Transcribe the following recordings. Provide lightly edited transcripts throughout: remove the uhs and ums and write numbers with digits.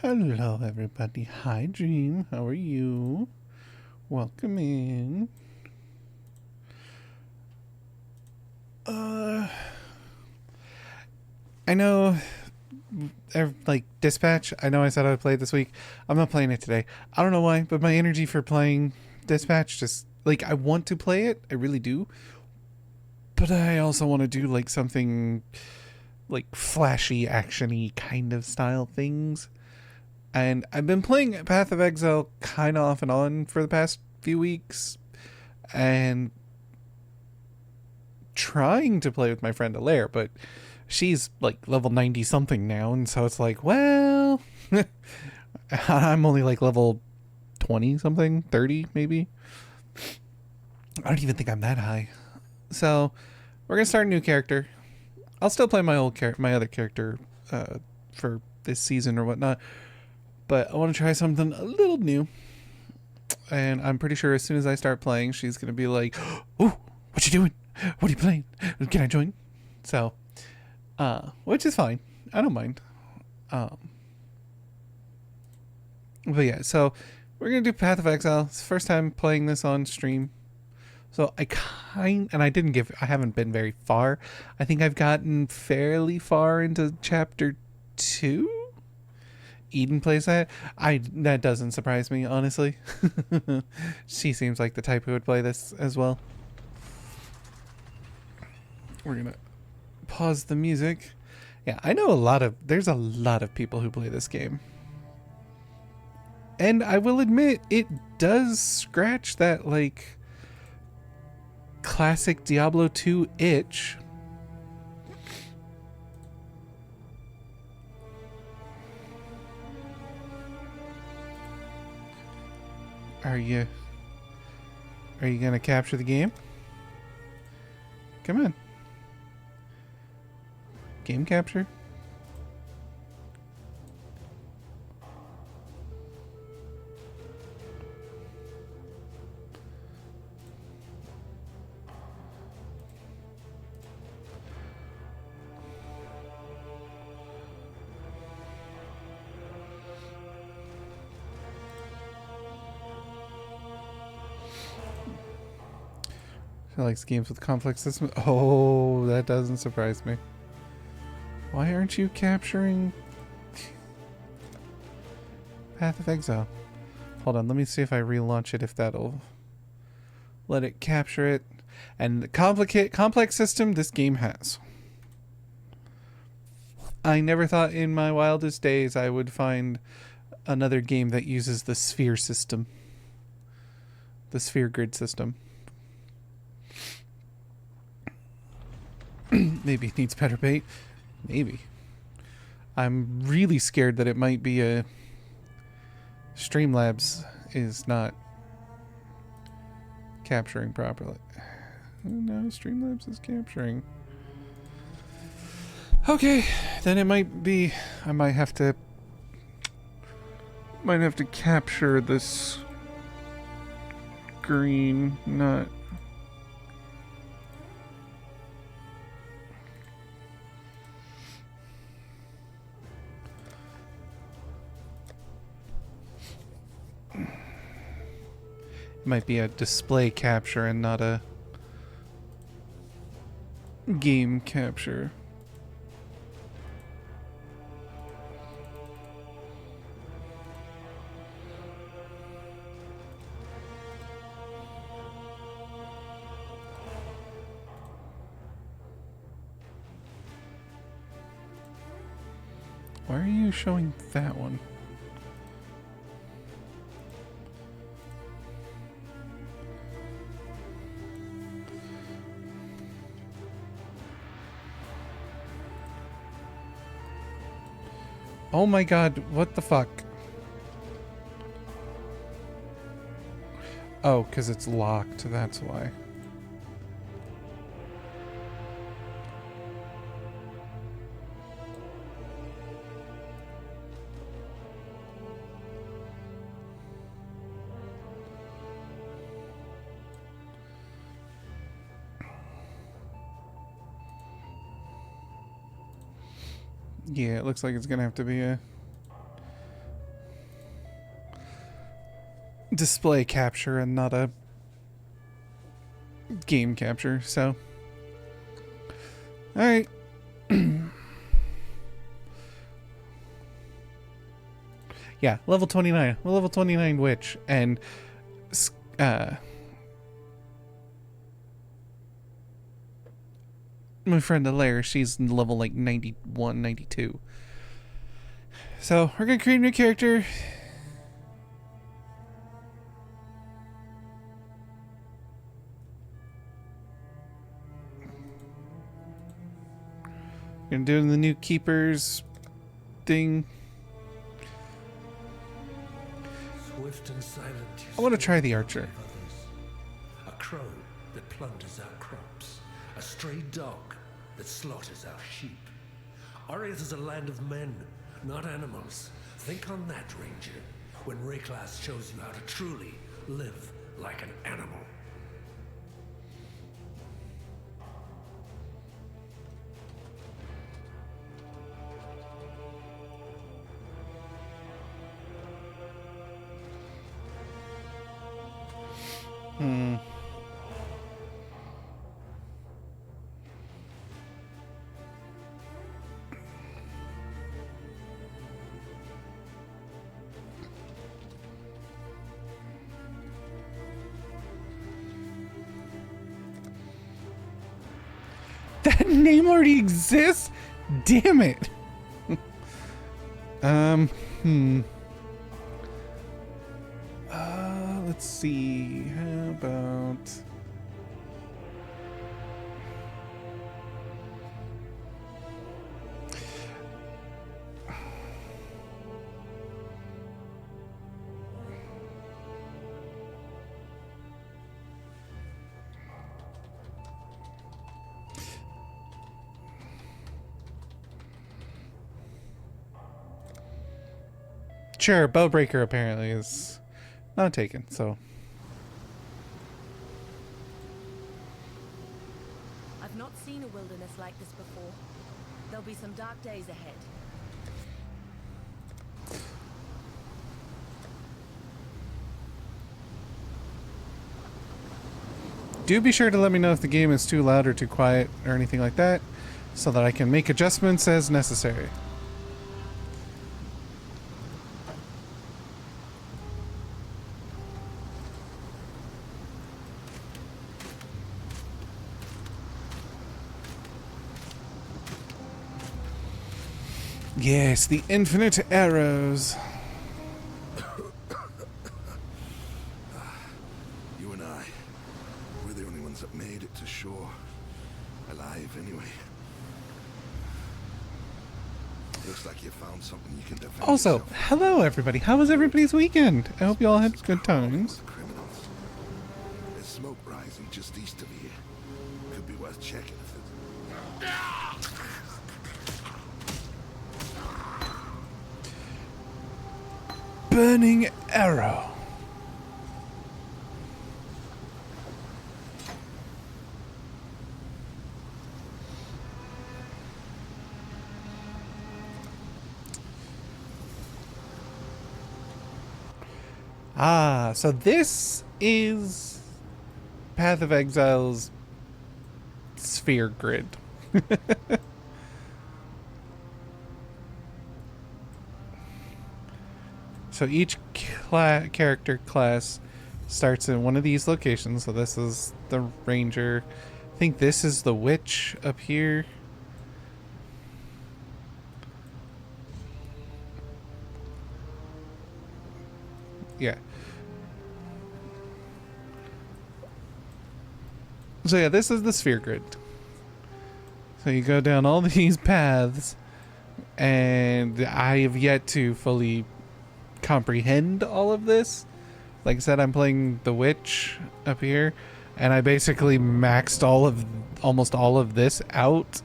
Hello, everybody. Hi, Dream. How are you? Welcome in. Uh, I know, like, Dispatch, I know I said I would play it this week. I'm not playing it today. I don't know why, but my energy for playing Dispatch just, like, I want to play it. I really do. But I also want to do, like, something, like, flashy, action-y kind of style things. And I've been playing Path of Exile kind of off and on for the past few weeks. And trying to play with my friend Alaire, but she's like level 90 something now, and so it's like, well, I'm only like level 20 something, 30 maybe. I don't even think I'm that high. So we're gonna start a new character. I'll still play my other character for this season or whatnot, but I want to try something a little new. And I'm pretty sure as soon as I start playing, she's gonna be like, "Ooh, what you doing? What are you playing? Can I join?" So, which is fine. I don't mind. Um, but yeah, so we're gonna do Path of Exile. It's the first time playing this on stream. So I haven't been very far. I think I've gotten fairly far into chapter 2. Eden plays that. That doesn't surprise me, honestly. She seems like the type who would play this as well. We're gonna pause the music. Yeah, I know there's a lot of people who play this game. And I will admit, it does scratch that, like, classic Diablo 2 itch. Are you gonna capture the game? Come on. Game capture? She likes games with complex systems. Oh, that doesn't surprise me. Why aren't you capturing Path of Exile? Hold on, let me see if I relaunch it, if that'll let it capture it. And the complex system this game has. I never thought in my wildest days I would find another game that uses the sphere system. The sphere grid system. Maybe it needs better bait. Maybe. I'm really scared that it might be a Streamlabs is not capturing properly. No, Streamlabs is capturing. Okay, then it might be. I might have to capture this green, not. It might be a display capture and not a game capture. Why are you showing that one? Oh my god, what the fuck? Oh, because it's locked, that's why. Yeah, it looks like it's gonna have to be a display capture and not a game capture, so. Alright. Yeah, level 29. Well, level 29 witch. And my friend Alaire, she's level like 91, 92. So we're gonna create a new character. Gonna do the new keepers thing. Swift and silent. I want to try the archer. A crow that plunders our crops. A stray dog that slaughters our sheep. Ariath is a land of men, not animals. Think on that, Ranger, when Rayclass shows you how to truly live like an animal. That name already exists? Damn it. Let's see. How about... Sure, Bowbreaker apparently is not taken, so... I've not seen a wilderness like this before. There'll be some dark days ahead. Do be sure to let me know if the game is too loud or too quiet or anything like that, so that I can make adjustments as necessary. Yes, the infinite arrows. You and I, we're the only ones that made it to shore. Alive, anyway. Looks like you found something you can defend Also, yourself. hello everybody. How was everybody's weekend? I hope you all had good times. Criminals. There's smoke rising just east of here. Could be worth checking if it... Burning arrow. Ah, so this is Path of Exile's sphere grid. So each character class starts in one of these locations. So this is the ranger. I think this is the witch up here. Yeah. So yeah, this is the sphere grid. So you go down all these paths, and I have yet to fully comprehend all of this. Like I said, I'm playing the witch up here, and I basically maxed almost all of this out,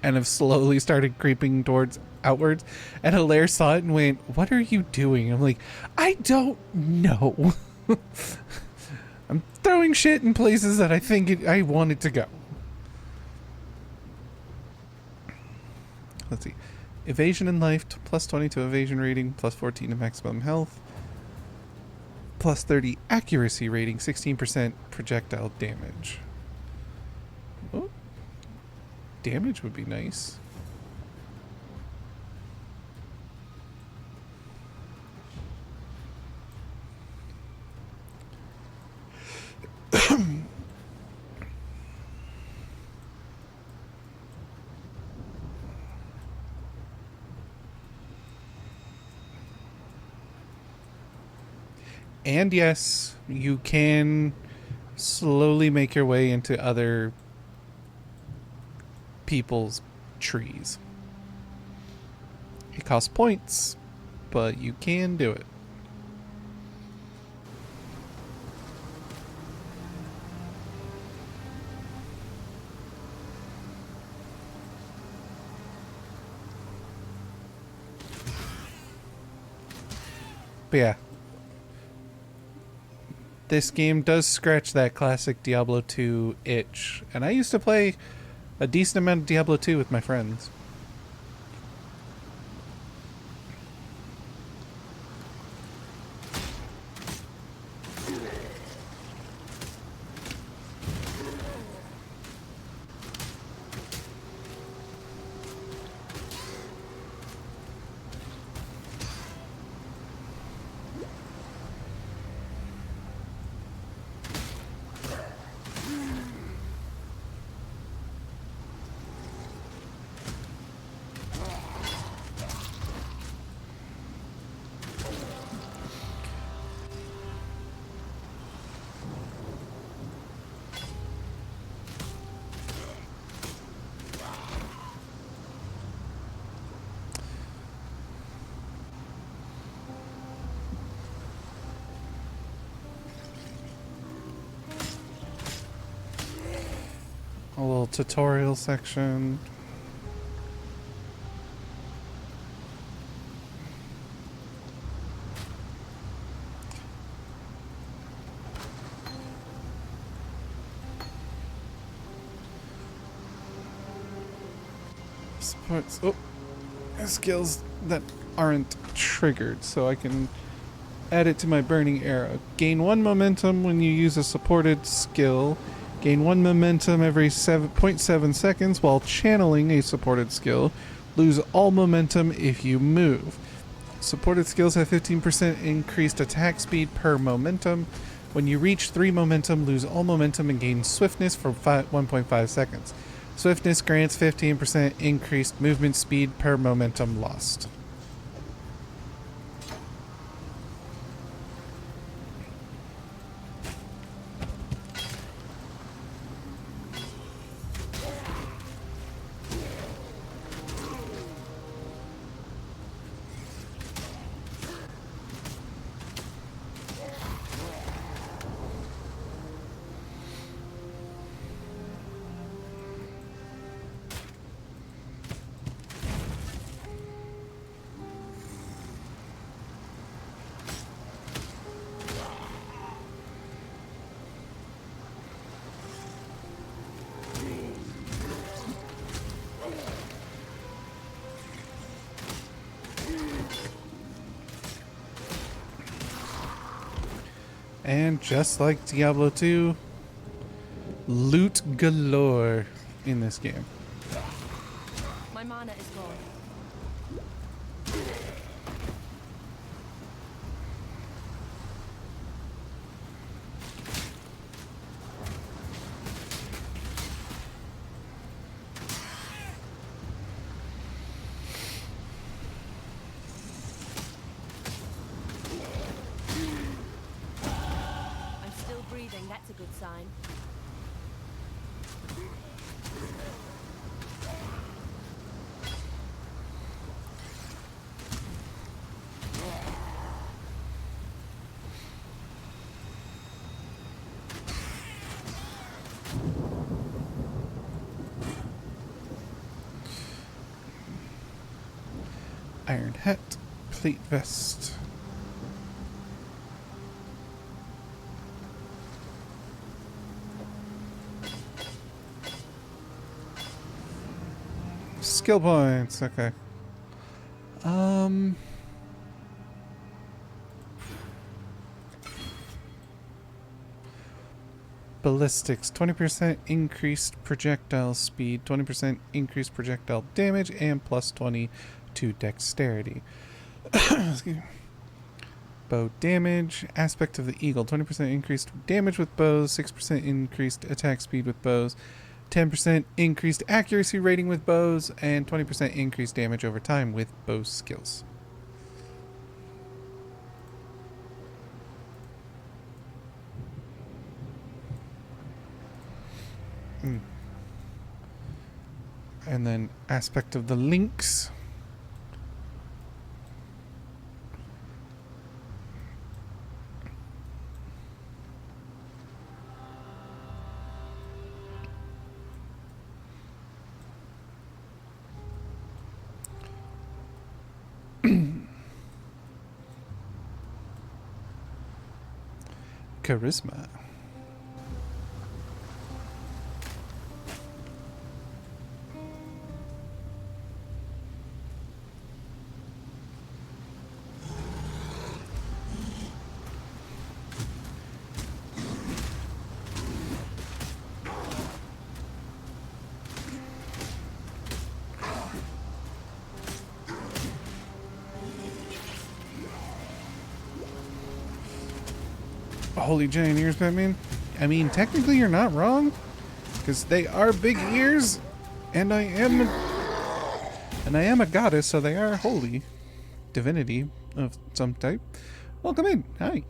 and have slowly started creeping towards outwards. And Hilaire saw it and went, "What are you doing?" I'm like, "I don't know." I'm throwing shit in places that I think I want it to go. Let's see. Evasion in life, plus 20 to evasion rating, plus 14 to maximum health. Plus 30 accuracy rating, 16% projectile damage. Oh, damage would be nice. And yes, you can slowly make your way into other people's trees. It costs points, but you can do it. But yeah, this game does scratch that classic Diablo 2 itch. And I used to play a decent amount of Diablo 2 with my friends. A little tutorial section. Sports. Oh, skills that aren't triggered, so I can add it to my burning arrow. Gain 1 momentum when you use a supported skill. Gain 1 momentum every 7.7 seconds while channeling a supported skill. Lose all momentum if you move. Supported skills have 15% increased attack speed per momentum. When you reach 3 momentum, lose all momentum and gain swiftness for 1.5 seconds. Swiftness grants 15% increased movement speed per momentum lost. And just like Diablo 2, loot galore in this game. My mana is gone. I'm still breathing, that's a good sign. Iron hat, plate vest. Skill points, okay. Ballistics, 20% increased projectile speed, 20% increased projectile damage, and plus 20 to dexterity. Excuse me. Bow damage, aspect of the eagle, 20% increased damage with bows, 6% increased attack speed with bows, 10% increased accuracy rating with bows, and 20% increased damage over time with bow skills. And then aspect of the lynx. Charisma. Holy giant ears, Batman. I mean, technically you're not wrong, because they are big ears, and I am a goddess, so they are holy divinity of some type. Welcome in. Hi.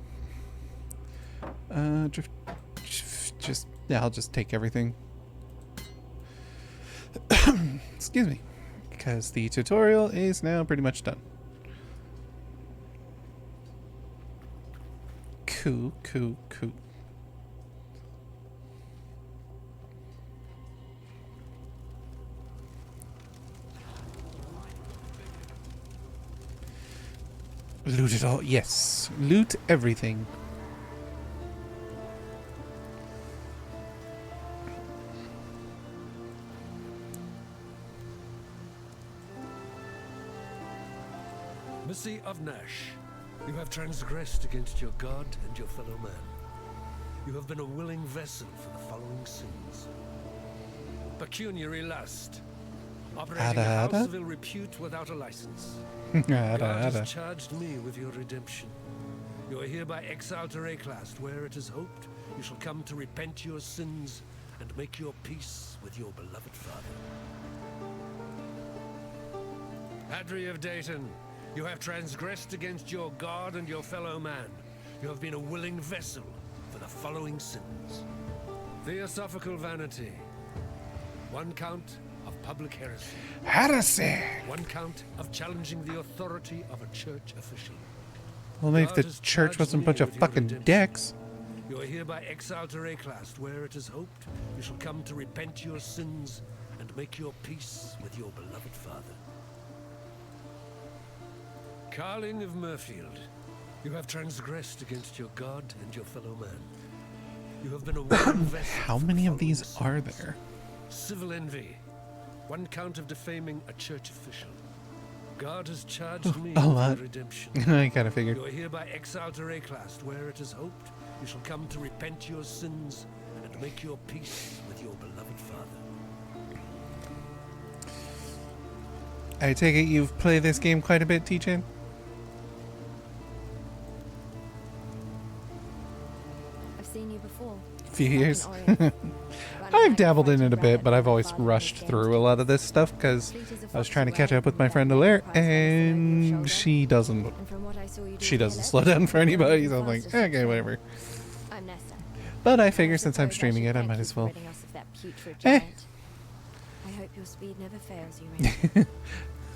I'll just take everything. Excuse me, because the tutorial is now pretty much done. Cool. Loot it all. Yes. Loot everything. Missy of Nash, you have transgressed against your God and your fellow man. You have been a willing vessel for the following sins. Pecuniary lust. Operating a house of ill repute without a license. God has charged me with your redemption. You are hereby exiled to Reclast, where it is hoped you shall come to repent your sins and make your peace with your beloved father. Adri of Dayton, you have transgressed against your God and your fellow man. You have been a willing vessel for the following sins. Theosophical vanity. 1 count of public heresy. Heresy! 1 count of challenging the authority of a church official. Well, maybe if the church wasn't a bunch of fucking dicks. You are hereby exiled to Reclast, where it is hoped you shall come to repent your sins and make your peace with your beloved father. Carling of Murfield, you have transgressed against your God and your fellow man. You have been a willing vessel. How many of these are there? Civil envy. 1 count of defaming a church official. God has charged me a with lot. your redemption. I kinda figured. You are hereby exiled to Reclast, where it is hoped you shall come to repent your sins and make your peace with your beloved father. I take it you've played this game quite a bit, T-Chan? I've seen you before. A few years. I've I've dabbled in it a bit, but I've always rushed through a lot of this stuff because I was trying to catch up with my friend Alaire, and she doesn't slow down for anybody, so I'm like, okay, whatever. I'm Nesta. But I figure since I'm streaming it, I might as well. I hope your speed never fails you, Rain.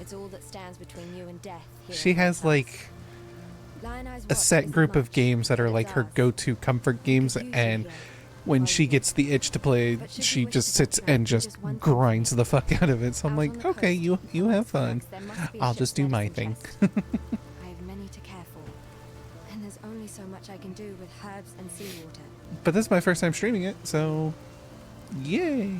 It's all that stands between you and death. She has like a set group of games that are like her go-to comfort games, and when she gets the itch to play, she just sits and just grinds the fuck out of it. So I'm like, okay, you have fun. I'll just do my thing. I have many to care for, and there's only so much I can do with herbs and seawater. But this is my first time streaming it, so yay.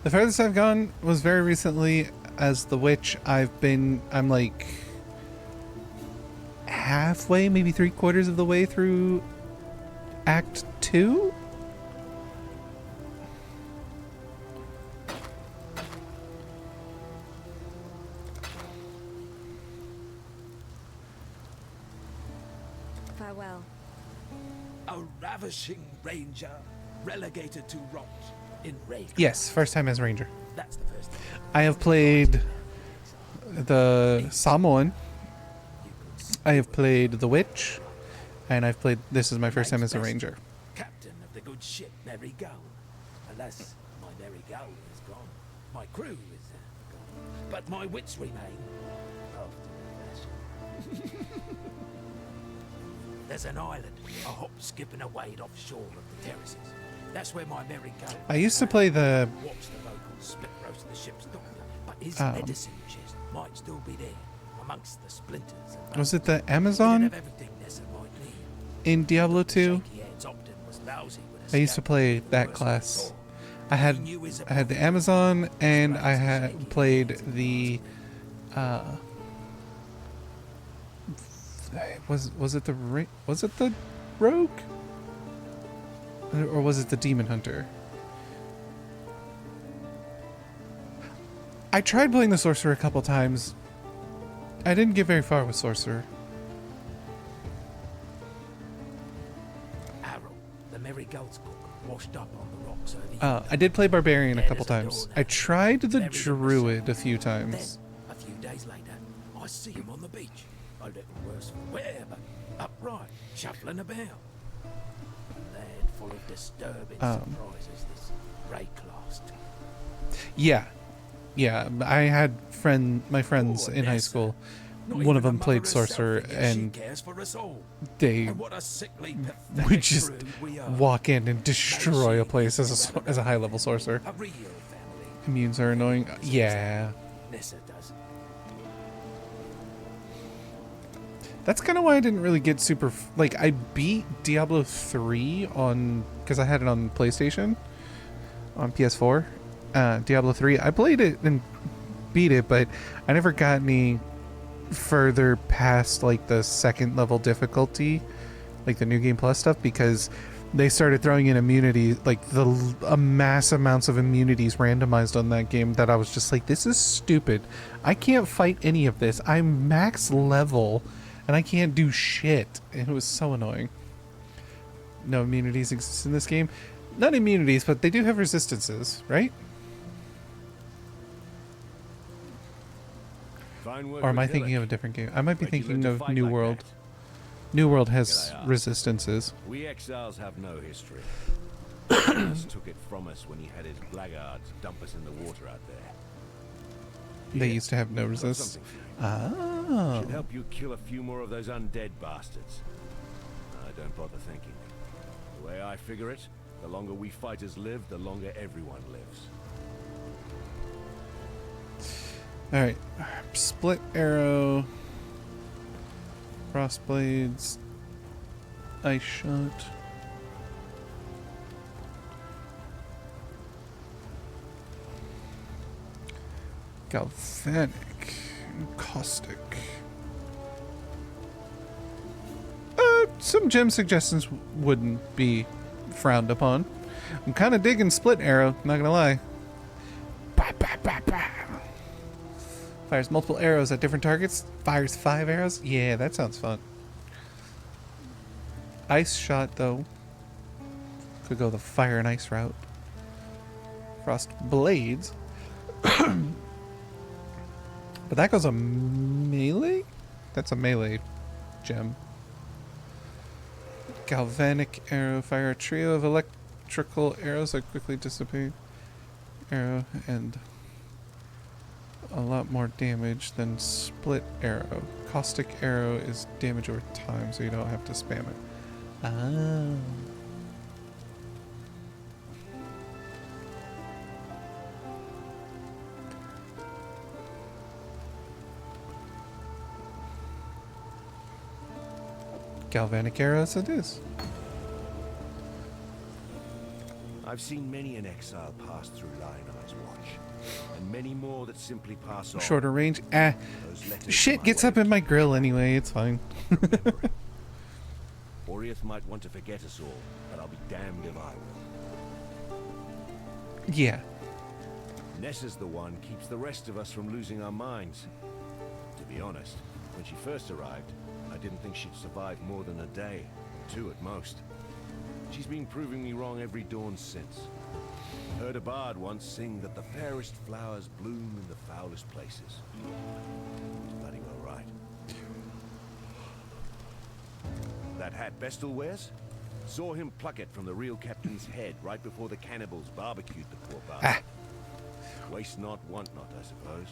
The furthest I've gone was very recently as the witch. I'm like halfway, maybe 3/4 of the way through Act 2. Farewell. A ravishing ranger, relegated to rot in rain. Yes, first time as Ranger. That's the first thing. I have played the Samoan. I have played the Witch, and I've played. This is my first time as a Ranger. Captain of the good ship Mary Gull. Alas, my Mary Gull is gone. My crew is gone. But my wits remain. After the fashion. There's an island, a hop, skip, and a wade offshore of the terraces. That's where my Mary Gull. I used to play the. Watch the locals split roast the ship's doctor, but his medicine chest might still be there amongst the splinters. And Was it the he didn't Amazon have everything Nessa might need. in Diablo 2? Shaky heads Ogden was lousy with a I used to scout play with the that worst class. of all. I had He knew his the Amazon, and I had played the. Was it the rogue, or was it the demon hunter? I tried playing the sorcerer a couple times. I didn't get very far with sorcerer. Arrow, the Mary Gull's book, washed up on the rocks over I did play barbarian a couple times. I tried the druid a few Then, times. a few days later, I see him on the beach. A little worse for wear, but upright, shuffling about. A lad full of disturbing surprises, this Rayclast. Yeah, I had my friends Poor in high Nessa. school. Not One even of them the played mother herself sorcerer, thinks and she cares for us all. they And what a sickly, pathetic would just brood we are. walk in and destroy a place as a high level sorcerer. A real family. Immunes are annoying. Yeah, Nessa does. that's kind of why I didn't really get super. Like, I beat Diablo 3 on because I had it on PlayStation, on PS4. Diablo 3. I played it and beat it, but I never got any further past like the second level difficulty, like the new game plus stuff, because they started throwing in immunity, like a mass amounts of immunities randomized on that game, that I was just like, this is stupid. I can't fight any of this. I'm max level and I can't do shit. And it was so annoying. No immunities exist in this game. Not immunities, but they do have resistances, right? Or am I thinking of a different game? I might be thinking of New World. New World has resistances. We exiles have no history. Just took it from us when he had his blackguards dump us in the water out there. They Here, used to have no got resist. something for you. Oh. Should help you kill a few more of those undead bastards. I don't bother thinking. The way I figure it, the longer we fighters live, the longer everyone lives. Alright. Split arrow. Frost blades. Ice shot. Galvanic. Caustic. Some gem suggestions wouldn't be frowned upon. I'm kind of digging split arrow, not gonna lie. Bah, bah, bah, bah. Fires multiple arrows at different targets. Fires 5 arrows. Yeah, that sounds fun. Ice shot, though. Could go the fire and ice route. Frost blades. But that goes a melee? That's a melee gem. Galvanic arrow. Fire a trio of electrical arrows that quickly dissipate. Arrow and a lot more damage than split arrow. Caustic arrow is damage over time, so you don't have to spam it. Ah. Galvanic arrows it is. I've seen many an exile pass through Lionel's watch. more that simply pass on. Shorter range. Those letters Shit my gets way up in my grill anyway. It's fine. Oriath might want to forget us all, but I'll be damned if I will. Yeah. Nessa's the one keeps the rest of us from losing our minds. To be honest, when she first arrived, I didn't think she'd survive more than a day, or two at most. She's been proving me wrong every dawn since. I heard a bard once sing that the fairest flowers bloom in the foulest places. He's bloody well right. That hat Bestel wears? Saw him pluck it from the real captain's head right before the cannibals barbecued the poor bastard. Waste not, want not, I suppose.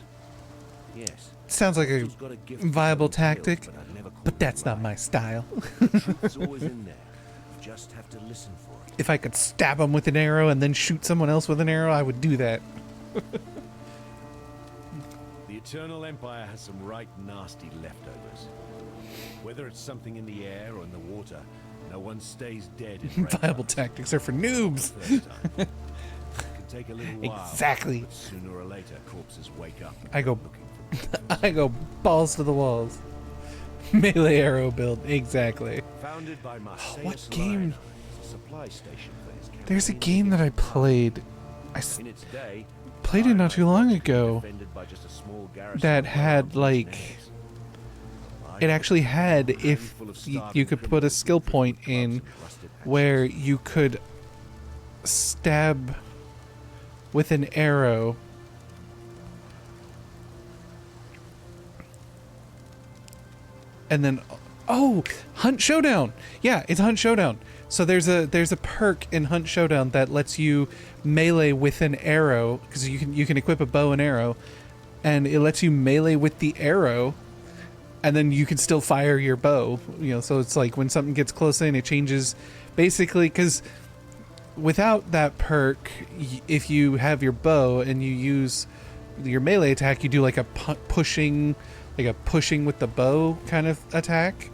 Yes. Sounds like a Bestel's got gift viable for telling tactic, tales, I've never caught but him that's not lying. my style. Truth's always in there. You just have to listen for it. If I could stab him with an arrow and then shoot someone else with an arrow, I would do that. The Eternal Empire has some right nasty leftovers. Whether it's something in the air or in the water, no one stays dead in Viable Raynor. tactics are for noobs. The first time. It can take a little while. Exactly. But sooner or later, corpses wake up. I go looking for I go balls to the walls. Melee arrow build, exactly. Founded by Marseilles What game? as a supply station for his There's a campaigns game that I against the played. Huns. In its day, Played it not too long ago. defended by just a small garrison That of had, Romans like, and Arabs. it actually had, if you could put a skill point in where you could stab with an arrow and then Hunt Showdown. Yeah, it's Hunt Showdown. So there's a perk in Hunt Showdown that lets you melee with an arrow, because you can equip a bow and arrow, and it lets you melee with the arrow, and then you can still fire your bow. So it's like when something gets close in, it changes basically, because without that perk, if you have your bow and you use your melee attack, you do like a pushing with the bow kind of attack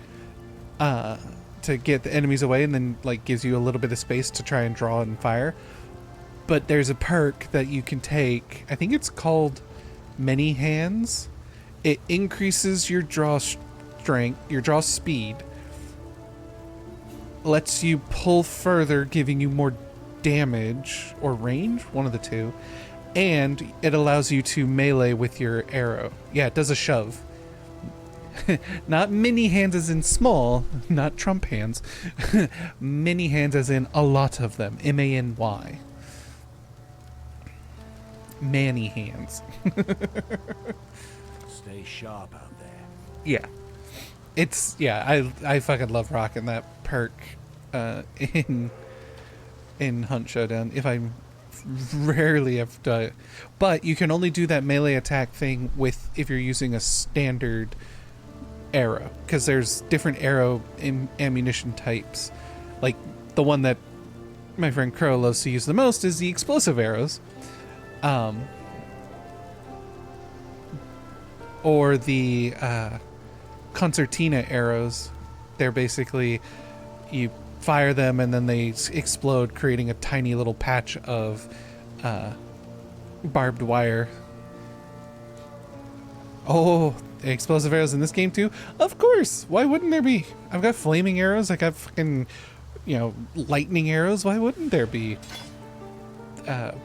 to get the enemies away, and then like gives you a little bit of space to try and draw and fire. But there's a perk that you can take, I think it's called Many Hands. It increases your draw strength, your draw speed, lets you pull further, giving you more damage or range, one of the two, and it allows you to melee with your arrow. Yeah, it does a shove. Not many hands as in small, not Trump hands. Many hands as in a lot of them. M-A-N-Y. Many hands. Stay sharp out there. Yeah. I fucking love rocking that perk in Hunt Showdown. If I rarely have done it. But you can only do that melee attack thing if you're using a standard arrow, because there's different arrow ammunition types. Like the one that my friend Crow loves to use the most is the explosive arrows, or the concertina arrows. They're basically, you fire them and then they explode, creating a tiny little patch of barbed wire. Oh, explosive arrows in this game too? Of course! Why wouldn't there be? I've got flaming arrows, I got fucking, lightning arrows. Why wouldn't there be? Can't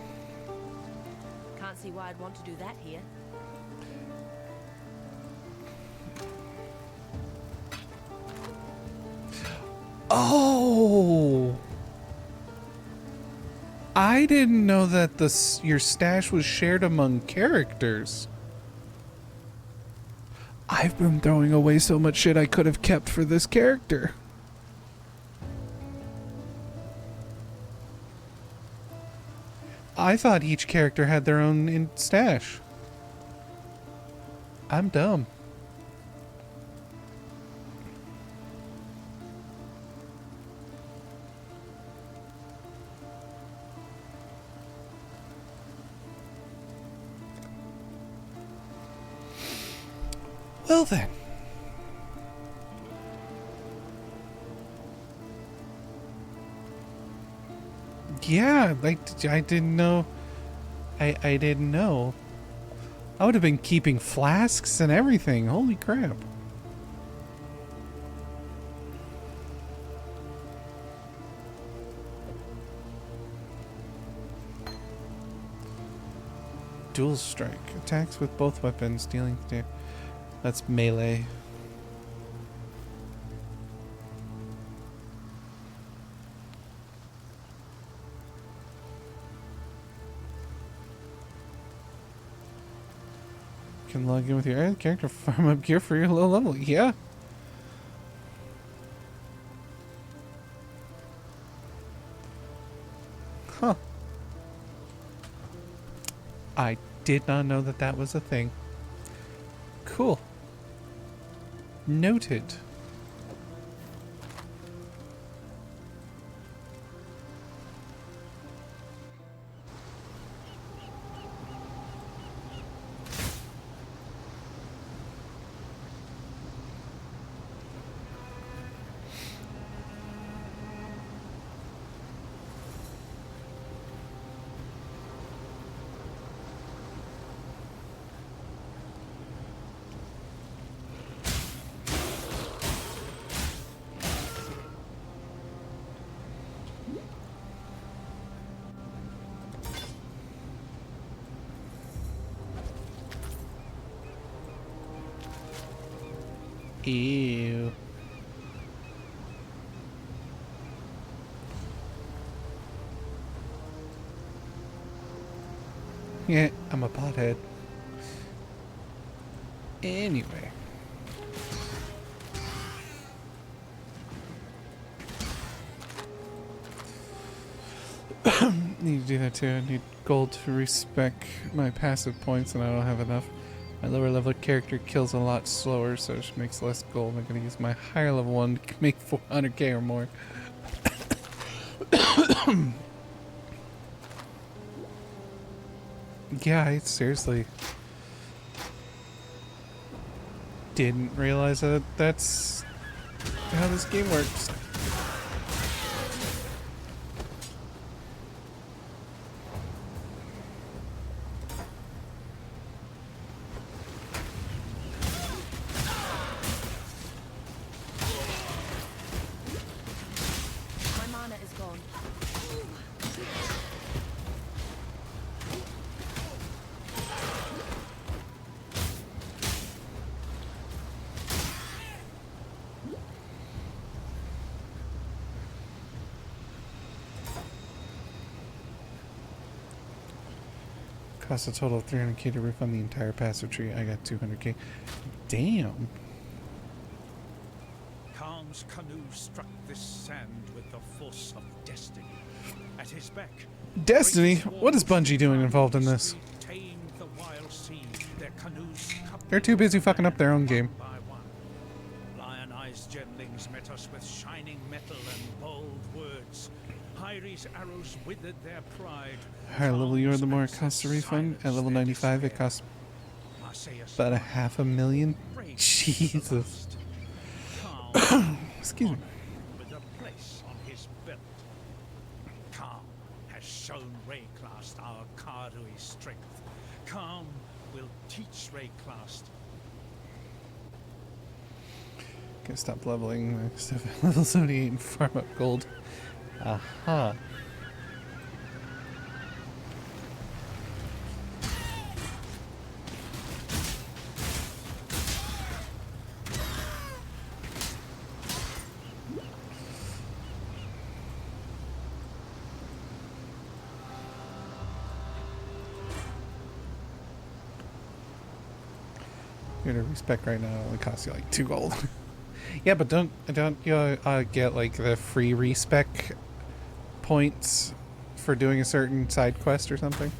see why I'd want to do that here. Oh! I didn't know that your stash was shared among characters. I've been throwing away so much shit I could have kept for this character. I thought each character had their own stash. I'm dumb. Well then. Yeah, like I didn't know. I didn't know. I would have been keeping flasks and everything. Holy crap. Dual strike. Attacks with both weapons, dealing... That's melee. Can log in with your character, farm up gear for your low level. Yeah. Huh. I did not know that that was a thing. Cool. Noted. Ew. Yeah, I'm a pothead. Anyway. Need to do that too. I need gold to respec my passive points and I don't have enough. My lower level character kills a lot slower, so it makes less gold. I'm gonna use my higher level one to make 400k or more. Yeah, I seriously didn't realize that that's how this game works. My mana is gone. Cost a total of 300k to refund the entire passive tree. I got 200k. Damn. Khan's canoe struck this sand with the force of destiny. At his back, Destiny? What is Bungie doing involved in this? tamed the wild sea. Their canoes They're too busy fucking up their own game. by one. Lion-eyed gemlings met us with shining metal and bold words. Hyri's arrows withered their pride. Higher level you are, the more it Khan's costs to refund. silence At level their 95, it despair. costs Marseilles about a $500,000. breaks Jesus. the lust. Khan Excuse me. with a place on his belt. Khan has shown Rayclast our Karui strength. Khan will teach Rayclast. Okay, stop leveling. Level 78 and farm up gold. Aha. You're to respec right now, it only costs you like 2 gold. Yeah, but don't you get like the free respec points for doing a certain side quest or something?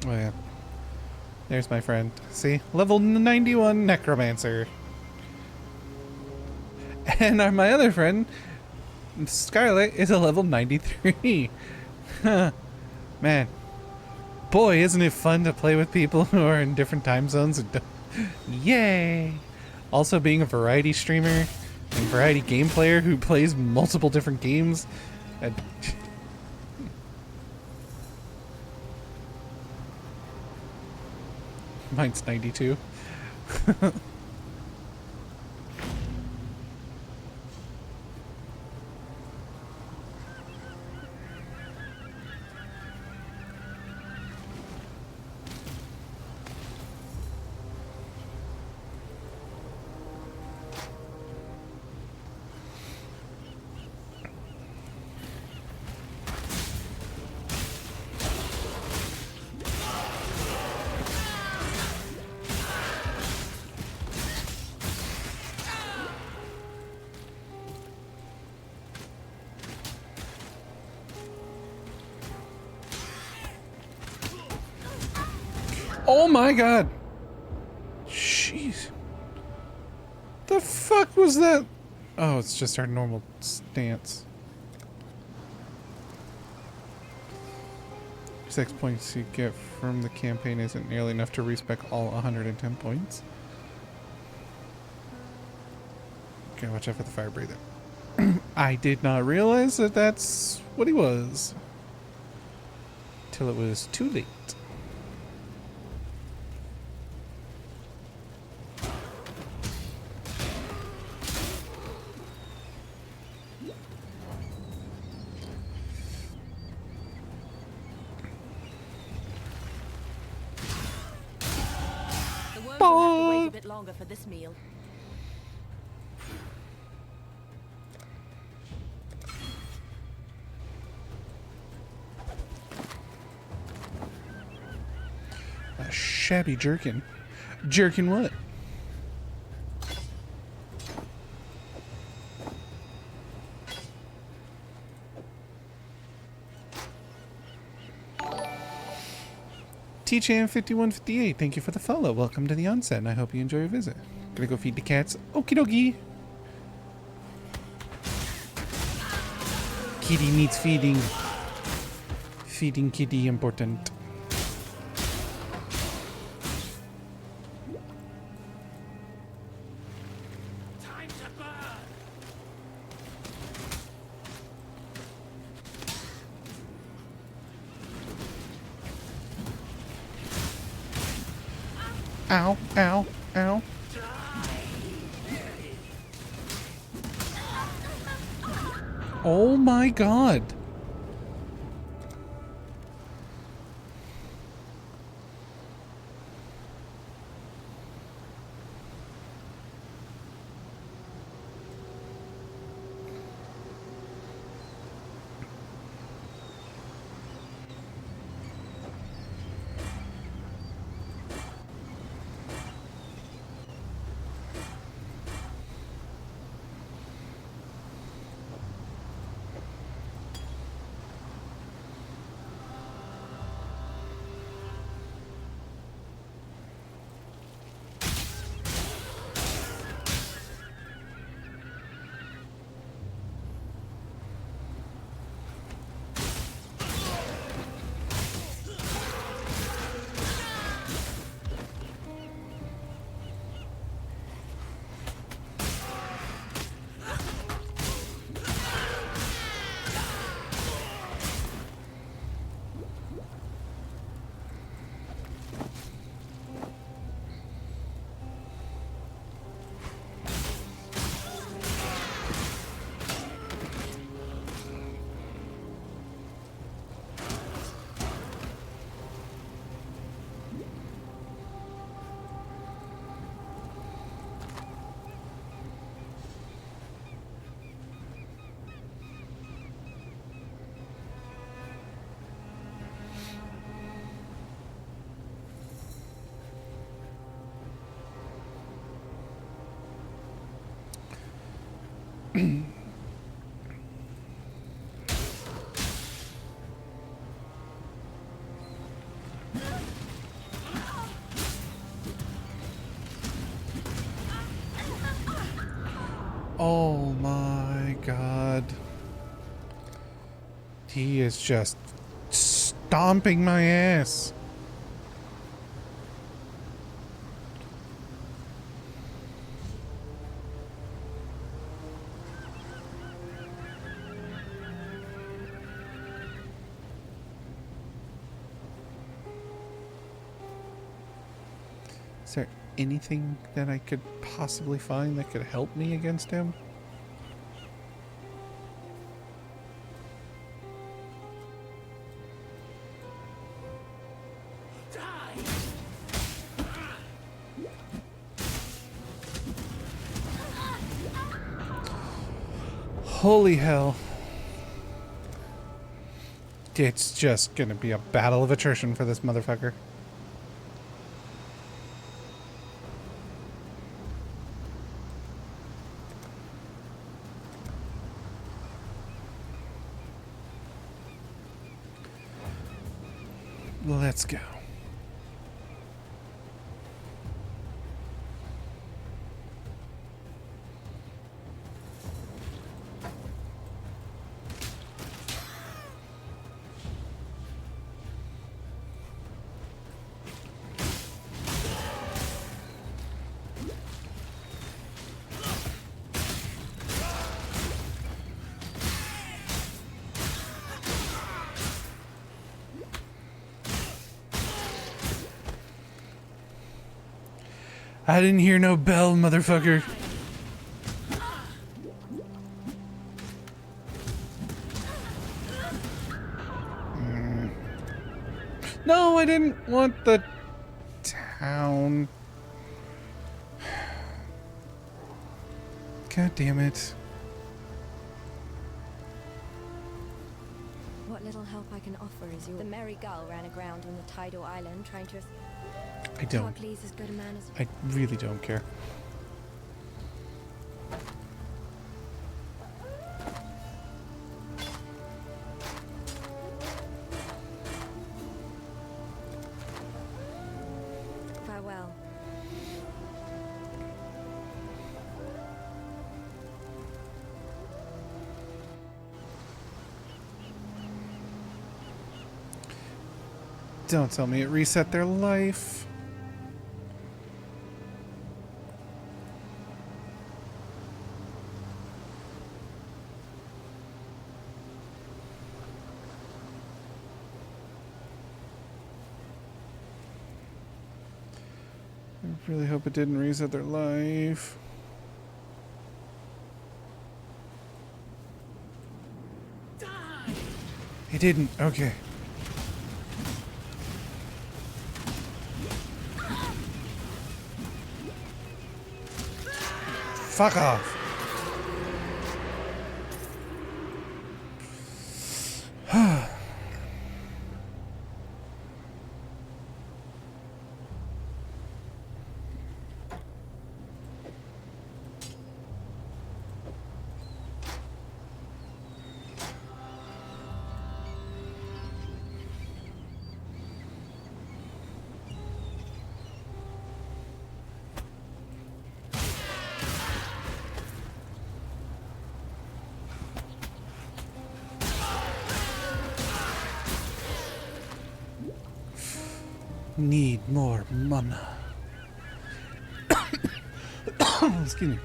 Oh yeah. There's my friend. See? Level 91 Necromancer. And my other friend, Scarlet, is a level 93. Man. Boy, isn't it fun to play with people who are in different time zones? Yay! Also, being a variety streamer and variety game player who plays multiple different games. Mine's 92. Oh my god! Jeez. The fuck was that? Oh, it's just our normal stance. 6 points you get from the campaign isn't nearly enough to respec all 110 points. Okay, watch out for the fire breather. I did not realize that that's what he was. Till it was too late. A bit longer for this meal. A shabby jerkin. Jerkin what? TChan5158, thank you for the follow. Welcome to the onset, and I hope you enjoy your visit. Gonna go feed the cats. Okie dokie. Kitty needs feeding. Feeding kitty important. Time to burn! Ow, ow, ow. Oh my god. Oh my god. He is just stomping my ass. Is there anything that I could possibly find that could help me against him? Holy hell. It's just gonna be a battle of attrition for this motherfucker. Let's go. I didn't hear no bell, motherfucker. No, I didn't want the town. God damn it. What little help I can offer is your... The Merry Gull ran aground on the tidal island trying to... I don't. Please, as good a man as... I really don't care. Farewell. Don't tell me it reset their life. I really hope it didn't reset their life. It didn't. Okay. Fuck off. Need more mana. Excuse me.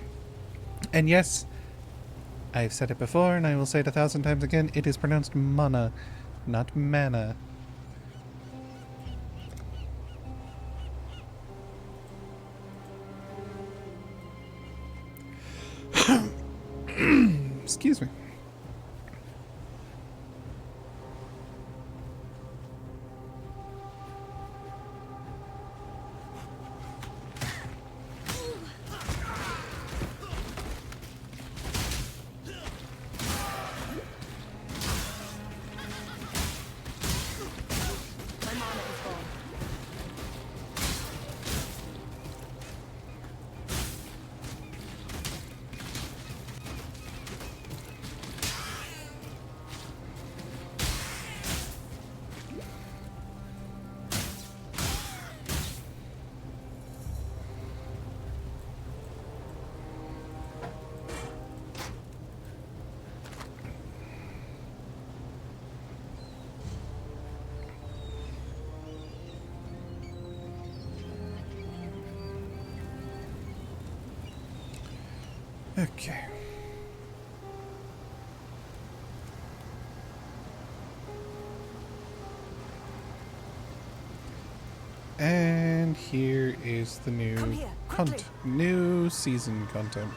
And yes, I've said it before and I will say it 1,000 times again, it is pronounced mana, not mana. Excuse me. Okay. And here is the Come new here, quickly. new season content.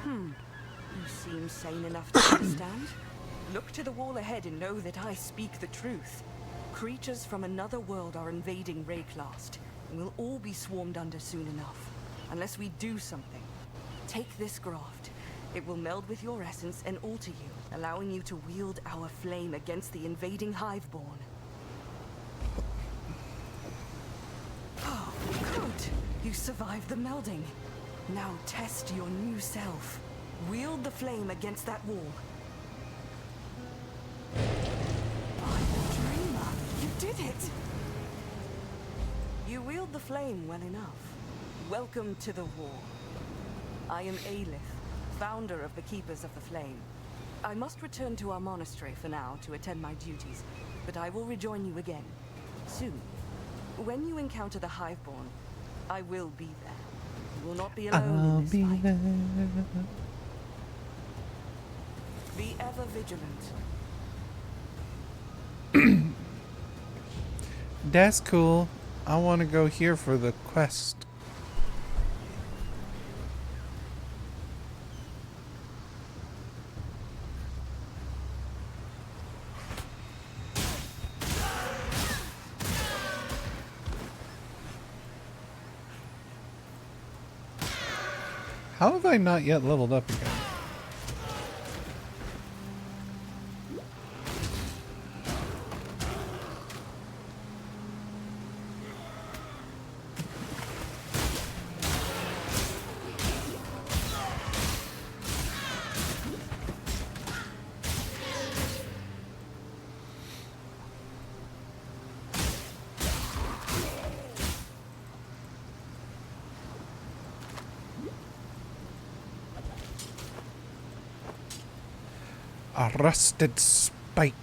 You seem sane enough to understand. Look to the wall ahead and know that I speak the truth. Creatures from another world are invading Rayclast, and we'll all be swarmed under soon enough. Unless we do something. Take this graft. It will meld with your essence and alter you, allowing you to wield our flame against the invading Hiveborn. Oh, good. You survived the melding. Now test your new self. Wield the flame against that wall. I'm a dreamer. You did it! You wield the flame well enough. Welcome to the war. I am Aelith, founder of the Keepers of the Flame. I must return to our monastery for now to attend my duties, but I will rejoin you again, soon. When you encounter the Hiveborn, I will be there. You will not be alone in this fight. There. Be ever vigilant. That's cool. I want to go here for the quest. How have I not yet leveled up again? A rusted spike.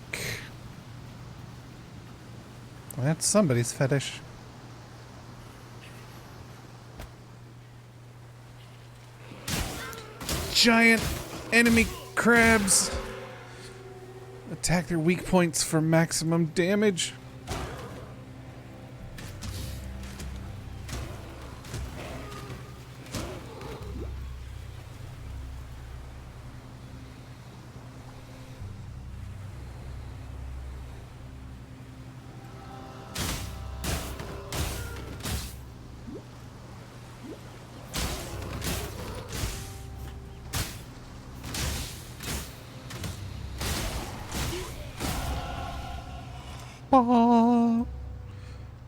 Well, that's somebody's fetish. Giant enemy crabs. Attack their weak points for maximum damage.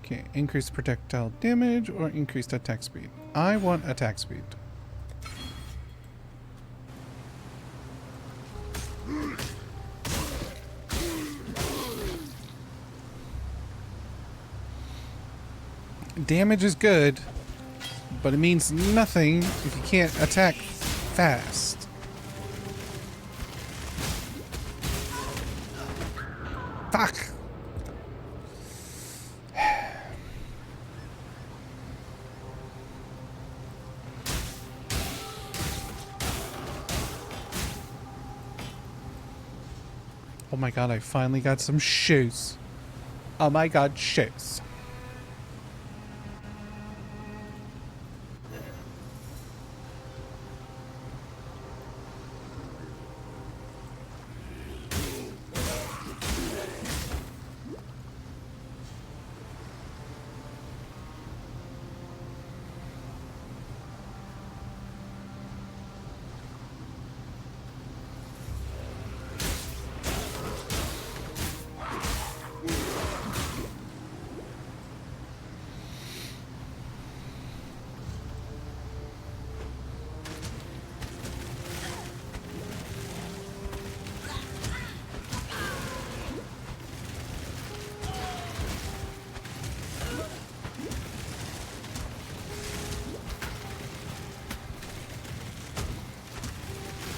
Okay, increased projectile damage or increased attack speed. I want attack speed. Damage is good, but it means nothing if you can't attack fast. Fuck! Oh my god, I finally got some shoes. Oh my god, shoes.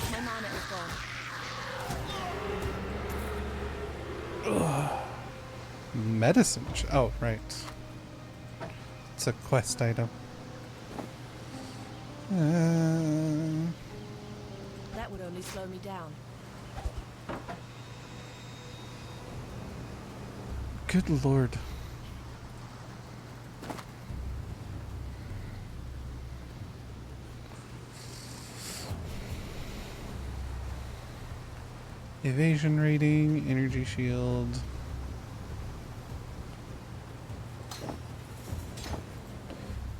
My mana is gone. Medicine. Oh, right. It's a quest item. That would only slow me down. Good lord. Evasion rating, energy shield.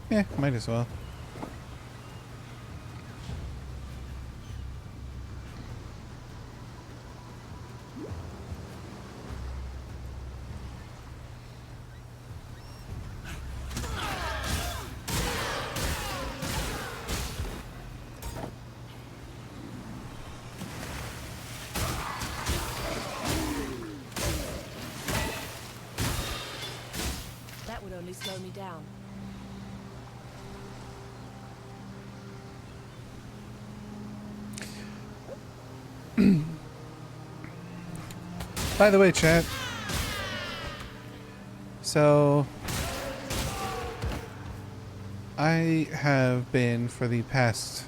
Yeah, might as well. That would only slow me down. By the way, chat. So, I have been for the past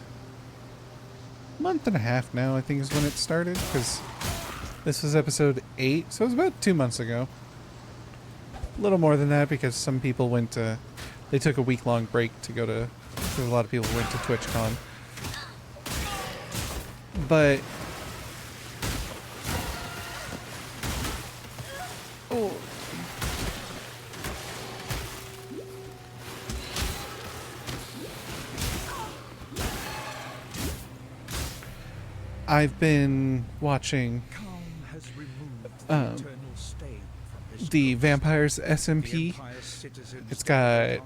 month and a half now, I think is when it started, because this was episode 8, so it was about 2 months ago. A little more than that because some people went to, they took a week-long break to go to, because a lot of people went to TwitchCon. But oh, I've been watching the Vampires SMP. It's got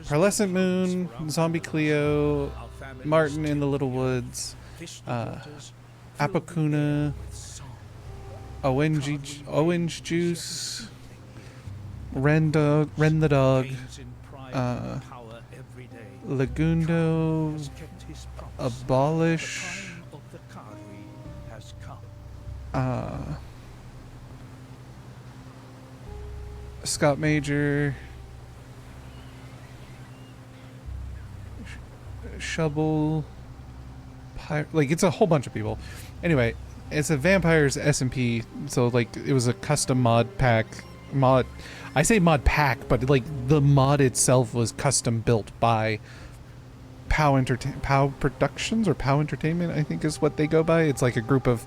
Pearlescent Moon, Zombie Cleo, Martin in the Little Woods, Apokuna, Orange Juice, Ren the Dog, Lagundo, Abolish, Scott Major, Shovel, like it's a whole bunch of people. Anyway, it's a Vampires SMP, so like it was a custom mod pack. I say mod pack, but like the mod itself was custom built by POW Productions or POW Entertainment, I think is what they go by. It's like a group of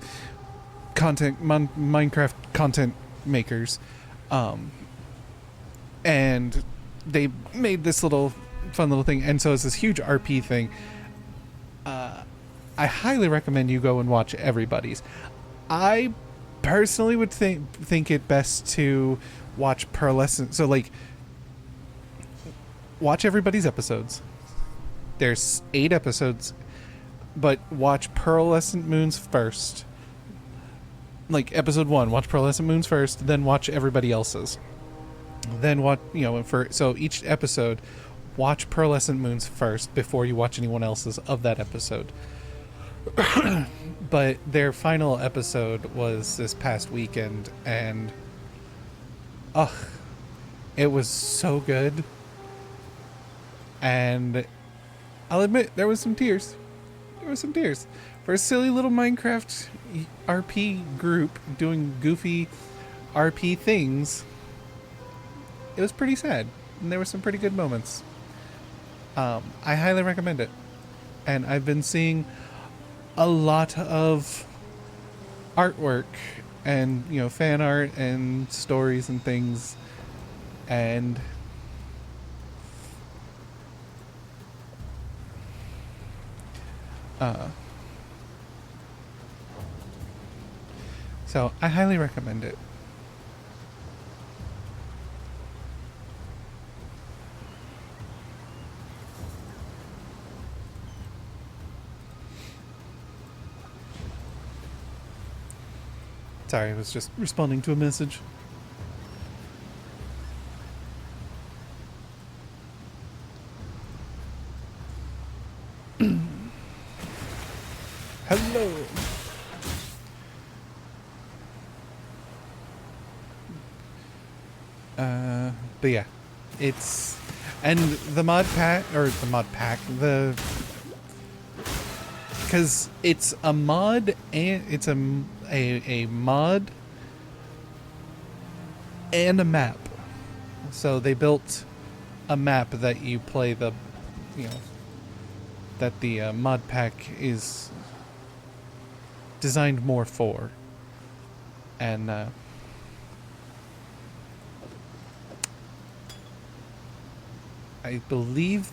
Minecraft content makers, and they made this little fun little thing, and so it's this huge RP thing. I highly recommend you go and watch everybody's. I personally would think it best to watch Pearlescent. So like, watch everybody's episodes. There's 8 episodes, but watch Pearlescent Moons first. Like episode 1, watch Pearlescent Moons first, then watch everybody else's. Then watch, so each episode, watch Pearlescent Moons first before you watch anyone else's of that episode. But their final episode was this past weekend, and it was so good. And I'll admit, there was some tears. For a silly little Minecraft RP group doing goofy RP things, it was pretty sad. And there were some pretty good moments. I highly recommend it. And I've been seeing a lot of artwork and, fan art and stories and things. And so I highly recommend it. Sorry, I was just responding to a message. Hello. But yeah, it's, and the mod pack, because it's a mod and it's a mod and a map. So they built a map that you play the, that the mod pack is designed more for. And I believe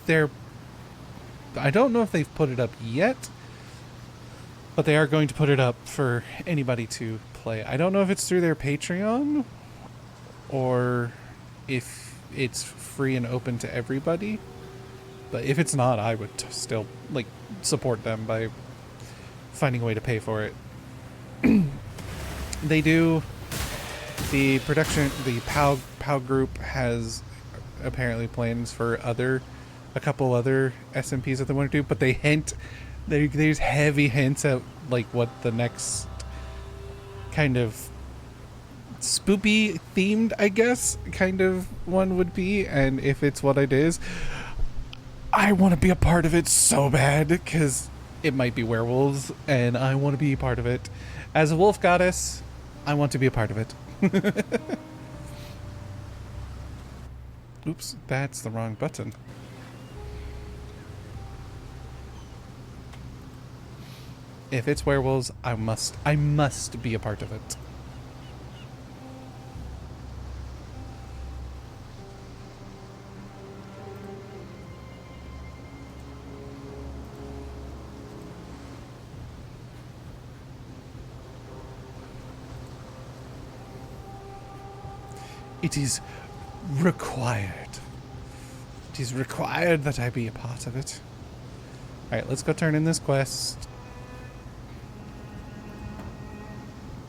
I don't know if they've put it up yet, but they are going to put it up for anybody to play. I don't know if it's through their Patreon or if it's free and open to everybody. But if it's not, I would still like support them by finding a way to pay for it. They do. The POW group has apparently plans for a couple other SMPs that they want to do, but there's heavy hints at like what the next kind of spoopy themed, I guess, kind of one would be. And if it's what it is, I want to be a part of it so bad, because it might be werewolves and I want to be a part of it. As a wolf goddess, I want to be a part of it. Oops, that's the wrong button. If it's werewolves, I must be a part of it. It is required. It is required that I be a part of it. Alright, let's go turn in this quest.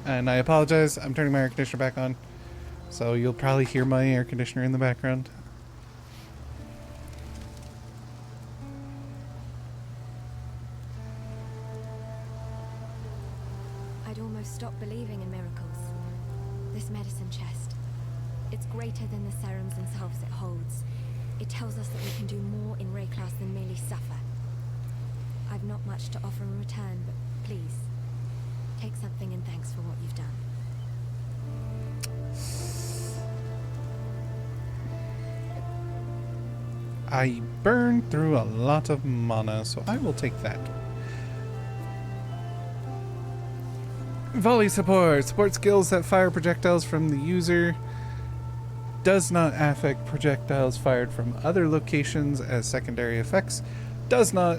And I apologize, I'm turning my air conditioner back on. So you'll probably hear my air conditioner in the background. I'd almost stopped believing in miracles. This medicine chest. It's greater than the serums themselves it holds. It tells us that we can do more in Rayclass than merely suffer. I've not much to offer in return, but please, take something in thanks for what you've done. I burned through a lot of mana, so I will take that. Volley support. Support skills that fire projectiles from the user. Does not affect projectiles fired from other locations as secondary effects. Does not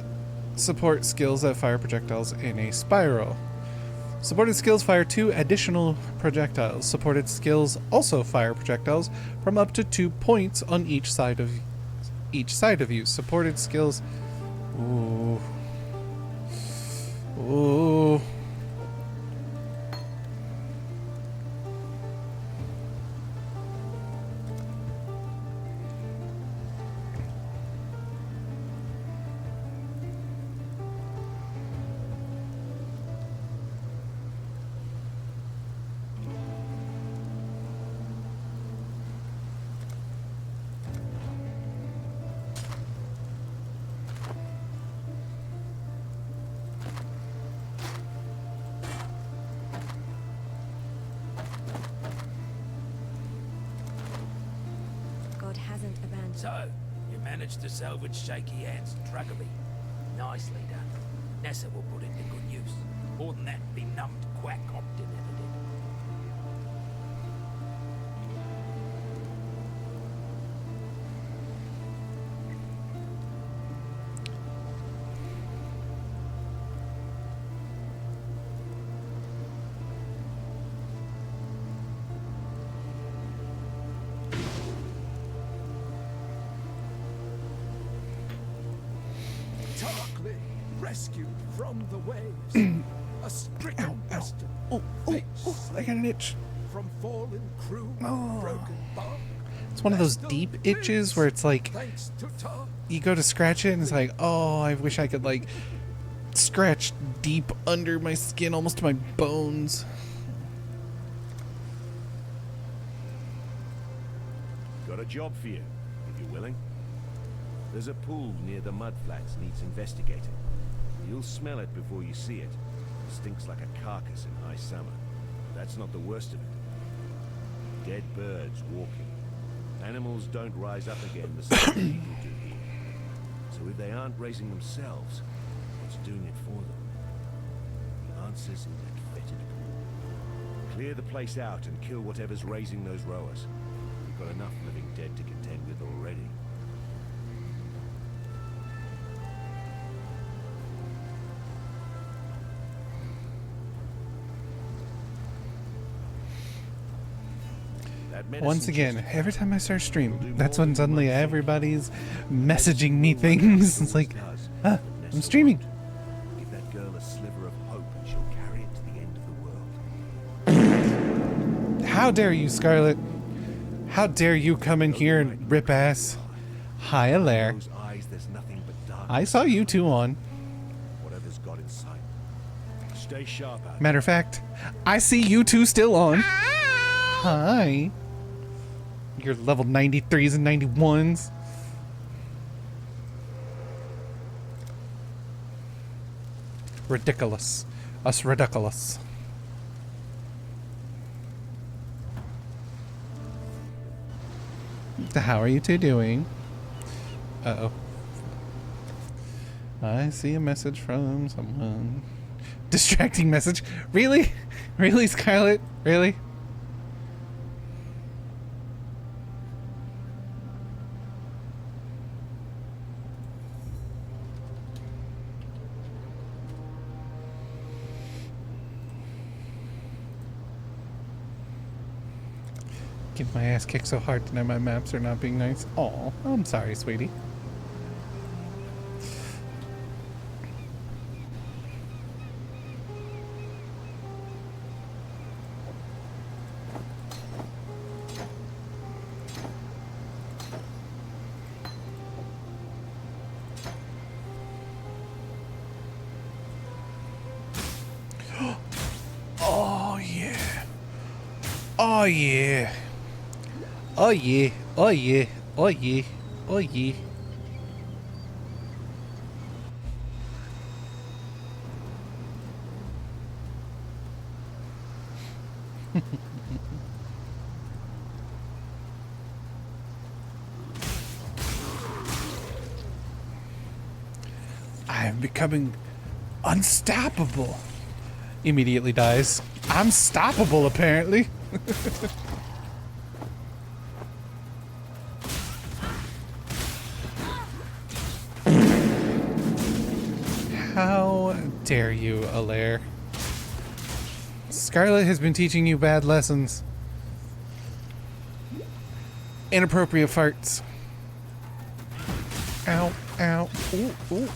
support skills that fire projectiles in a spiral. Supported skills fire 2 additional projectiles. Supported skills also fire projectiles from up to 2 points on each side of you. Supported skills. Ooh. Ooh. God hasn't abandoned. So, you managed to salvage Shaky Hand's Druggery. Nicely done. Nessa will put it to good use. More than that benumbed quack Optin ever did. Darkly rescued from the waves. A stricken western. Oh, I got an itch. From fallen crew, Oh. broken bark. It's one of those deep itches where it's like, Thanks to Tar. you go to scratch it and it's like, oh, I wish I could like scratch deep under my skin, almost to my bones. Got a job for you, if you're willing. There's a pool near the mudflats needs investigating. You'll smell it before you see it. Stinks like a carcass in high summer. That's not the worst of it. Dead birds walking. Animals don't rise up again the same way people do here. So if they aren't raising themselves, what's doing it for them? answers in that fetid pool. Clear the place out and kill whatever's raising those rowers. We've got enough living dead to contend with already. Once again, every time I start stream, that's when suddenly everybody's messaging me things. It's like, ah, I'm streaming. Give that girl a sliver of hope and she'll carry it to the end of the world. How dare you, Scarlet? How dare you come in here and rip ass? Hi, Alaire. Those eyes, there's nothing but darkness. I saw you two on. Whatever's got in sight. Stay sharp out. Matter of fact, I see you two still on. Hi. Your level 93s and 91s. Ridiculous. Us ridiculous. How are you two doing? Uh-oh. I see a message from someone. Distracting message? Really? Really, Scarlet? Really? Get my ass kicked so hard tonight my maps are not being nice. Aw, I'm sorry, sweetie. Oh yeah. Oh yeah. Oh yeah, oh yeah, oh yeah, oh yeah. I am becoming unstoppable. Immediately dies. I'm stoppable apparently. How dare you, Alaire? Scarlet has been teaching you bad lessons. Inappropriate farts. Ow, ow, ooh, ooh.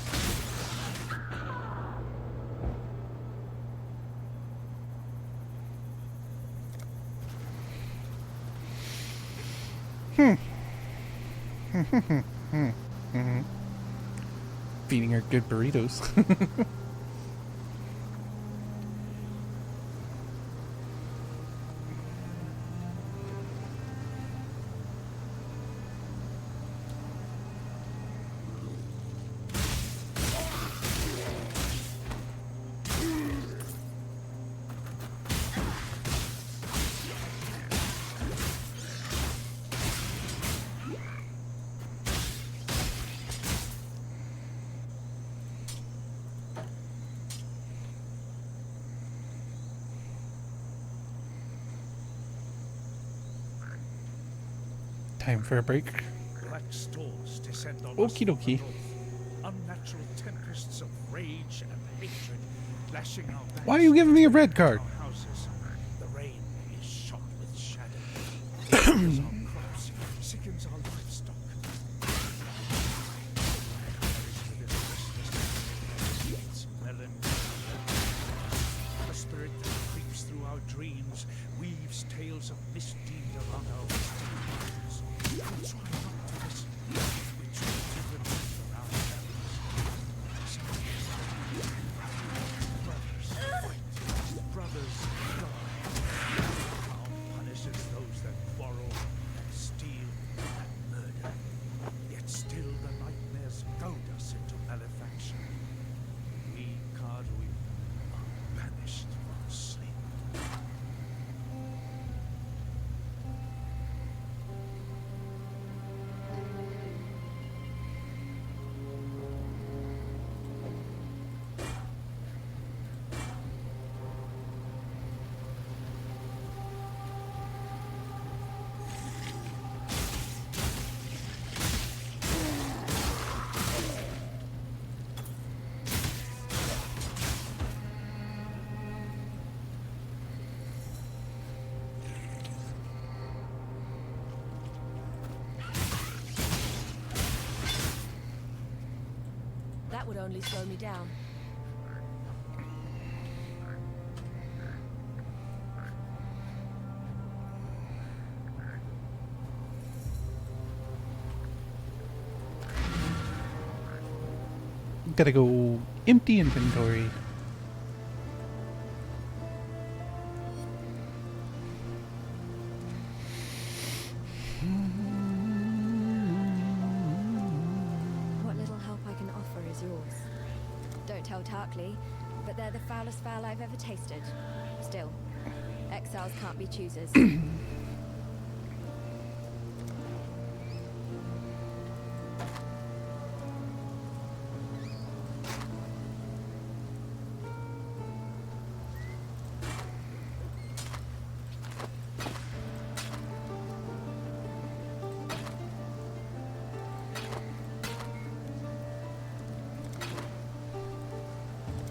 Feeding her good burritos. Time for a break. Black storms descend on us Okie from dokie. the north. Unnatural tempests of rage and hatred lashing our backs. Why are you giving me a red card? our houses. The rain is shot with shadow. Sickens our crops, sickens our livestock. It's melancholy. A spirit that creeps through our dreams, weaves tales of misdeed around our wasted lives. We try not to listen. We try to remember ourselves. Brothers fight. Brothers die. How punishes those that quarrel, and steal, and murder. Yet still the nightmares goad us into malefaction. We, Cardui, are banished from sleep. That would only slow me down. Gotta go empty inventory. What little help I can offer is yours. Don't tell Tarkley, but they're the foulest fowl I've ever tasted. Still, exiles can't be choosers.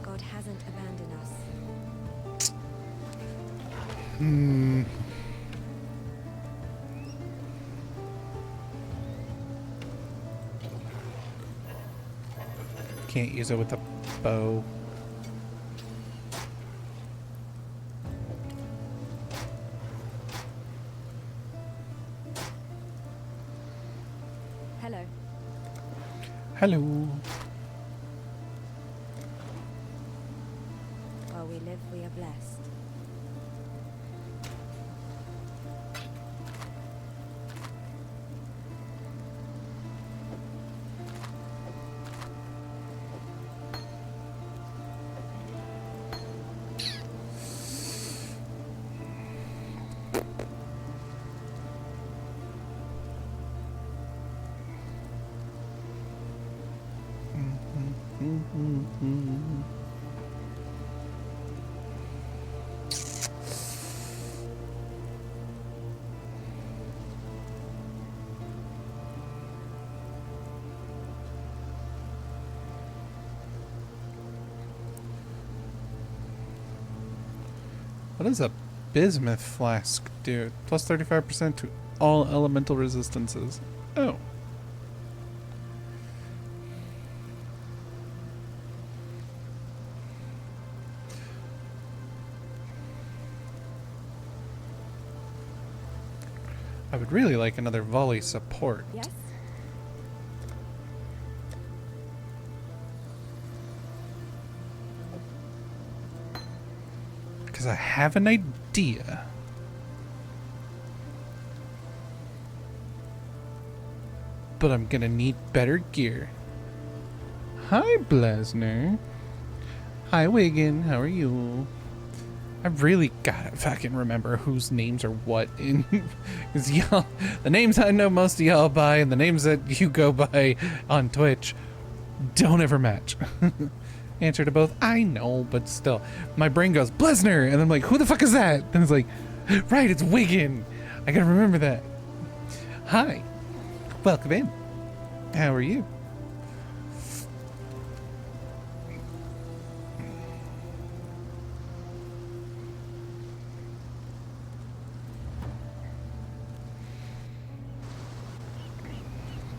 God hasn't abandoned us. Can't use it with a bow. Hello. Hello. While we live, we are blessed. What does a bismuth flask do? Plus 35% to all elemental resistances. Oh. I would really like another volley support. Yes? Because I have an idea. But I'm gonna need better gear. Hi, Blesner. Hi, Wigan. How are you? I really gotta fucking remember whose names are what in. Because y'all, the names I know most of y'all by and the names that you go by on Twitch don't ever match. Answer to both, I know, but still. My brain goes, Blesner! And I'm like, who the fuck is that? And it's like, right, it's Wigan. I gotta remember that. Hi. Welcome in. How are you?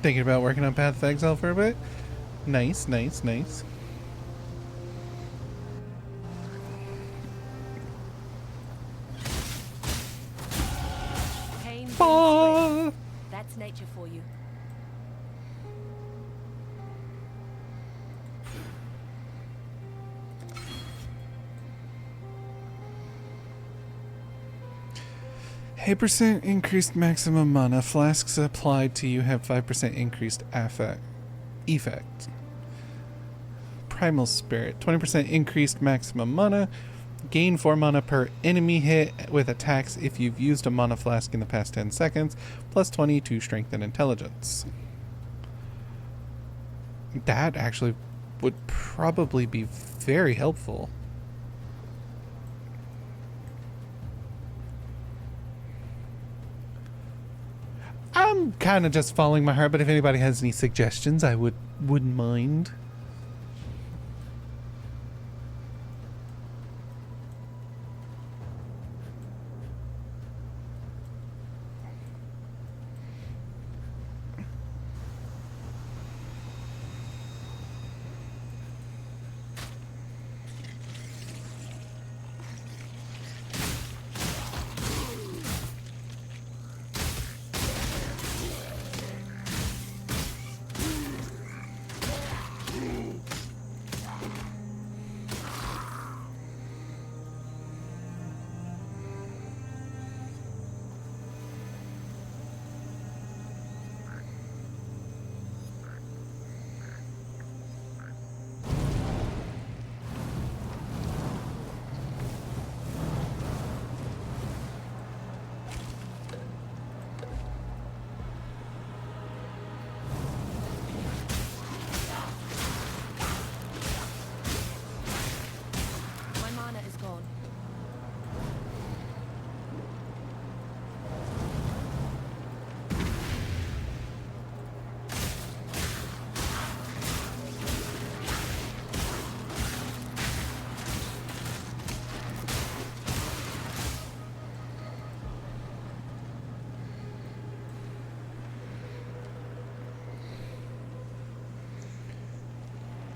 Thinking about working on Path of Exile for a bit? Nice, nice, nice. Pain brings Ah! strength. That's nature for you. % increased maximum mana. Flasks applied to you have 5% increased effect. Primal Spirit. 20% increased maximum mana. Gain 4 mana per enemy hit with attacks if you've used a mana flask in the past 10 seconds. Plus 20 to strength and intelligence. That actually would probably be very helpful. I'm kind of just following my heart, but if anybody has any suggestions, I wouldn't mind.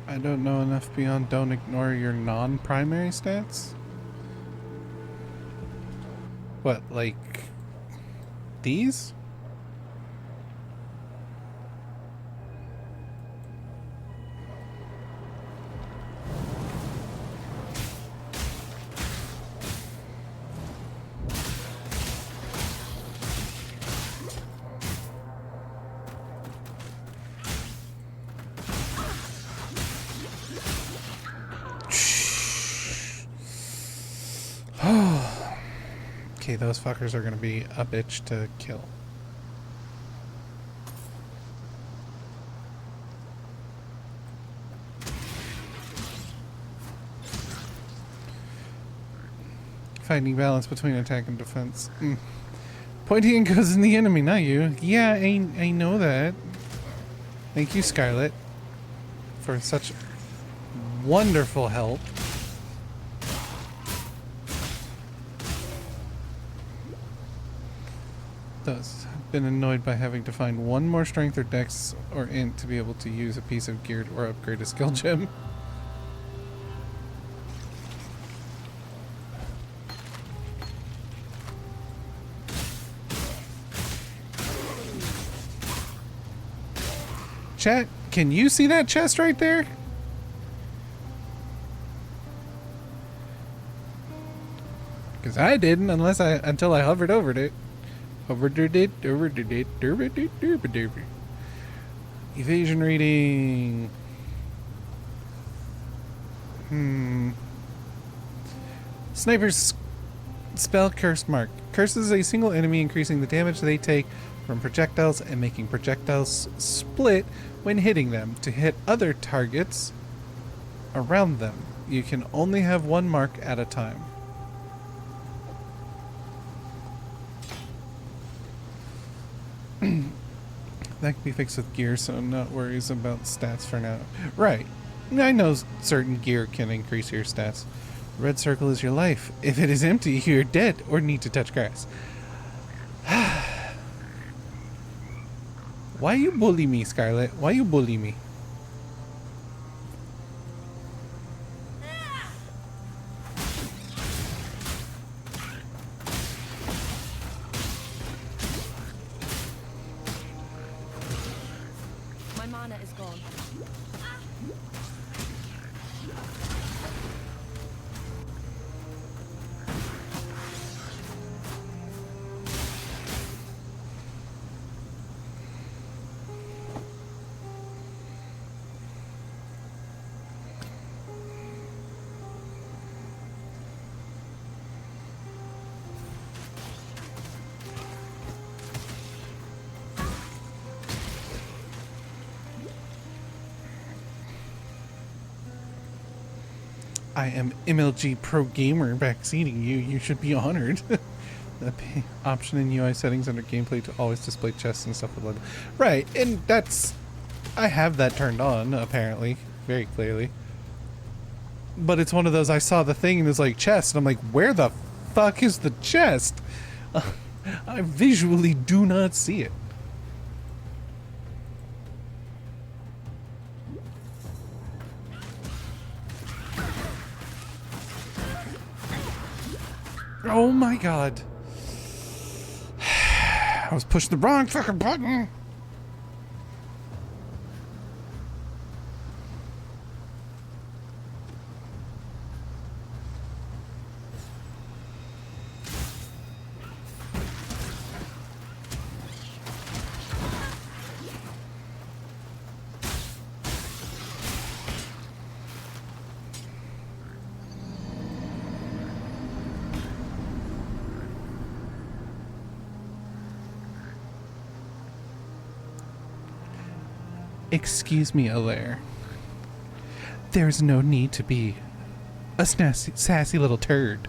I don't know enough beyond don't ignore your non-primary stats. What, like these? Okay, those fuckers are gonna be a bitch to kill. Finding balance between attack and defense. Pointing goes in the enemy, not you. Yeah, I know that. Thank you, Scarlet, for such wonderful help. Thus, I've been annoyed by having to find one more strength or dex or int to be able to use a piece of gear or upgrade a skill gem. Chat, can you see that chest right there? Because I didn't until I hovered over it. Evasion rating. Sniper's spell curse mark. Curses a single enemy, increasing the damage they take from projectiles and making projectiles split when hitting them. To hit other targets around them, you can only have one mark at a time. That can be fixed with gear, so not worries about stats for now. Right. I know certain gear can increase your stats. Red circle is your life. If it is empty, you're dead or need to touch grass. Why you bully me, Scarlet? Why you bully me? My mana is gone. I am MLG Pro Gamer backseating you. You should be honored. The option in UI settings under gameplay to always display chests and stuff with lead. Right, and that's... I have that turned on, apparently. Very clearly. But it's one of those, I saw the thing and it's like chest, and I'm like, where the fuck is the chest? I visually do not see it. Oh my god. I was pushing the wrong fucking button. Excuse me, Alaire. There's no need to be a sassy little turd.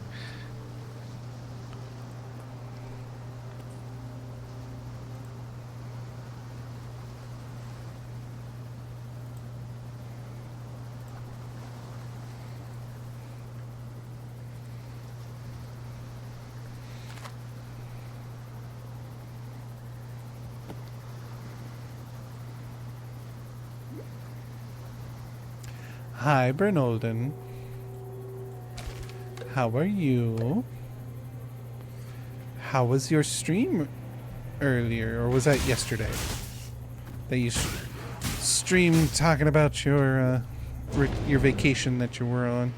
Hi, Bernolden. How are you? How was your stream earlier, or was that yesterday? That you streamed talking about your vacation that you were on.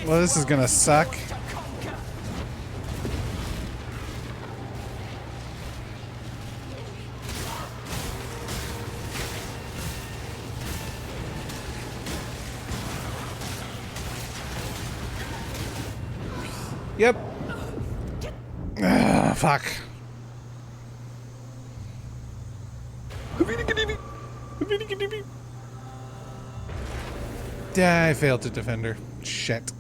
Well, this is gonna suck. Yep. Ah, fuck. I failed to defend her. Shit.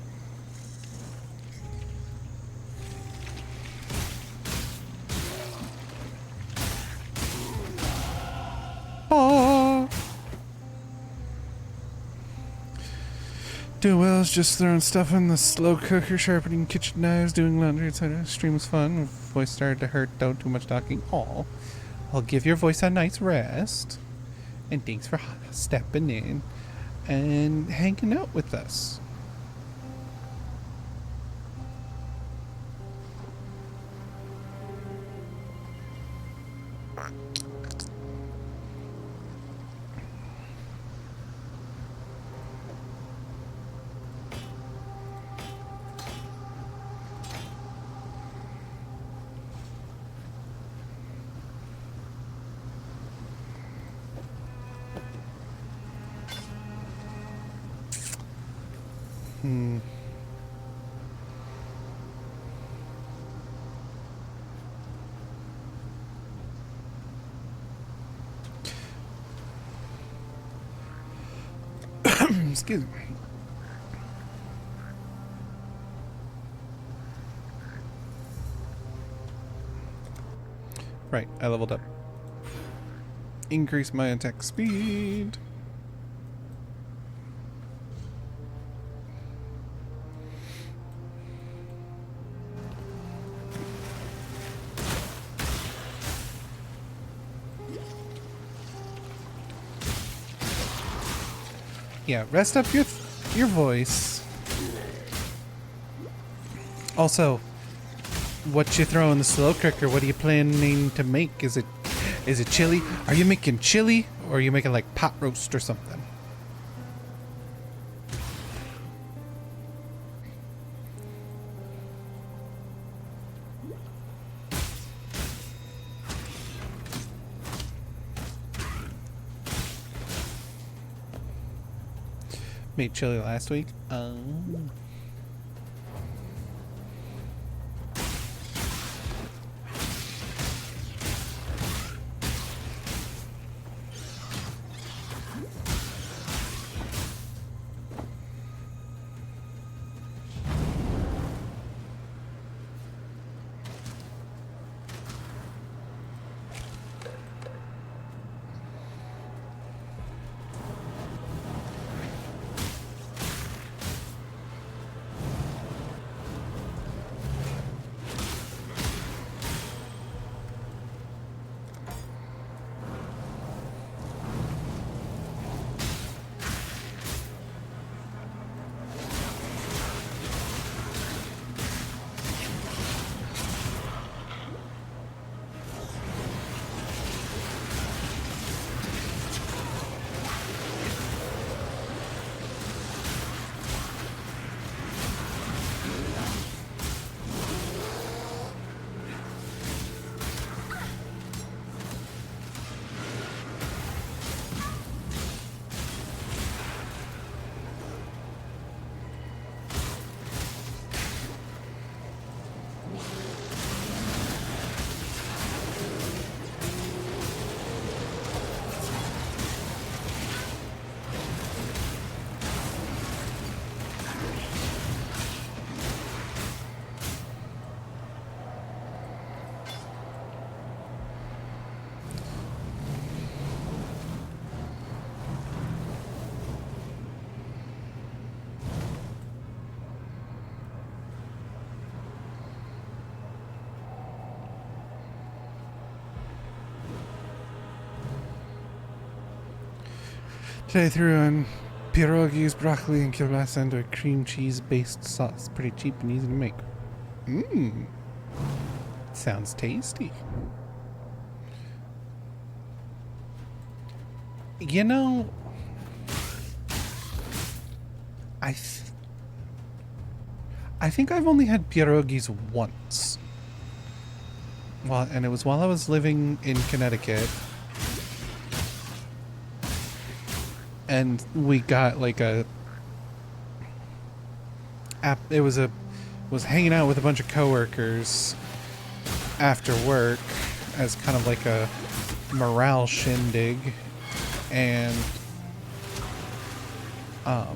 Doing well is just throwing stuff in the slow cooker, sharpening kitchen knives, doing laundry, etc. Stream was fun. Voice started to hurt. Don't too much talking. Aw. I'll give your voice a nice rest. And thanks for stepping in and hanging out with us. Excuse me. Right, I leveled up. Increase my attack speed. Yeah, rest up your voice. Also, what you throw in the slow cooker? What are you planning to make? Is it chili? Are you making chili, or are you making like pot roast or something? Made chili last week. Today I threw on pierogies, broccoli, and kielbasa into a cream cheese based sauce. Pretty cheap and easy to make. Mmm. Sounds tasty. You know, I think I've only had pierogies once. Well, and it was while I was living in Connecticut. And we got like it was hanging out with a bunch of coworkers after work as kind of like a morale shindig, and I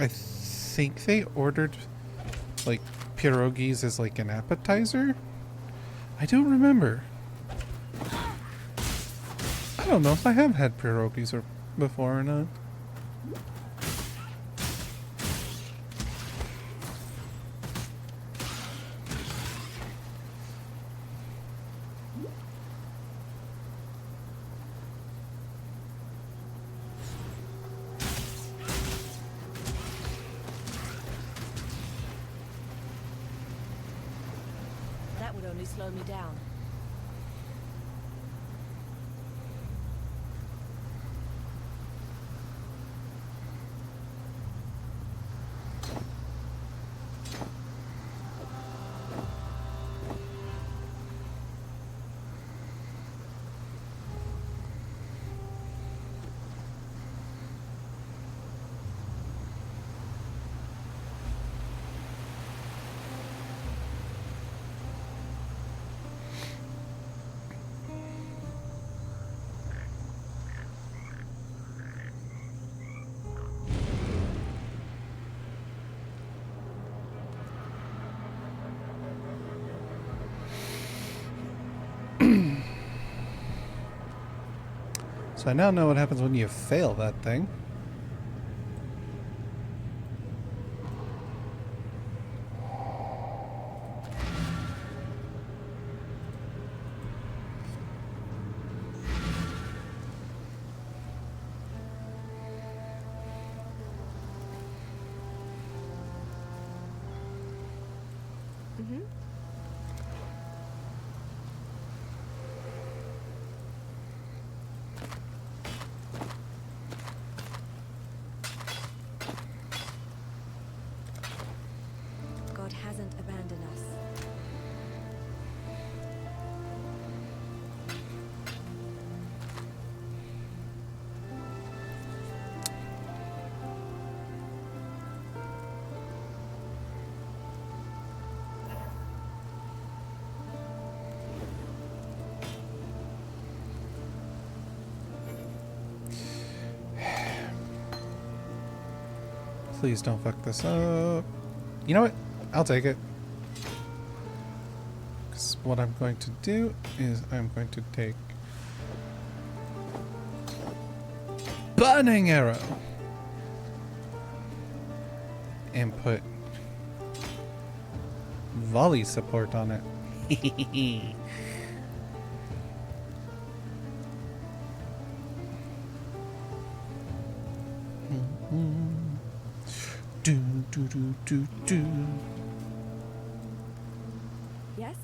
think they ordered like pierogies as like an appetizer. I don't remember. I don't know if I have had pierogies before or not. That would only slow me down. So I now know what happens when you fail that thing. God hasn't abandoned us. Please don't fuck this up. You know what? I'll take it. Because what I'm going to do is I'm going to take Burning Arrow and put volley support on it. Do do do do do. Yes?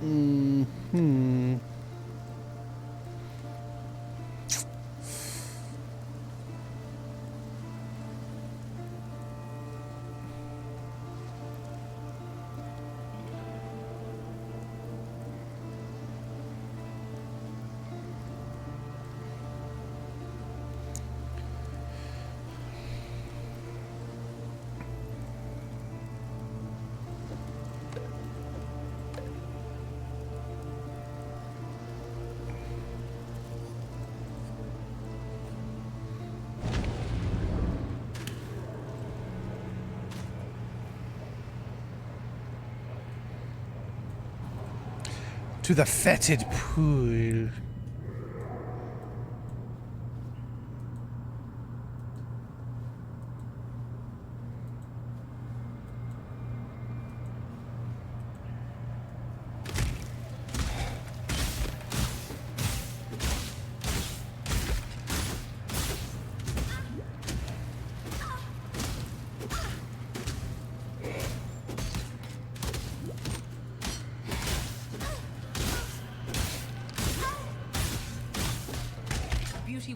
Hmm. To the fetid pool.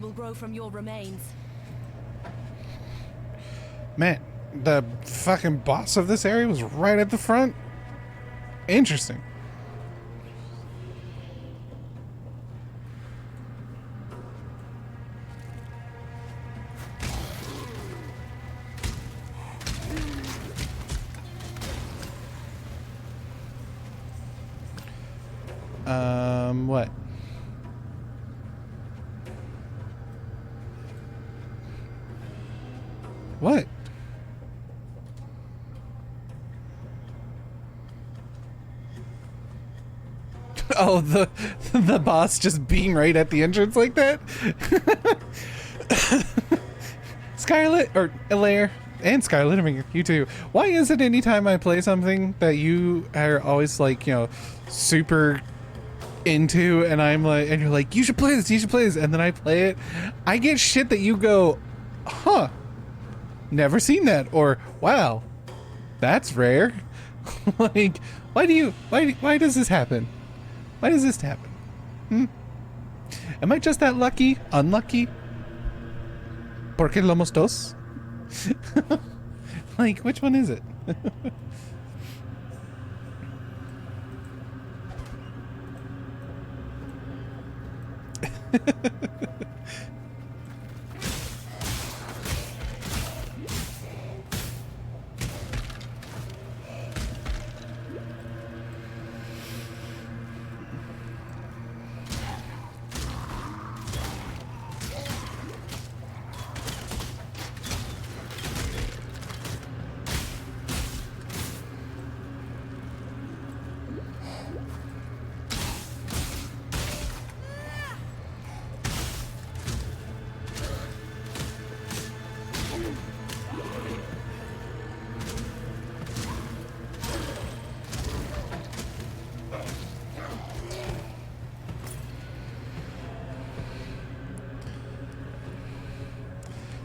will grow from your remains. Man, the fucking boss of this area was right at the front. Interesting. What? What? Oh, the boss just being right at the entrance like that? Scarlet, or Alair, and Scarlet, I mean, you too. Why is it anytime I play something that you are always like, you know, super into, and I'm like, and you're like, you should play this, and then I play it, I get shit that you go, huh, never seen that, or wow, that's rare. Like, why does this happen? Why does this happen? Am I just that lucky? Unlucky? Porque lomos dos? Like, which one is it?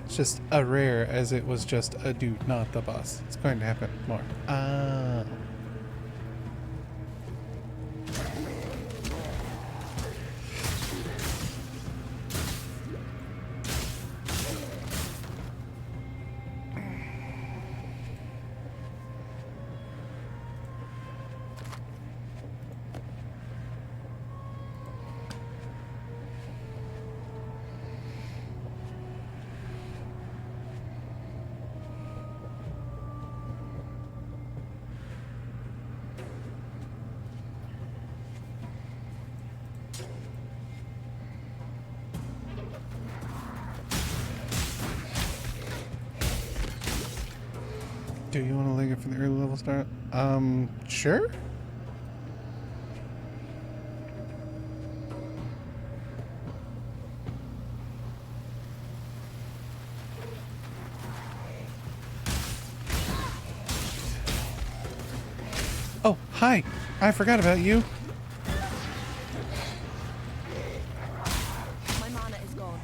Just a rare as it was just a dude, not the boss. It's going to happen more. Do you want to linger for the early level start? Sure? Oh, hi. I forgot about you. My mana is gone.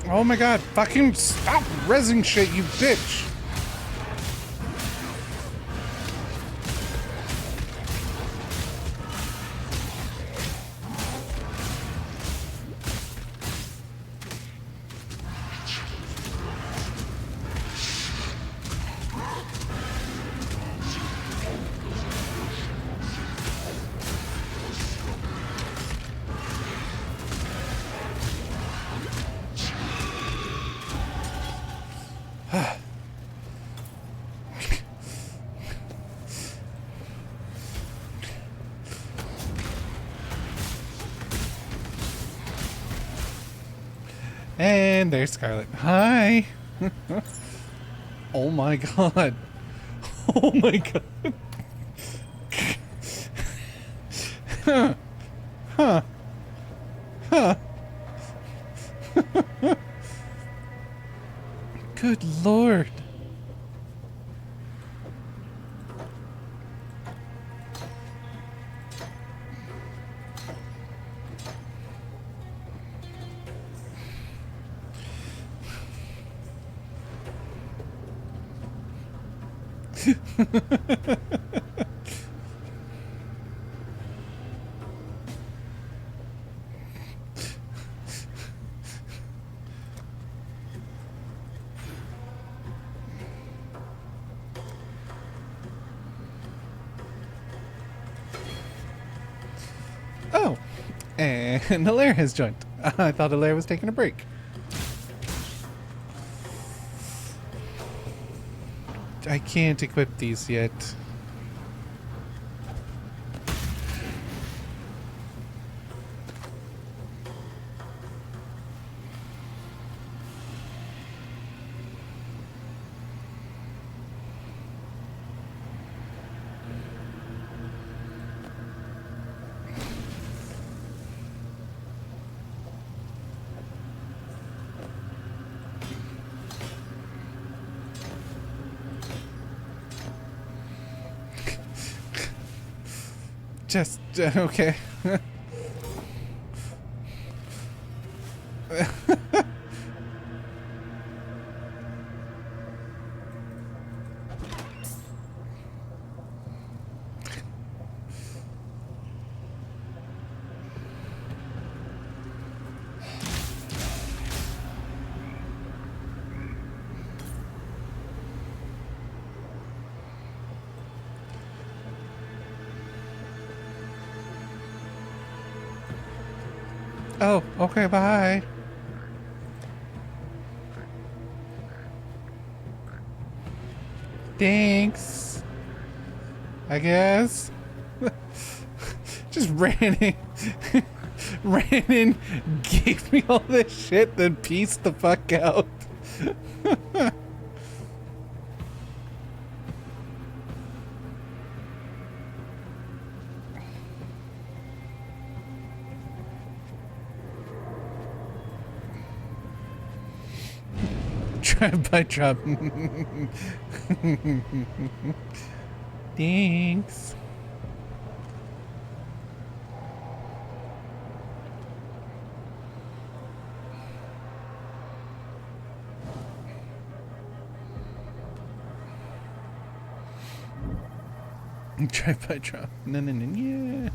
Oh my god, fucking stop rezzing shit, you bitch! And there's Scarlet. Hi! Oh my god. Oh my god. Huh. Huh. Huh. Good lord. Oh, and Hilaire has joined. I thought Hilaire was taking a break. I can't equip these yet. Just, okay. Oh, okay, bye. Thanks. I guess. Just ran in. Ran in, gave me all this shit, then pieced the fuck out. Drive by drop. Thanks. Drive by drop. No, no, no, yeah.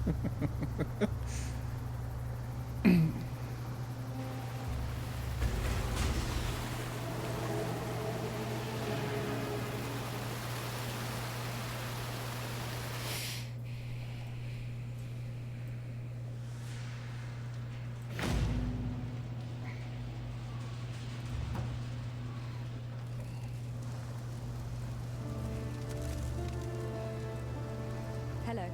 Hello.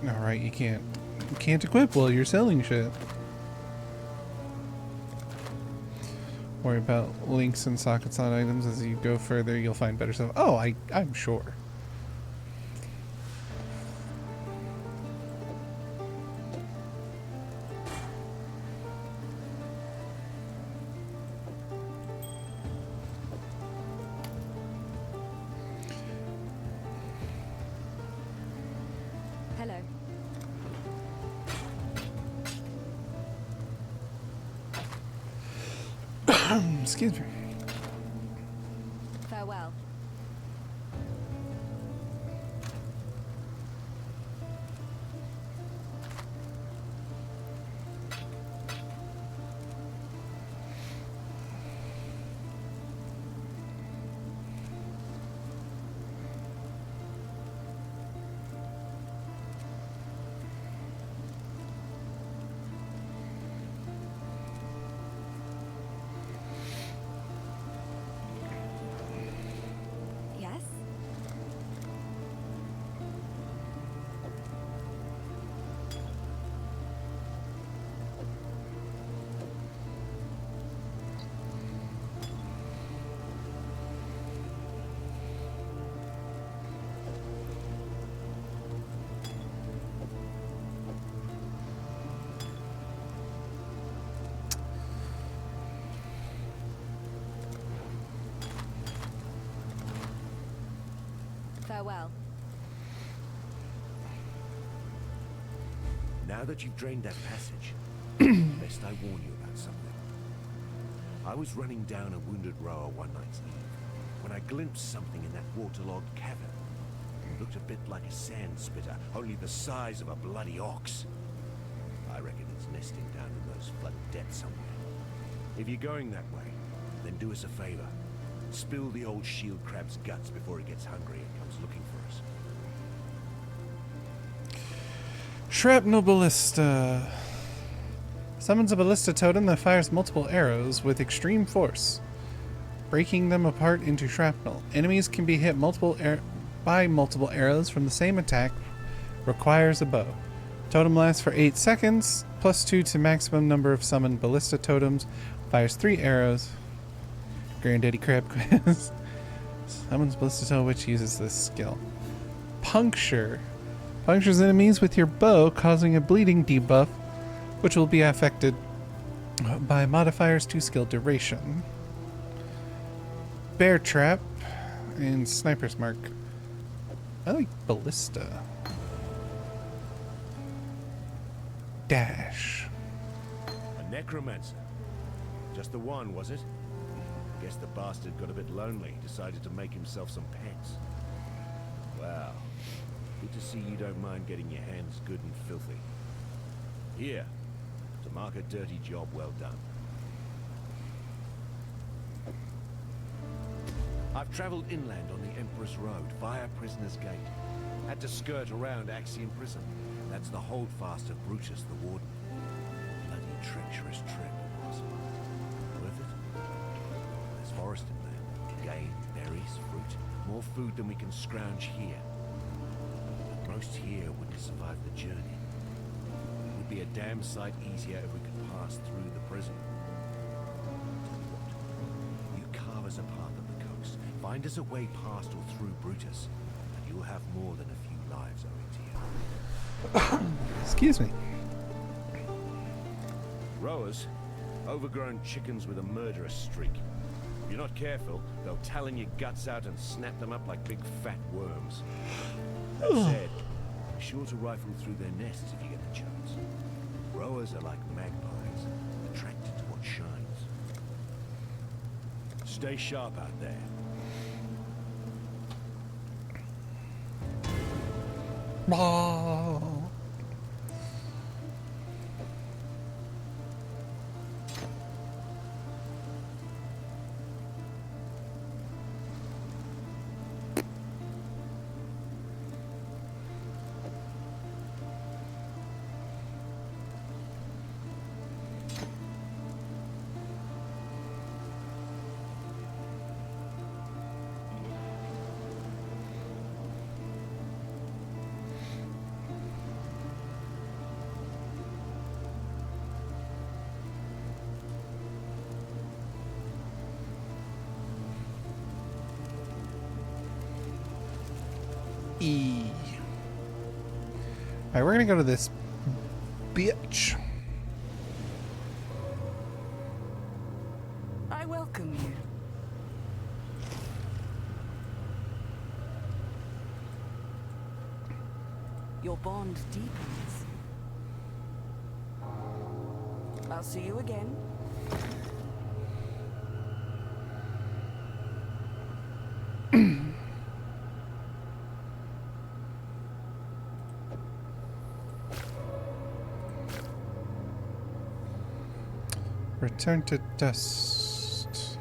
Alright, you can't equip while you're selling shit. Worry about links and sockets on items. As you go further, you'll find better stuff. Oh, I'm sure. Hello. Excuse me. Farewell. Farewell. Now that you've drained that passage, best I warn you about something. I was running down a wounded rower one night's eve when I glimpsed something in that waterlogged cavern. It looked a bit like a sand spitter, only the size of a bloody ox. I reckon it's nesting down in those flooded depths somewhere. If you're going that way, then do us a favor. Spill the old shield crab's guts before it gets hungry and comes looking for us. Shrapnel Ballista. Summons a ballista totem that fires multiple arrows with extreme force, breaking them apart into shrapnel. Enemies can be hit by multiple arrows from the same attack. Requires a bow. Totem lasts for 8 seconds, +2 to maximum number of summoned ballista totems. Fires 3 arrows. Granddaddy Crab Quiz. Summons ballista totem which uses this skill. Puncture. Punctures enemies with your bow, causing a bleeding debuff, which will be affected by modifiers to skill duration. Bear Trap and Sniper's Mark. I like Ballista. Dash. A necromancer. Just the one, was it? Guess the bastard got a bit lonely, decided to make himself some pets. Wow. Good to see you don't mind getting your hands good and filthy. Here, to mark a dirty job well done. I've traveled inland on the Emperor's Road via Prisoner's Gate. Had to skirt around Axiom Prison. That's the holdfast of Brutus the Warden. Bloody treacherous trip it was. Worth it? There's forest in there. Game, berries, fruit. More food than we can scrounge here. But most here wouldn't survive the journey. It would be a damn sight easier if we could pass through the prison. Tell you what, you carve us a path up the coast. Find us a way past or through Brutus, and you'll have more than a few lives owing to you. Excuse me. Rowers, overgrown chickens with a murderous streak. If you're not careful, they'll talon your guts out and snap them up like big fat worms. That said, be sure to rifle through their nests if you get the chance. Rowers are like magpies, attracted to what shines. Stay sharp out there. Oh. E. Alright, we're gonna go to this bitch. I welcome you. Your bond deepens. I'll see you again. Return to dust.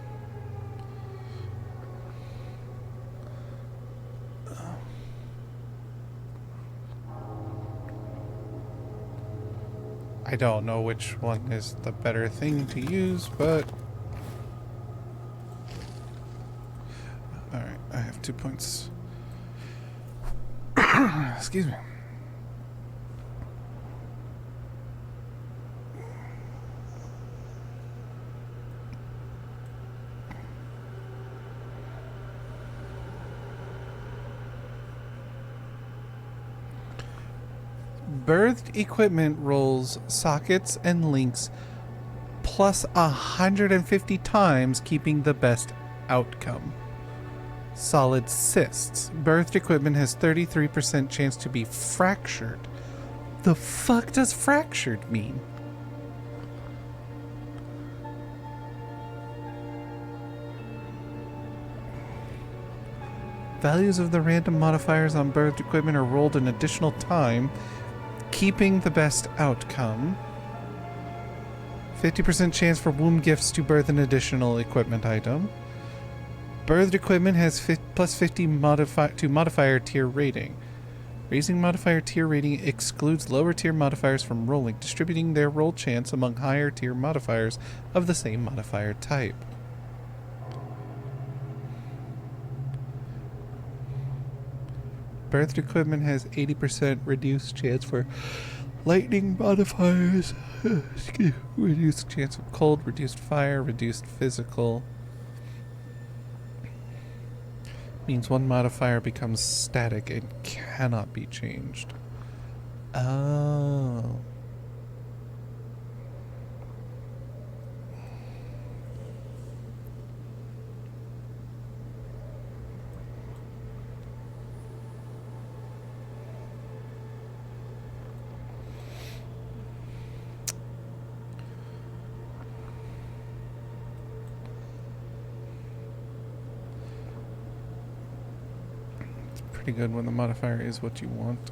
I don't know which one is the better thing to use, but alright, I have 2 points. Excuse me. Birthed equipment rolls sockets and links plus 150 times, keeping the best outcome. Solid cysts. Birthed equipment has 33% chance to be fractured. The fuck does fractured mean? Values of the random modifiers on birthed equipment are rolled an additional time, keeping the best outcome. 50% chance for womb gifts to birth an additional equipment item. Birthed equipment has plus 50 to modifier tier rating. Raising modifier tier rating excludes lower tier modifiers from rolling, distributing their roll chance among higher tier modifiers of the same modifier type. Birthed equipment has 80% reduced chance for lightning modifiers. Reduced chance of cold, reduced fire, reduced physical. Means one modifier becomes static and cannot be changed. Oh. Pretty good when the modifier is what you want.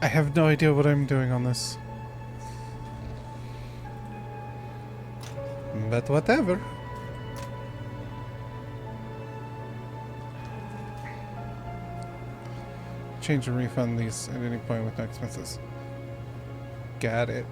I have no idea what I'm doing on this. But whatever. Change and refund these at any point with no expenses. Got it.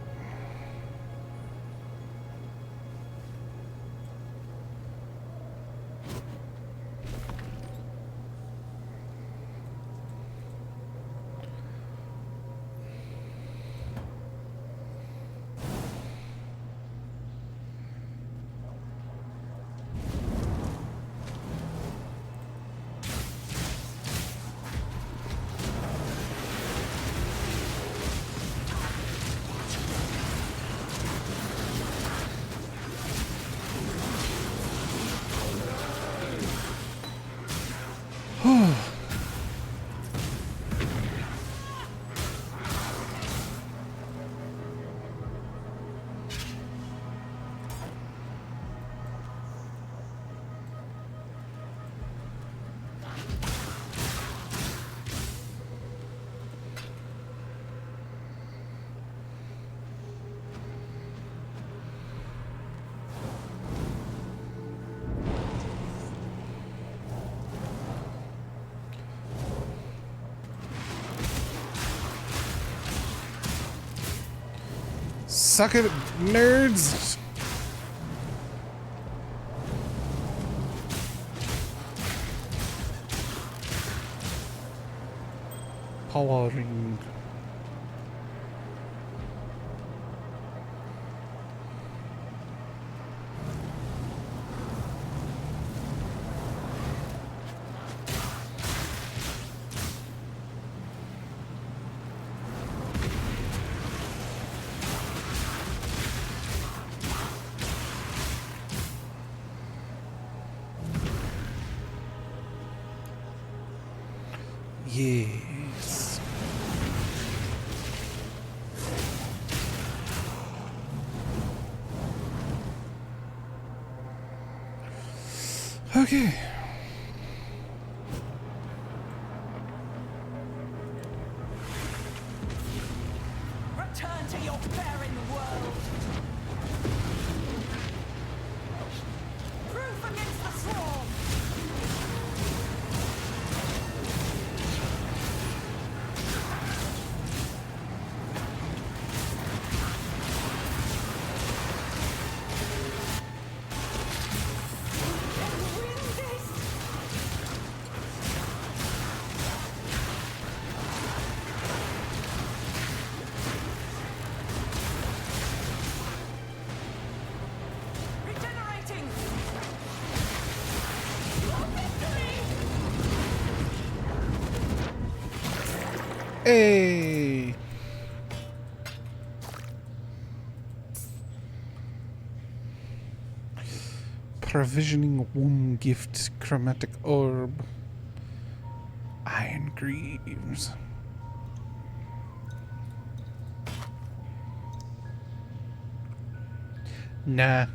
Suck it, nerds! Powering. Yes. Okay. not fair in the world. Proof against the swarm. Regenerating! Your victory! Hey! Provisioning one gift, chromatic orb, iron greaves. Nah.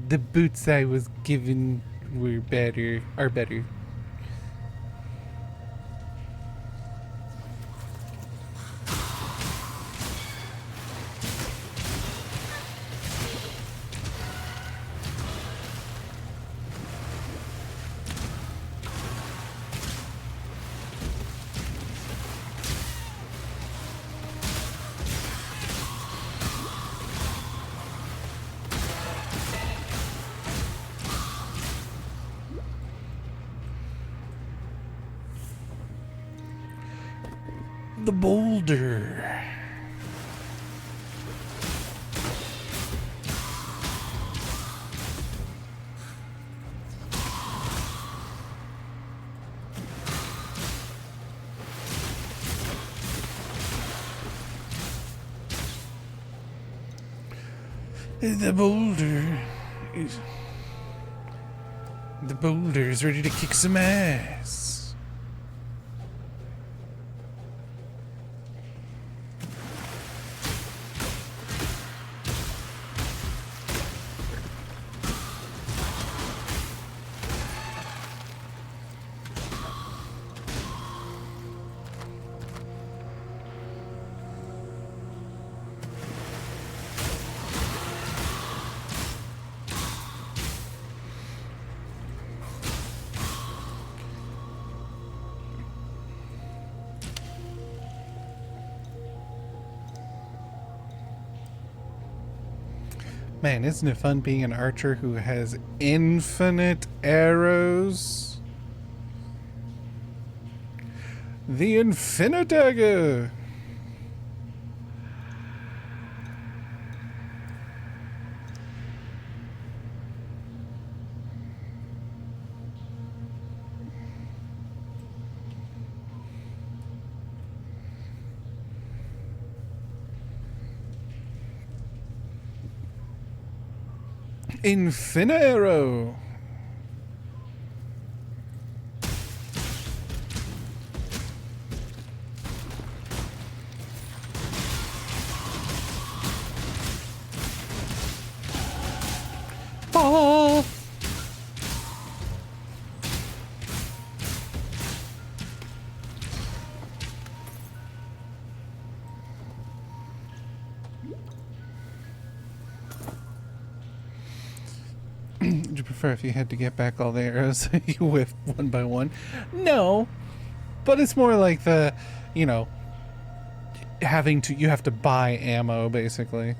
The boots I was given are better. The boulder. The boulder is ready to kick some ass. Man, isn't it fun being an archer who has infinite arrows? The Infinite Dagger! Infinite Arrow! Oh! Would you prefer if you had to get back all the arrows you whiffed one by one? No, but it's more like the, you know, you have to buy ammo basically.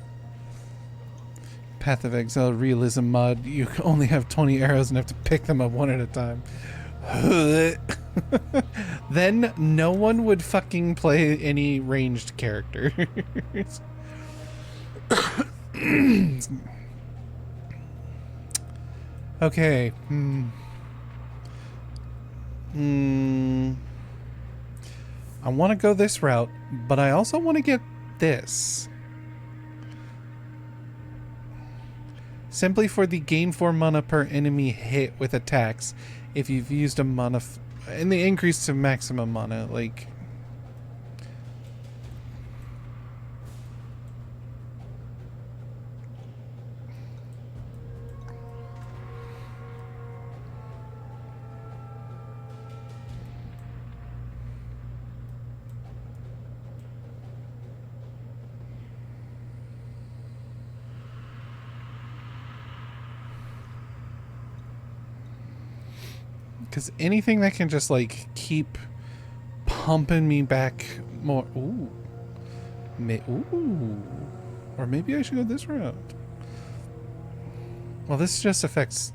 Path of Exile realism mod, you only have 20 arrows and have to pick them up one at a time. Then no one would fucking play any ranged characters. Okay. I want to go this route, but I also want to get this. Simply for the gain 4 mana per enemy hit with attacks if you've used a mana and the increase to maximum mana, like... Because anything that can just like keep pumping me back more. Ooh. Ooh. Or maybe I should go this route. Well, this just affects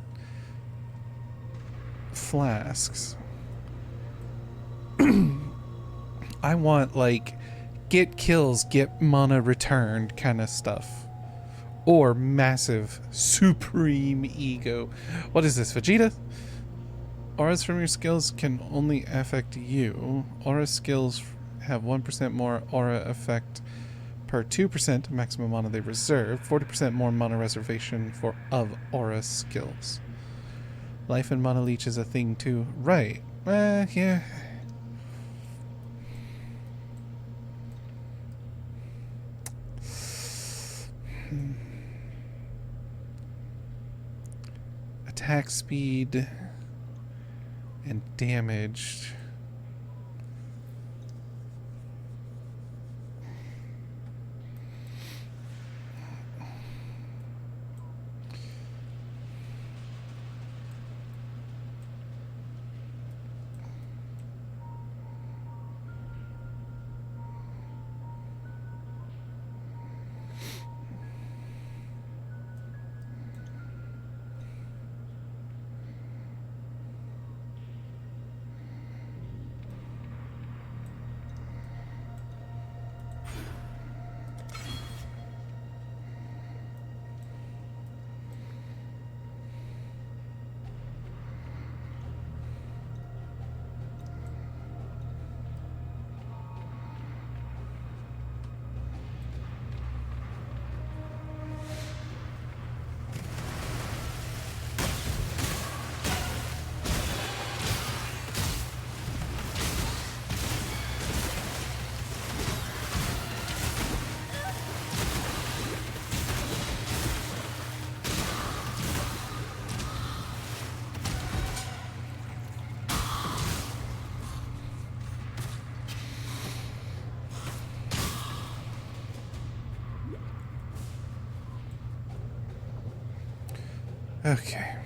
flasks. I want like get kills, get mana returned kind of stuff. Or massive supreme ego. What is this, Vegeta? Auras from your skills can only affect you. Aura skills have 1% more aura effect per 2% maximum mana they reserve. 40% more mana reservation of aura skills. Life and mana leech is a thing too. Right. Yeah. Attack speed and damage. Okay.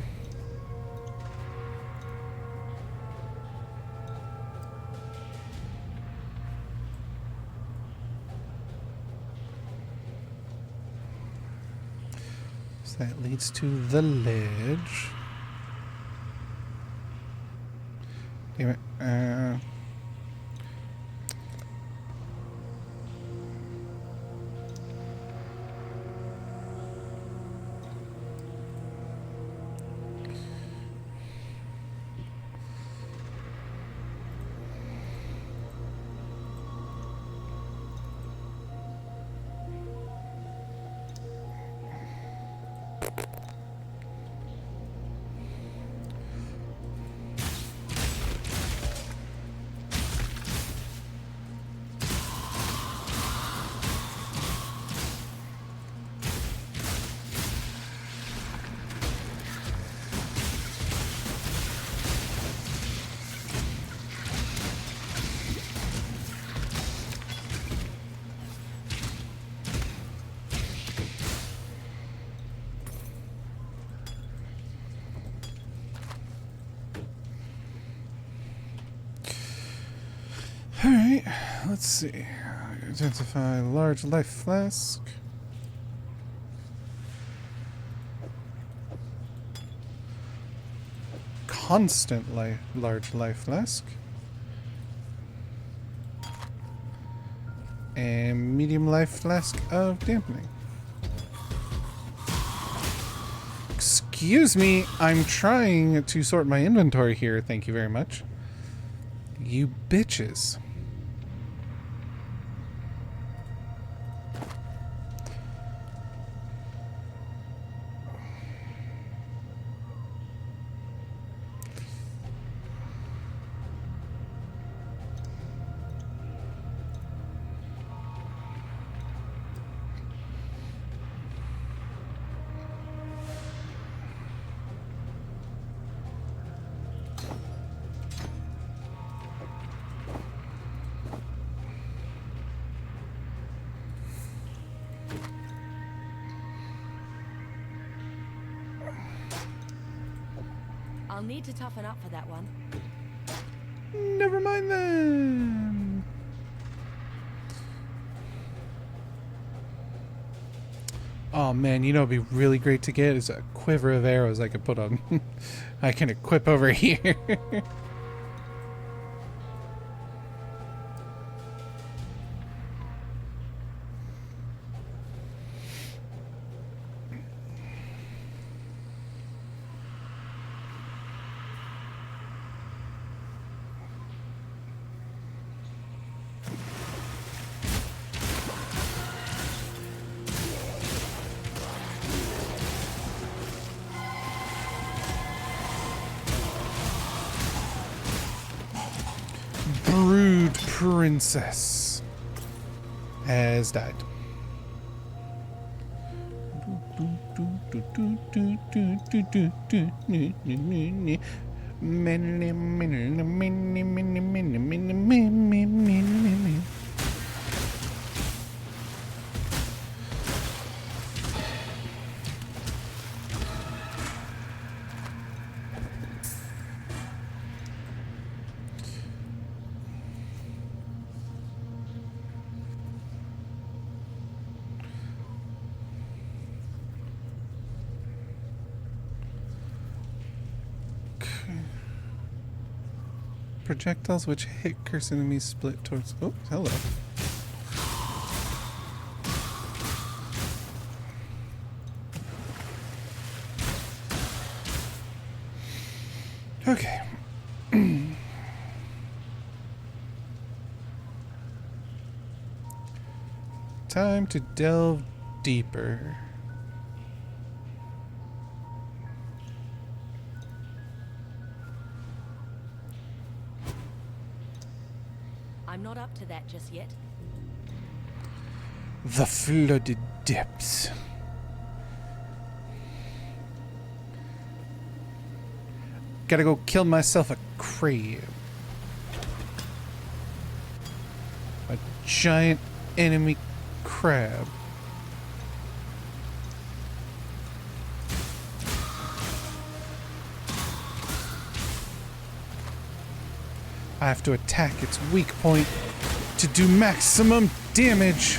So that leads to the ledge. Damn it. Alright, let's see. Identify large life flask. Constant large life flask. And medium life flask of dampening. Excuse me, I'm trying to sort my inventory here, thank you very much. You bitches. need to toughen up for that one. Never mind then. Oh man, you know, it'd be really great to get is a quiver of arrows I could put on. I can equip over here. Brood Princess has died. Projectiles which hit cursed enemies split towards. Oh, hello. Okay. Time to delve deeper. I'm not up to that just yet. The flooded depths. Gotta go kill myself a crab. A giant enemy crab. I have to attack its weak point to do maximum damage.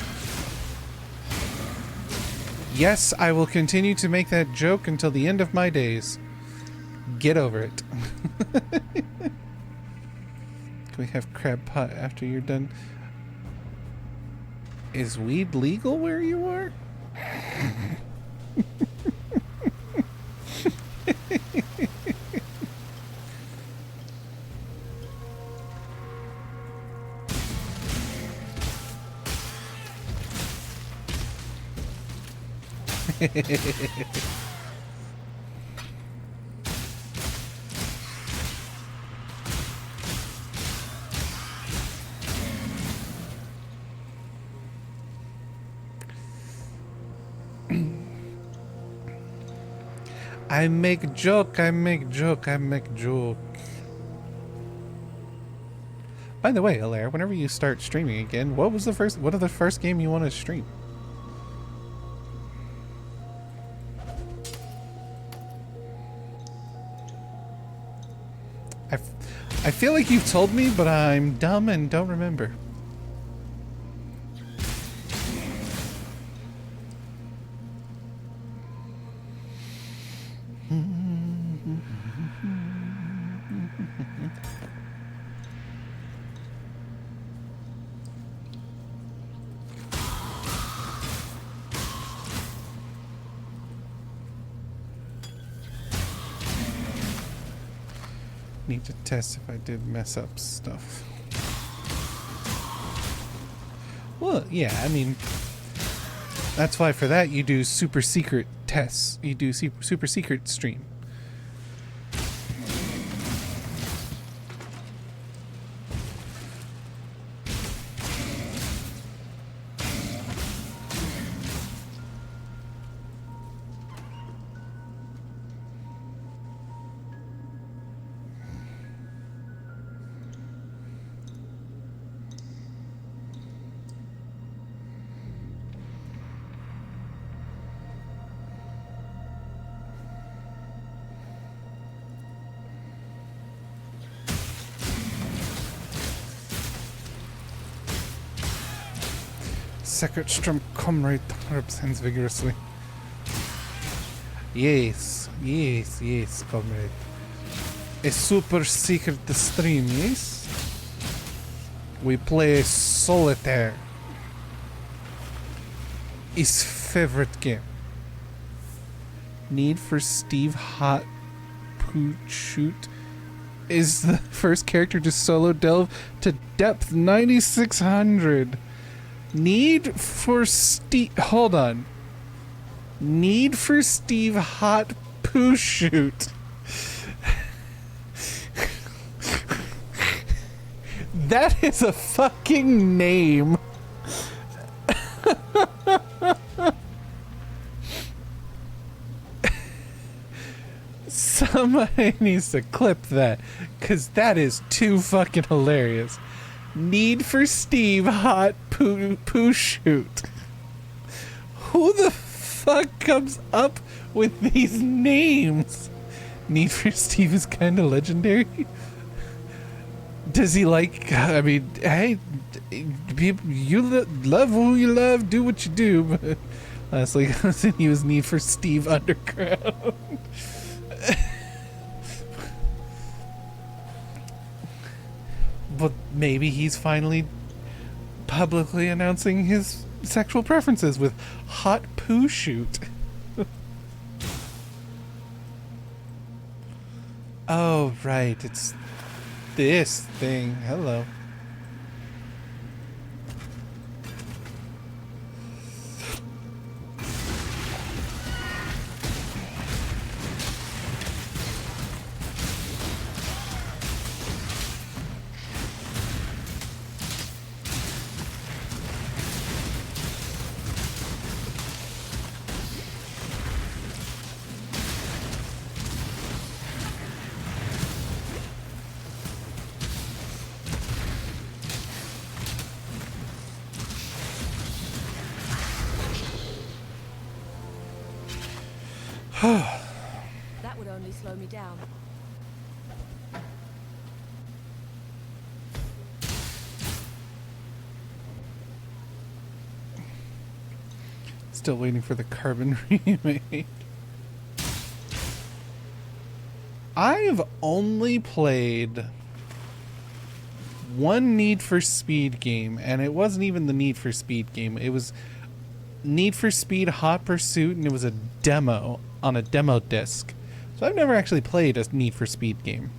Yes, I will continue to make that joke until the end of my days. Get over it. Can we have crab pot after you're done? Is weed legal where you are? I make joke, I make joke, I make joke. By the way, Alaire, whenever you start streaming again, what is the first game you want to stream? I feel like you've told me, but I'm dumb and don't remember. Need to test if I did mess up stuff. Well, yeah, I mean, that's why for that you do super secret tests. You do super secret stream. Secret Strum comrade rubs hands vigorously. Yes, yes, yes, comrade. A super secret stream, yes? We play solitaire. His favorite game. Need for Steve Hot Poot Shoot is the first character to solo delve to depth 9600. Need for Steve. Hold on. Need for Steve Hot Poo Shoot. That is a fucking name. Somebody needs to clip that, because that is too fucking hilarious. Need for Steve Hot Poo Shoot. Who the fuck comes up with these names? Need for Steve is kind of legendary. Does he like, I mean, hey, people, you love who you love, do what you do, but lastly, he was Need for Steve Underground. But maybe he's finally publicly announcing his sexual preferences with Hot Poo Shoot. Oh, right, it's this thing. Hello. That would only slow me down. Still waiting for the Carbon remake. I've only played one Need for Speed game, and it wasn't even the Need for Speed game. It was Need for Speed Hot Pursuit, and it was a demo on a demo disc. So I've never actually played a Need for Speed game.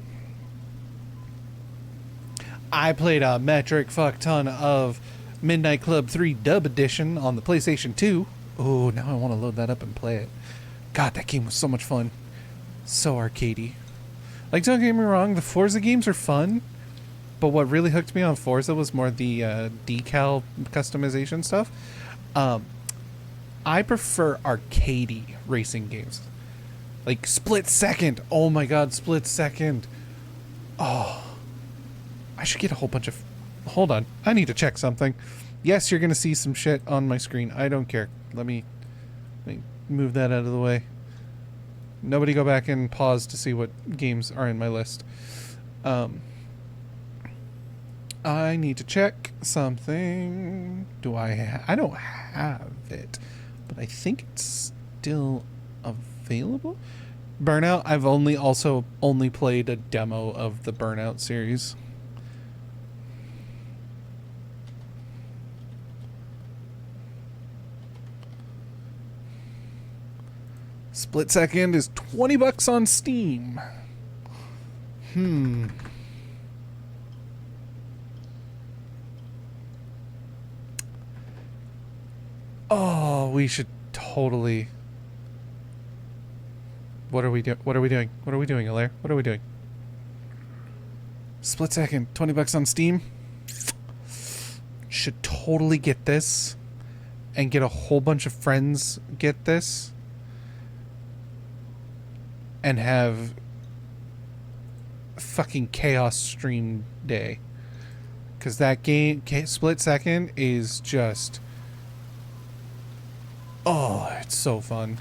I played a metric fuck ton of Midnight Club 3 Dub Edition on the PlayStation 2. Oh, now I want to load that up and play it. God, that game was so much fun. So arcadey. Like, don't get me wrong, the Forza games are fun, but what really hooked me on Forza was more the decal customization stuff. I prefer arcadey racing games. Like Split Second. Oh my god, Split Second. Oh. I should get a whole bunch of... Hold on. I need to check something. Yes, you're going to see some shit on my screen. I don't care. Let me move that out of the way. Nobody go back and pause to see what games are in my list. I need to check something. I don't have it, but I think it's still available. Burnout, I've only played a demo of the Burnout series. Split Second is $20 on Steam. Oh, we should totally... What are we doing? What are we doing, Alaire? What are we doing? Split Second, $20 on Steam. Should totally get this and get a whole bunch of friends get this and have fucking chaos stream day. Because that game, Split Second, is just... Oh, it's so fun.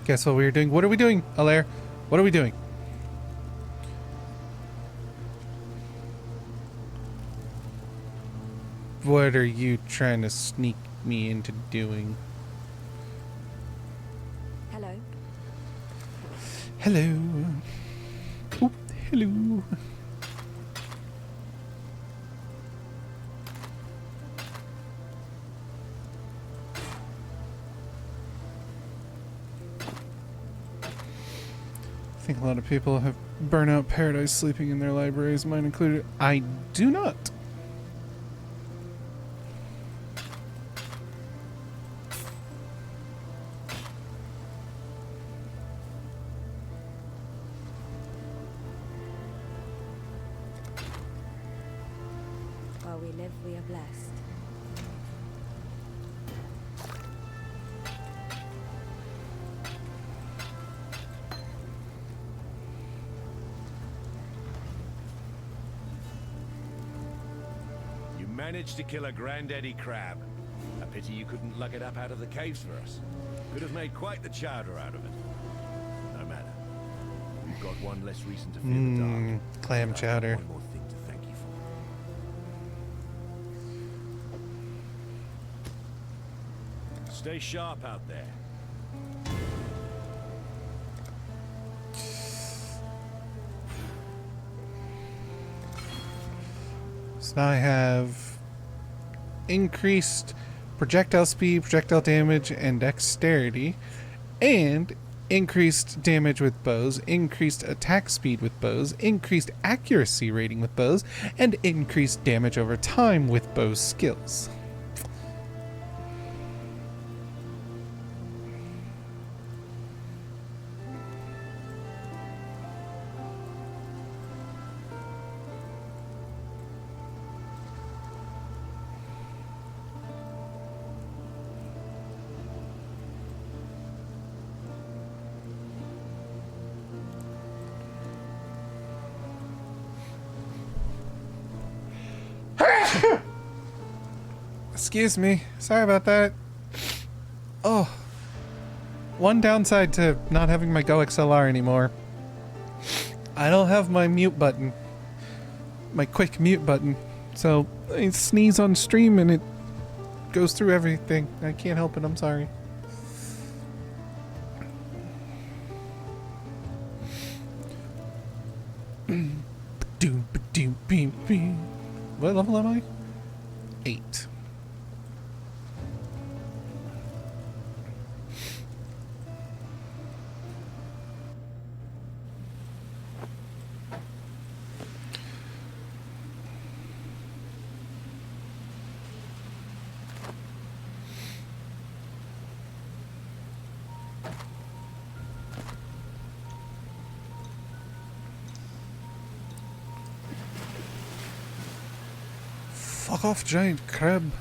Guess what we were doing? What are we doing, Alaire? What are we doing? What are you trying to sneak me into doing? Hello? Hello. Oh, hello. I think a lot of people have burnout paradise sleeping in their libraries, mine included. I do not. While we live, we are blessed. You managed to kill a granddaddy crab. A pity you couldn't lug it up out of the caves for us. Could have made quite the chowder out of it. No matter. We've got one less reason to fear the dark. Clam And I have chowder. One more thing to thank you for. Stay sharp out there. So now I have increased projectile speed, projectile damage, and dexterity, and increased damage with bows, increased attack speed with bows, increased accuracy rating with bows, and increased damage over time with bow skills. Excuse me. Sorry about that. Oh. One downside to not having my Go XLR anymore. I don't have my mute button. My quick mute button. So I sneeze on stream and it goes through everything. I can't help it. I'm sorry. What level am I? 8. Fuck off, giant crab.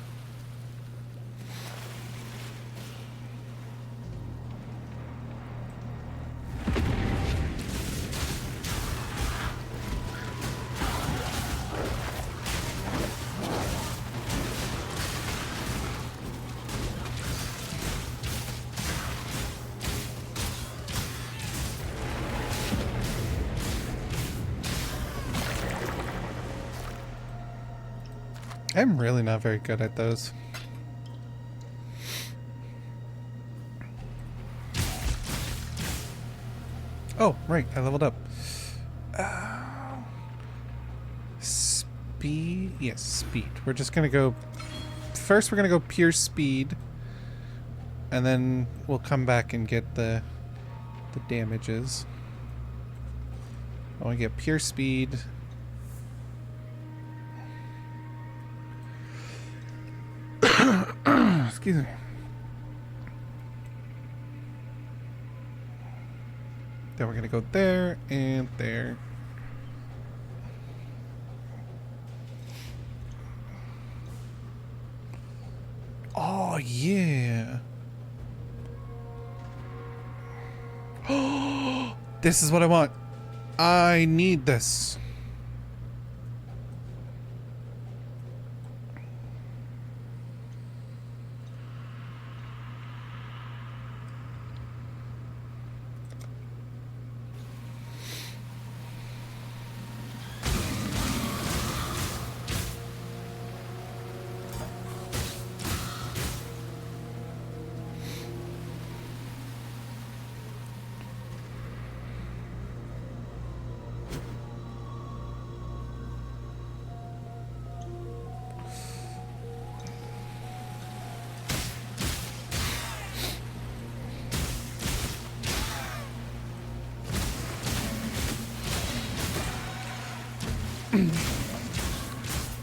I'm really not very good at those. Oh, right, I leveled up. Speed? Yes, speed. We're just gonna go... First we're gonna go pure speed. And then we'll come back and get the damages. I want to get pure speed. Excuse me. Then we're gonna go there and there. Oh yeah. This is what I want. I need this.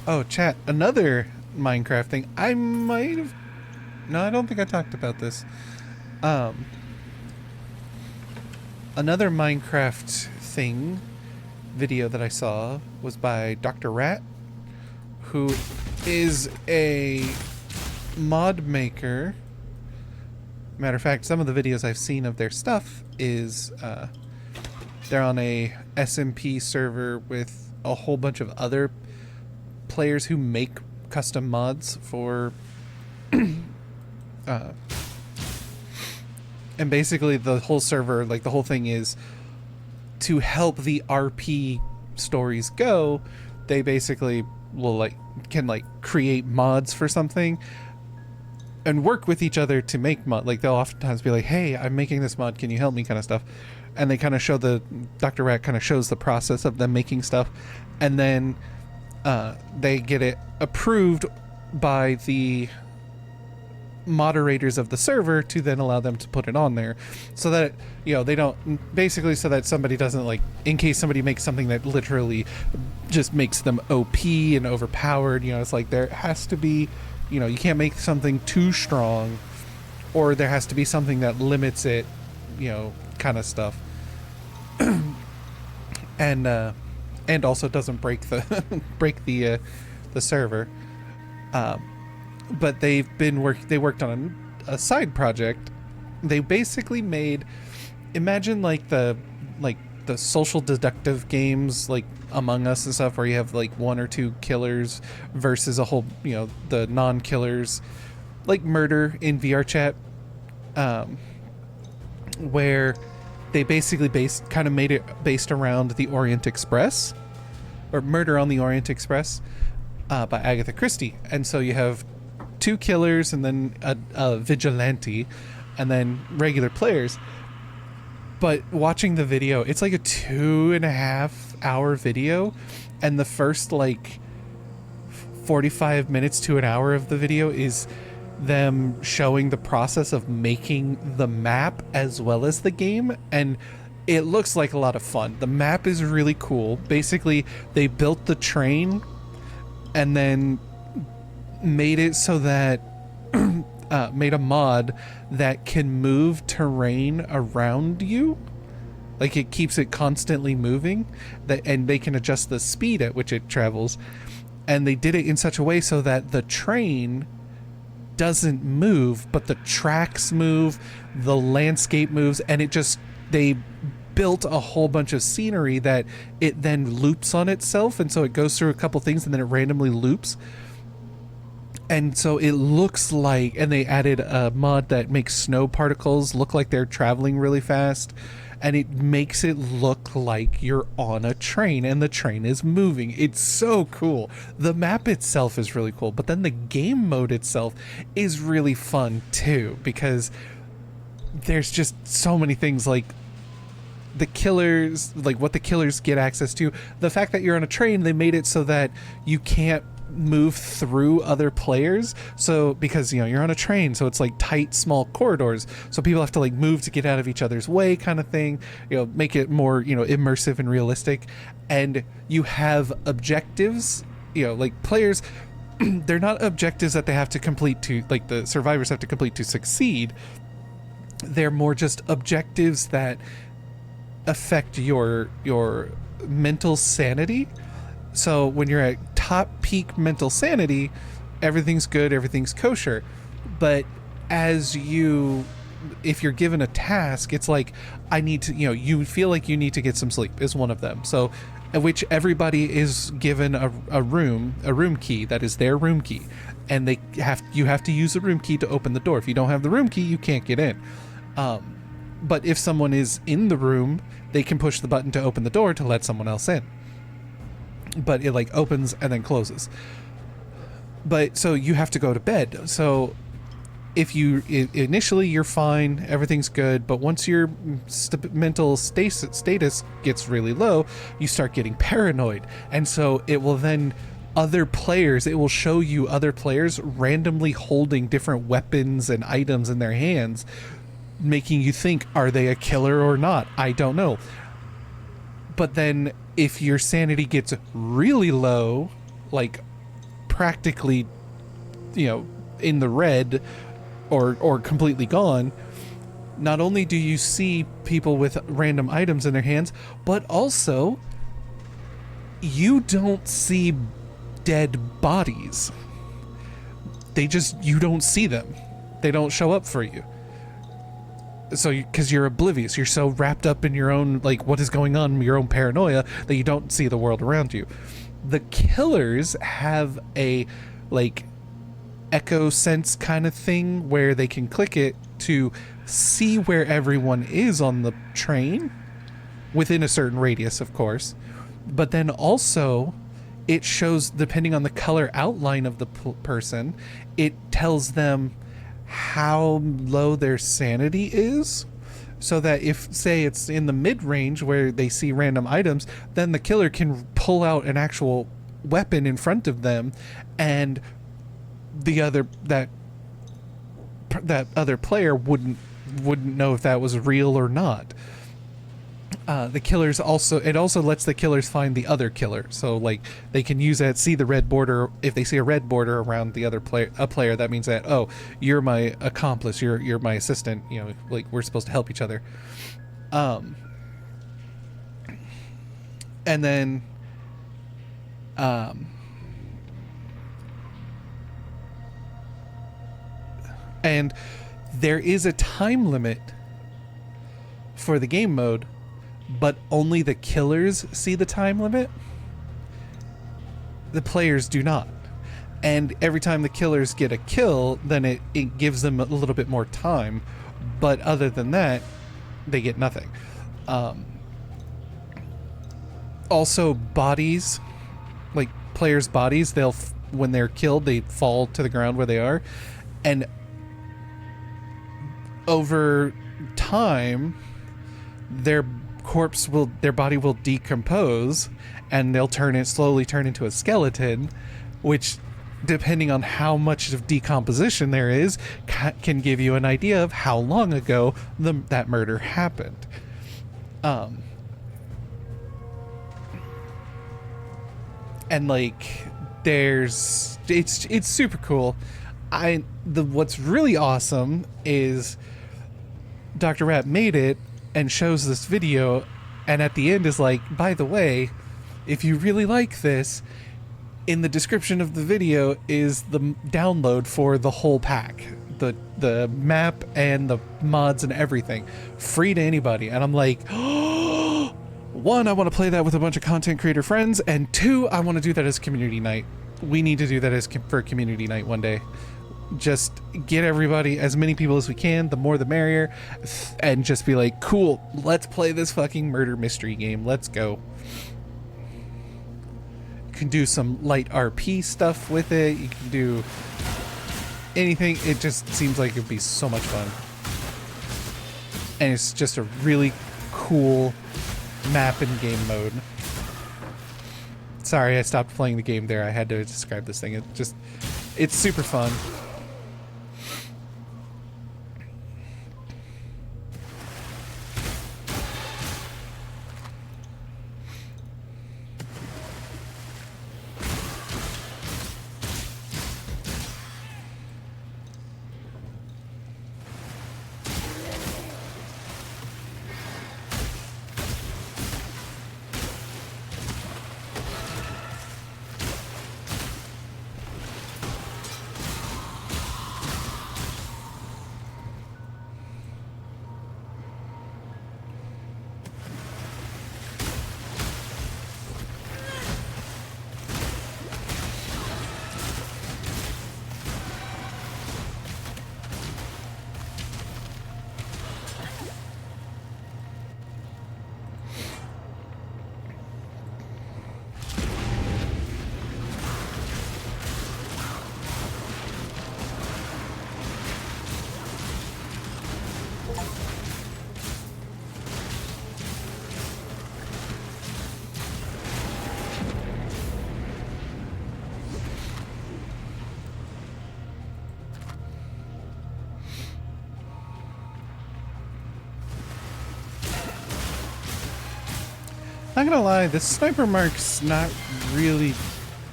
Oh, chat. Another Minecraft thing. I might have... No, I don't think I talked about this. Another Minecraft thing video that I saw was by Dr. Rat, who is a mod maker. Matter of fact, some of the videos I've seen of their stuff is they're on a SMP server with a whole bunch of other players who make custom mods for and basically the whole server, like the whole thing is to help the RP stories go. They basically will can create mods for something and work with each other to make mod. Like they'll oftentimes be like, hey, I'm making this mod, can you help me, kind of stuff. And they kind of show Dr. Rat kind of shows the process of them making stuff, and then they get it approved by the moderators of the server to then allow them to put it on there, so that they don't, basically so that somebody doesn't, in case somebody makes something that literally just makes them OP and overpowered, it's like there has to be, you can't make something too strong, or there has to be something that limits it, kind of stuff. And also doesn't break the server. But they worked on a side project. They basically made, imagine the social deductive games like Among Us and stuff, where you have one or two killers versus a whole, the non-killers, like Murder in VR Chat, where they basically made it based around the Orient Express, or Murder on the Orient Express, by Agatha Christie. And so you have two killers and then a vigilante and then regular players. But watching the video, it's like a 2.5 hour video, and the first 45 minutes to an hour of the video is them showing the process of making the map as well as the game, and it looks like a lot of fun. The map is really cool. Basically, they built the train and then made it so that made a mod that can move terrain around you. It keeps it constantly moving, and they can adjust the speed at which it travels. And they did it in such a way so that the train doesn't move, but the tracks move, the landscape moves, and they built a whole bunch of scenery that it then loops on itself, and so it goes through a couple things and then it randomly loops. And so it looks like, and they added a mod that makes snow particles look like they're traveling really fast, and it makes it look like you're on a train and the train is moving. It's so cool. The map itself is really cool, but then the game mode itself is really fun too, because there's just so many things, like the killers, what the killers get access to. The fact that you're on a train, they made it so that you can't move through other players, so because you're on a train, so it's tight small corridors, so people have to move to get out of each other's way, kind of thing, make it more immersive and realistic. And you have objectives, players they're not objectives that they have to complete to, the survivors have to complete to succeed. They're more just objectives that affect your mental sanity. So when you're at top peak mental sanity, everything's good, everything's kosher. But if you're given a task, it's I need to, you feel like you need to get some sleep is one of them. So, which everybody is given a room key that is their room key, and you have to use the room key to open the door. If you don't have the room key, you can't get in. But if someone is in the room, they can push the button to open the door to let someone else in. But it opens and then closes. But so you have to go to bed. So if initially you're fine, everything's good, but once your mental status gets really low, you start getting paranoid. And so it will then it will show you other players randomly holding different weapons and items in their hands, making you think, are they a killer or not? I don't know. But then if your sanity gets really low, like practically, in the red or completely gone, not only do you see people with random items in their hands, but also you don't see dead bodies. You don't see them. They don't show up for you. So, because you're oblivious, you're so wrapped up in your own, like, what is going on, your own paranoia, that you don't see the world around you. The killers have a, like, echo sense kind of thing where they can click it to see where everyone is on the train, within a certain radius, of course. But then also, it shows, depending on the color outline of the person, it tells them how low their sanity is, so that if, say, it's in the mid-range where they see random items, then the killer can pull out an actual weapon in front of them, and that other player wouldn't know if that was real or not. The killers it also lets the killers find the other killer, so like they can use that, see the red border. If they see a red border around the other player, that means that, oh, you're my accomplice, you're my assistant, like we're supposed to help each other. And then and there is a time limit for the game mode, but only the killers see the time limit. The players do not. And every time the killers get a kill, then it gives them a little bit more time. But other than that, they get nothing. Also, bodies, like players' bodies, when they're killed, they fall to the ground where they are. And over time, their body will decompose, and they'll slowly turn into a skeleton, which, depending on how much of decomposition there is, can give you an idea of how long ago that murder happened. And like, it's super cool. What's really awesome is Dr. Rat made it and shows this video, and at the end is like, by the way, if you really like this, in the description of the video is the download for the whole pack, the map and the mods and everything, free to anybody. And I'm like, oh, one, I want to play that with a bunch of content creator friends, and two, I want to do that as community night. We need to do that for community night one day. Just get everybody, as many people as we can, the more the merrier, and just be like, cool, let's play this fucking murder mystery game, let's go. You can do some light RP stuff with it, you can do anything. It just seems like it'd be so much fun, and it's just a really cool map and game mode. Sorry, I stopped playing the game there, I had to describe this thing. It's super fun. Not gonna lie, this sniper mark's not really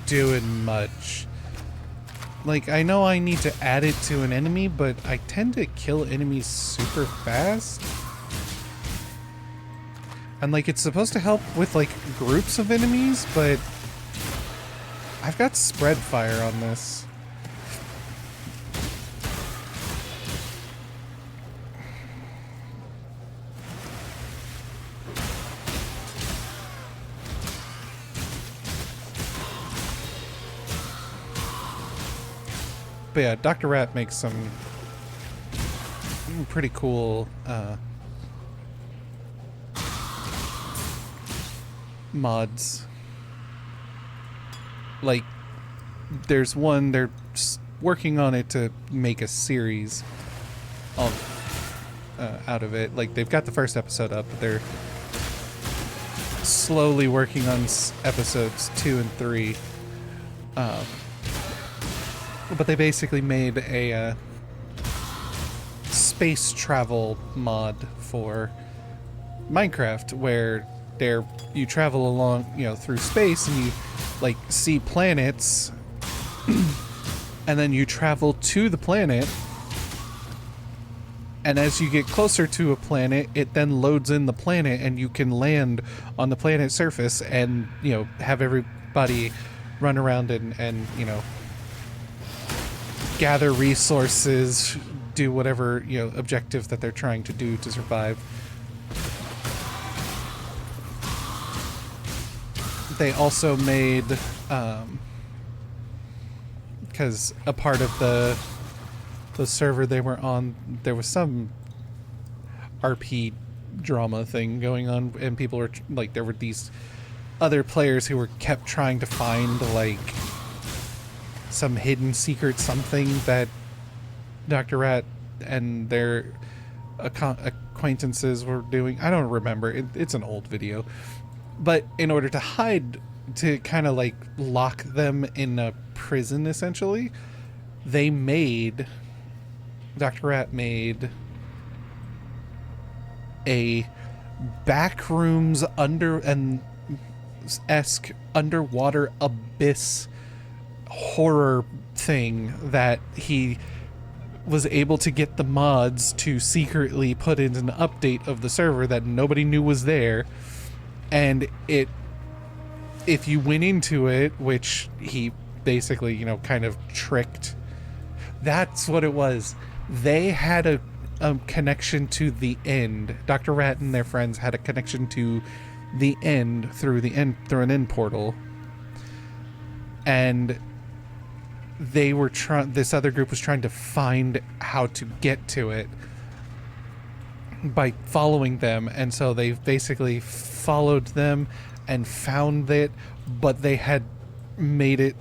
doing much. Like, I know I need to add it to an enemy, but I tend to kill enemies super fast. And like, it's supposed to help with like groups of enemies, but I've got spread fire on this. But yeah, Dr. Rat makes some pretty cool mods. Like, there's one, they're working on it to make a series of out of it. Like, they've got the first episode up, but they're slowly working on episodes 2 and 3. But they basically made a space travel mod for Minecraft, where you travel along, through space, and you like see planets, and then you travel to the planet, and as you get closer to a planet, it then loads in the planet, and you can land on the planet's surface, and have everybody run around and gather resources, do whatever objective that they're trying to do to survive. They also made, because a part of the server they were on, there was some RP drama thing going on, and people were like, there were these other players who were kept trying to find like some hidden secret something that Dr. Rat and their acquaintances were doing. I don't remember. It's an old video. But in order to hide, to kind of like lock them in a prison, essentially, Dr. Rat made a backrooms esque underwater abyss horror thing that he was able to get the mods to secretly put in an update of the server that nobody knew was there. And if you went into it, which he basically, kind of tricked, that's what it was. They had a connection to the end. Dr. Rat and their friends had a connection to the end through an end portal. And this other group was trying to find how to get to it by following them, and so they basically followed them and found it, but they had made it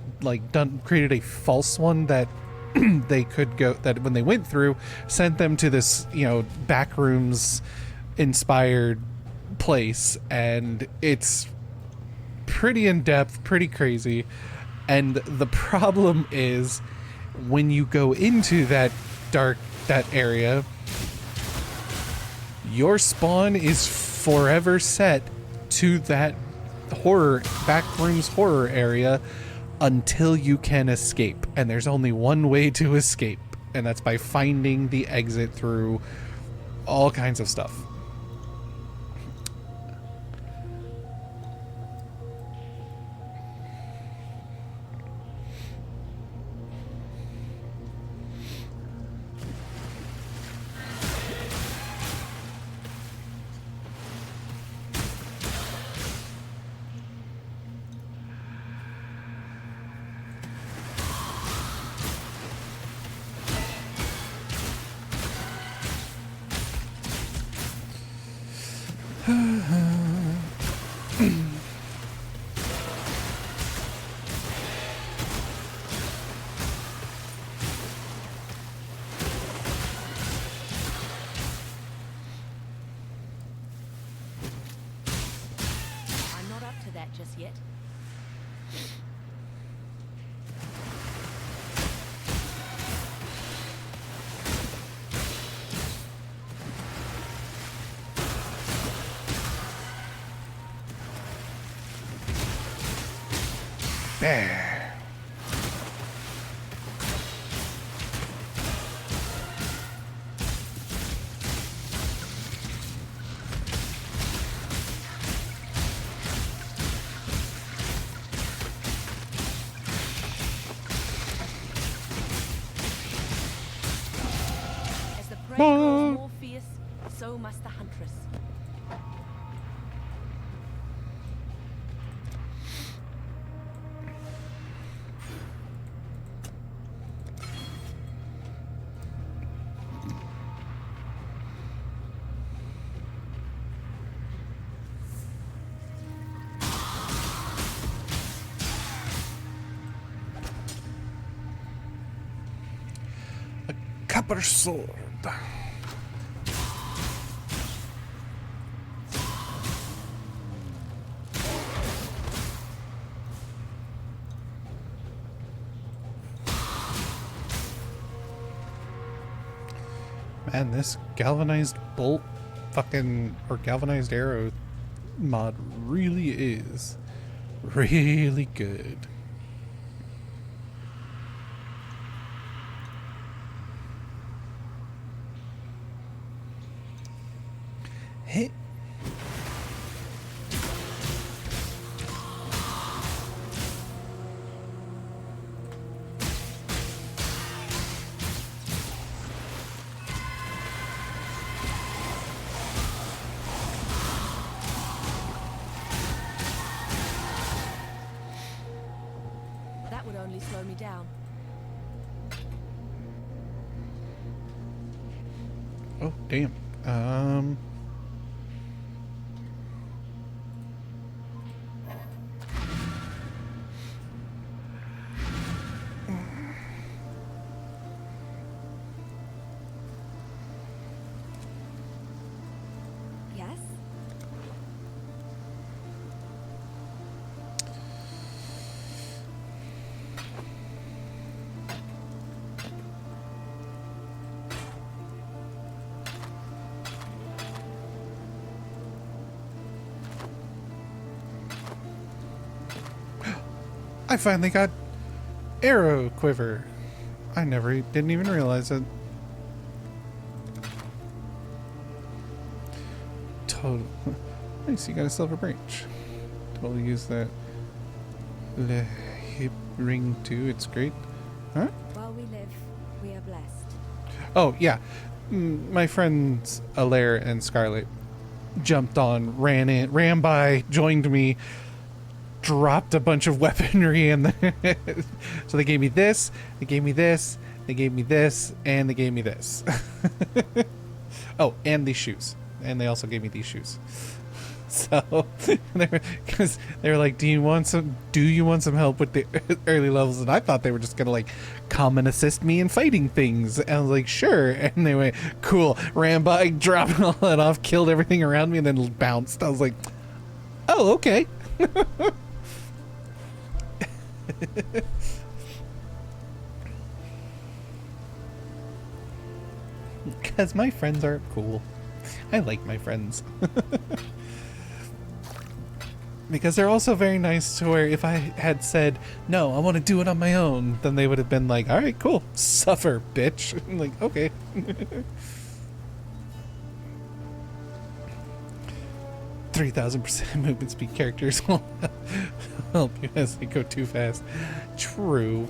created a false one that they could go, that when they went through, sent them to this backrooms inspired place, and it's pretty in-depth, pretty crazy. And the problem is, when you go into that area, your spawn is forever set to that backrooms horror area until you can escape. And there's only one way to escape, and that's by finding the exit through all kinds of stuff. Just yet. There. As the prey grows more fierce, so must the huntress. Copper sword. Man, this galvanized bolt fucking, or galvanized arrow mod really is really good. Hey. That would only slow me down. Oh, damn. Yes? I finally got arrow quiver. I didn't even realize it. Total. Nice, you got a silver branch. Totally use that. Le hip ring too. It's great. Huh? While we live, we are blessed. Oh yeah, my friends Alaire and Scarlet jumped on, ran by, joined me, dropped a bunch of weaponry, and so they gave me this, they gave me this, they gave me this, and they gave me this. Oh, and these shoes, and they also gave me these shoes. So, because they were like, "Do you want some help with the early levels?" And I thought they were just gonna like come and assist me in fighting things. And I was like, "Sure." And they went, "Cool." Ran by, dropped all that off, killed everything around me, and then bounced. I was like, "Oh, okay." Because my friends are cool. I like my friends. Because they're also very nice to where if I had said, no, I want to do it on my own, then they would have been like, all right, cool. Suffer, bitch. I'm like, okay. 3,000% movement speed characters will help you as they go too fast. True.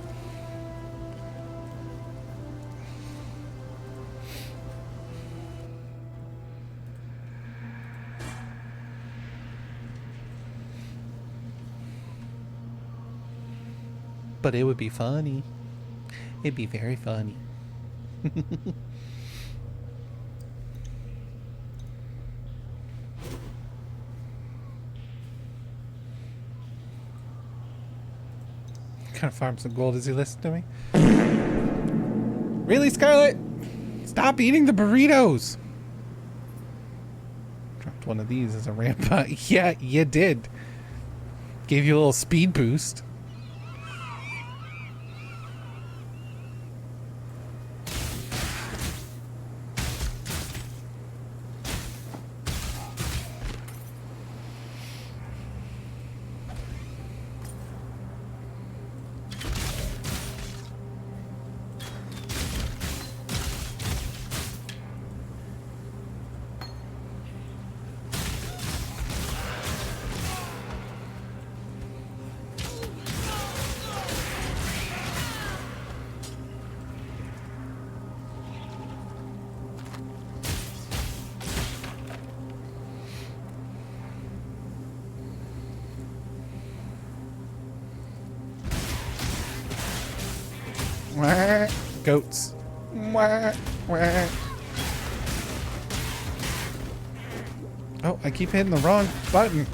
But it would be funny. It'd be very funny. Kind of farm some gold as he listens to me. Really, Scarlet? Stop eating the burritos. Dropped one of these as a ramp. Yeah, you did. Gave you a little speed boost. Wah. Goats. Wah. Wah. Oh, I keep hitting the wrong button.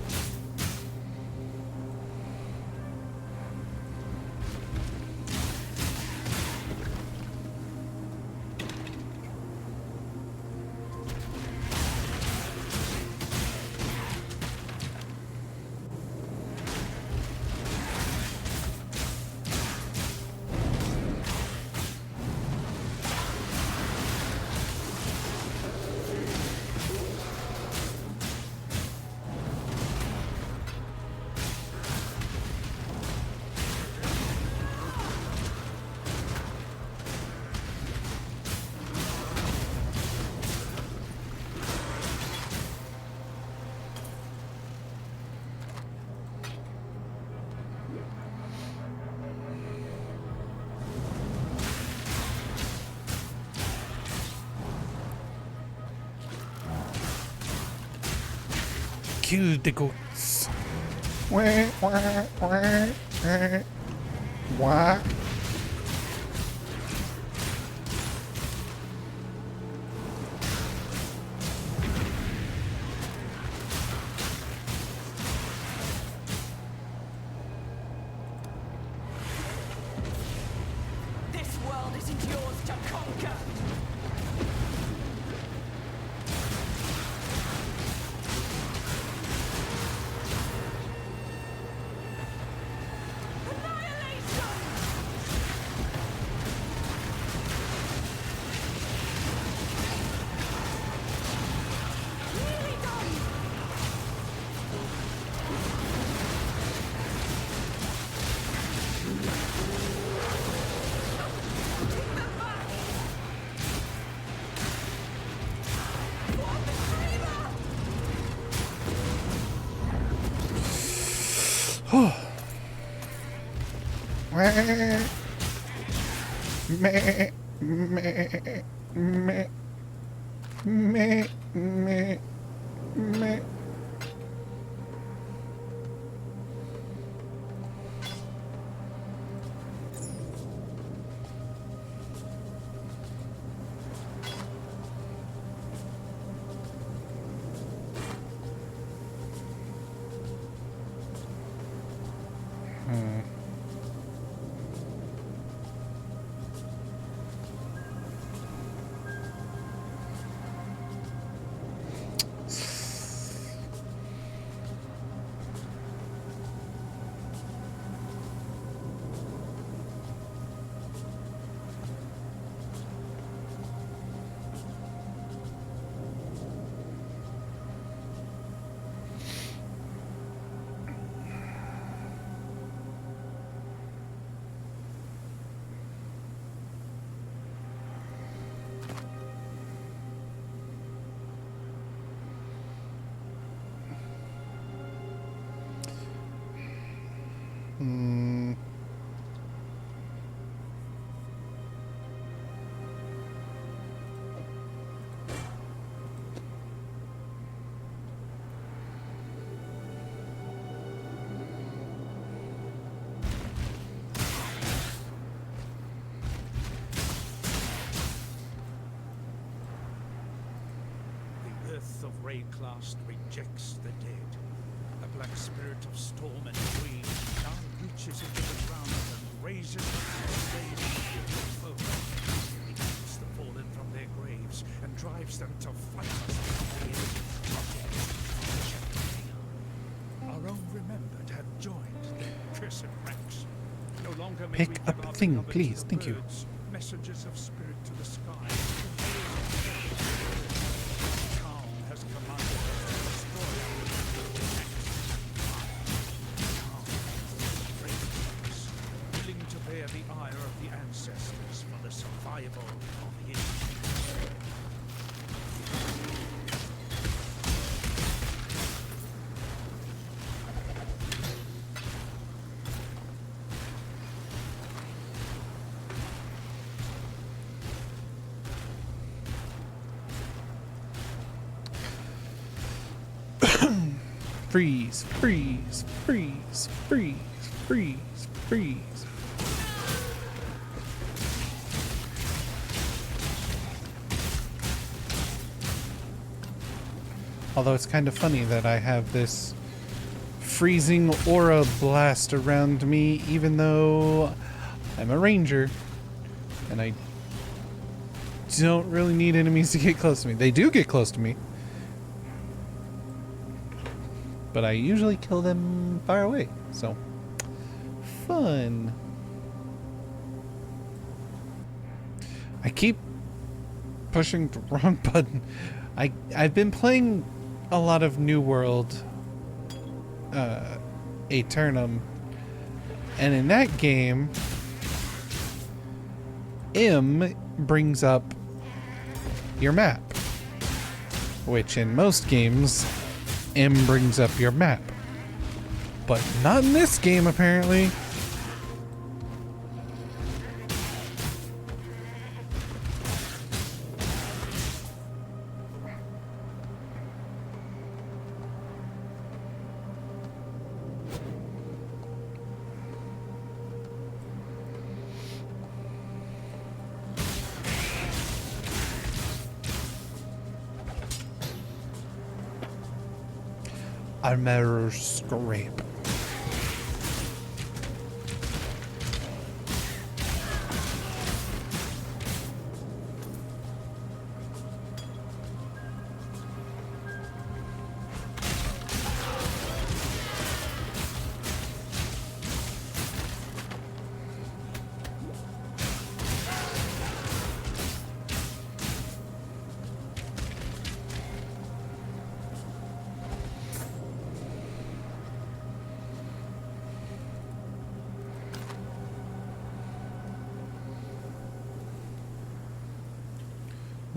Kill the goats. Wah, wah, wah, wah. Wah. This world isn't yours to conquer. Meh, meh, meh, meh, meh, meh, meh. The earth of Rayclast rejects the dead. The black spirit of storm and dream now reaches into the ground and raises the slain foe. It takes the fallen from their graves and drives them to fight us from the end. Our own remembered have joined their cursed ranks. No longer may Pick we up give a our thing, beloved please. to the Thank you. birds, messengers of spirit to the sky. Khan has commanded us to destroy our ranks. Willing to bear the ire of the ancestors for the survival of his people. Freeze, freeze, freeze, freeze, freeze, freeze. Although it's kind of funny that I have this freezing aura blast around me, even though I'm a ranger. And I don't really need enemies to get close to me. They do get close to me. But I usually kill them far away. So, fun. I keep pushing the wrong button. I've been playing a lot of New World Aeternum, and in that game M brings up your map, which in most games M brings up your map, but not in this game apparently. Armor scrape.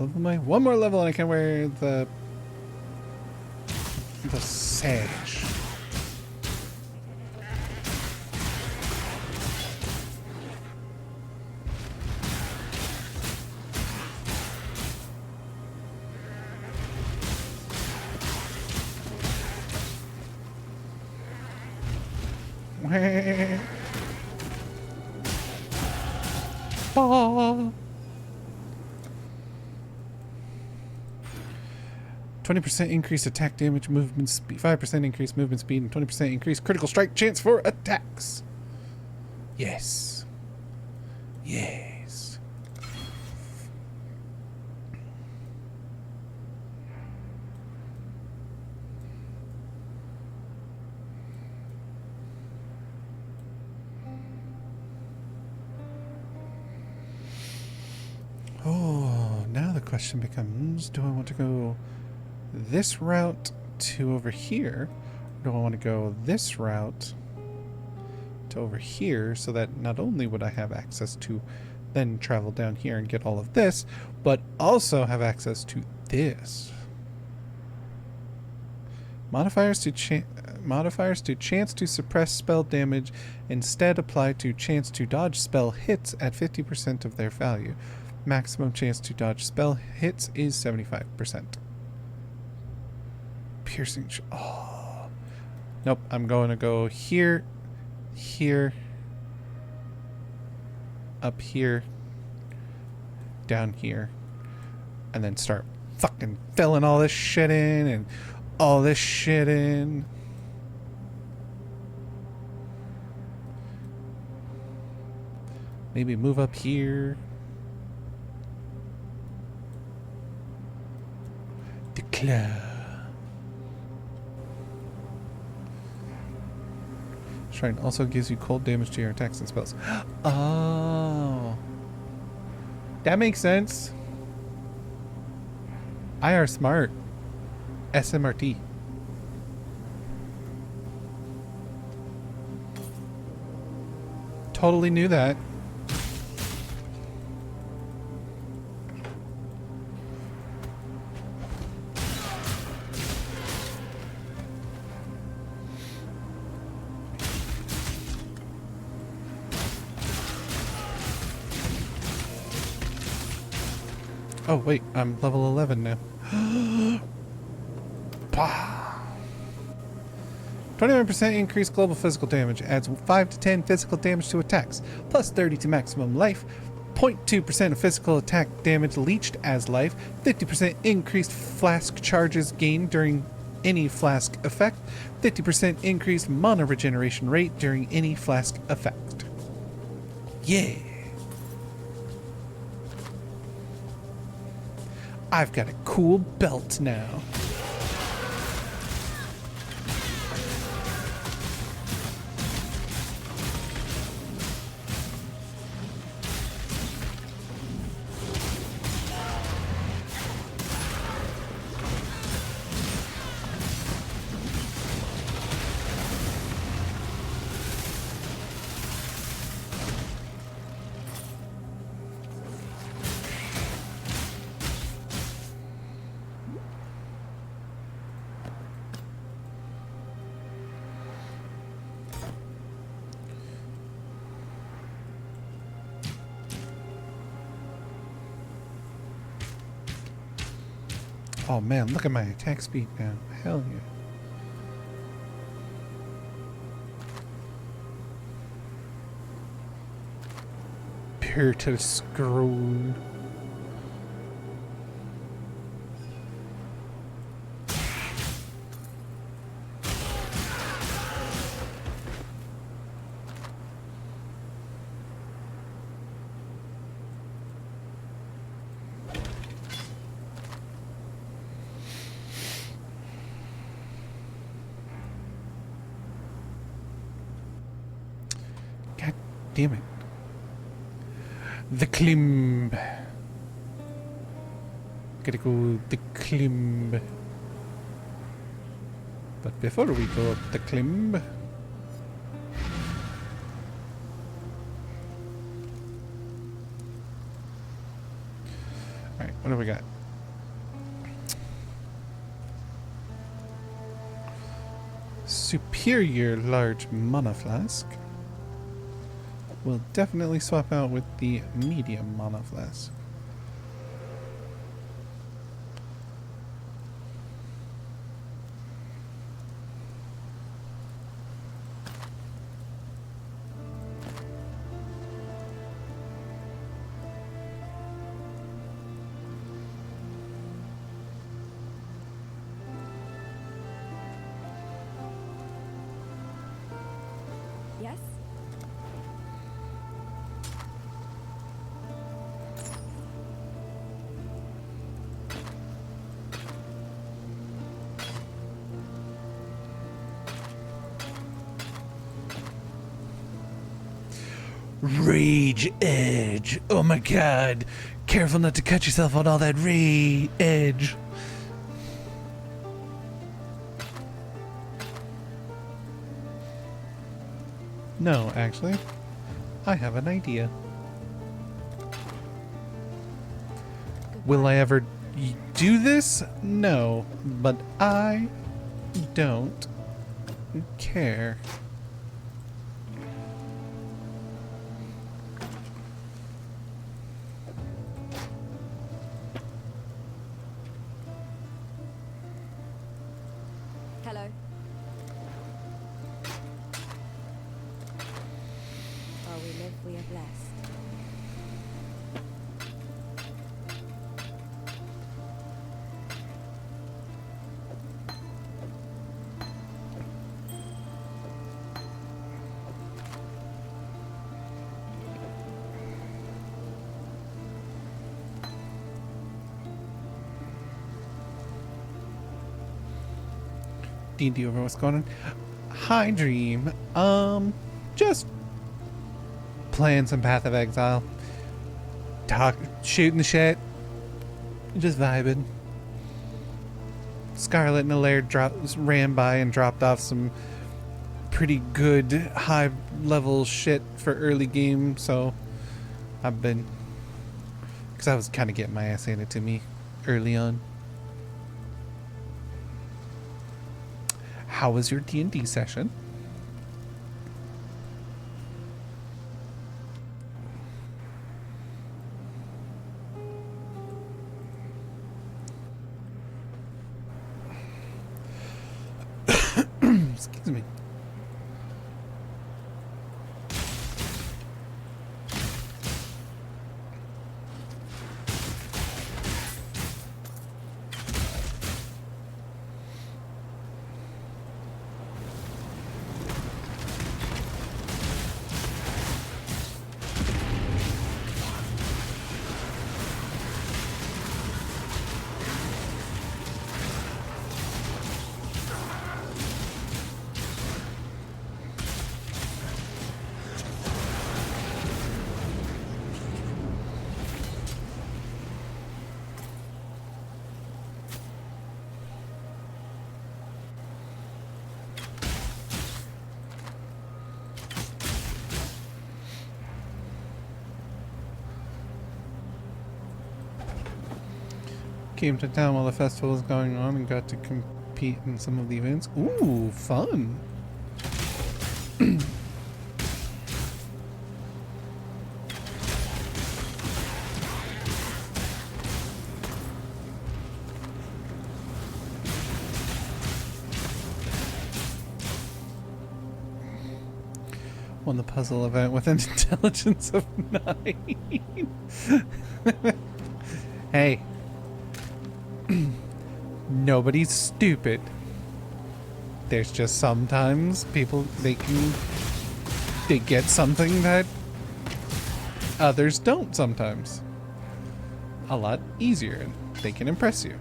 Level my one more level and I can wear the sage. Ah. 20% increased attack damage, movement speed, 5% increased movement speed, and 20% increased critical strike chance for attacks. Yes. Yes. Oh, now the question becomes, do I want to go this route to over here, or do I want to go this route to over here, so that not only would I have access to then travel down here and get all of this, but also have access to this. Modifiers to chance to suppress spell damage instead apply to chance to dodge spell hits at 50% of their value. Maximum chance to dodge spell hits is 75%. Piercing. Oh. Nope, I'm going to go here, here, up here, down here, and then start fucking filling all this shit in and all this shit in. Maybe move up here. Declare. Shrine also gives you cold damage to your attacks and spells. Oh. That makes sense. I are smart. SMRT. Totally knew that. Oh, wait, I'm level 11 now. 21% increased global physical damage. Adds 5 to 10 physical damage to attacks. Plus 30 to maximum life. 0.2% of physical attack damage leached as life, 50% increased flask charges gained during any flask effect, 50% increased mana regeneration rate during any flask effect. Yeah! I've got a cool belt now. Oh man, look at my attack speed now. Hell yeah. Pirtle scroll. God damn it. The climb. Gotta go the climb. But before we go up the climb, alright, what do we got? Superior large mana flask. We'll definitely swap out with the medium mana flask. Yes? Rage edge. Oh my god. Careful not to cut yourself on all that rage edge. No, actually. I have an idea. Will I ever do this? No, but I don't care. Hello. While we live, we are blessed. D&D over what's going on. Hi, Dream. Just playing some Path of Exile. Shooting the shit. Just vibing. Scarlet and Alaire ran by and dropped off some pretty good high level shit for early game, so I've been... because I was kind of getting my ass handed to me early on. How was your D&D session? Excuse me. Came to town while the festival was going on and got to compete in some of the events. Ooh, fun. Won the puzzle event with an intelligence of 9. Hey. Nobody's stupid. There's just sometimes people they get something that others don't sometimes. A lot easier and they can impress you.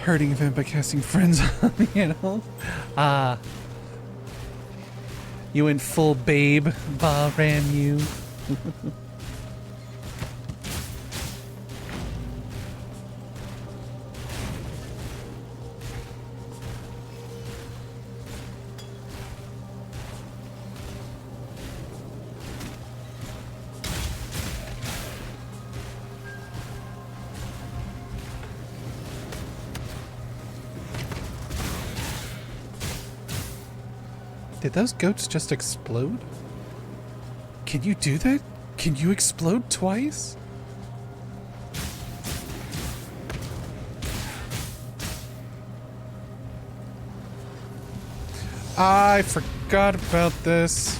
Hurting event by casting friends on the animals. Ah. You went full babe, Ba ran you. Did those goats just explode? Can you do that? Can you explode twice? I forgot about this.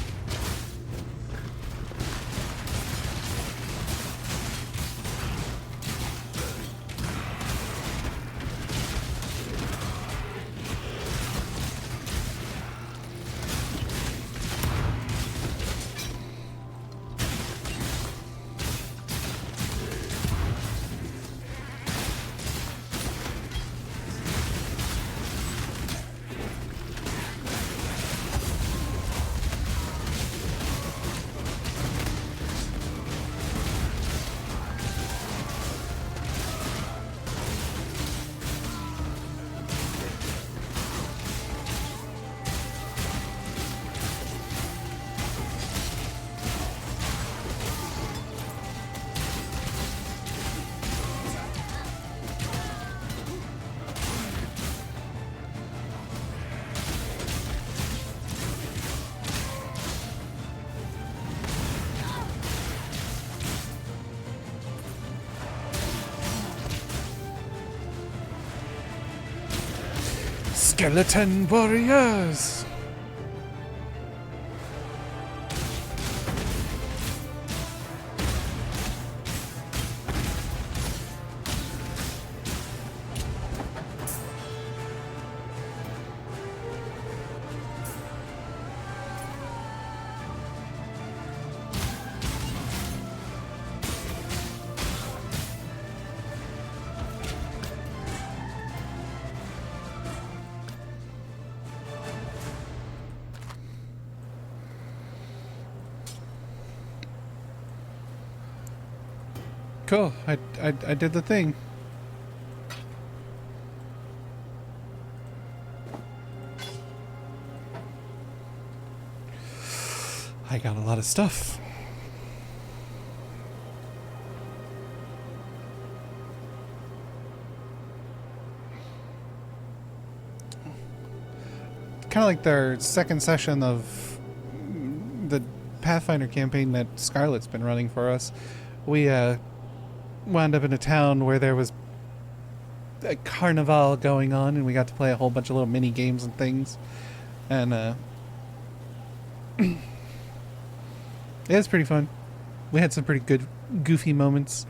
Skeleton warriors! Cool. I did the thing. I got a lot of stuff. Kind of like their second session of the Pathfinder campaign that Scarlet's been running for us. We wound up in a town where there was a carnival going on, and we got to play a whole bunch of little mini games and things. And it was pretty fun. We had some pretty good goofy moments.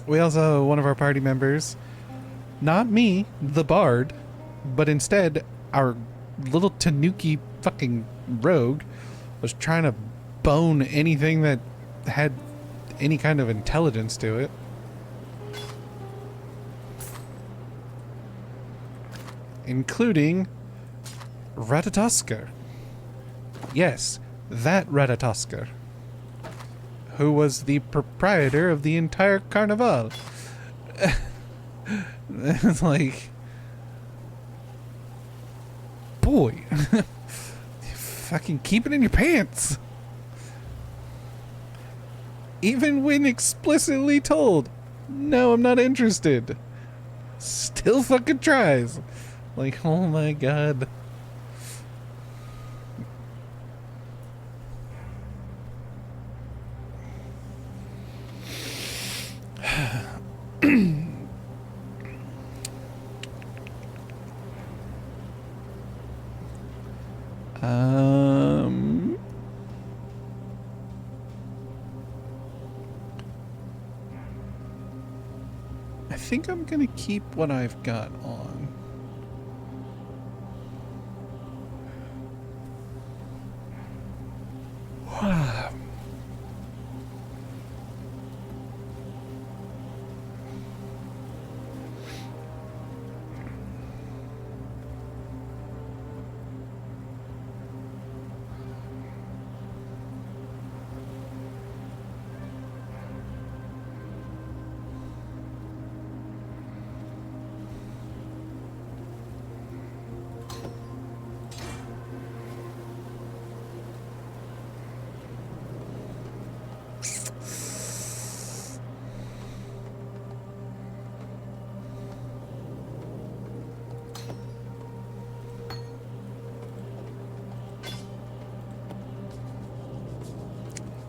We also, one of our party members, not me, the bard, but instead our little tanuki fucking rogue, was trying to bone anything that had any kind of intelligence to it. Including Ratatoskr. Yes, that Ratatoskr. who was the proprietor of the entire carnival. It's like, boy, fucking keep it in your pants. Even when explicitly told, no, I'm not interested, still fucking tries. Like, oh my god. Um, I think I'm gonna keep what I've got on.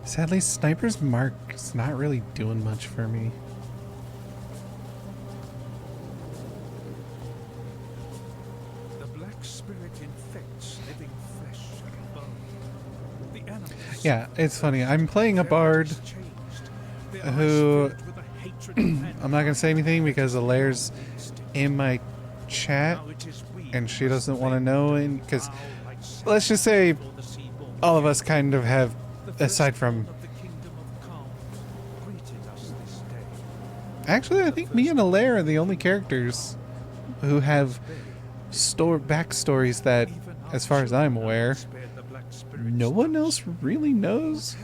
Sadly, Sniper's Mark is not really doing much for me. The black spirit infects living flesh and bone. The animals. Yeah, it's funny. I'm playing a bard who I'm not gonna say anything because Alaire's in my chat and she doesn't want to know. And because let's just say all of us kind of have, aside from, actually, I think me and Alaire are the only characters who have backstories that, as far as I'm aware, no one else really knows.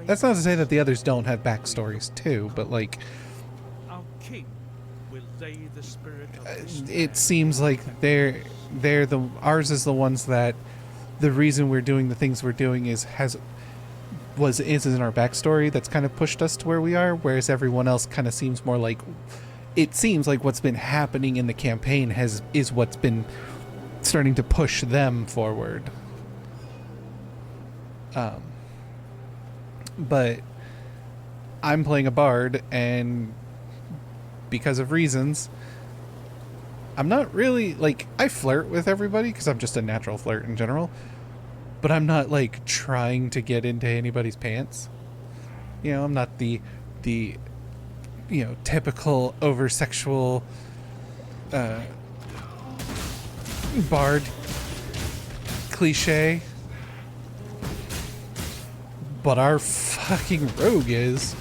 That's not to say that the others don't have backstories too, but like, it seems like ours is the ones that the reason we're doing the things we're doing is in our backstory that's kind of pushed us to where we are, whereas everyone else kind of seems more like, it seems like what's been happening in the campaign is what's been starting to push them forward. But I'm playing a bard, and because of reasons, I'm not really, like, I flirt with everybody because I'm just a natural flirt in general, but I'm not, like, trying to get into anybody's pants. You know, I'm not the you know, typical over-sexual bard cliche. But our fucking rogue is.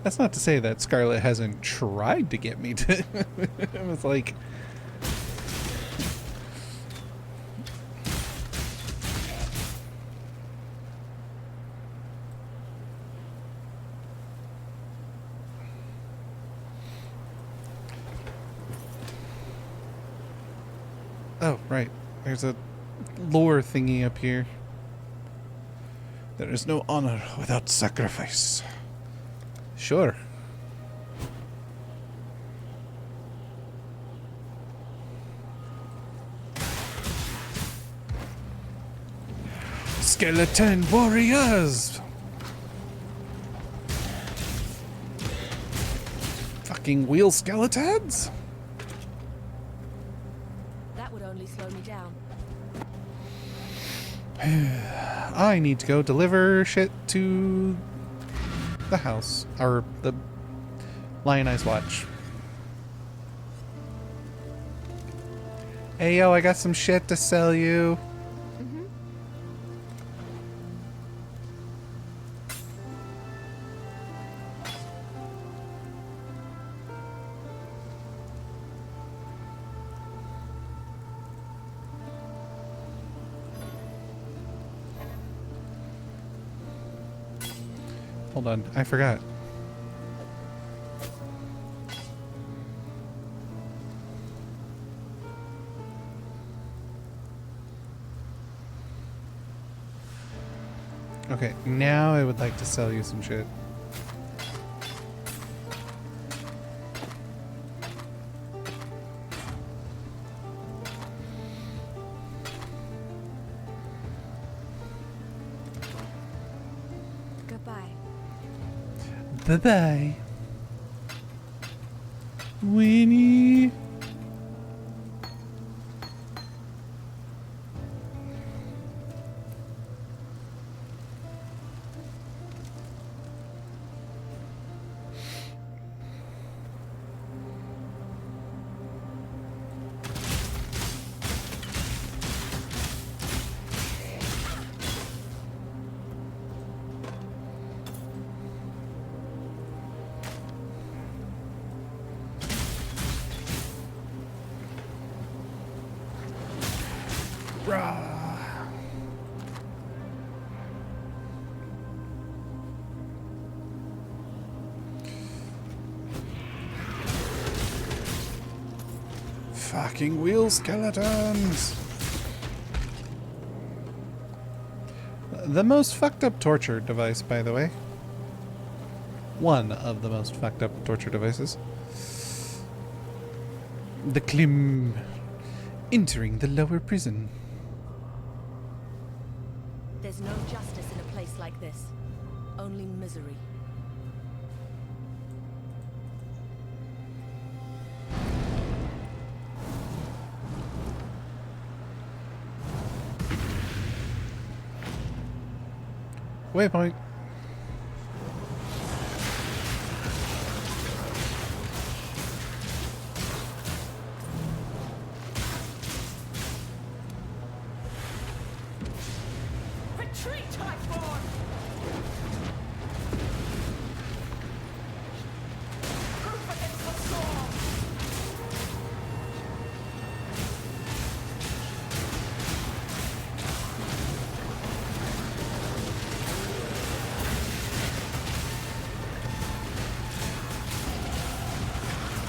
That's not to say that Scarlet hasn't tried to get me to. It was like. Oh, right. There's a lore thingy up here. There is no honor without sacrifice. Sure. Skeleton warriors! Fucking wheel skeletons? That would only slow me down. I need to go deliver shit to the house, or the Lionized Watch. Hey yo, I got some shit to sell you. hold on. I forgot. Okay, now I would like to sell you some shit. Goodbye. Bye-bye. Winnie. Fucking wheel skeletons! The most fucked up torture device, by the way. One of the most fucked up torture devices. The Klim entering the lower prison. There's no justice in a place like this. Only misery. Waypoint. Retreat, Typhoon! Group against the storm!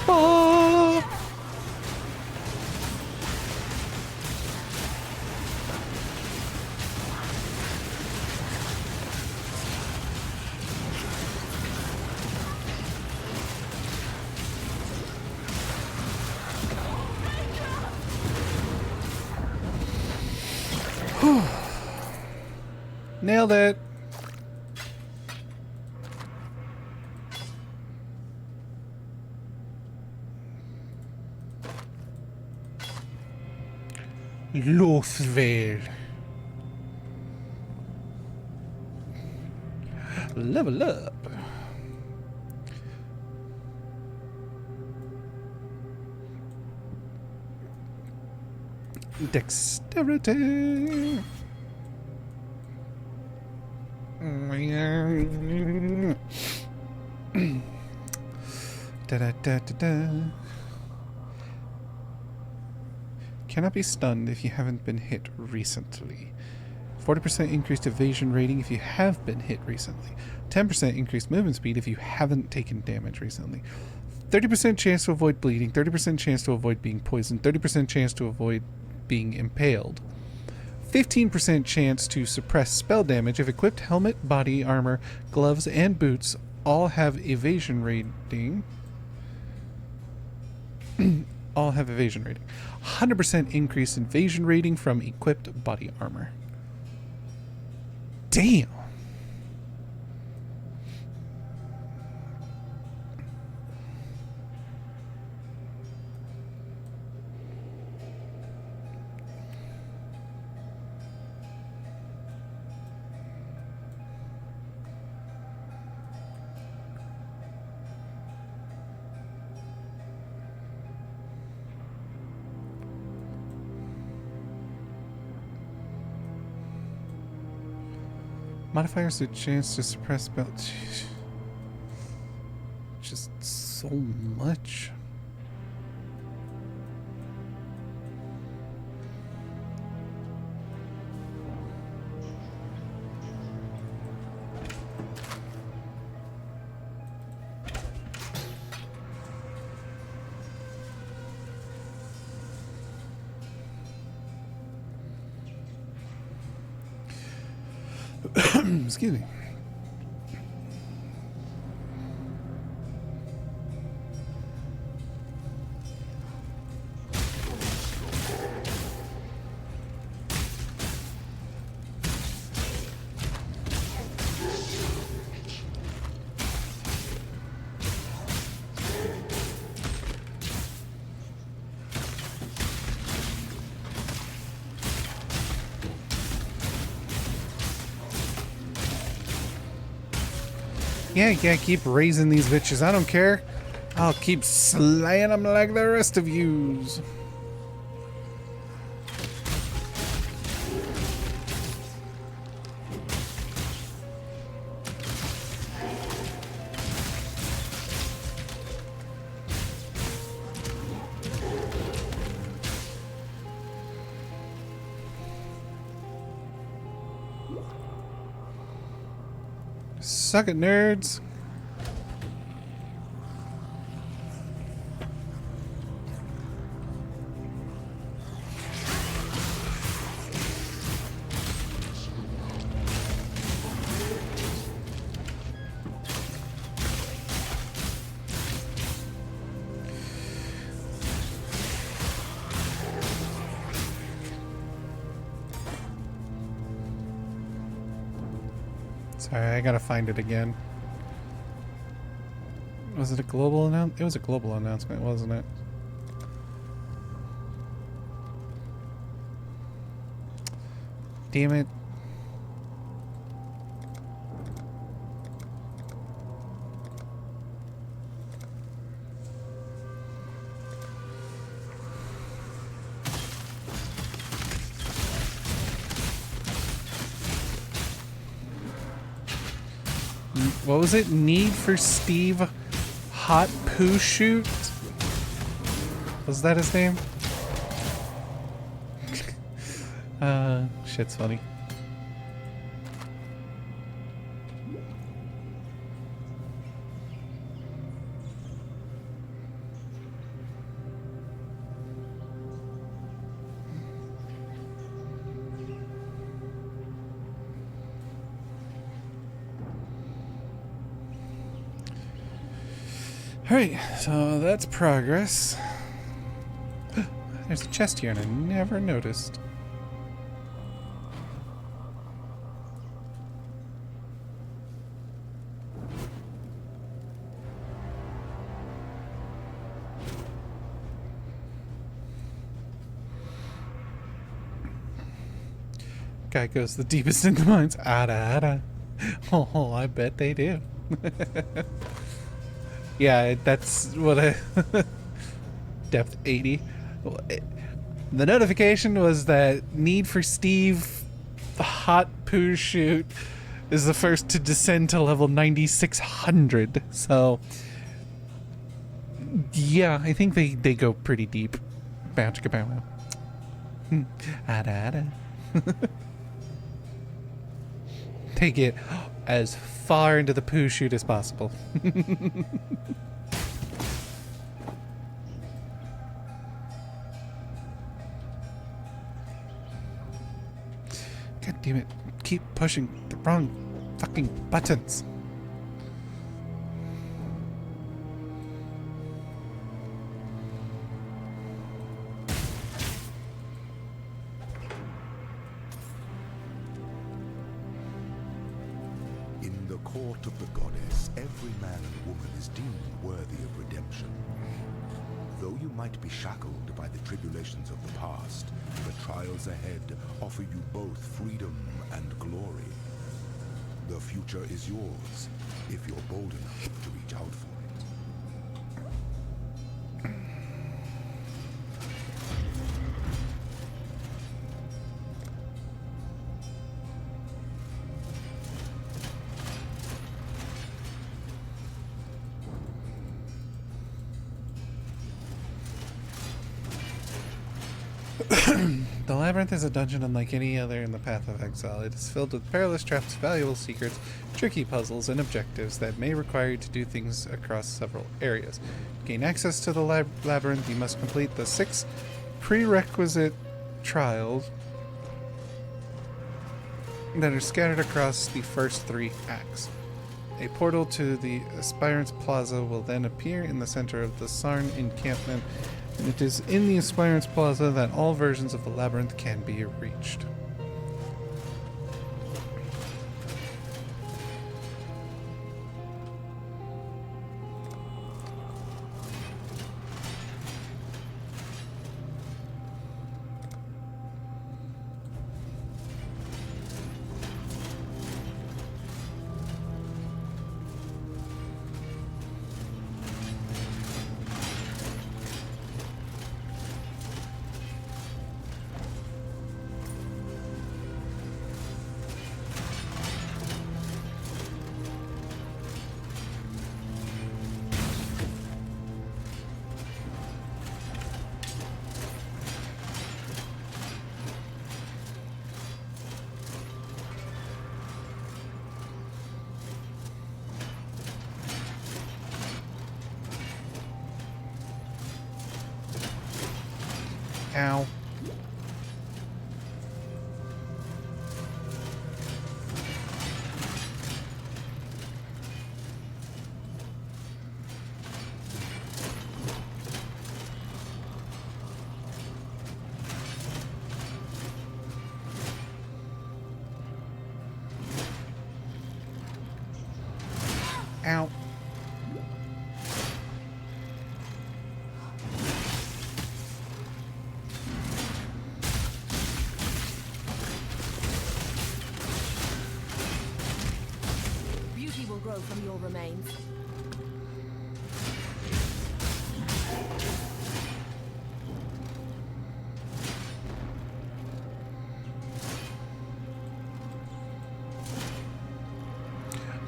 Oh! Nailed it. Lothvale. Level up. Dexterity. Da da da da da. Cannot be stunned if you haven't been hit recently. 40% increased evasion rating if you have been hit recently. 10% increased movement speed if you haven't taken damage recently. 30% chance to avoid bleeding. 30% chance to avoid being poisoned. 30% chance to avoid being impaled. 15% chance to suppress spell damage if equipped helmet, body armor, gloves, and boots all have evasion rating. All have evasion rating. 100% increase in evasion rating from equipped body armor. Damn. Modifiers the chance to suppress spell. Just so much. Excuse me. Yeah, keep raising these bitches. I don't care. I'll keep slaying them like the rest of yous. Suck it, nerds. Sorry, I gotta find it again. Was it a global announcement? It was a global announcement, wasn't it? Damn it. What was it? Need for Steve Hot Poo Shoot? Was that his name? Shit's funny. Alright, so that's progress. There's a chest here and I never noticed. Guy goes the deepest in the mines. Ada, ada. Oh, I bet they do. Yeah, that's what I... Depth 80. The notification was that Need for Steve Hot Poo Shoot is the first to descend to level 9600. So, yeah, I think they go pretty deep. Bow chicka bow wow. Ada ada. They get as far into the poo shoot as possible. God damn it. Keep pushing the wrong fucking buttons. In the court of the goddess, every man and woman is deemed worthy of redemption. Though you might be shackled by the tribulations of the past, the trials ahead offer you both freedom and glory. The future is yours, if you're bold enough to reach out for it. The labyrinth is a dungeon unlike any other in the Path of Exile. It is filled with perilous traps, valuable secrets, tricky puzzles, and objectives that may require you to do things across several areas. To gain access to the labyrinth, you must complete the 6 prerequisite trials that are scattered across the first 3 acts. A portal to the Aspirants Plaza will then appear in the center of the Sarn encampment, and it is in the Aspirants Plaza that all versions of the labyrinth can be reached. Ow. Ow. Beauty will grow from your remains.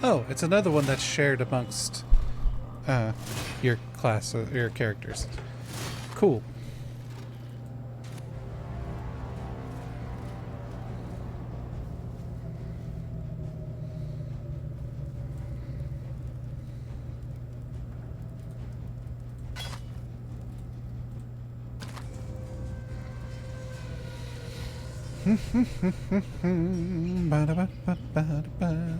Oh, it's another one that's shared amongst your class, your characters. Cool. Ba-da-ba-ba-ba-da-ba.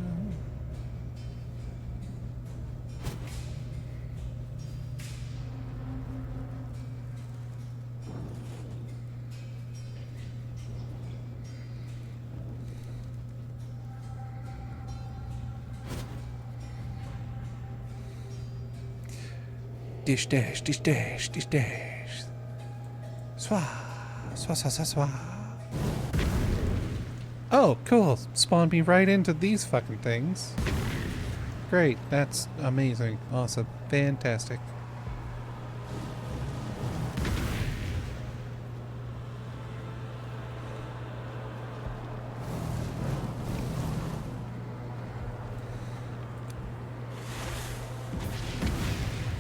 Dish dash, dish dash, dish dash. Swa, swa, swa, swa, swa. Oh, cool. Spawned me right into these fucking things. Great. That's amazing. Awesome. Fantastic.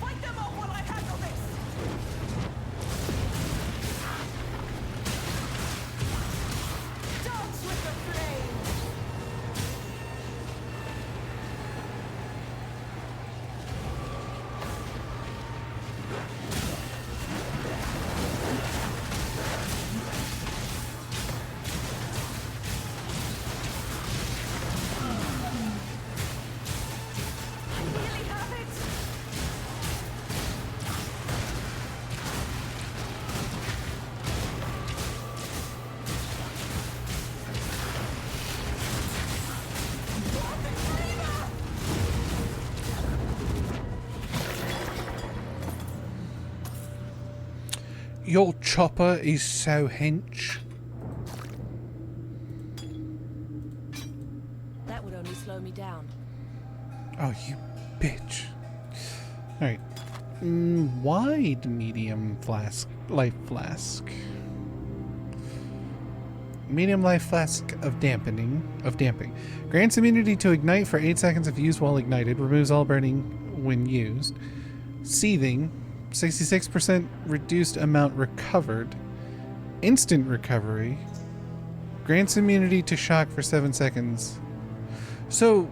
Fight them off while I handle this! Dance with the flame! I really have it! Your chopper is so hench. That would only slow me down. Oh, you bitch. Alright. Wide medium flask. Life flask. Medium life flask of damping. Grants immunity to ignite for 8 seconds if used while ignited. Removes all burning when used. Seething. 66% reduced amount recovered. Instant recovery. Grants immunity to shock for 7 seconds. So...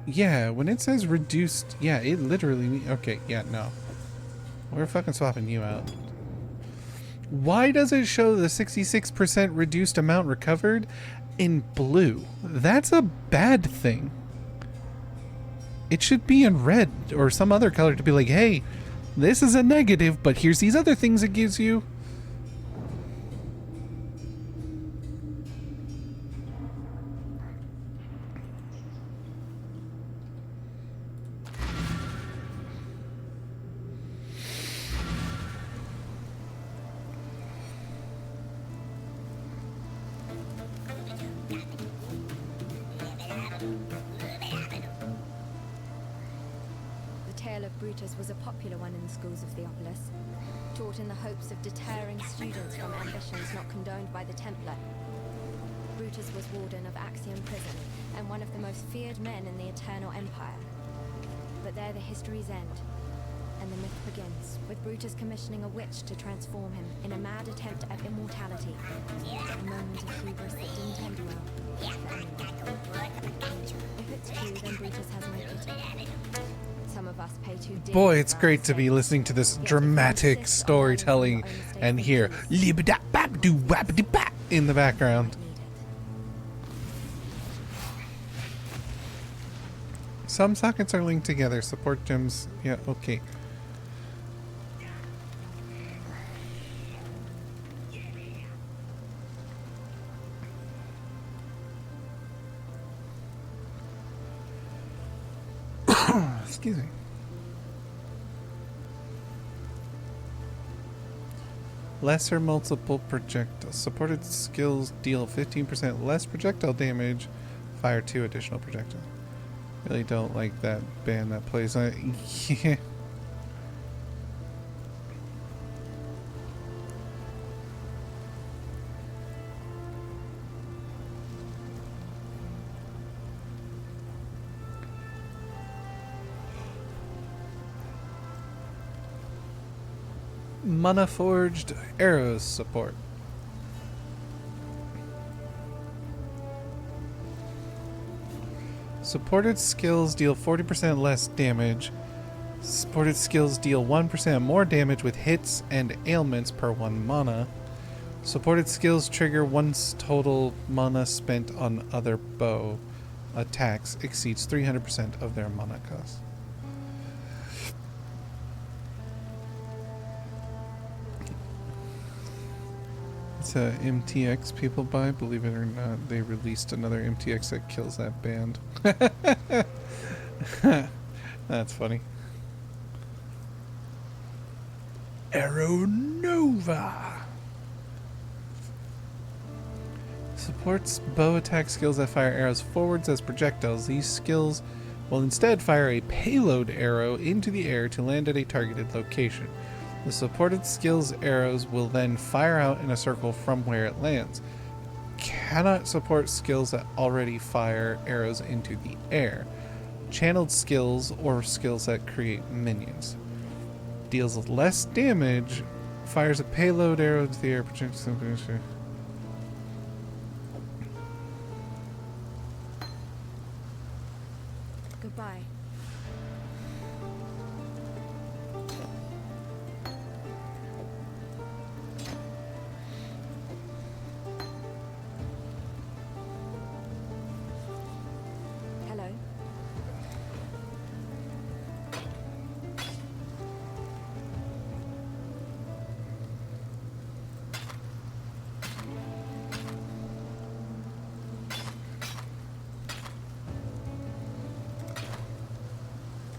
yeah, when it says reduced... yeah, it literally... okay, yeah, no. We're fucking swapping you out. Why does it show the 66% reduced amount recovered in blue? That's a bad thing. It should be in red or some other color to be like, hey, this is a negative, but here's these other things it gives you. The tale of Brutus was a popular one in the schools of Theopolis, taught in the hopes of deterring students from ambitions not condoned by the Templar. Brutus was warden of Axiom prison and one of the most feared men in the Eternal Empire. But there the histories end, and the myth begins, with Brutus commissioning a witch to transform him in a mad attempt at immortality. A moment of hubris that didn't end well. If it's true, then Brutus has my pity. Some of us pay too dear. Boy, it's great to be listening to this dramatic storytelling and hear in the background. Some sockets are linked together. Support gems. Yeah, okay. Excuse me. Lesser multiple projectiles. Supported skills deal 15% less projectile damage. Fire 2 additional projectiles. Really don't like that band that plays on it. Yeah. Mana Forged Arrows support. Supported skills deal 40% less damage. Supported skills deal 1% more damage with hits and ailments per 1 mana. Supported skills trigger once total mana spent on other bow attacks exceeds 300% of their mana cost. It's a MTX people buy, believe it or not. They released another MTX that kills that band. That's funny. Arrow Nova supports bow attack skills that fire arrows forwards as projectiles. These skills will instead fire a payload arrow into the air to land at a targeted location. The supported skills arrows will then fire out in a circle from where it lands. Cannot support skills that already fire arrows into the air. Channeled skills or skills that create minions. Deals less damage. Fires a payload arrow into the air. Projects something. Goodbye. Hello.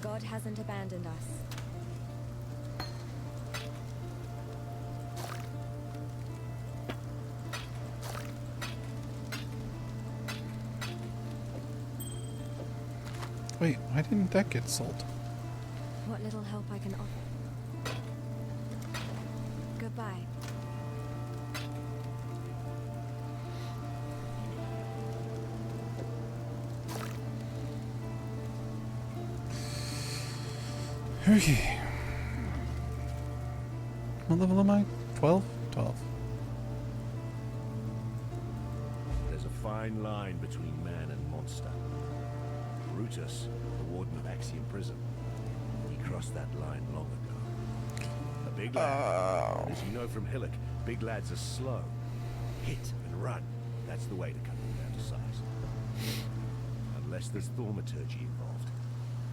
God hasn't abandoned us. Wait, why didn't that get sold? What little help I can offer. Goodbye. Okay. What level am I? 12? 12. There's a fine line between man and monster. Brutus, the warden of Axiom prison, he crossed that line long ago. A big lad. And as you know from Hillock, Big lads are slow. Hit and run. That's the way to cut them down to size. Unless there's thaumaturgy involved.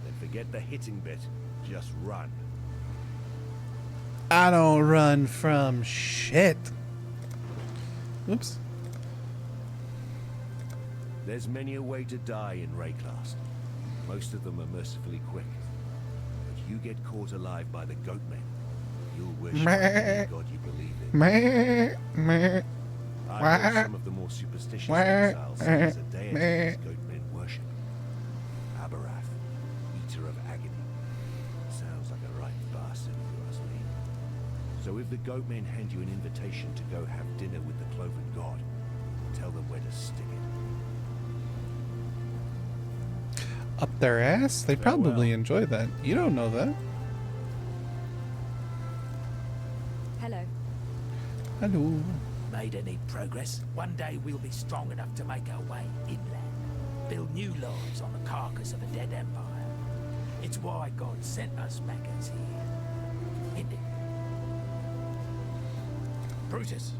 Then forget the hitting bit. Just run. I don't run from shit. Oops. There's many a way to die in Rayclast. Most of them are mercifully quick. But you get caught alive by the goatmen, you'll worship any god you believe in. Meh. I've heard some of the more superstitious exiles say there's a deity these goatmen worship. Abarath, eater of agony. Sounds like a right bastard if you ask me. So if the goatmen hand you an invitation to go have dinner with the cloven god, tell them where to stick it. Up their ass? They probably enjoy that. You don't know that. Hello. Hello. Made any progress? One day we'll be strong enough to make our way inland. Build new lives on the carcass of a dead empire. It's why God sent us Meccans here. Isn't it? Brutus,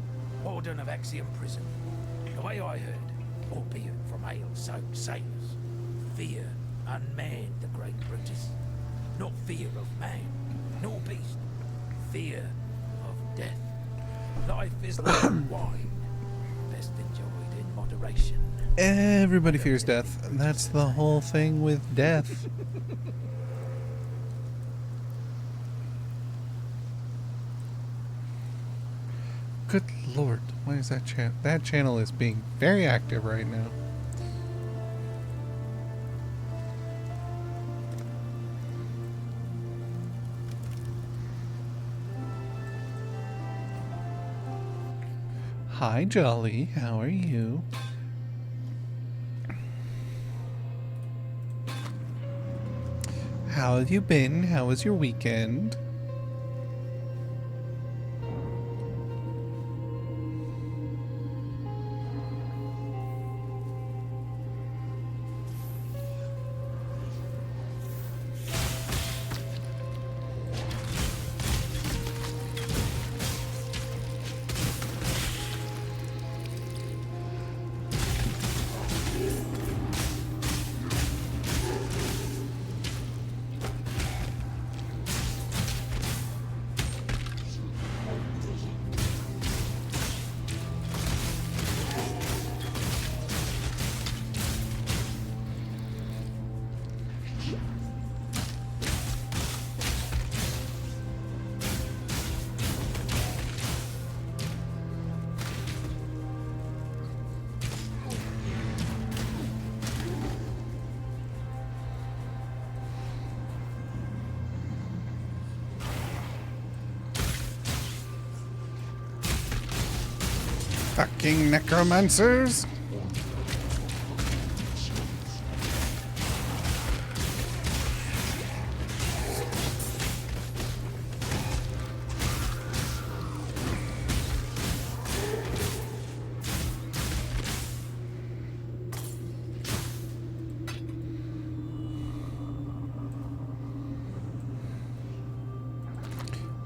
warden of Axiom Prison. The way I heard, albeit from ale-soaked sailors, fear unmanned the great Brutus. Not fear of man, nor beast. Fear of death. Life is like wine, best enjoyed in moderation. Everybody fears death. That's the whole thing with death. Good lord, why is that channel? That channel is being very active right now. Hi, Jolly. How are you? How have you been? How was your weekend? Fucking necromancers!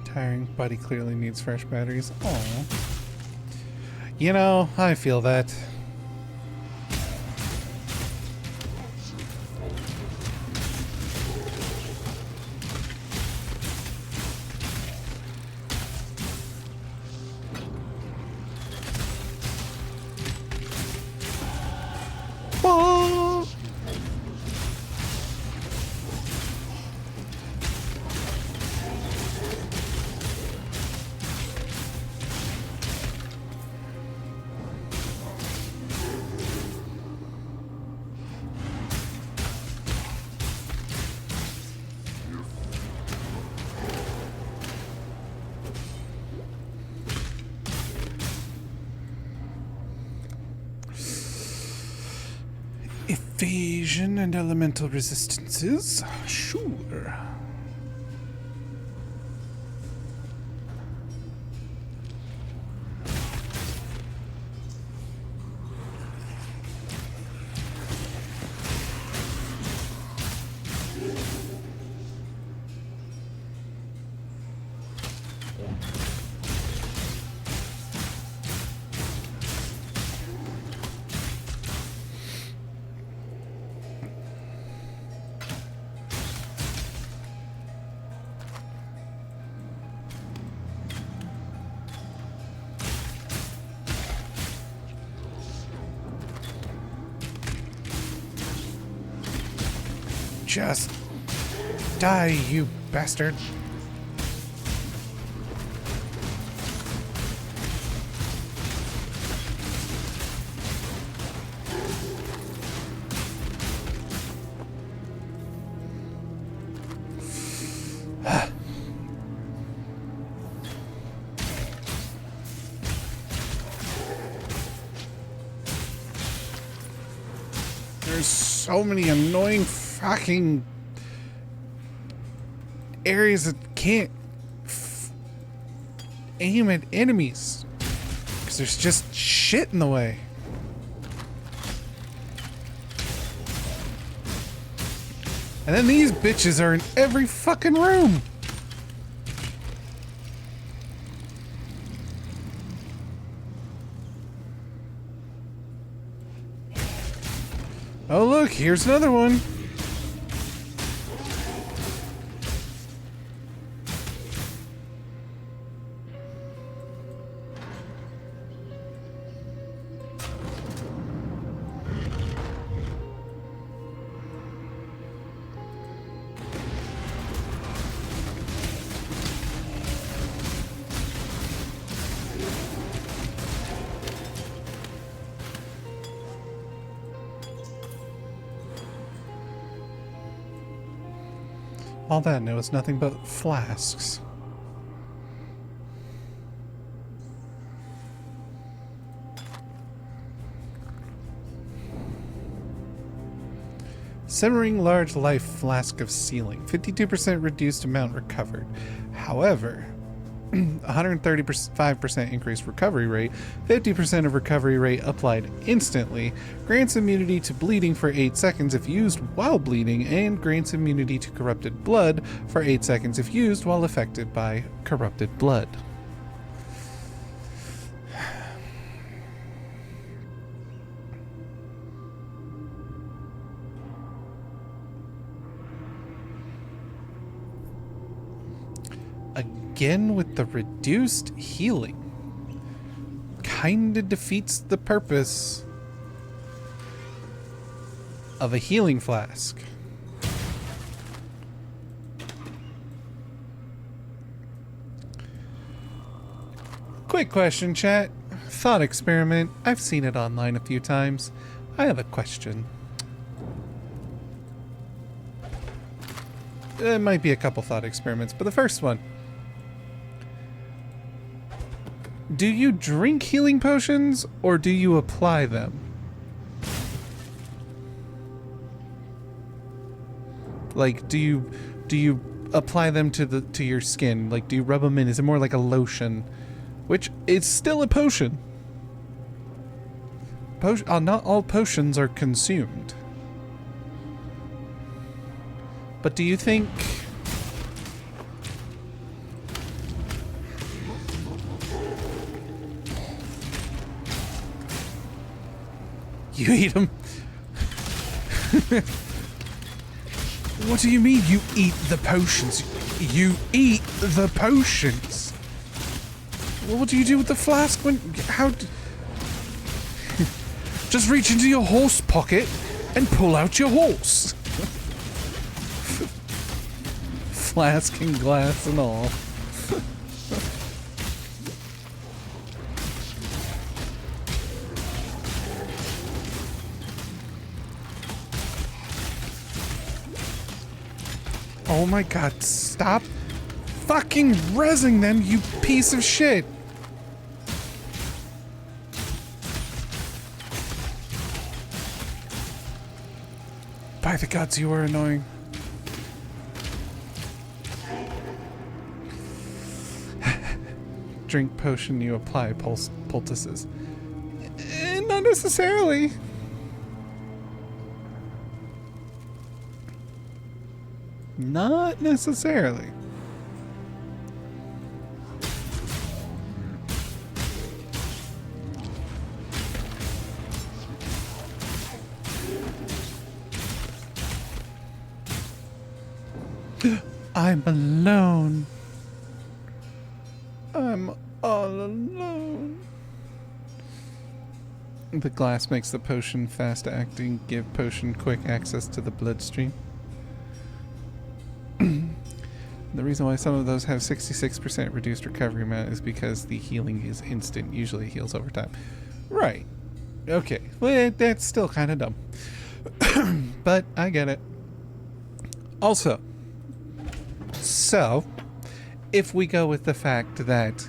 Tiring buddy clearly needs fresh batteries. Aww. You know, I feel that. Evasion and elemental resistances? Sure. Just die, you bastard. There's so many annoying fucking areas that can't aim at enemies because there's just shit in the way. And then these bitches are in every fucking room. Oh look, here's another one. All that, and it was nothing but flasks. Simmering large life flask of sealing. 52% reduced amount recovered. However, 135% increased recovery rate, 50% of recovery rate applied instantly, grants immunity to bleeding for 8 seconds if used while bleeding, and grants immunity to corrupted blood for 8 seconds if used while affected by corrupted blood. Again with the reduced healing. Kinda defeats the purpose of a healing flask. Quick question, chat. Thought experiment. I've seen it online a few times. I have a question. It might be a couple thought experiments, but the first one. Do you drink healing potions or do you apply them? Like, do you apply them to your skin? Like, do you rub them in? Is it more like a lotion? Which it's still a potion. Not all potions are consumed. But do you think you eat them? What do you mean you eat the potions? You eat the potions. Well, what do you do with the flask when... Just reach into your horse pocket and pull out your horse. Flask and glass and all. Oh my god, stop fucking rezzing them, you piece of shit! By the gods, you are annoying. Drink potion, you apply poultices. Not necessarily. Not necessarily. I'm alone. I'm all alone. The glass makes the potion fast acting, give potion quick access to the bloodstream. The reason why some of those have 66% reduced recovery amount is because the healing is instant. Usually it heals over time. Right. Okay. Well, that's still kind of dumb. But I get it. Also, so, if we go with the fact that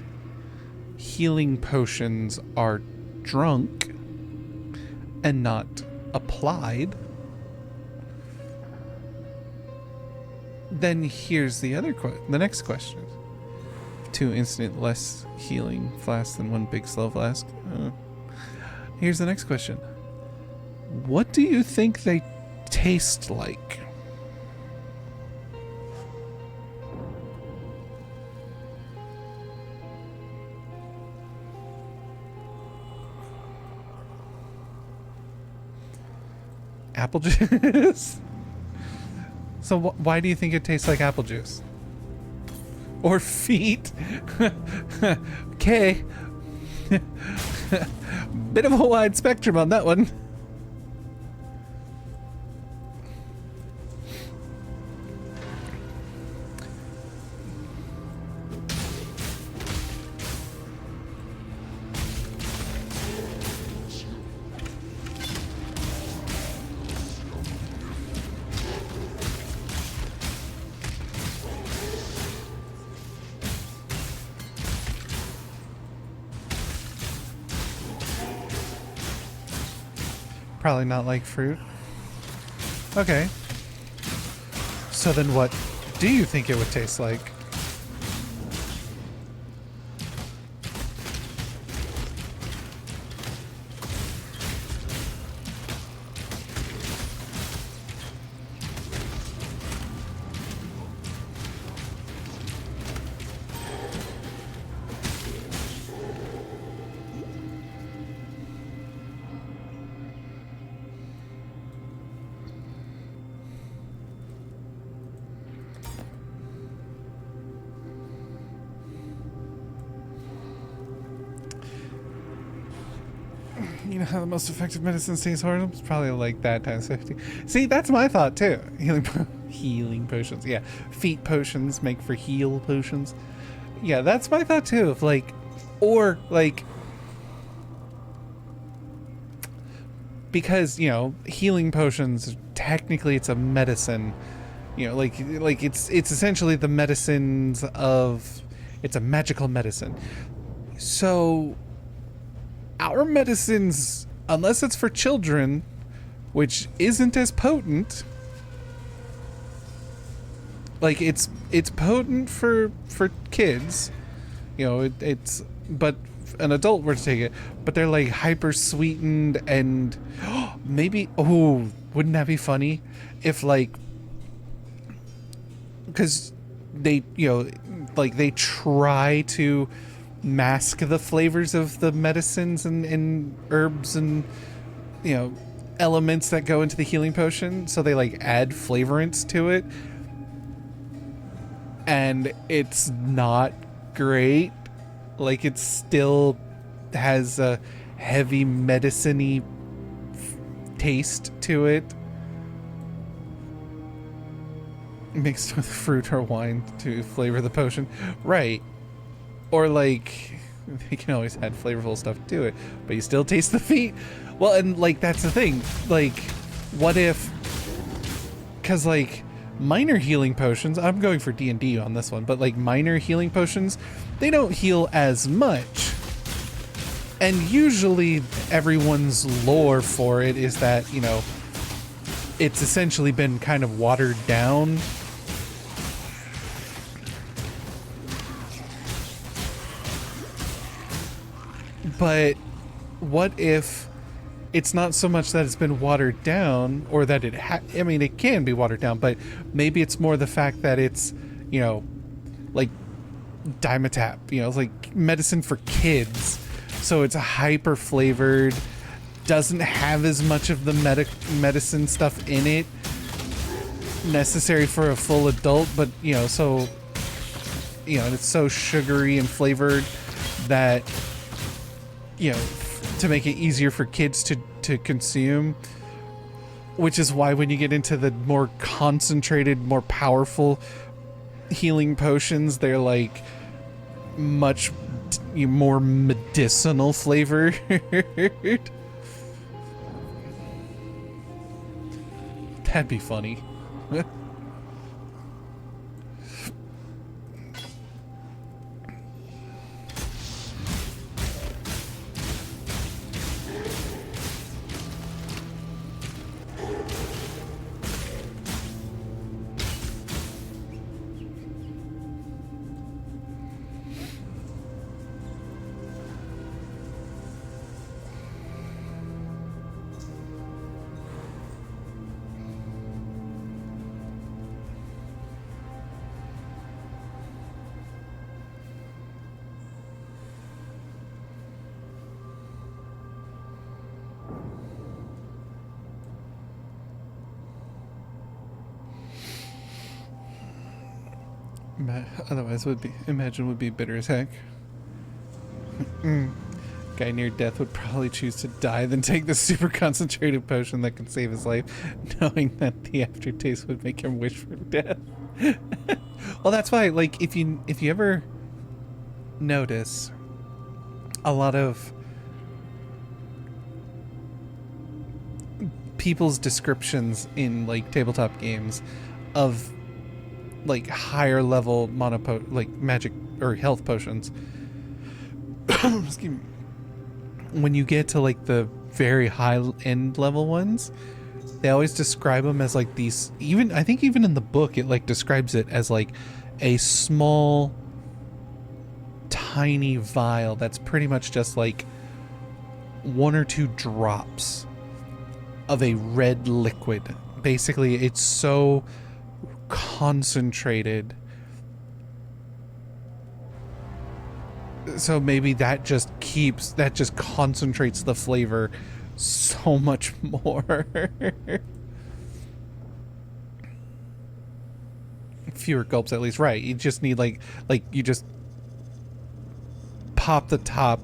healing potions are drunk and not applied, then here's the next question. 2 instant less healing flasks than 1 big slow flask. Here's the next question. What do you think they taste like? Apple juice? So why do you think it tastes like apple juice? Or feet? Okay. Bit of a wide spectrum on that one. Probably not like fruit. Okay. So then what do you think it would taste like? You know how the most effective medicine stays horrible? It's probably like that times 50. See, that's my thought too. Healing potions. Yeah. Feet potions make for heal potions. Yeah, that's my thought too. Of like, or like, because, you know, healing potions, technically it's a medicine. You know, like it's essentially the medicines of, it's a magical medicine. So our medicines, unless it's for children, which isn't as potent, like it's potent for kids, you know, it's, but an adult were to take it, but they're like hyper sweetened and maybe, oh, wouldn't that be funny if like, because they, you know, like they try to mask the flavors of the medicines and herbs and, you know, elements that go into the healing potion, so they like add flavorants to it, and it's not great. Like it still has a heavy medicine-y taste to it, mixed with fruit or wine to flavor the potion, right? Or like, they can always add flavorful stuff to it, but you still taste the feet. Well, and like, that's the thing. Like, what if, because like, minor healing potions, I'm going for D&D on this one, but like minor healing potions, they don't heal as much. And usually everyone's lore for it is that, you know, it's essentially been kind of watered down. But what if it's not so much that it's been watered down, or that I mean, it can be watered down, but maybe it's more the fact that it's, you know, like Dimetap, you know, it's like medicine for kids. So it's hyper flavored, doesn't have as much of the medicine stuff in it necessary for a full adult, but, you know, so, you know, it's so sugary and flavored that, you know, to make it easier for kids to consume, which is why when you get into the more concentrated, more powerful healing potions, they're like much more medicinal flavored. That'd be funny. Otherwise, would be bitter as heck. Guy near death would probably choose to die than take the super concentrated potion that can save his life, knowing that the aftertaste would make him wish for death. Well, that's why, like, if you ever notice, a lot of people's descriptions in like tabletop games of like higher level like magic or health potions. Excuse me. When you get to like the very high end level ones, they always describe them as like these, even I think even in the book it like describes it as like a small tiny vial that's pretty much just like 1 or 2 drops of a red liquid. Basically, it's so concentrated, so maybe that just concentrates the flavor so much more. Fewer gulps at least, right? You just need like you just pop the top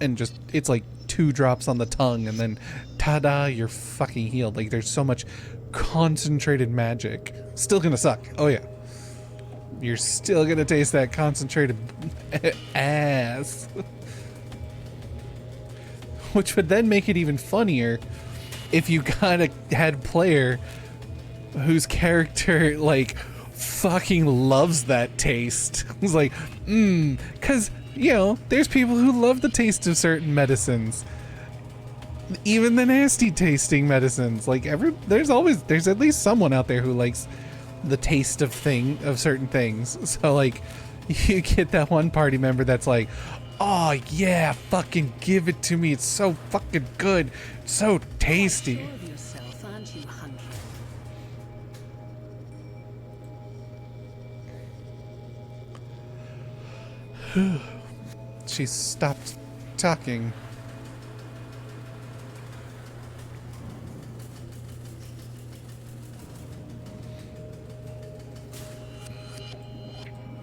and just it's like 2 drops on the tongue and then ta-da, you're fucking healed. Like there's so much concentrated magic. Still gonna suck. Oh yeah. You're still gonna taste that concentrated ass. Which would then make it even funnier if you had a player whose character like fucking loves that taste. It's like, cause you know, there's people who love the taste of certain medicines. Even the nasty tasting medicines. Like there's at least someone out there who likes the taste of certain things. So like you get that one party member that's like, oh yeah, fucking give it to me. It's so fucking good. It's so tasty. Sure of yourself, aren't you, Hunter? She stopped talking.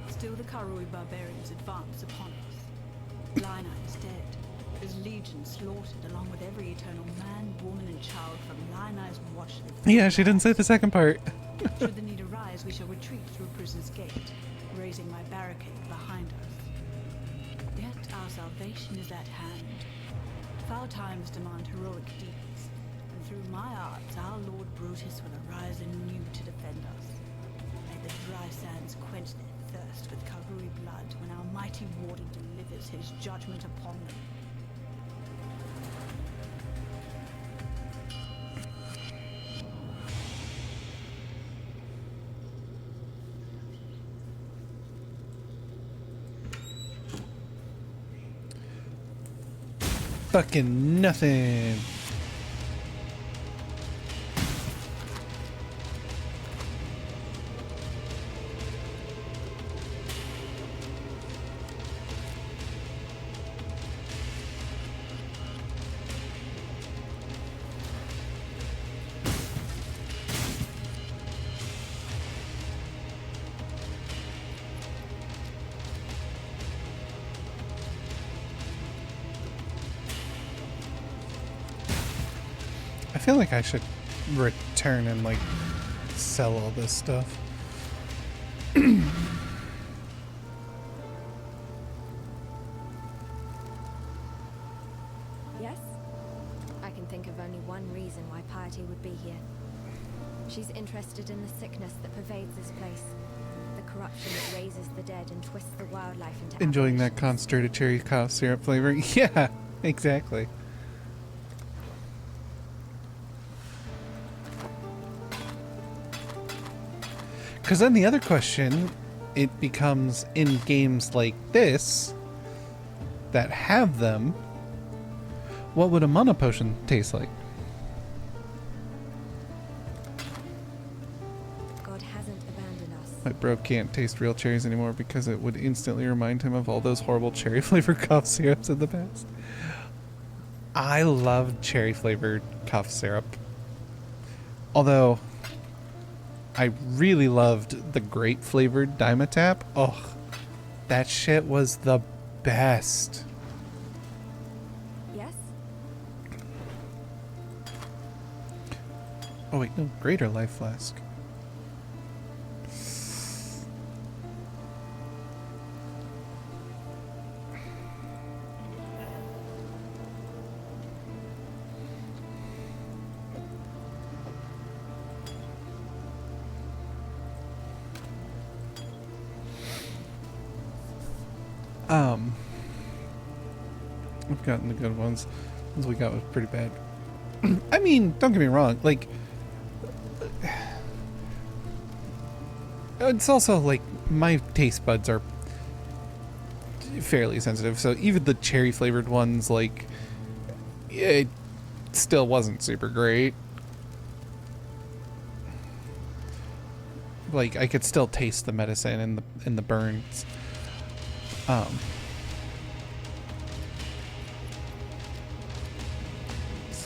Still the Karui barbarians advance upon us. Lina is dead. His legion slaughtered along with every eternal man, woman, and child from Lina's watch. Yeah, she didn't say the second part. Should the need arise, we shall retreat through Prisoner's Gate, raising my barricade behind us. Yet our salvation is at hand. Foul times demand heroic deeds, and through my arts our Lord Brutus will arise anew to defend us. May the dry sands quench their thirst with Karui blood when our mighty warden delivers his judgment upon them. Fucking nothing. I feel like I should return and like sell all this stuff. Yes? I can think of only one reason why Piety would be here. She's interested in the sickness that pervades this place. The corruption that raises the dead and twists the wildlife into Enjoying that aberrations. concentrated cherry cough syrup flavor. Yeah, exactly. Because then the other question, it becomes in games like this that have them, what would a mana potion taste like? God hasn't abandoned us. My bro can't taste real cherries anymore because it would instantly remind him of all those horrible cherry flavored cough syrups in the past. I loved cherry flavored cough syrup. Although I really loved the grape flavored Dimetap. Oh, that shit was the best. Yes? Oh wait, no, greater life flask. I've gotten the good ones. Ones we got was pretty bad. I mean, don't get me wrong, like it's also like my taste buds are fairly sensitive, so even the cherry flavored ones, like, it still wasn't super great. Like, I could still taste the medicine in the burns.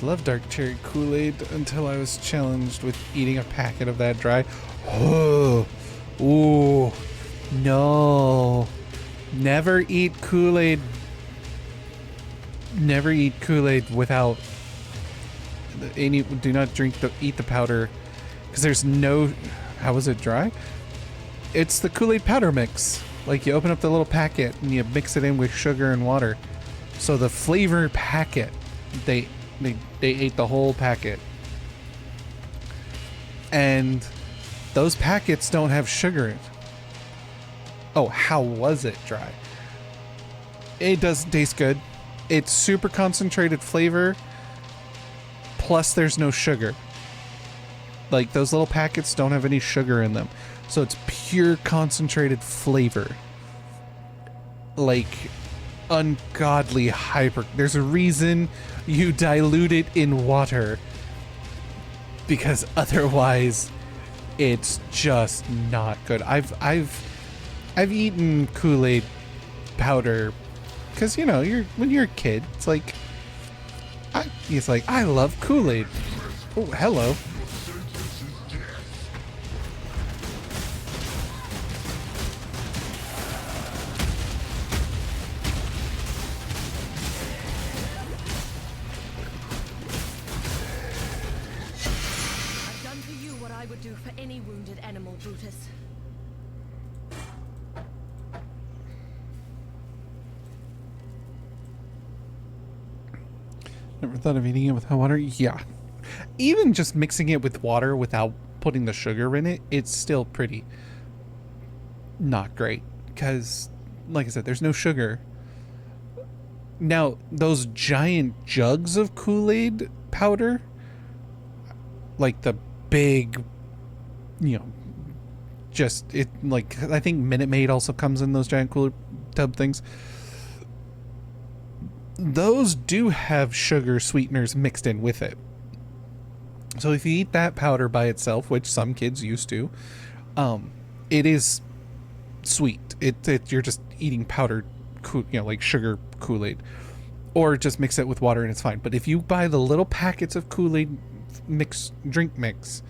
Love dark cherry Kool-Aid until I was challenged with eating a packet of that dry. Oh, ooh, no. Never eat Kool-Aid. Never eat Kool-Aid without any. Do not eat the powder, because there's no. How was it dry? It's the Kool-Aid powder mix. Like, you open up the little packet and you mix it in with sugar and water. So the flavor packet, they ate the whole packet. And those packets don't have sugar in it. Oh, how was it dry? It doesn't taste good. It's super concentrated flavor, plus there's no sugar. Like, those little packets don't have any sugar in them. So it's pure concentrated flavor. Like, ungodly hyper. There's a reason you dilute it in water, because otherwise it's just not good. I've eaten Kool-Aid powder because, you know, when you're a kid, it's like I love Kool-Aid. Oh, hello. Never thought of eating it with hot water? Yeah. Even just mixing it with water without putting the sugar in it, it's still pretty not great. Because, like I said, there's no sugar. Now, those giant jugs of Kool-Aid powder, like the big, you know, just, it, like, I think Minute Maid also comes in those giant Kool-Aid tub things. Those do have sugar sweeteners mixed in with it. So if you eat that powder by itself, which some kids used to, it is sweet. You're just eating powdered, like sugar Kool-Aid, or just mix it with water and it's fine. But if you buy the little packets of Kool-Aid drink mix,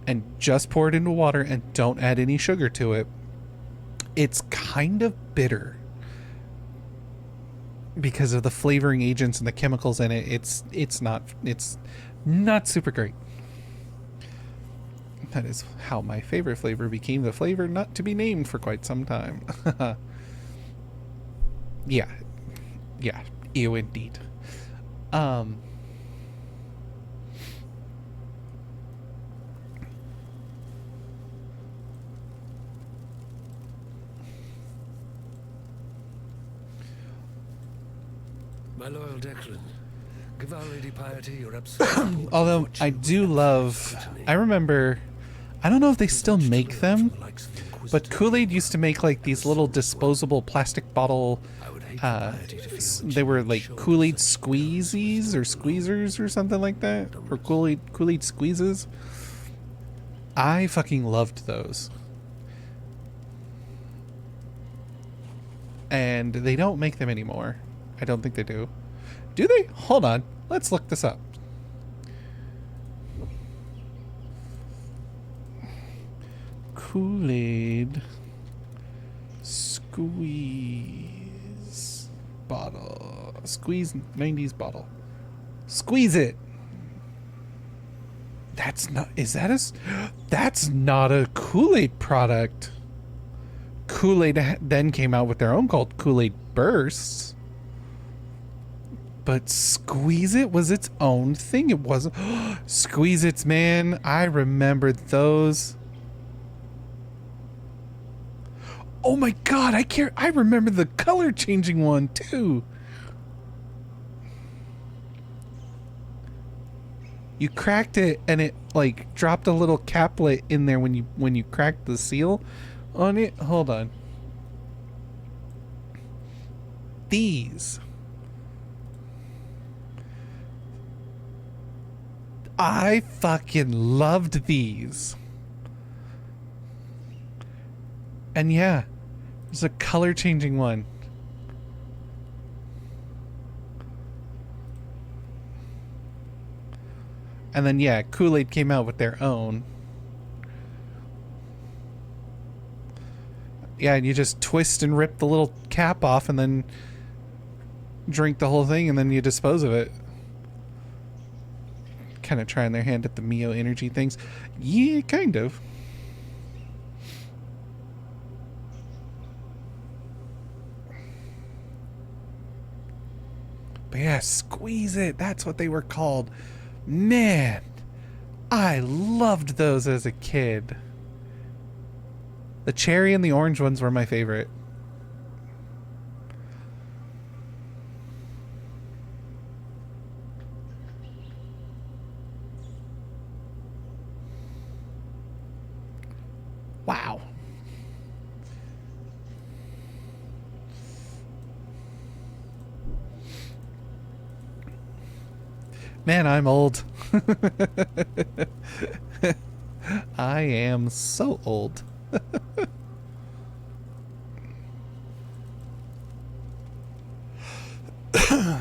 and just pour it into water and don't add any sugar to it, it's kind of bitter. Because of the flavoring agents and the chemicals in it, it's not super great. That is how my favorite flavor became the flavor not to be named for quite some time. Yeah. Yeah. Ew, indeed. My loyal Declan, give Our Lady Piety your absolute Although I do love, I remember, I don't know if they still make them, but Kool-Aid used to make like these little disposable plastic bottle, they were like Kool-Aid squeezies or squeezers or something like that, or Kool-Aid squeezes. I fucking loved those. And they don't make them anymore. I don't think they do. Do they? Hold on. Let's look this up. Kool-Aid squeeze bottle. Squeeze 90s bottle. Squeeze it. That's not, is that a, that's not a Kool-Aid product. Kool-Aid then came out with their own called Kool-Aid Bursts. But Squeeze It was its own thing. It wasn't. Squeeze It's, man. I remember those. Oh my god, I remember the color changing one too. You cracked it and it like dropped a little caplet in there when you cracked the seal on it. Hold on. These. I fucking loved these. And yeah, there's a color changing one. And then yeah, Kool-Aid came out with their own. Yeah, and you just twist and rip the little cap off and then drink the whole thing and then you dispose of it. Kind of trying their hand at the Mio energy things. Yeah, kind of. But yeah, Squeeze It. That's what they were called. Man, I loved those as a kid. The cherry and the orange ones were my favorite. Wow. Man, I'm old. I am so old.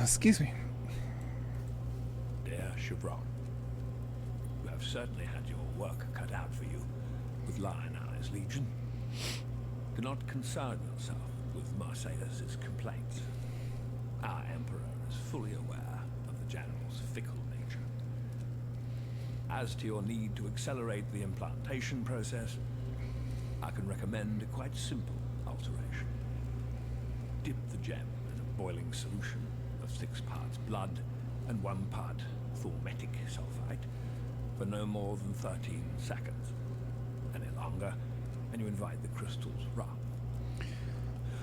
Excuse me. Dear Chevron, you have certainly had your work cut out for you with Lionized Legion. Do not concern yourself with Marseilles' complaints. Our Emperor is fully aware of the General's fickle nature. As to your need to accelerate the implantation process, I can recommend a quite simple alteration. Dip the gem in a boiling solution of 6 parts blood and 1 part thaumatic sulfite for no more than 13 seconds. Any longer, and you invite the crystal's wrath.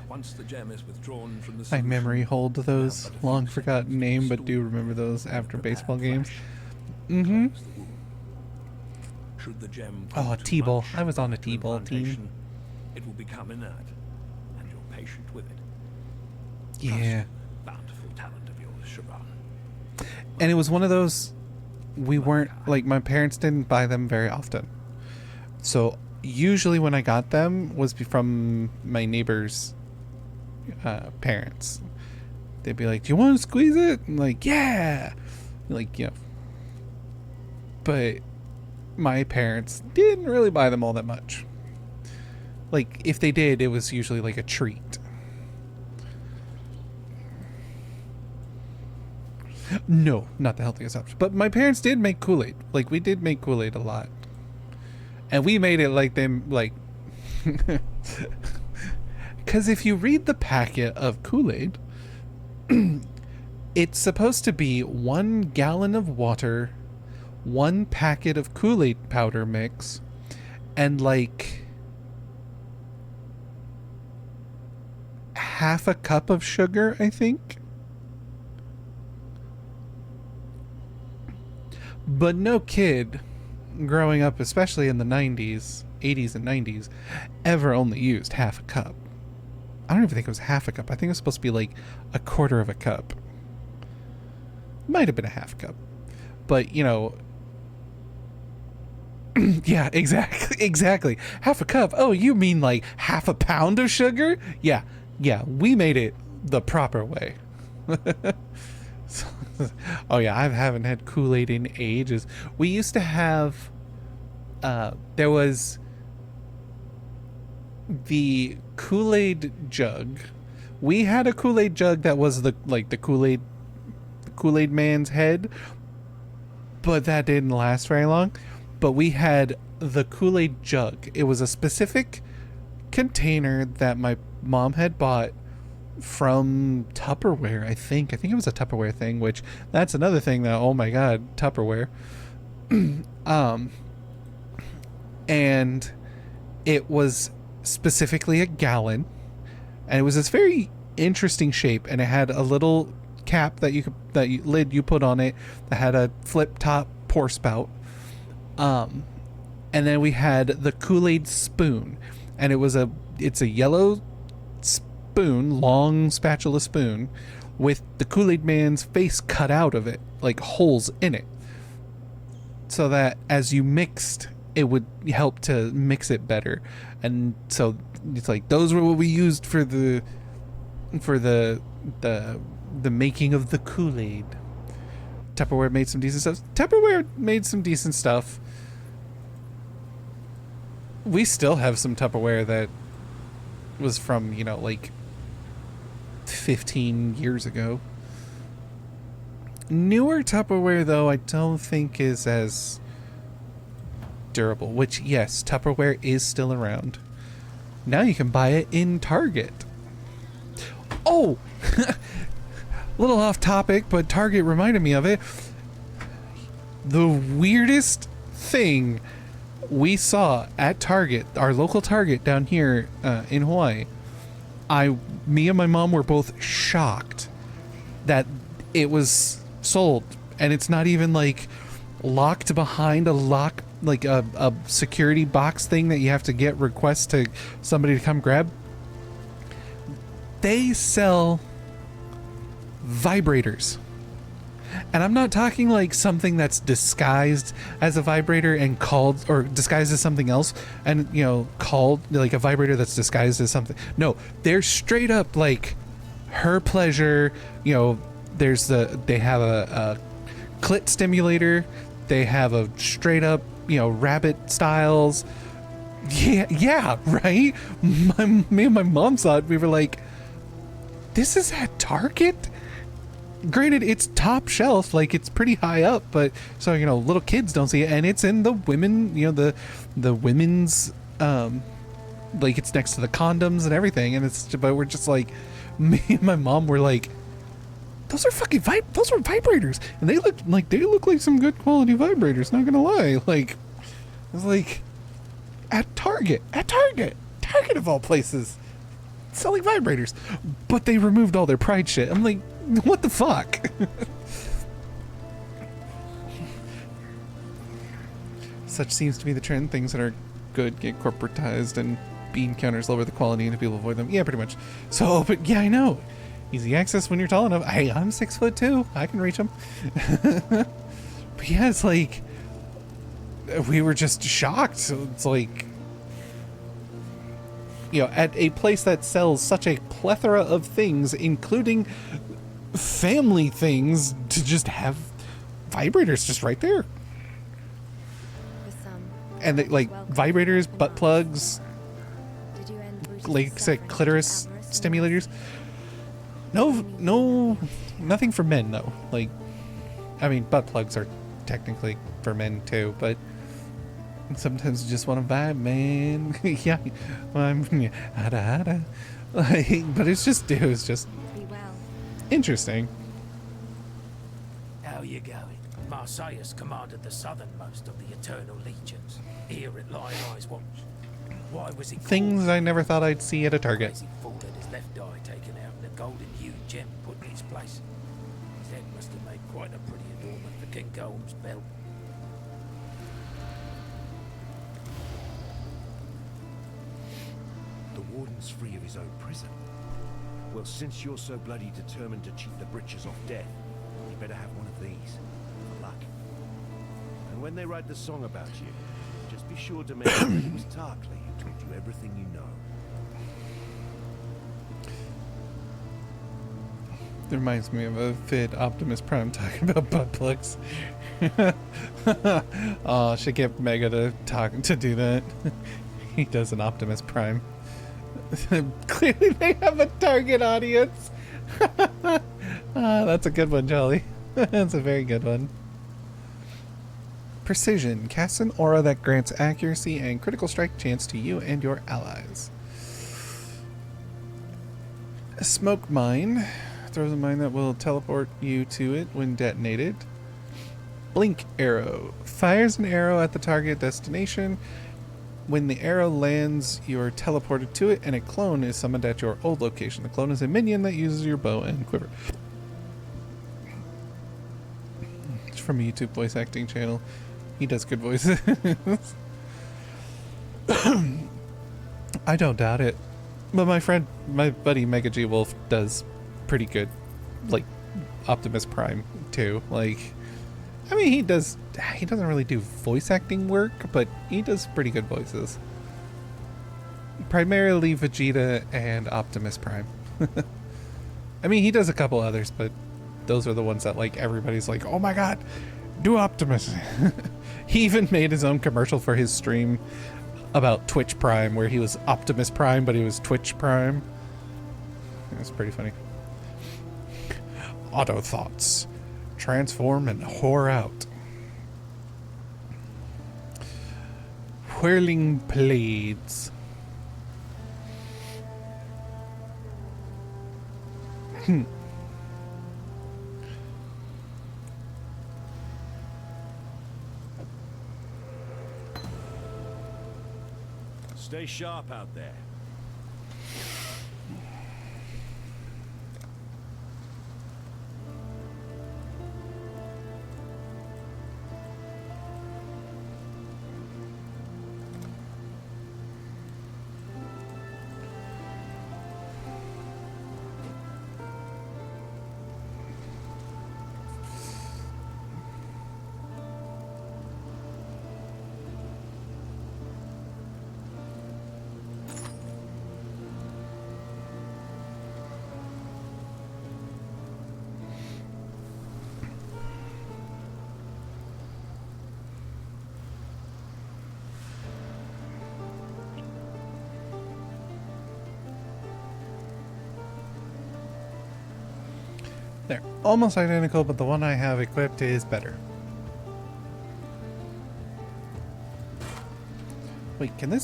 Once the gem is withdrawn from the solution, My memory hold those long forgotten name, but do remember those after baseball games. Mm-hmm. Should the gem Oh, T-ball. I was on a T-ball team. It will become inert, and you're patient with it. Yeah. Bountiful talent of yours, Chevron. And it was one of those, we weren't, like, my parents didn't buy them very often. So usually when I got them was from my neighbor's parents. They'd be like, do you want to squeeze it? I'm like, yeah. Like, you know. But my parents didn't really buy them all that much. Like, if they did, it was usually like a treat. No, not the healthiest option. But my parents did make Kool-Aid. Like, we did make Kool-Aid a lot. And we made it like them, like, because if you read the packet of Kool-Aid, it's supposed to be 1 gallon of water, 1 packet of Kool-Aid powder mix, and like half a cup of sugar, I think. But no kid growing up, especially in the 90s, 80s and 90s, ever only used half a cup. I don't even think it was half a cup. I think it was supposed to be like a quarter of a cup. Might have been a half cup. But, you know, yeah, exactly. Half a cup. Oh, you mean like half a pound of sugar? Yeah, we made it the proper way. Oh yeah, I haven't had Kool-Aid in ages. We used to have, there was the Kool-Aid jug. We had a Kool-Aid jug that was the Kool-Aid man's head, but that didn't last very long. But we had the Kool-Aid jug. It was a specific container that my mom had bought from Tupperware, I think it was a Tupperware thing, which that's another thing that, oh my god, Tupperware. And it was specifically a gallon, and it was this very interesting shape, and it had a little cap lid you put on it that had a flip top pour spout. And then we had the Kool-Aid spoon, and it's a yellow spoon, long spatula spoon, with the Kool-Aid man's face cut out of it, like holes in it, so that as you mixed, it would help to mix it better. And so it's like those were what we used for the making of the Kool-Aid. Tupperware made some decent stuff. We still have some Tupperware that was from, you know, like 15 years ago. Newer Tupperware, though, I don't think is as durable. Which, yes, Tupperware is still around. Now you can buy it in Target. Oh! A little off topic, but Target reminded me of it. The weirdest thing we saw at Target, our local Target down here in Hawaii, me and my mom were both shocked that it was sold, and it's not even like locked behind a lock, like a security box thing that you have to get requests to somebody to come grab. They sell vibrators. And I'm not talking like something that's disguised as a vibrator and called, or disguised as something else, and, you know, called like a vibrator that's disguised as something. No, they're straight up like her pleasure. You know, they have a clit stimulator. They have a straight up, you know, rabbit styles. Yeah, right? Me and my mom saw it. We were like, this is at Target? Granted, it's top shelf, like it's pretty high up, but so, you know, little kids don't see it, and it's in the women, you know, the women's, like it's next to the condoms and everything, and but we're just like, me and my mom were like, those are fucking those are vibrators, and they look like some good quality vibrators, not gonna lie. Like, it's like at Target of all places, selling vibrators, but they removed all their pride shit. I'm like, what the fuck? Such seems to be the trend. Things that are good get corporatized, and bean counters lower the quality and people avoid them. Yeah, pretty much. So, but yeah, I know. Easy access when you're tall enough. Hey, I'm 6'2". I can reach them. But yeah, it's like, we were just shocked. So it's like, you know, at a place that sells such a plethora of things, including family things, to just have vibrators just right there. And they, like, vibrators, butt plugs, like said, clitoris stimulators. No, nothing for men though. Like, I mean, butt plugs are technically for men too, but Sometimes you just want to vibe, man. Yeah, I'm hada hada. Like, but it was just Be well. interesting. How you going? Marseilles commanded the southernmost of the Eternal Legions, here at Lion Eye's watch. Why was he Things I never thought I'd see at a target. Crazy fool had his left eye taken out and a golden hued gem put in its place. His head must have made quite a pretty adornment for King Golem's belt. The warden's free of his own prison. Well, since you're so bloody determined to cheat the britches off death, you better have one of these, for luck. And when they write the song about you, just be sure to mention that it was Tarkley who told you everything you know. It reminds me of a vid Optimus Prime talking about butt plugs. Oh, should get Mega to do that. He does an Optimus Prime. Clearly they have a target audience. That's a good one, Jolly. That's a very good one. Precision. Casts an aura that grants accuracy and critical strike chance to you and your allies. A smoke mine. Throws a mine that will teleport you to it when detonated. Blink arrow. Fires an arrow at the target destination. When the arrow lands, you are teleported to it, and a clone is summoned at your old location. The clone is a minion that uses your bow and quiver. It's from a YouTube voice acting channel. He does good voices. I don't doubt it. But my buddy Mega G Wolf does pretty good, like, Optimus Prime, too. Like, I mean, he doesn't really do voice acting work, but he does pretty good voices. Primarily Vegeta and Optimus Prime. I mean, he does a couple others, but those are the ones that, like, everybody's like, oh my god, do Optimus. He even made his own commercial for his stream about Twitch Prime, where he was Optimus Prime, but he was Twitch Prime. It was pretty funny. Auto thoughts. Transform and whore out. Whirling blades. Stay sharp out there. They're almost identical, but the one I have equipped is better. Wait, can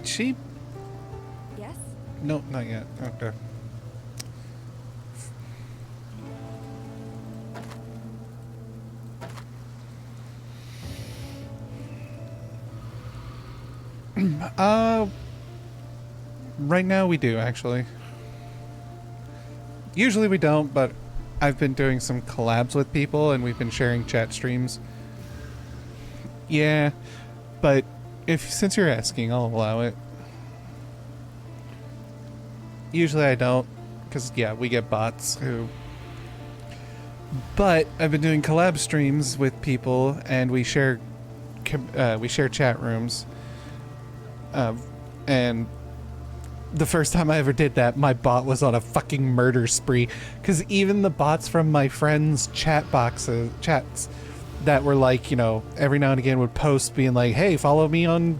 she? Yes? No, not yet. Okay. Right now we do, actually. Usually we don't, but I've been doing some collabs with people and we've been sharing chat streams. Yeah, but since you're asking, I'll allow it. Usually I don't, because yeah, we get bots who... But I've been doing collab streams with people and we share chat rooms. And the first time I ever did that, my bot was on a fucking murder spree. Because even the bots from my friends' chats that were like, you know, every now and again would post being like, hey, follow me on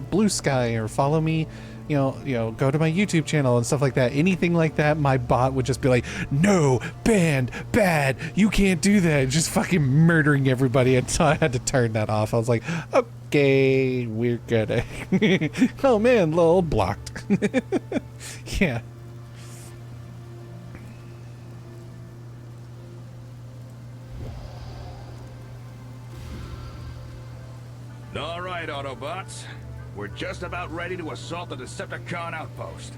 Blue Sky, or follow me, you know, go to my YouTube channel and stuff like that. Anything like that, my bot would just be like, no, banned, bad, you can't do that. Just fucking murdering everybody until I had to turn that off. I was like, Okay, we're gonna. Oh man, lol, blocked. Yeah. All right, Autobots. We're just about ready to assault the Decepticon outpost.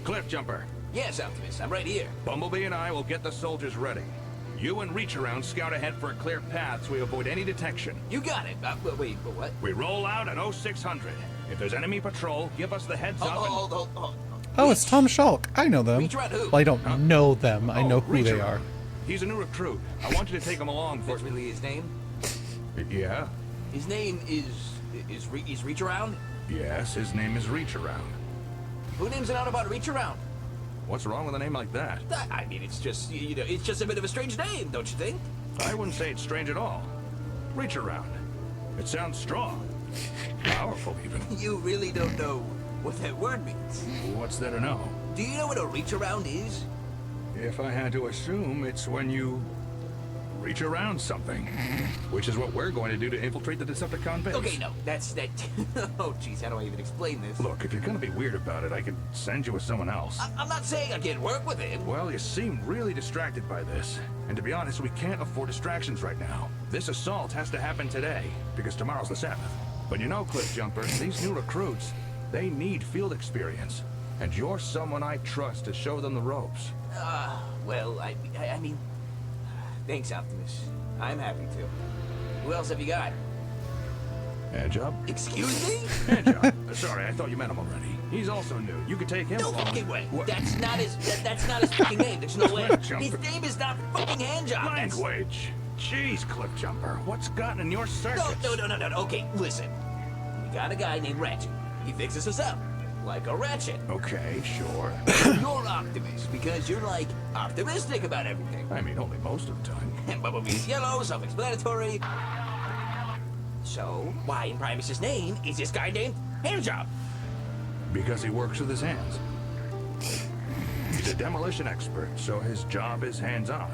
Cliffjumper, Yes, Optimus, I'm right here. Bumblebee and I will get the soldiers ready. You and Reach Around scout ahead for a clear path so we avoid any detection. You got it. Wait, what? We roll out at 0600. If there's enemy patrol, give us the heads up and... Hold. Oh, it's Tom Schalk. I know them. Reach around who? Well, I don't know them. I know who Reach they Around. are. He's a new recruit. I want you to take him along for... That's really his name? Yeah? His name is Reach Around? Yes, his name is Reach Around. Who names an Autobot Reach Around? What's wrong with a name like that? I mean, it's just, it's just a bit of a strange name, don't you think? I wouldn't say it's strange at all. Reach Around. It sounds strong. Powerful, even. You really don't know what that word means. What's there to know? Do you know what a Reach Around is? If I had to assume, it's when you reach around something. Which is what we're going to do to infiltrate the Decepticon base. Okay, no, that's that. Oh, jeez, how do I even explain this? Look, if you're going to be weird about it, I could send you with someone else. I'm not saying I can't work with him. Well, you seem really distracted by this. And to be honest, we can't afford distractions right now. This assault has to happen today, because tomorrow's the 7th. But you know, Cliffjumper, these new recruits, they need field experience. And you're someone I trust to show them the ropes. Well, I mean, thanks, Optimus. I'm happy to. Who else have you got? Handjob? Excuse me? Handjob. Sorry, I thought you met him already. He's also new. You could take him No along. fucking way. What? That's not his fucking name. There's no way. Cliffjumper. His name is not fucking Handjob. That's- Language. Jeez, Cliffjumper, what's gotten in your circuits? No. Okay, listen. We got a guy named Ratchet. He fixes us up. Like a ratchet. Okay, sure. You're Optimus because you're, like, optimistic about everything. I mean, only most of the time. And Bumblebee's yellow, self-explanatory. So, why in Primus's name is this guy named Handjob? Because he works with his hands. He's a demolition expert, so his job is hands-on.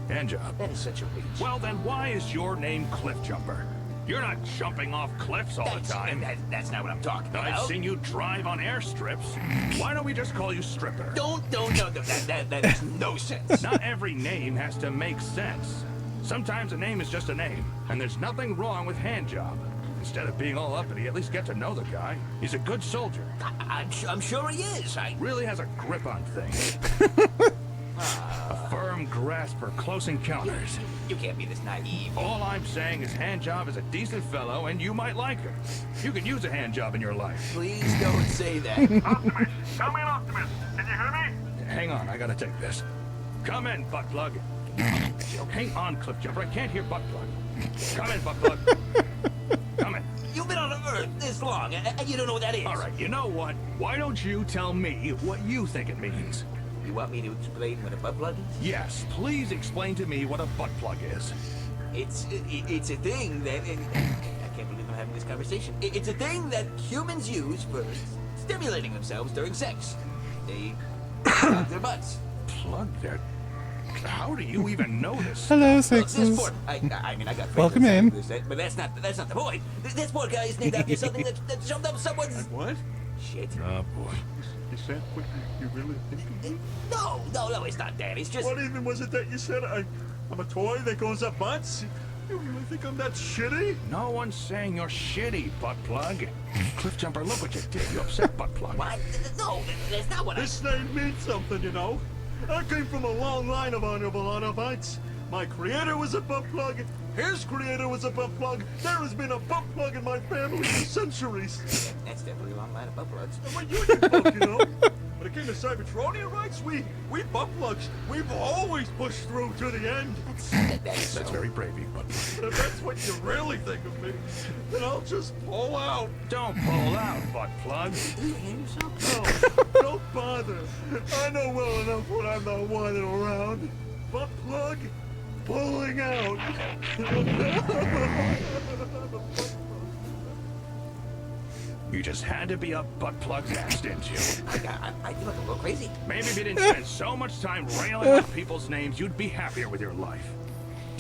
Handjob. That is such a reach. Well, then why is your name Cliffjumper? You're not jumping off cliffs all the time. That's not what I'm talking about. I've seen you drive on airstrips. Why don't we just call you Stripper? No, that makes no sense. Not every name has to make sense. Sometimes a name is just a name, and there's nothing wrong with Handjob. Instead of being all uppity, at least get to know the guy. He's a good soldier. I'm sure he is. Really has a grip on things. A firm grasp for close encounters. You can't be this naive. All I'm saying is Handjob is a decent fellow, and you might like him. You could use a handjob in your life. Please don't say that. Optimus! Come in, Optimus! Can you hear me? Hang on, I gotta take this. Come in, Buttplug. Hang on, Cliffjumper, I can't hear Buttplug. Come in, Buttplug. Come in. You've been on Earth this long, and you don't know what that is. All right, you know what? Why don't you tell me what you think it means? You want me to explain what a butt plug is? Yes, please explain to me what a butt plug is. It's a thing that... I can't believe I'm having this conversation. It's a thing that humans use for stimulating themselves during sex. They plug their butts. Plug their... How do you even know this? Hello, Look, sixes. this port, I mean, I got Welcome in. but that's not the point. This poor guy is named after something that shoved up someone's... What? Shit. Oh, boy. Is that what you really think of me? No, it's not that. It's just... What even was it that you said? I'm a toy that goes up butts? You really think I'm that shitty? No one's saying you're shitty, Buttplug. Cliffjumper, look what you did. You upset Buttplug. What? No, that's not what This name means something, you know. I came from a long line of honorable Autobots. My creator was a butt plug. His creator was a butt plug. There has been a butt plug in my family for centuries. That's definitely a long line of butt plugs. Well, you buck, you know. When it came to Cybertronian rights, we butt plugs. We've always pushed through to the end. That's very brave of you, Buttplug. But if that's what you really think of me, then I'll just pull out. Don't pull out, Buttplug. No, don't bother. I know well enough when I'm not wanted around. Butt plug, pulling out. You just had to be up Buttplug's ass, didn't you? I feel like I'm going crazy. Maybe if you didn't spend so much time railing on people's names, you'd be happier with your life.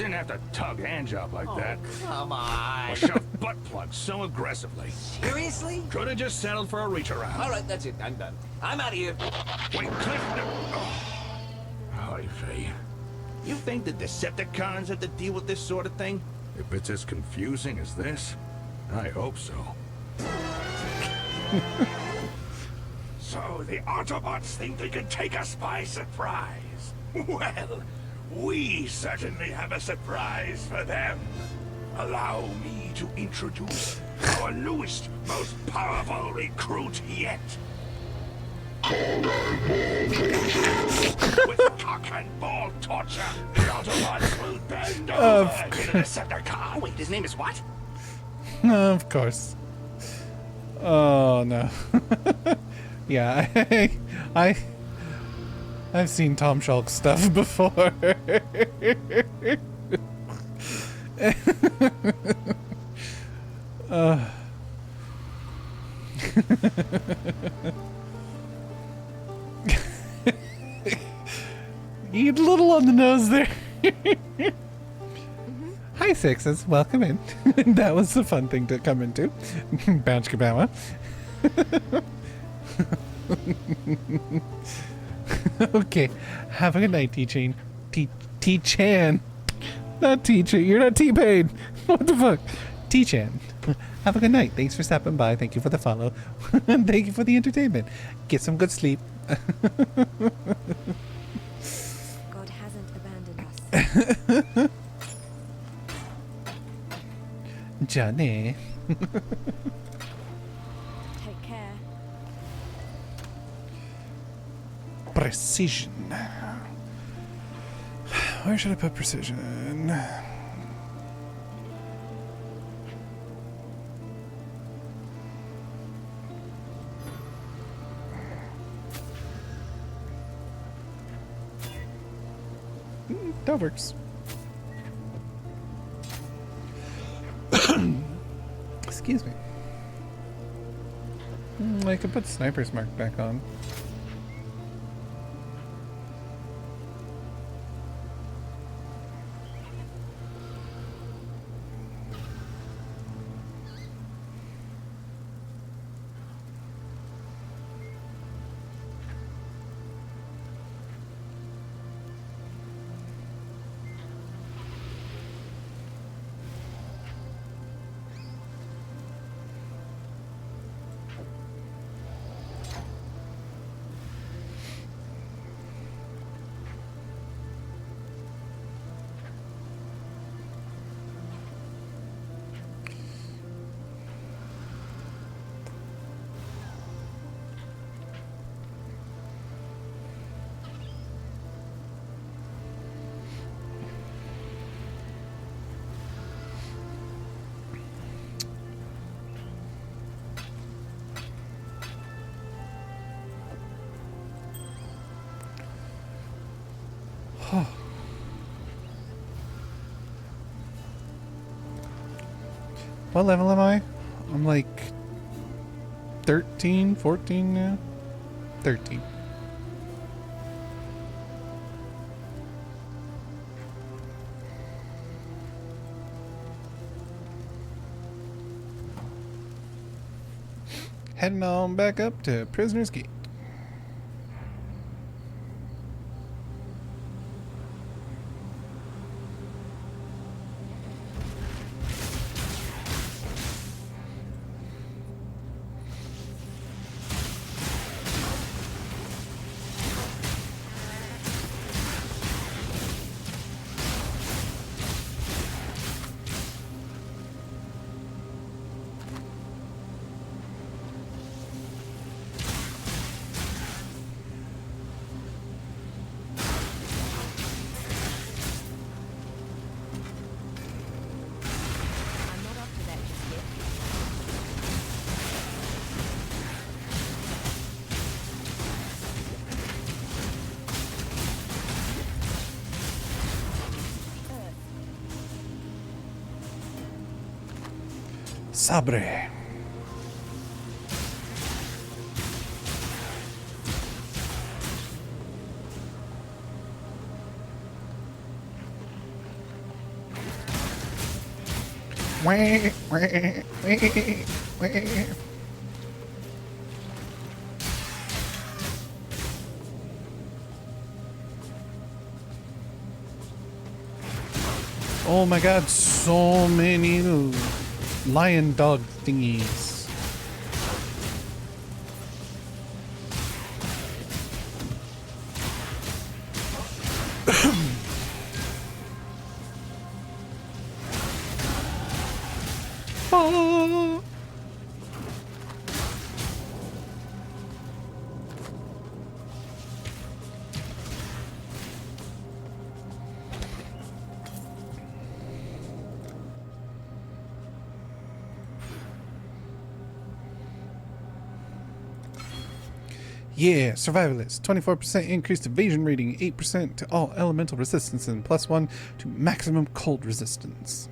Didn't have to tug Ange up like that. Come on. Or shove butt plugs so aggressively. Seriously? Could have just settled for a reach around. All right, that's it. I'm done. I'm out of here. Wait, Cliff, no. Oh, Faye. You think the Decepticons have to deal with this sort of thing? If it's as confusing as this, I hope so. So the Autobots think they can take us by surprise. Well, we certainly have a surprise for them. Allow me to introduce our newest, most powerful recruit yet. With cock and ball torture, the Autobots will bend over to the Decepticon. Wait, his name is what? Of course. Oh no. Yeah, I've seen Tom Shulk stuff before. You a little on the nose there. Hi, Sixes. Welcome in. That was a fun thing to come into. Bounce Kabama. Okay. Have a good night, T-Chain. T-Chan. Not T-Chain. You're not T-Pain. What the fuck? T-Chan. Have a good night. Thanks for stopping by. Thank you for the follow. And thank you for the entertainment. Get some good sleep. God hasn't abandoned us. Johnny. Take care. Precision. Where should I put precision? That works. Excuse me. I could put Sniper's Mark back on. What level am I? I'm like 13, 14 now? 13. Heading on back up to Prisoner's Gate. I'm not up to that just yet. Sabre. Oh my god, so many lion dog thingies. Oh. Yeah, survivalist. 24% increased evasion rating, 8% to all elemental resistance, and +1 to maximum cold resistance.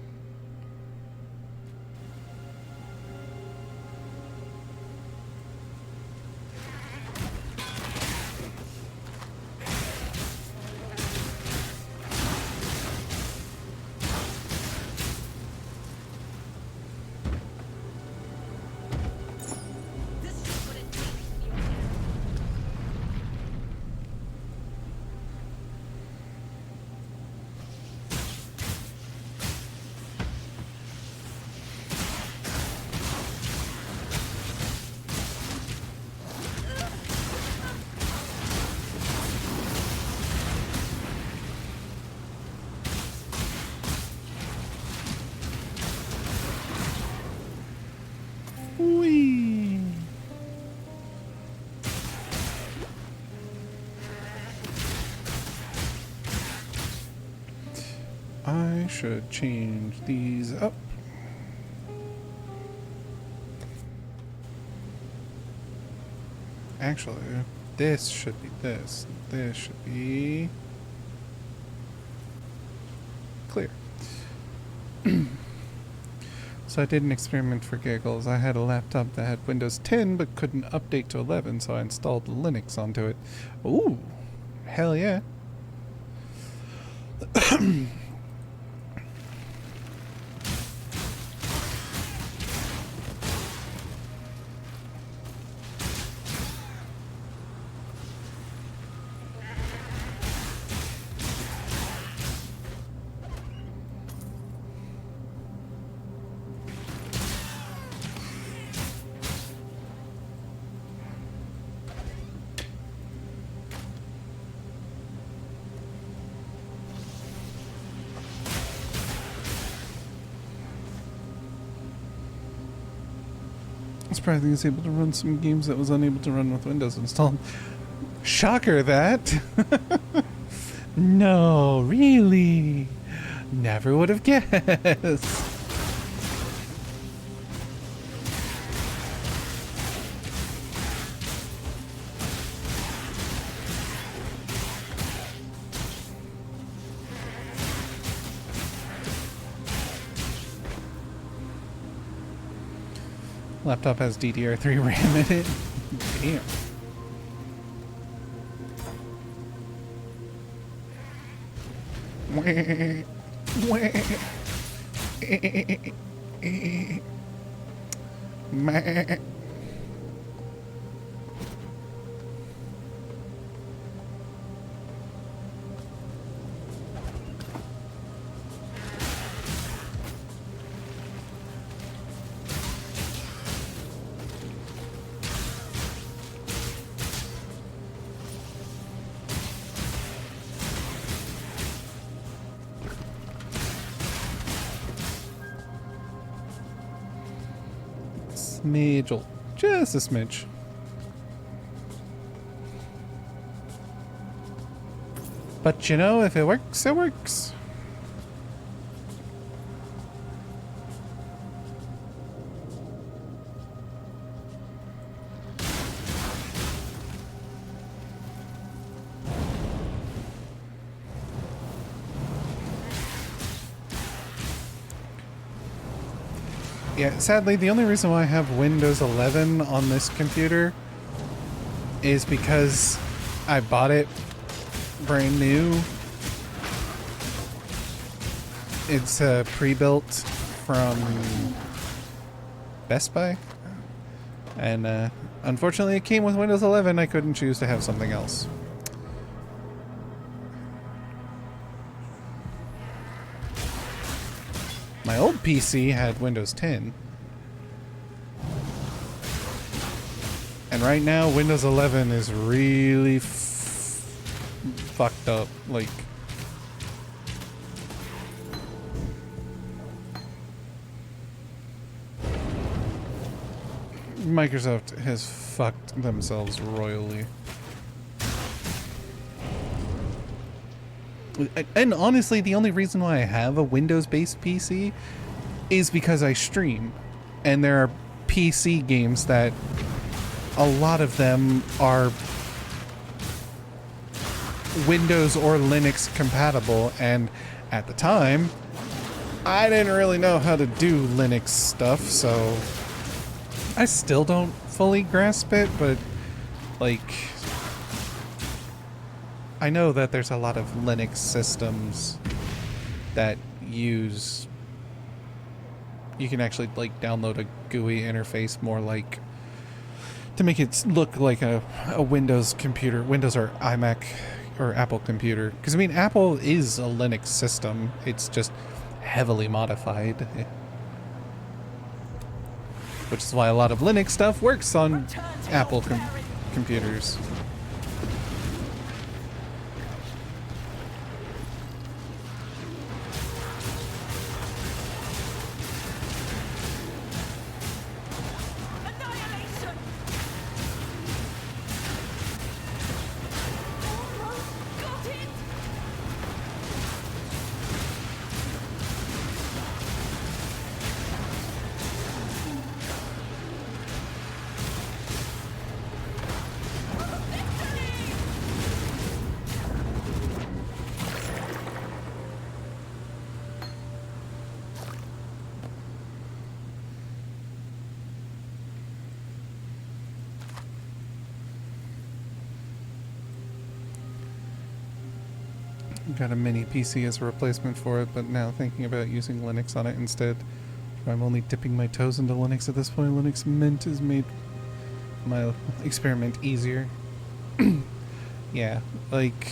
Whee! I should change these up. Actually, this should be this. This should be clear. So I did an experiment for giggles. I had a laptop that had Windows 10 but couldn't update to 11, so I installed Linux onto it. Ooh, hell yeah. Surprisingly, it's able to run some games that was unable to run with Windows installed. Shocker that! No, really? Never would have guessed. Laptop has DDR3 RAM in it. Damn. Smidge, just a smidge. But you know, if it works, it works. Yeah, sadly, the only reason why I have Windows 11 on this computer is because I bought it brand new. It's pre-built from Best Buy. And unfortunately it came with Windows 11. I couldn't choose to have something else. My old PC had Windows 10. And right now Windows 11 is really fucked up. Like, Microsoft has fucked themselves royally. And honestly, the only reason why I have a Windows-based PC is because I stream. And there are PC games that a lot of them are Windows or Linux compatible, and at the time, I didn't really know how to do Linux stuff, so I still don't fully grasp it, but like, I know that there's a lot of Linux systems that use, you can actually like download a GUI interface more like, to make it look like a Windows computer, Windows or iMac or Apple computer. Because I mean, Apple is a Linux system, it's just heavily modified. Which is why a lot of Linux stuff works on Apple computers. Got a mini PC as a replacement for it, but now thinking about using Linux on it instead. I'm only dipping my toes into Linux at this point. Linux Mint has made my experiment easier. Yeah, like,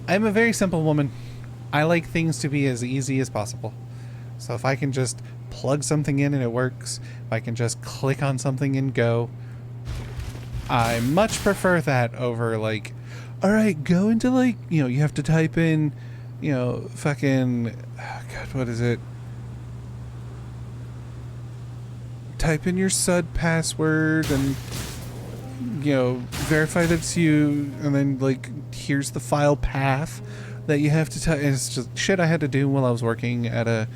I'm a very simple woman. I like things to be as easy as possible. So if I can just plug something in and it works, if I can just click on something and go, I much prefer that over like, alright, go into like, you know, you have to type in, you know, fucking, oh God, what is it? Type in your SUD password and, you know, verify that it's you, and then like, here's the file path that you have to type. It's just shit I had to do while I was working at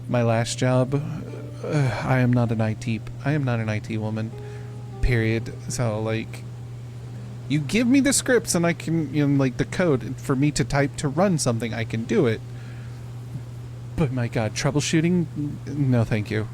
my last job. I am not an IT woman. Period. So like, you give me the scripts and I can, you know, like the code for me to type to run something, I can do it. But my God, troubleshooting? No, thank you.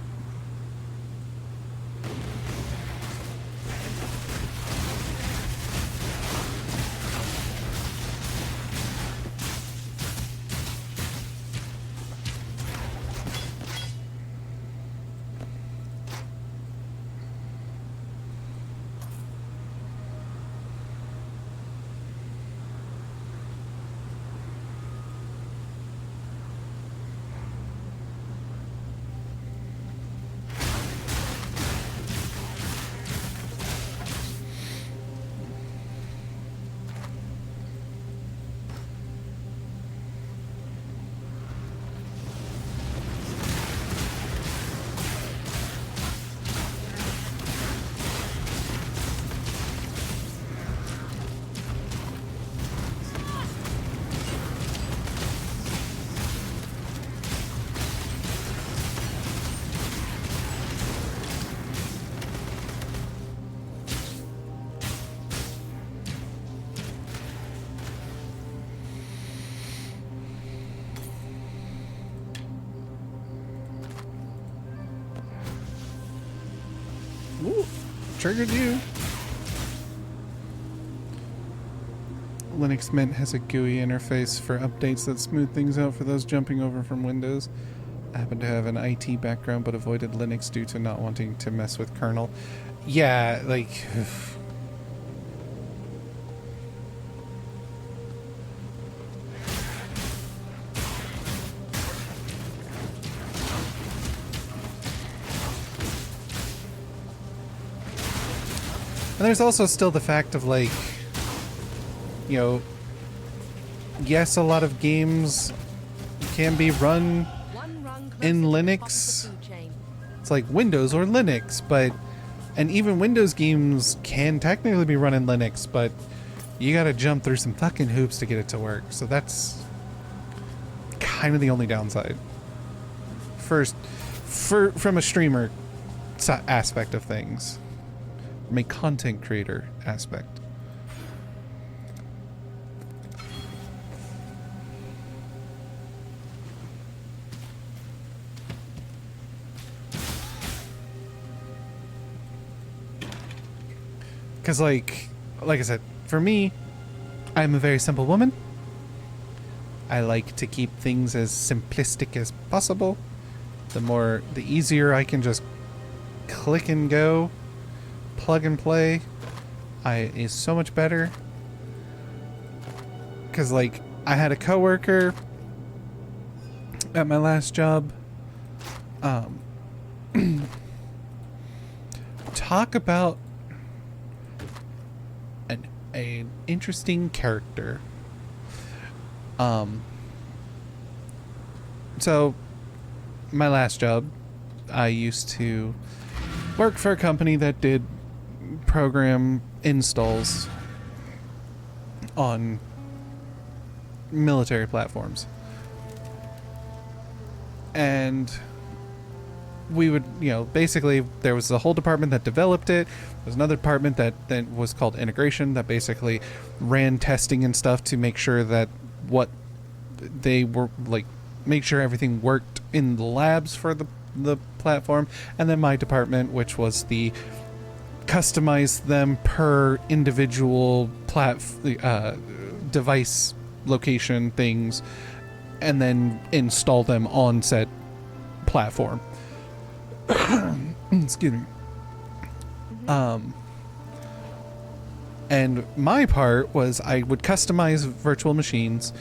Ooh, triggered you. Linux Mint has a GUI interface for updates that smooth things out for those jumping over from Windows. I happen to have an IT background but avoided Linux due to not wanting to mess with kernel. Yeah, like... And there's also still the fact of, like, you know, yes, a lot of games can be run in Linux. It's like Windows or Linux, but, and even Windows games can technically be run in Linux, but you gotta jump through some fucking hoops to get it to work. So that's kind of the only downside. First, from a streamer aspect of things. From a content creator aspect. Because, like I said, for me, I'm a very simple woman. I like to keep things as simplistic as possible. The easier I can just click and go, plug and play, is so much better. Because, like, I had a coworker at my last job. Talk about an interesting character. So my last job, I used to work for a company that did program installs on military platforms. And we would, basically there was a whole department that developed it. There was another department that then was called integration that basically ran testing and stuff to make sure that what they were, like, make sure everything worked in the labs for the platform. And then my department, which was the customize them per individual device location things and then install them on said platform. Excuse me. And my part was I would customize virtual machines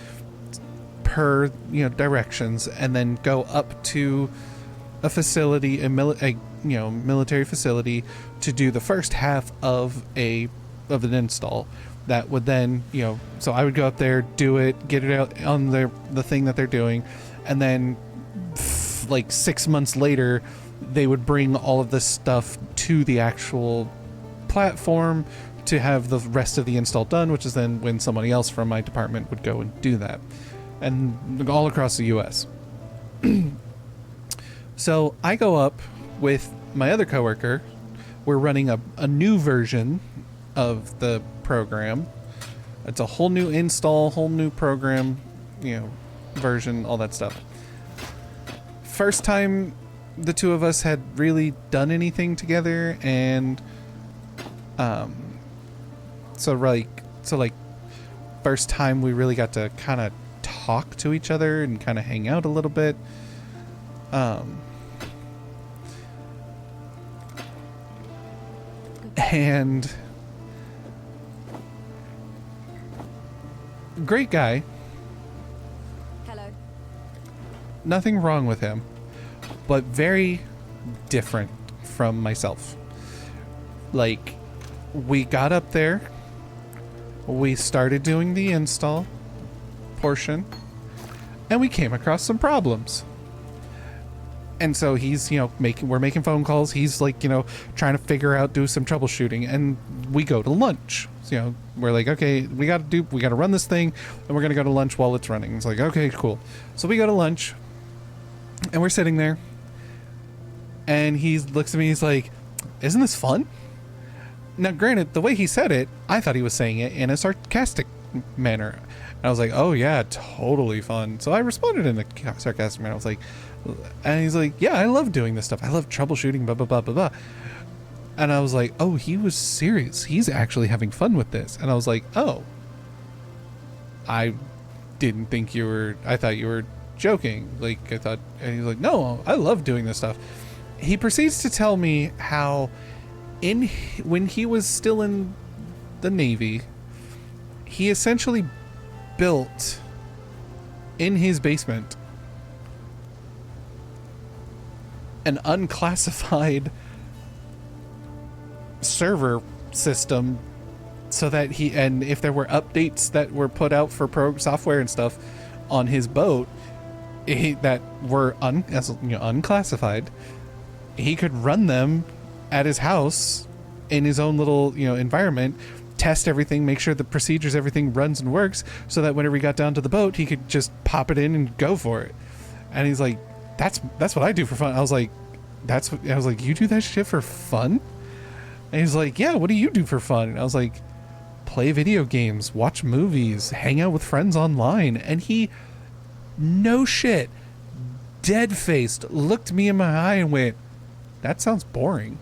per directions, and then go up to a facility, a military facility, to do the first half of an install. That would then, so I would go up there, do it, get it out on the thing that they're doing, and then like 6 months later, they would bring all of this stuff to the actual platform to have the rest of the install done, which is then when somebody else from my department would go and do that. And all across the US. So I go up with my other coworker. We're running a new version of the program. It's a whole new install, whole new program, version, all that stuff. First time the two of us had really done anything together, and so first time we really got to kind of talk to each other and kind of hang out a little bit. And great guy. Hello. Nothing wrong with him, but very different from myself. Like, we got up there, we started doing the install portion, and we came across some problems. And so he's, we're making phone calls. He's like, trying to figure out, do some troubleshooting, and we go to lunch. So, we're like, okay, we got to run this thing, and we're going to go to lunch while it's running. It's like, okay, cool. So we go to lunch, and we're sitting there, and he looks at me, he's like, isn't this fun? Now, granted, the way he said it, I thought he was saying it in a sarcastic manner. And I was like, oh yeah, totally fun. So I responded in a sarcastic manner. I was like, and he's like, yeah, I love doing this stuff. I love troubleshooting, blah, blah, blah, blah, blah. And I was like, oh, he was serious. He's actually having fun with this. And I was like, oh, I didn't think you were, I thought you were joking. Like, I thought, and he's like, no, I love doing this stuff. He proceeds to tell me how when he was still in the Navy, he essentially built in his basement an unclassified server system so that and if there were updates that were put out for software and stuff on his boat that were unclassified, he could run them at his house in his own little environment, test everything, make sure the procedures, everything runs and works, so that whenever he got down to the boat, he could just pop it in and go for it. And he's like, that's what I do for fun. I was like, you do that shit for fun? And he's like, yeah, what do you do for fun? And I was like, play video games, watch movies, hang out with friends online. And he, no shit, dead-faced, looked me in my eye and went, that sounds boring.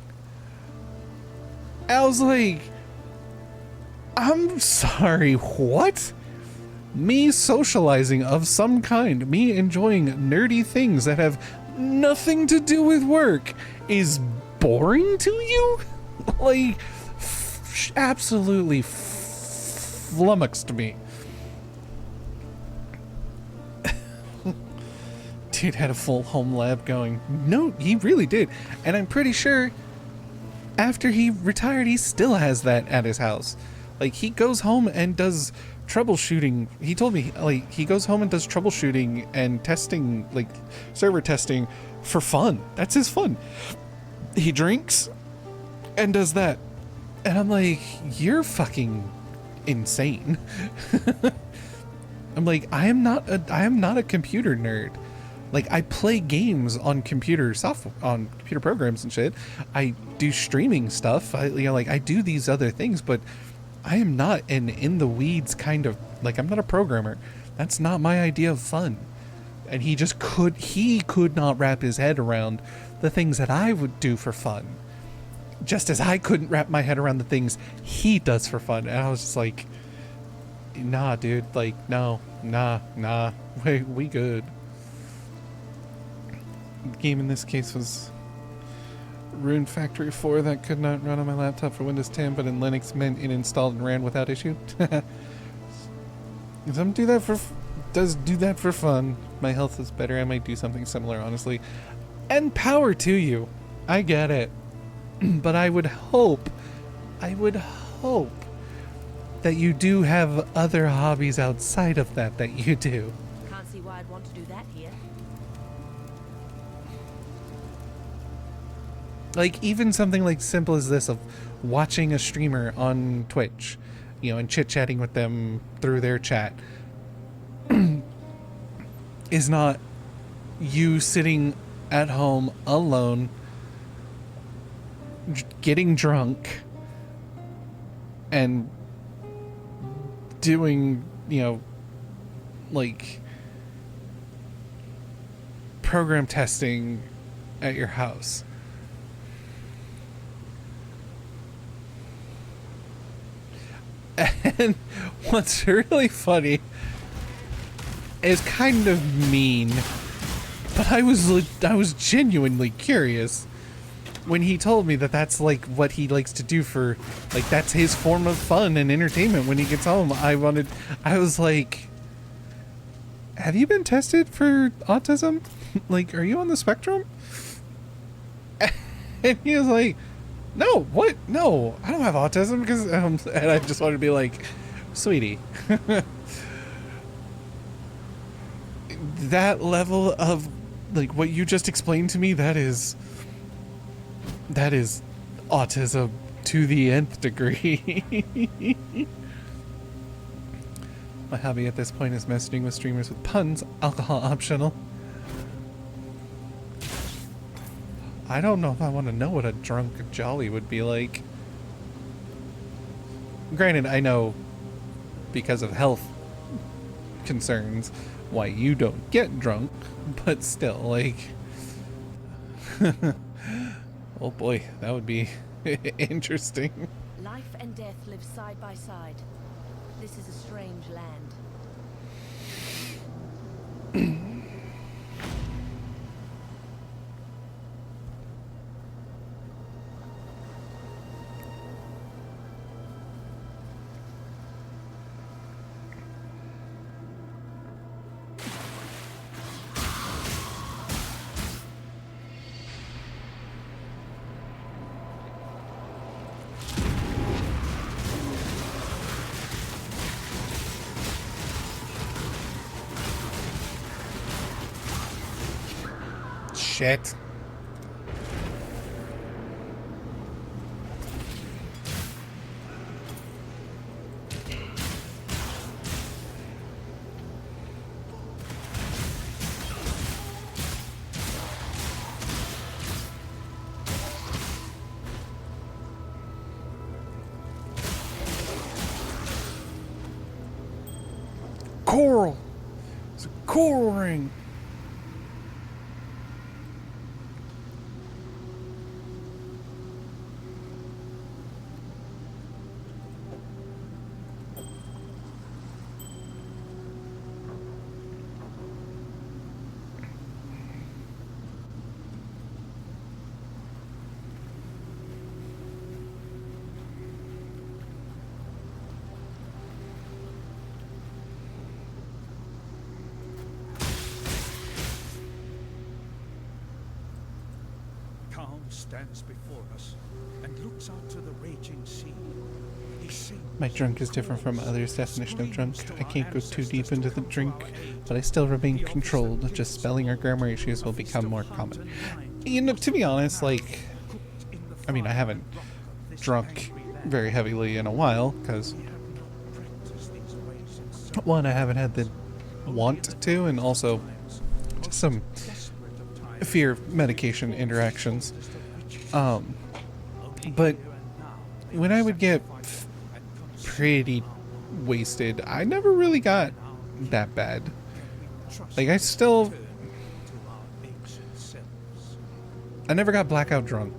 I was like, I'm sorry, what? Me socializing of some kind, me enjoying nerdy things that have nothing to do with work is boring to you? Like, absolutely flummoxed me. Dude had a full home lab going. No, he really did. And I'm pretty sure after he retired, he still has that at his house. Like, he goes home and does troubleshooting. He told me, like, he goes home and does troubleshooting and testing, like, server testing for fun. That's his fun. He drinks and does that. And I'm like, you're fucking insane. I'm like, I am not a computer nerd. Like, I play games on computer software, on computer programs and shit. I do streaming stuff. I do these other things, but I am not an in the weeds kind of, like, I'm not a programmer. That's not my idea of fun. And he could not wrap his head around the things that I would do for fun. Just as I couldn't wrap my head around the things he does for fun. And I was just like, nah, dude, like, no, nah, we good. The game in this case was Rune Factory 4 that could not run on my laptop for Windows 10, but in Linux meant it installed and ran without issue. Some do that for fun. My health is better. I might do something similar, honestly. And power to you. I get it. But I would hope that you do have other hobbies outside of that you do. Can't see why I'd want to do that here. Like, even something like simple as this of watching a streamer on Twitch, and chit-chatting with them through their chat is not you sitting at home alone getting drunk and doing, like, program testing at your house. And what's really funny is kind of mean, but I was genuinely curious when he told me that that's like what he likes to do for, like, that's his form of fun and entertainment when he gets home. I was like, have you been tested for autism? Like, are you on the spectrum? And he was like, no, what? No, I don't have autism, because, and I just wanted to be like, sweetie, that level of, like, what you just explained to me, that is autism to the nth degree. My hobby at this point is messaging with streamers with puns, alcohol optional. I don't know if I want to know what a drunk jolly would be like. Granted, I know because of health concerns why you don't get drunk, but still, like, oh boy, that would be interesting. Life and death live side by side. This is a strange land. Shit. Coral! It's a coral ring! Calm stands before us and looks out to the raging sea. He sings. My drunk is different from others' definition of drunk. I can't go too deep into the drink, but I still remain controlled. Just spelling or grammar issues will become more common. You know, to be honest, like, I mean, I haven't drunk very heavily in a while, because, one, I haven't had the want to, and also just some fear of medication interactions. But when I would get pretty wasted, I never really got that bad. Like, I never got blackout drunk.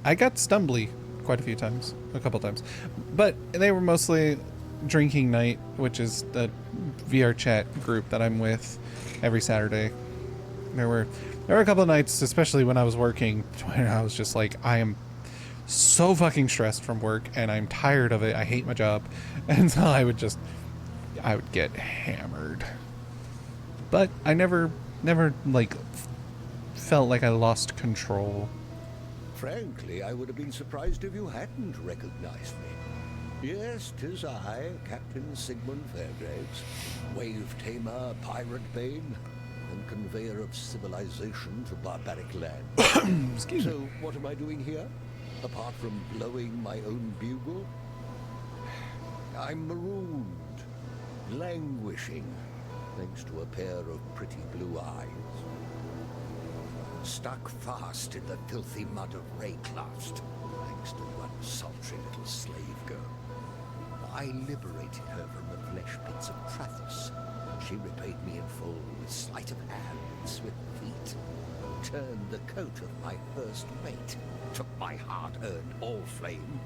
I got stumbly quite a few times, a couple times, but they were mostly drinking night, which is the VR chat group that I'm with every Saturday. There were a couple of nights, especially when I was working, when I was just like, I am so fucking stressed from work and I'm tired of it. I hate my job. And so I would get hammered. But I never like felt like I lost control. Frankly, I would have been surprised if you hadn't recognized me. Yes, 'tis I, Captain Sigmund Fairgraves, wave tamer, pirate bane, and conveyor of civilization to barbaric lands. Excuse me. So, what am I doing here? Apart from blowing my own bugle? I'm marooned, languishing, thanks to a pair of pretty blue eyes. Stuck fast in the filthy mud of Rayclast, thanks to one sultry little slave girl. I liberated her from the flesh pits of Trathus. She repaid me in full with sleight of hand and swift feet. Turned the coat of my first mate. Took my hard-earned all-flame.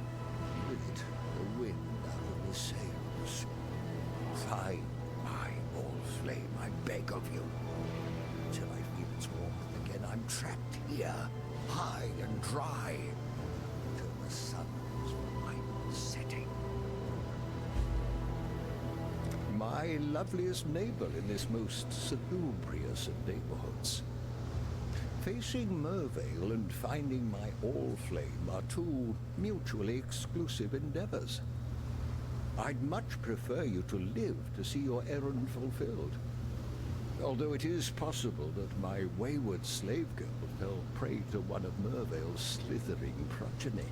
With it, the wind out of the sails. Find my all-flame, I beg of you. Till I feel its warmth again, I'm trapped here, high and dry. Till the sun's final setting. My loveliest neighbor in this most salubrious of neighborhoods. Facing Mervale and finding my all-flame are two mutually exclusive endeavors. I'd much prefer you to live to see your errand fulfilled. Although it is possible that my wayward slave girl fell prey to one of Mervale's slithering progeny.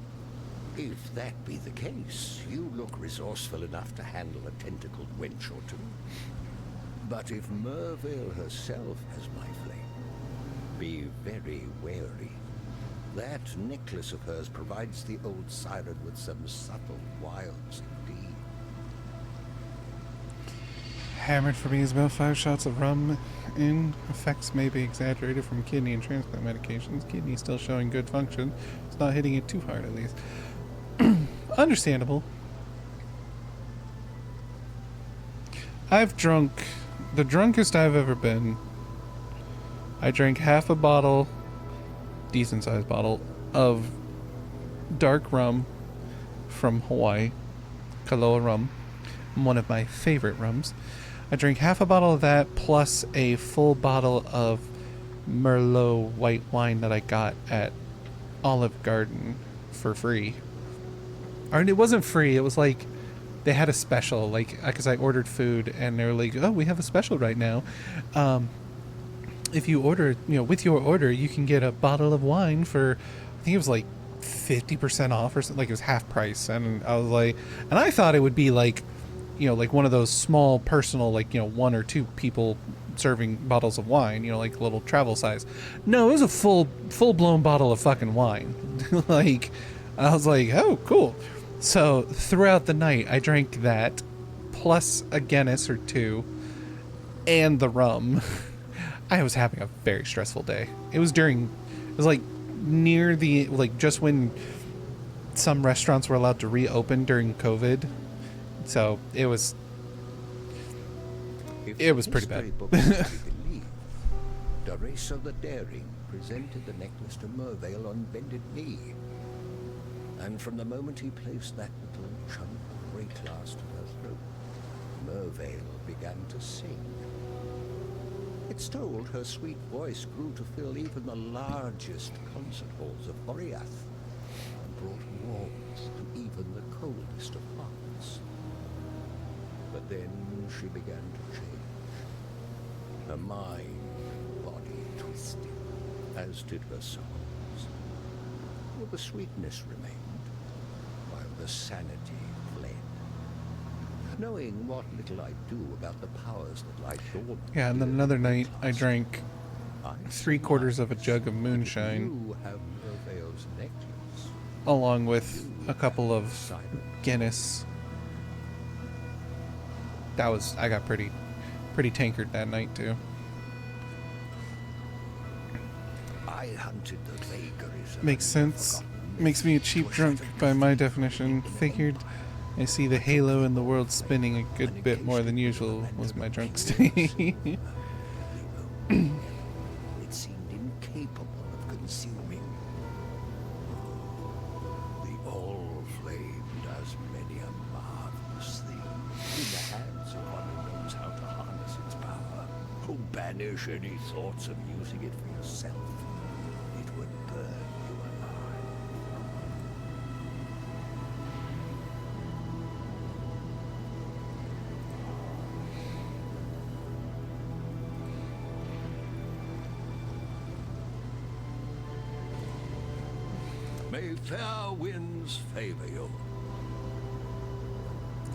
If that be the case, you look resourceful enough to handle a tentacled wench or two. But if Mervale herself has my flame, be very wary. That necklace of hers provides the old siren with some subtle wiles indeed. Hammered for me is about 5 shots of rum in. Effects may be exaggerated from kidney and transplant medications. Kidney still showing good function. It's not hitting it too hard, at least. Understandable. I've drunk the drunkest I've ever been. I drank half a bottle, decent sized bottle, of dark rum from Hawaii, Kaloa rum, one of my favorite rums. I drank half a bottle of that plus a full bottle of Merlot white wine that I got at Olive Garden for free. Or it wasn't free, it was like they had a special, like, because I ordered food and they were like, oh, we have a special right now. If you order, with your order, you can get a bottle of wine for, I think it was like 50% off or something, like it was half price. And I was like, and I thought it would be like, like one of those small personal, like, one or two people serving bottles of wine, like little travel size. No, it was a full-blown bottle of fucking wine. Like, I was like, oh, cool. So throughout the night, I drank that, plus a Guinness or two, and the rum. I was having a very stressful day. It was like near the, like just when some restaurants were allowed to reopen during COVID. So it was pretty bad. Doresa the Daring presented the necklace to Mervale on bended knee. And from the moment he placed that little chunk of great glass to her throat, Mervale began to sing. It's told her sweet voice grew to fill even the largest concert halls of Boreath, and brought warmth to even the coldest of hearts. But then she began to change. Her mind and body twisted, as did her songs. Well, the sweetness remained, while the sanity fled. Knowing what little I do about the powers that lie dormant. Yeah, and then another night I drank 3/4 of a jug of moonshine, along with a couple of Guinness. I got pretty tankard that night too. I hunted the vagaries. Makes sense. Makes me a cheap drunk by my definition. Figured I see the halo in the world spinning a good bit more than usual was my drunk state. It seemed incapable of consuming. The all-flame does many a marvelous thing in the hands of one who knows how to harness its power. Who banish any thoughts of using it for yourself. It would burn you alive. May fair winds favor you.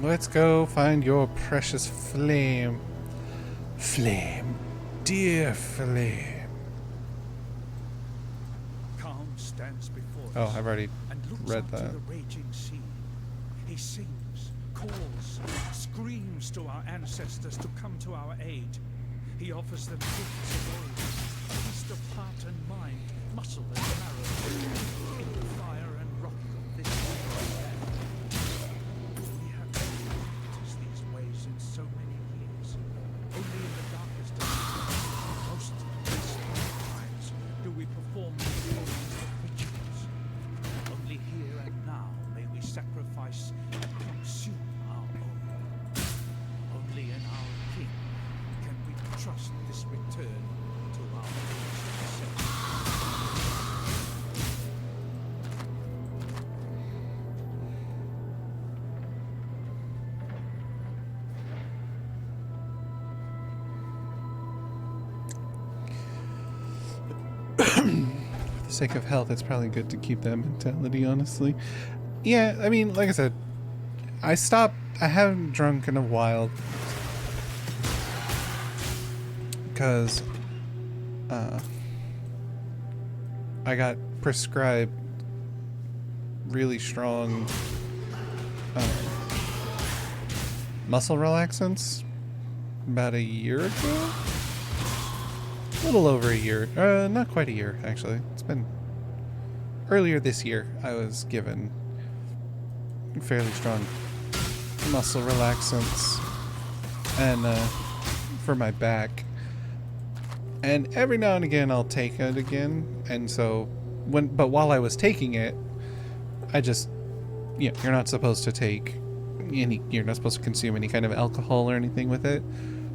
Let's go find your precious flame. Flame. Dear flame. Calm stands before us. Oh, I've already and looks read out that. to the raging sea. He sings, calls, screams to our ancestors to come to our aid. He offers them gifts of old, feast of heart and mind, muscle and marrow, in the fire and rock of this land. We have not practiced these ways in so many years. Only in the darkest days, most blissful times, do we perform these forms of rituals. Only here and now may we sacrifice and consume our own. Only in our King can we trust this return to our first self. For the sake of health, it's probably good to keep that mentality, honestly. Yeah, I mean, like I said, I haven't drunk in a while because I got prescribed really strong muscle relaxants about a year ago. A little over a year. Not quite a year, actually. It's been earlier this year. I was given fairly strong muscle relaxants. and for my back. And every now and again I'll take it again. And so but while I was taking it, I just, you're not supposed to take you're not supposed to consume any kind of alcohol or anything with it.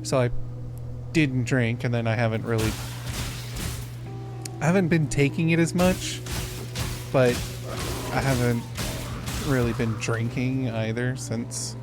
So I didn't drink, and then I haven't been taking it as much, but I haven't really been drinking either since.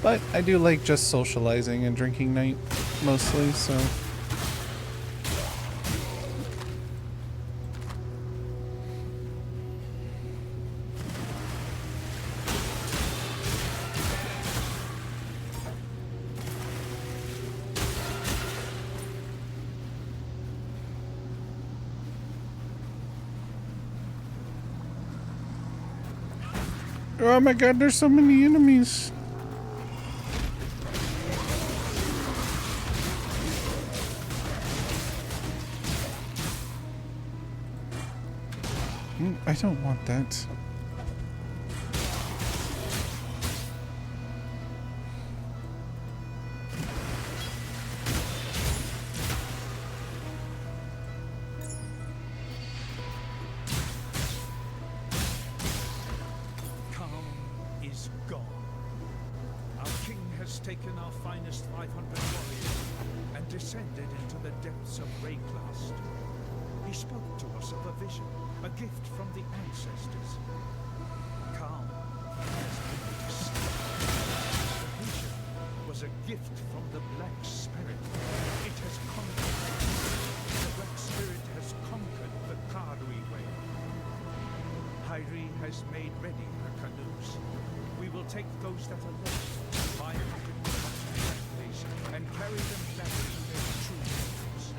But I do like just socializing and drinking night mostly, so. Oh my god, there's so many enemies. I don't want that. Calm is gone. Our king has taken our finest 500 warriors and descended into the depths of Rayclast. He spoke to us of a vision, a gift from the ancestors. Calm has been destroyed. The vision was a gift from the Black Spirit. It has conquered. The Black Spirit has conquered the Kadri way. Hyri has made ready her canoes. We will take those that are lost, 500 families, and carry them back to their true homes.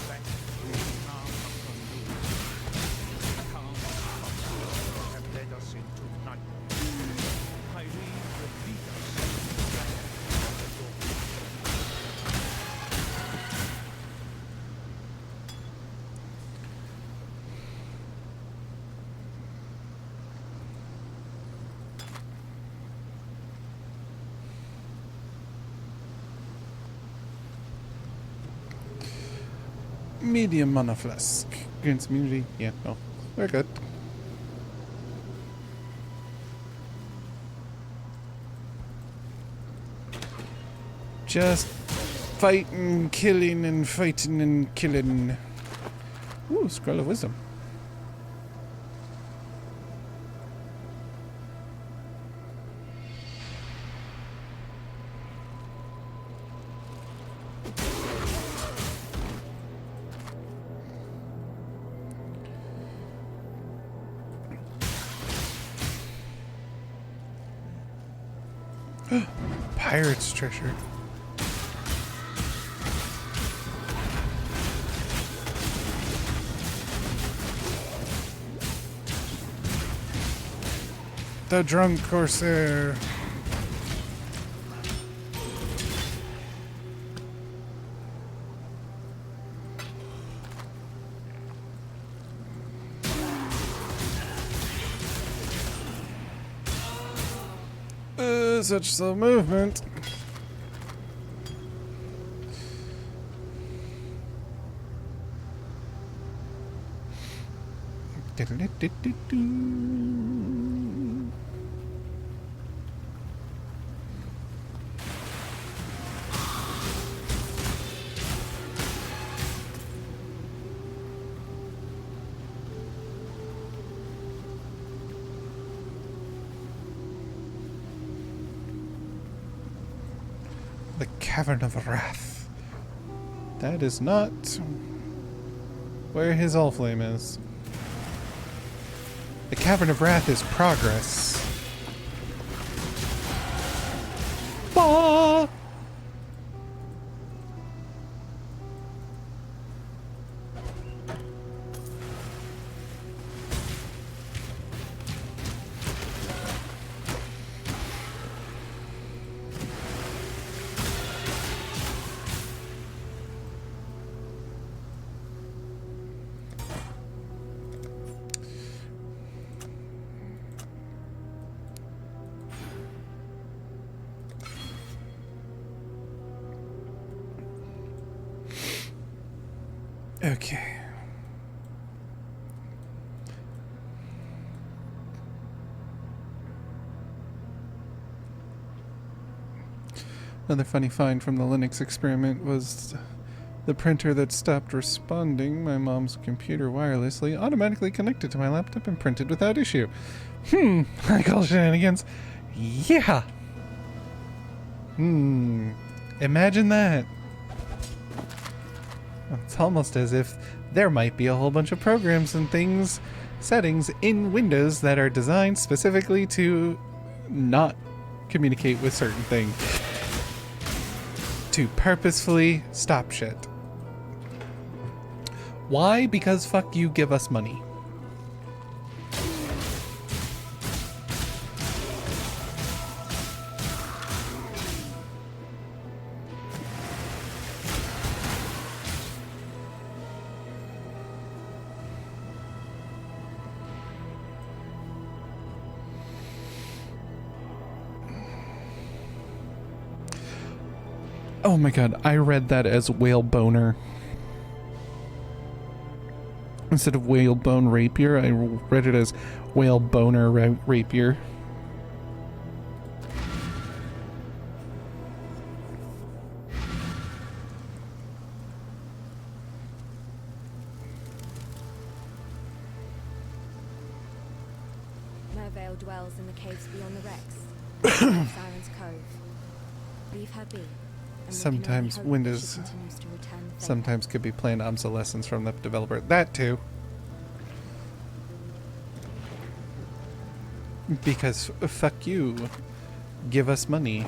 Back to the calm of the moon. Calm have led us into nightmare. Hyri will lead us back to the dawn. Medium on a flask. Against immunity? Yeah, no. We're good. Just fighting, killing, and fighting and killing. Ooh, Scroll of Wisdom. Pirate's treasure. The drunk corsair. Such slow movement. The Cavern of Wrath. That is not where his Allflame is. The Cavern of Wrath is progress. Bah! Okay. Another funny find from the Linux experiment was the printer that stopped responding. My mom's computer wirelessly automatically connected to my laptop and printed without issue. I call shenanigans. Yeah. Imagine that. It's almost as if there might be a whole bunch of programs and things, settings in Windows that are designed specifically to not communicate with certain things. To purposefully stop shit. Why? Because fuck you, give us money. Oh my god, I read that as whale boner. Instead of whale bone rapier, I read it as whale boner rapier. Mervale dwells in the caves beyond the wrecks. Siren's Cove. Leave her be. Sometimes Windows sometimes could be playing obsolescence from the developer. That too. Because fuck you. Give us money.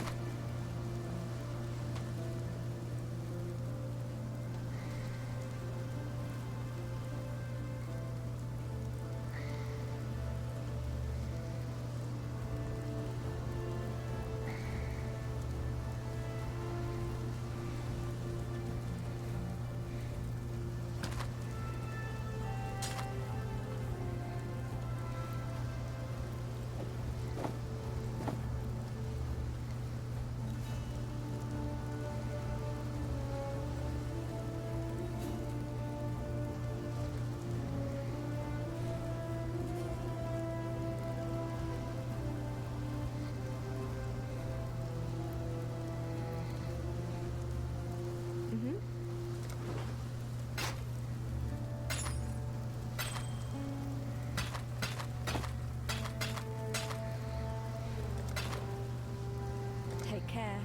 Take care.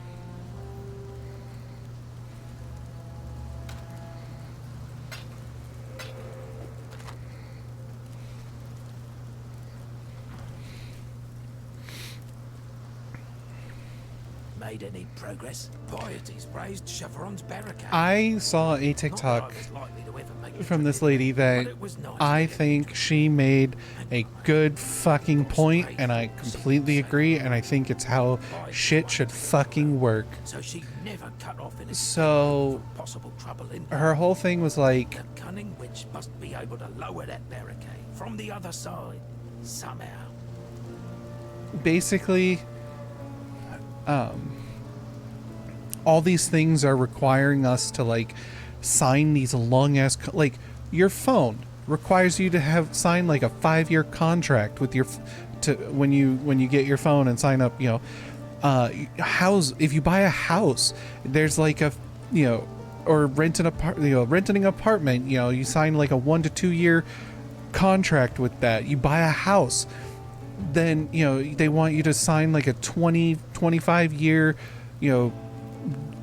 Made any progress? Piety's raised Chevron's barricade. I saw a TikTok from this lady that I think she made a good fucking point, and I completely agree, and I think it's how shit should fucking work. So she never cut off any possible trouble in her whole thing was like, the cunning witch must be able to lower that barricade from the other side somehow. Basically, all these things are requiring us to like sign these long ass like your phone requires you to have signed like a 5-year contract with your when you get your phone and sign up, you know, if you buy a house, there's like a, you know, or renting an apartment, you know, you sign like a 1 to 2 year contract with that. You buy a house, then, you know, they want you to sign like a 25 year, you know,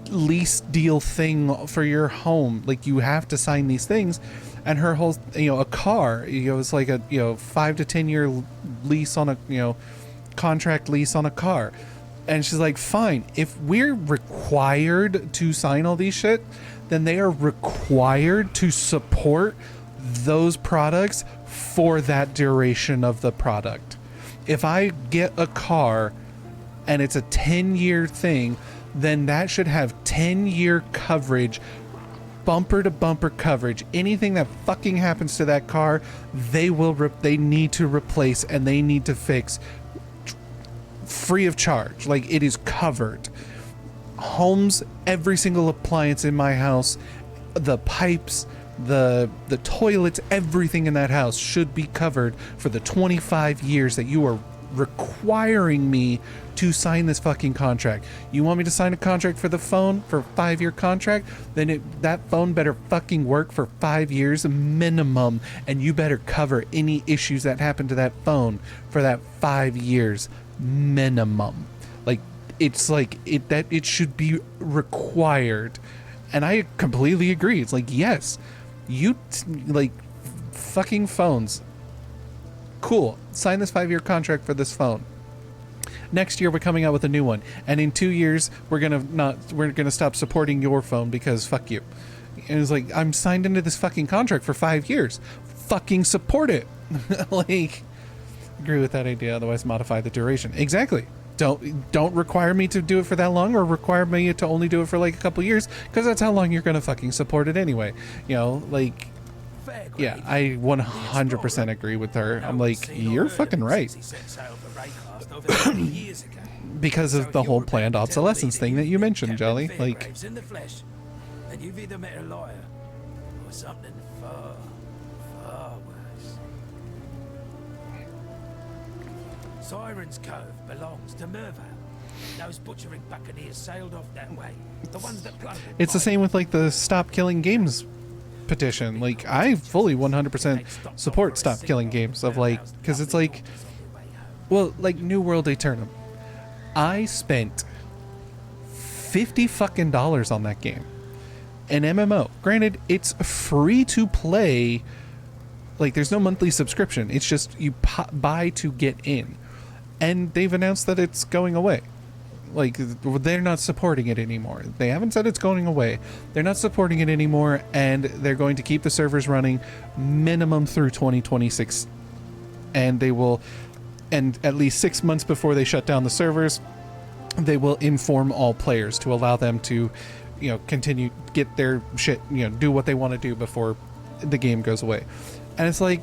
lease deal thing for your home. Like, you have to sign these things. And her whole, you know, a car, you know, it's like a, you know, 5 to 10 year lease on a, you know, contract lease on a car. And she's like, fine, if we're required to sign all these shit, then they are required to support those products for that duration of the product. If I get a car and it's a 10-year thing, then that should have 10-year coverage, bumper to bumper coverage. Anything that fucking happens to that car, they need to replace and they need to fix free of charge. Like, it is covered. Homes, every single appliance in my house, the pipes, the toilets, everything in that house should be covered for the 25 years that you are requiring me to sign this fucking contract. You want me to sign a contract for the phone for a 5-year contract? Then that phone better fucking work for 5 years minimum, and you better cover any issues that happen to that phone for that 5 years minimum. Like, it's like it should be required. And I completely agree. It's like, yes, like, fucking phones. Cool. Sign this 5-year contract for this phone. Next year we're coming out with a new one, and in 2 years we're gonna stop supporting your phone because fuck you. And it's like, I'm signed into this fucking contract for 5 years. Fucking support it. Like, agree with that idea. Otherwise, modify the duration. Exactly. Don't require me to do it for that long, or require me to only do it for like a couple years, because that's how long you're gonna fucking support it anyway. You know, like. Yeah, I 100% agree with her. I'm like, you're fucking right. Because of the whole planned obsolescence thing that you mentioned, Jelly. Like, and you've either met a liar or something far, far worse. Siren's Cove belongs to Mervale. Those butchering buccaneers sailed off that way. The ones that plundered. It's the same with like the Stop Killing Games petition. Like, I fully 100% support Stop Killing Games, of like, because it's like, well, like New World Aeternum, I spent $50 fucking on that game, an MMO. Granted, it's free to play. Like, there's no monthly subscription. It's just you buy to get in, and they've announced that it's going away. Like, they're not supporting it anymore. They haven't said it's going away. They're not supporting it anymore, and they're going to keep the servers running minimum through 2026. And they will, and at least 6 months before they shut down the servers, they will inform all players to allow them to, you know, continue, get their shit, you know, do what they want to do before the game goes away. And it's like,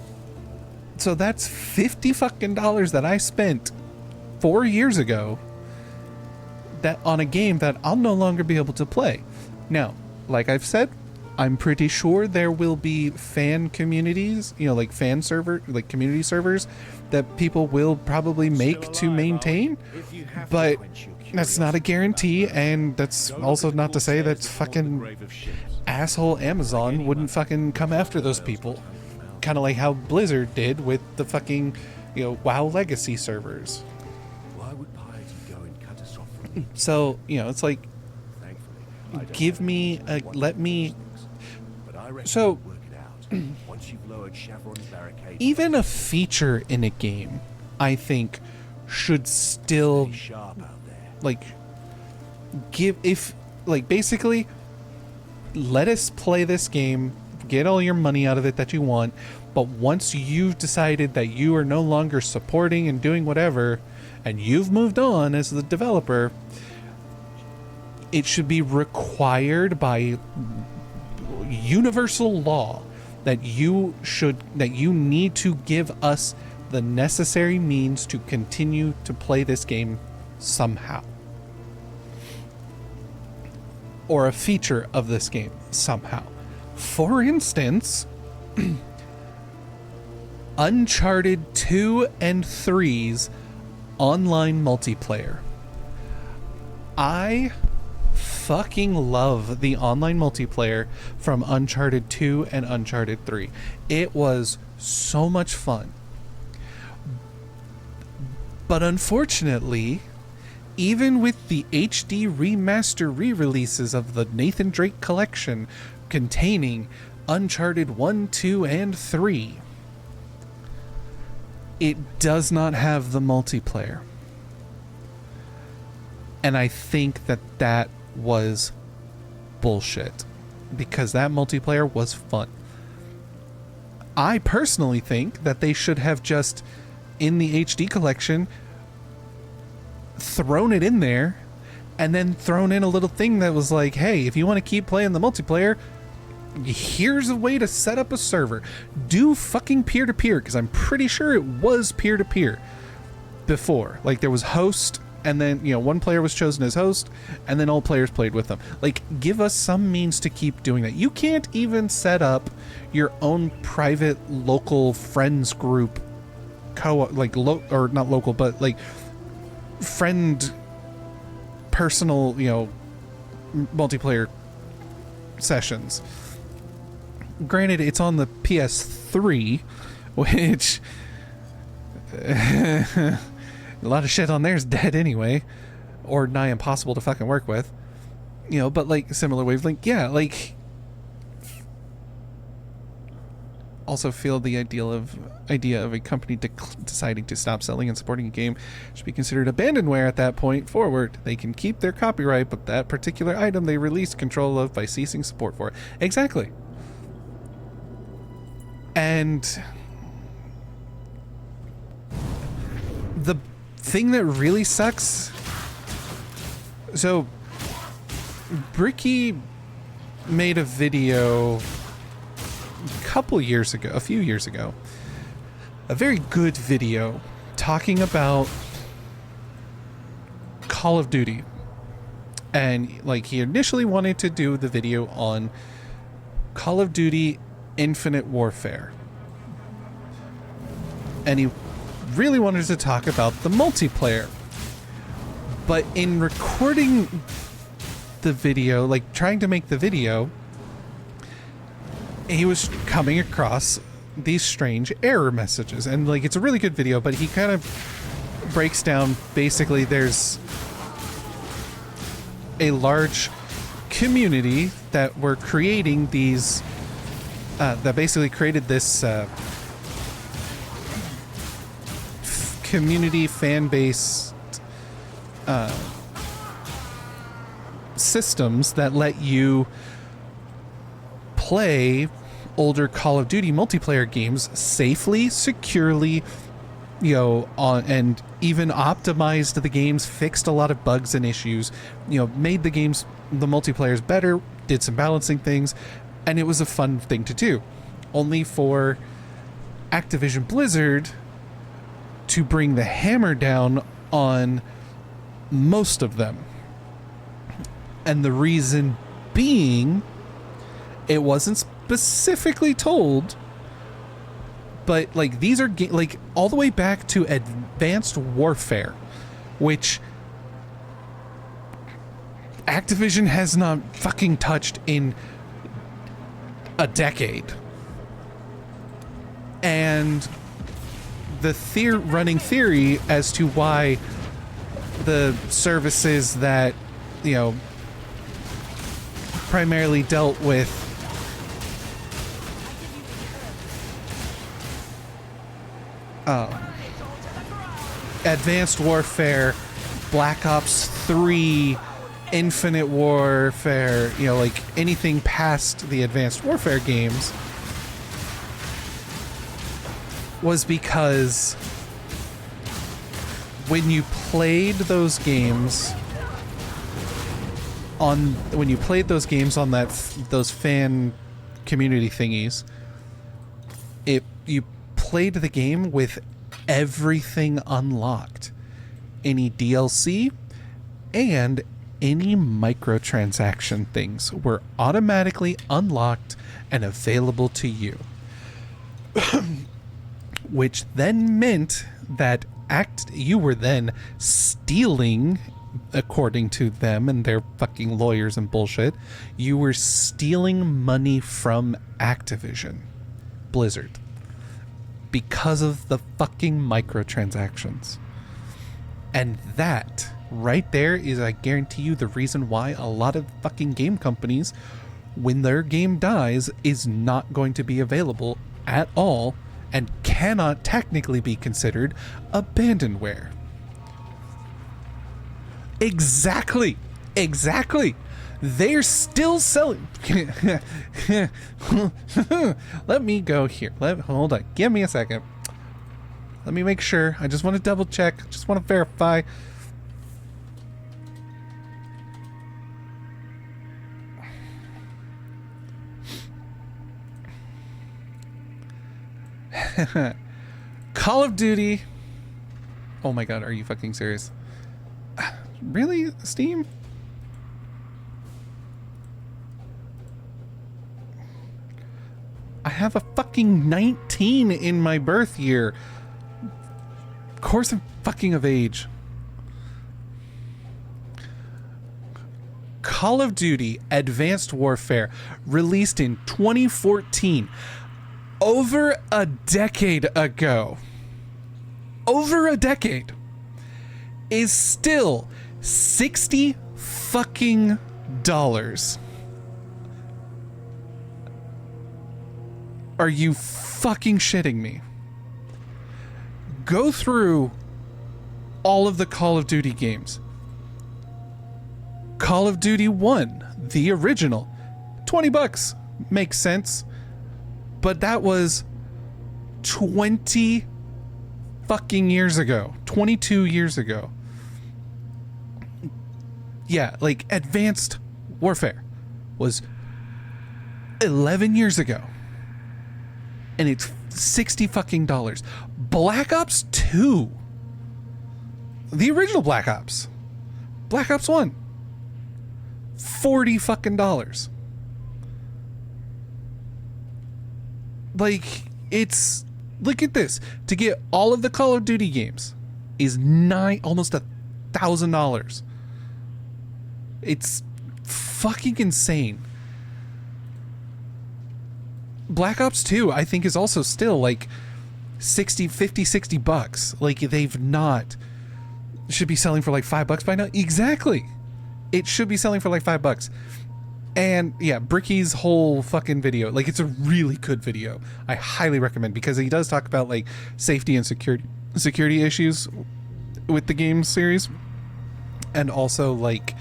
so that's $50 fucking that I spent 4 years ago, that on a game that I'll no longer be able to play. Now, like I've said, I'm pretty sure there will be fan communities, you know, like fan server, like community servers that people will probably make to maintain, but that's not a guarantee, and that's also not to say that fucking asshole Amazon wouldn't fucking come after those people. Kind of like how Blizzard did with the fucking, you know, WoW Legacy servers. So, you know, it's like, give me a, let me, so, even a feature in a game, I think, should still, like, give, if, like, basically, let us play this game, get all your money out of it that you want, but once you've decided that you are no longer supporting and doing whatever, and you've moved on as the developer, it should be required by universal law that you need to give us the necessary means to continue to play this game somehow. Or a feature of this game somehow. For instance, Uncharted 2 and 3's online multiplayer. I fucking love the online multiplayer from Uncharted 2 and Uncharted 3. It was so much fun. But unfortunately, even with the HD remaster re-releases of the Nathan Drake collection containing Uncharted 1, 2, and 3, it does not have the multiplayer. And I think that that was bullshit, because that multiplayer was fun. I personally think that they should have just, in the HD collection, thrown it in there, and then thrown in a little thing that was like, hey, if you want to keep playing the multiplayer, here's a way to set up a server. Do fucking peer-to-peer, because I'm pretty sure it was peer-to-peer before. Like, there was host, and then, you know, one player was chosen as host, and then all players played with them. Like, give us some means to keep doing that. You can't even set up your own private local friends group, like, or not local, but like friend personal, you know, multiplayer sessions. Granted, it's on the PS3, which a lot of shit on there is dead anyway, or nigh impossible to fucking work with, you know. But like similar wavelength, yeah, like also feel the idea of a company deciding to stop selling and supporting a game should be considered abandonware at that point forward. They can keep their copyright, but that particular item they released control of by ceasing support for it. Exactly. And the thing that really sucks, so Bricky made a video a few years ago, a very good video talking about Call of Duty. And like, he initially wanted to do the video on Call of Duty Infinite Warfare. And he really wanted to talk about the multiplayer. But in recording the video, like trying to make the video, he was coming across these strange error messages. And like, it's a really good video, but he kind of breaks down, basically there's a large community that were creating these that basically created this community fan base systems that let you play older Call of Duty multiplayer games safely, securely, you know, and even optimized the games, fixed a lot of bugs and issues, you know, made the multiplayers better, did some balancing things, and it was a fun thing to do. Only for Activision Blizzard to bring the hammer down on most of them. And the reason being, it wasn't specifically told, but like, these are like all the way back to Advanced Warfare, which Activision has not fucking touched in a decade. And the running theory as to why the services that, you know, primarily dealt with Advanced Warfare, Black Ops 3, Infinite Warfare, you know, like anything past the Advanced Warfare games, was because when you played those games on those fan community thingies, you played the game with everything unlocked, any DLC and any microtransaction things were automatically unlocked and available to you. Which then meant that you were then stealing, according to them and their fucking lawyers and bullshit, you were stealing money from Activision Blizzard because of the fucking microtransactions. And that right there is, I guarantee you, the reason why a lot of fucking game companies, when their game dies, is not going to be available at all and cannot technically be considered abandonware. Exactly. They're still selling. Let me go here. Hold on. Give me a second. Let me make sure. I just want to double check. Just want to verify. Call of Duty. Oh my god, are you fucking serious? Really, Steam? I have a fucking 19 in my birth year. Of course I'm fucking of age. Call of Duty Advanced Warfare, released in 2014. Over a decade ago. Over a decade. Is still $60 fucking dollars. Are you fucking shitting me? Go through all of the Call of Duty games. Call of Duty 1, the original, $20 makes sense. But that was 20 fucking years ago. 22 years ago. Yeah, like Advanced Warfare was 11 years ago. And it's $60 fucking dollars. Black Ops 2. The original Black Ops. Black Ops 1. $40 fucking dollars. Like, it's, look at this. To get all of the Call of Duty games is almost $1,000. It's fucking insane. Black Ops 2, I think, is also still like 60 bucks. Like, they've not, should be selling for like $5 by now. Exactly. It should be selling for like $5. And yeah, Bricky's whole fucking video, like, it's a really good video. I highly recommend, because he does talk about like safety and security issues with the game series, and also like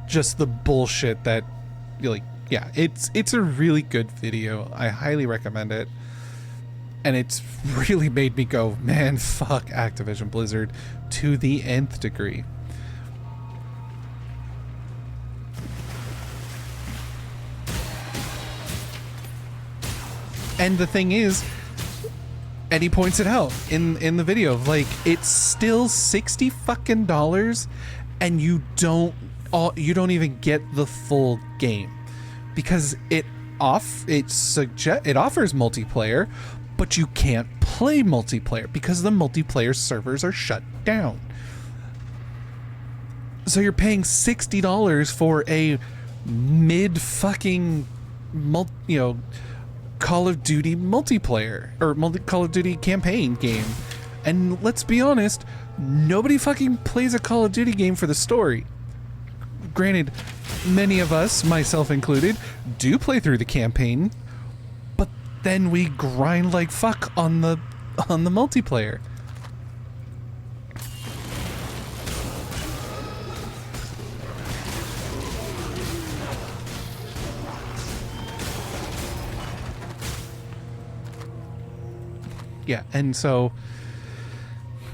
just the bullshit that, like, yeah, it's a really good video. I highly recommend it. And it's really made me go, man, fuck Activision Blizzard to the nth degree. And the thing is, and he points it out in the video, like, it's still $60 fucking dollars, and you don't even get the full game, because it offers multiplayer, but you can't play multiplayer because the multiplayer servers are shut down. So you're paying $60 for a mid fucking Call of Duty multiplayer or Call of Duty campaign game. And let's be honest, nobody fucking plays a Call of Duty game for the story. Granted, many of us, myself included, do play through the campaign, but then we grind like fuck on the multiplayer. Yeah, and so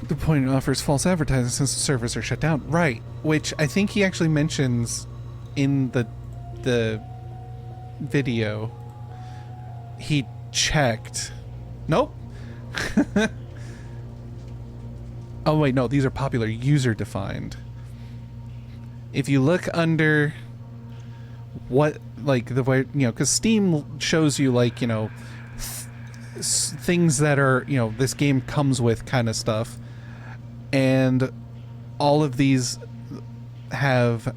the point, it offers false advertising since the servers are shut down. Right, which I think he actually mentions in the video. He checked. Nope. Oh wait, no, these are popular user defined. If you look under what, like, the way, because Steam shows you, like, things that are, this game comes with kind of stuff, and all of these have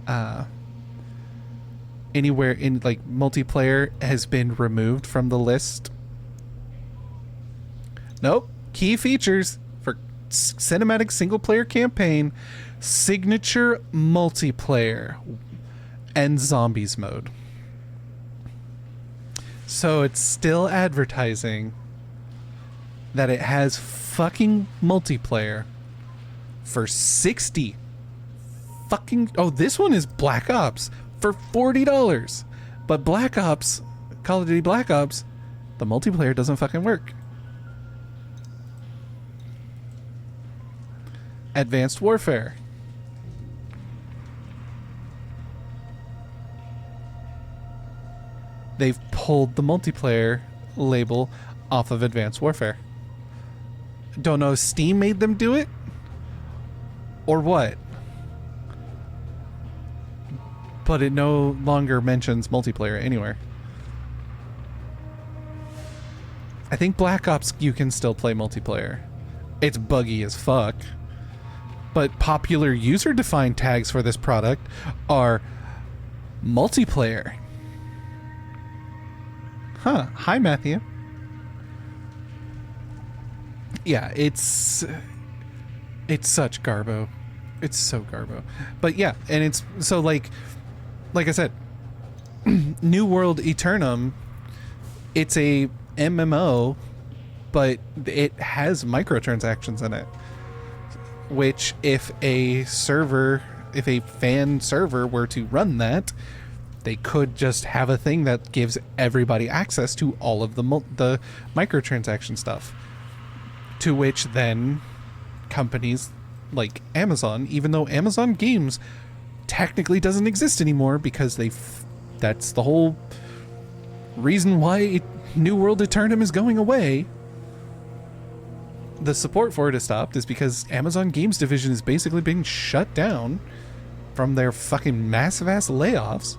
anywhere in, like, multiplayer has been removed from the list. Nope. Key features for cinematic single player campaign, signature multiplayer, and zombies mode. So it's still advertising that it has fucking multiplayer for 60 fucking... Oh, this one is Black Ops for $40. But Black Ops, Call of Duty Black Ops, the multiplayer doesn't fucking work. Advanced Warfare. They've pulled the multiplayer label off of Advanced Warfare. Don't know if Steam made them do it or what. but it no longer mentions multiplayer anywhere. I think Black Ops you can still play multiplayer. It's buggy as fuck. But popular user-defined tags for this product are multiplayer. Huh. Hi, Matthew. Yeah, it's such garbo. It's so garbo. But yeah, and it's so like I said, New World Eternum, it's a MMO, but it has microtransactions in it. Which if a fan server were to run that, they could just have a thing that gives everybody access to all of the microtransaction stuff. To which then companies like Amazon, even though Amazon Games technically doesn't exist anymore because that's the whole reason why New World Eternum is going away. The support for it has stopped is because Amazon Games division is basically being shut down from their fucking massive ass layoffs.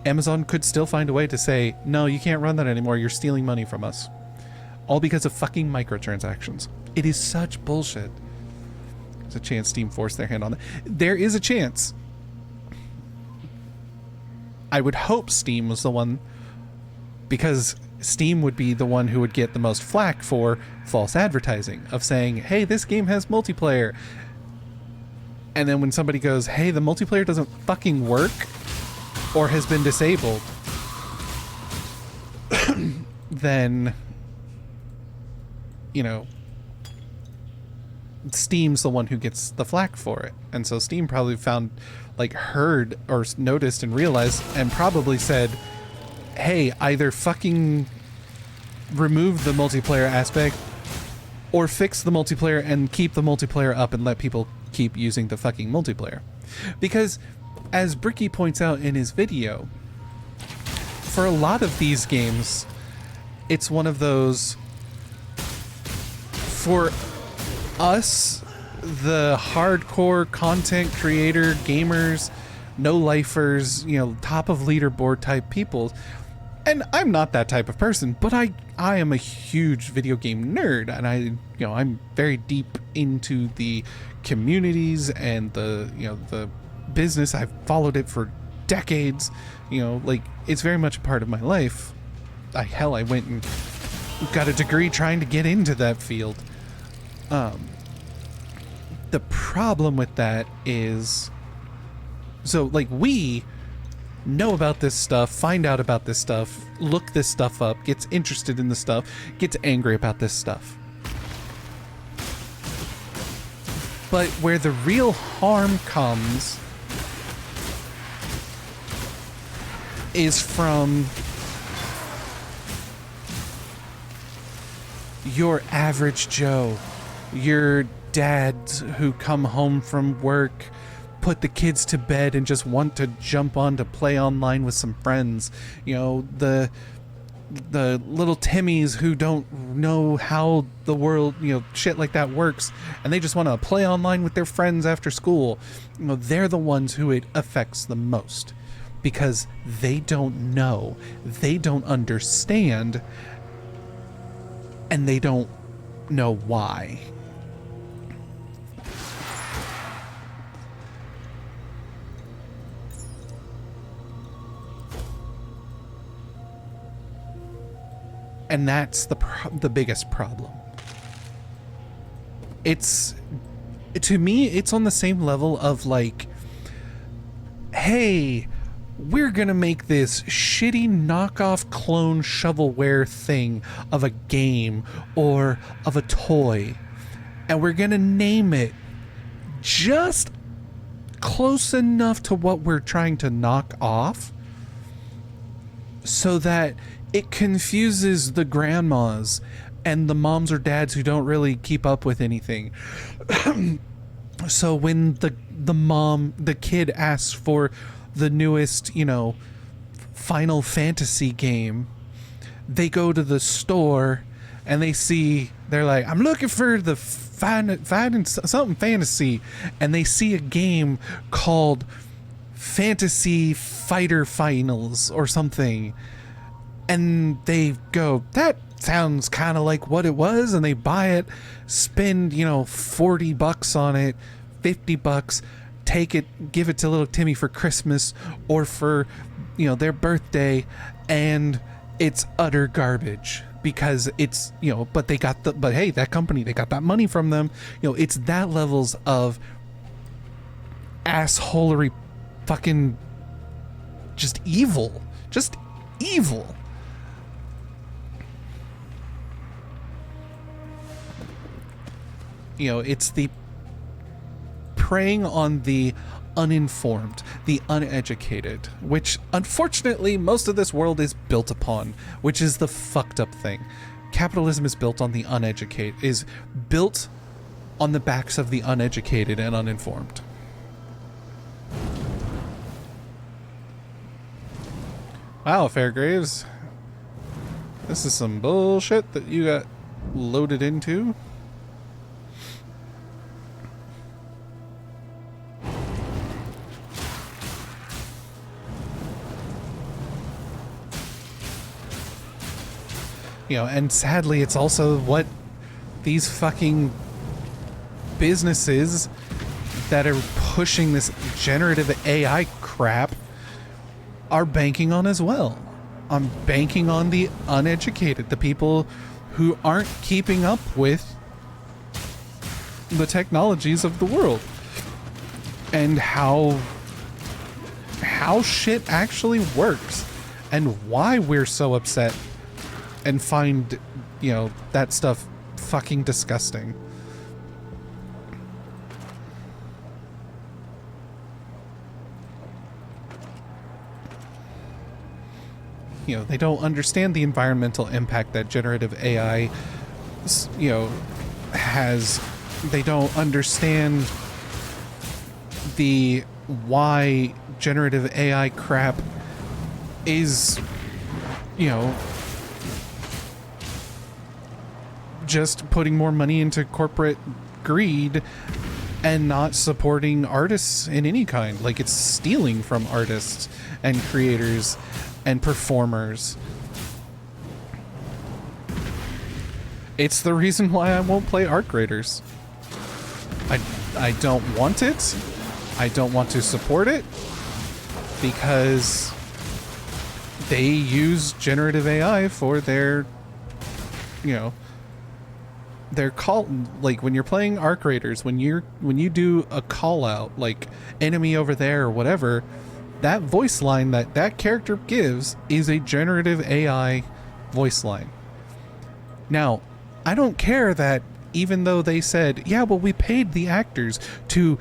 Amazon could still find a way to say, no, you can't run that anymore. You're stealing money from us. All because of fucking microtransactions. It is such bullshit. There's a chance Steam forced their hand on that. There is a chance. I would hope Steam was the one, because Steam would be the one who would get the most flack for false advertising of saying, hey, this game has multiplayer. And then when somebody goes, hey, the multiplayer doesn't fucking work or has been disabled, then, you know, Steam's the one who gets the flack for it. And so Steam probably heard or noticed and realized and probably said, hey, either fucking remove the multiplayer aspect or fix the multiplayer and keep the multiplayer up and let people keep using the fucking multiplayer. Because as Bricky points out in his video, for a lot of these games, it's one of those, for us, the hardcore content creator, gamers, no-lifers, you know, top of leaderboard type people. And I'm not that type of person, but I am a huge video game nerd, and I'm very deep into the communities and the business. I've followed it for decades. It's very much a part of my life. I went and got a degree trying to get into that field. The problem with that is, we know about this stuff, find out about this stuff, look this stuff up, gets interested in the stuff, gets angry about this stuff. But where the real harm comes is from your average Joe, your dads who come home from work, put the kids to bed and just want to jump on to play online with some friends. The little Timmies who don't know how the world, shit like that works, and they just want to play online with their friends after school. They're the ones who it affects the most, because they don't know, they don't understand, and they don't know why. And that's the biggest problem. To me, it's on the same level of hey, we're gonna make this shitty knockoff clone shovelware thing of a game or of a toy, and we're gonna name it just close enough to what we're trying to knock off so that it confuses the grandmas and the moms or dads who don't really keep up with anything. So when the kid asks for the newest, Final Fantasy game, they go to the store and they're like, I'm looking for the finding something fantasy, and they see a game called fantasy fighter finals or something, and they go, that sounds kind of like what it was, and they buy it, spend, $40 on it, $50, take it, give it to little Timmy for Christmas or for, their birthday, and it's utter garbage because it's, but hey, that company, they got that money from them. It's that levels of assholery, fucking just evil. It's the preying on the uninformed, the uneducated, which unfortunately most of this world is built upon, which is the fucked up thing. Capitalism is built on the uneducated, is built on the backs of the uneducated and uninformed. Wow, Fairgraves. This is some bullshit that you got loaded into. And sadly, it's also what these fucking businesses that are pushing this generative AI crap are banking on as well. I'm banking on the uneducated, the people who aren't keeping up with the technologies of the world and how shit actually works and why we're so upset and find, that stuff fucking disgusting. They don't understand the environmental impact that generative AI, has. They don't understand why generative AI crap is, just putting more money into corporate greed and not supporting artists in any kind. Like, it's stealing from artists and creators and performers. It's the reason why I won't play art graders. I don't want it. I don't want to support it because they use generative AI for their, their call. Like, when you're playing art graders, when you do a call out, like enemy over there or whatever, that voice line that character gives is a generative AI voice line. Now, I don't care that even though they said, yeah, well, we paid the actors to,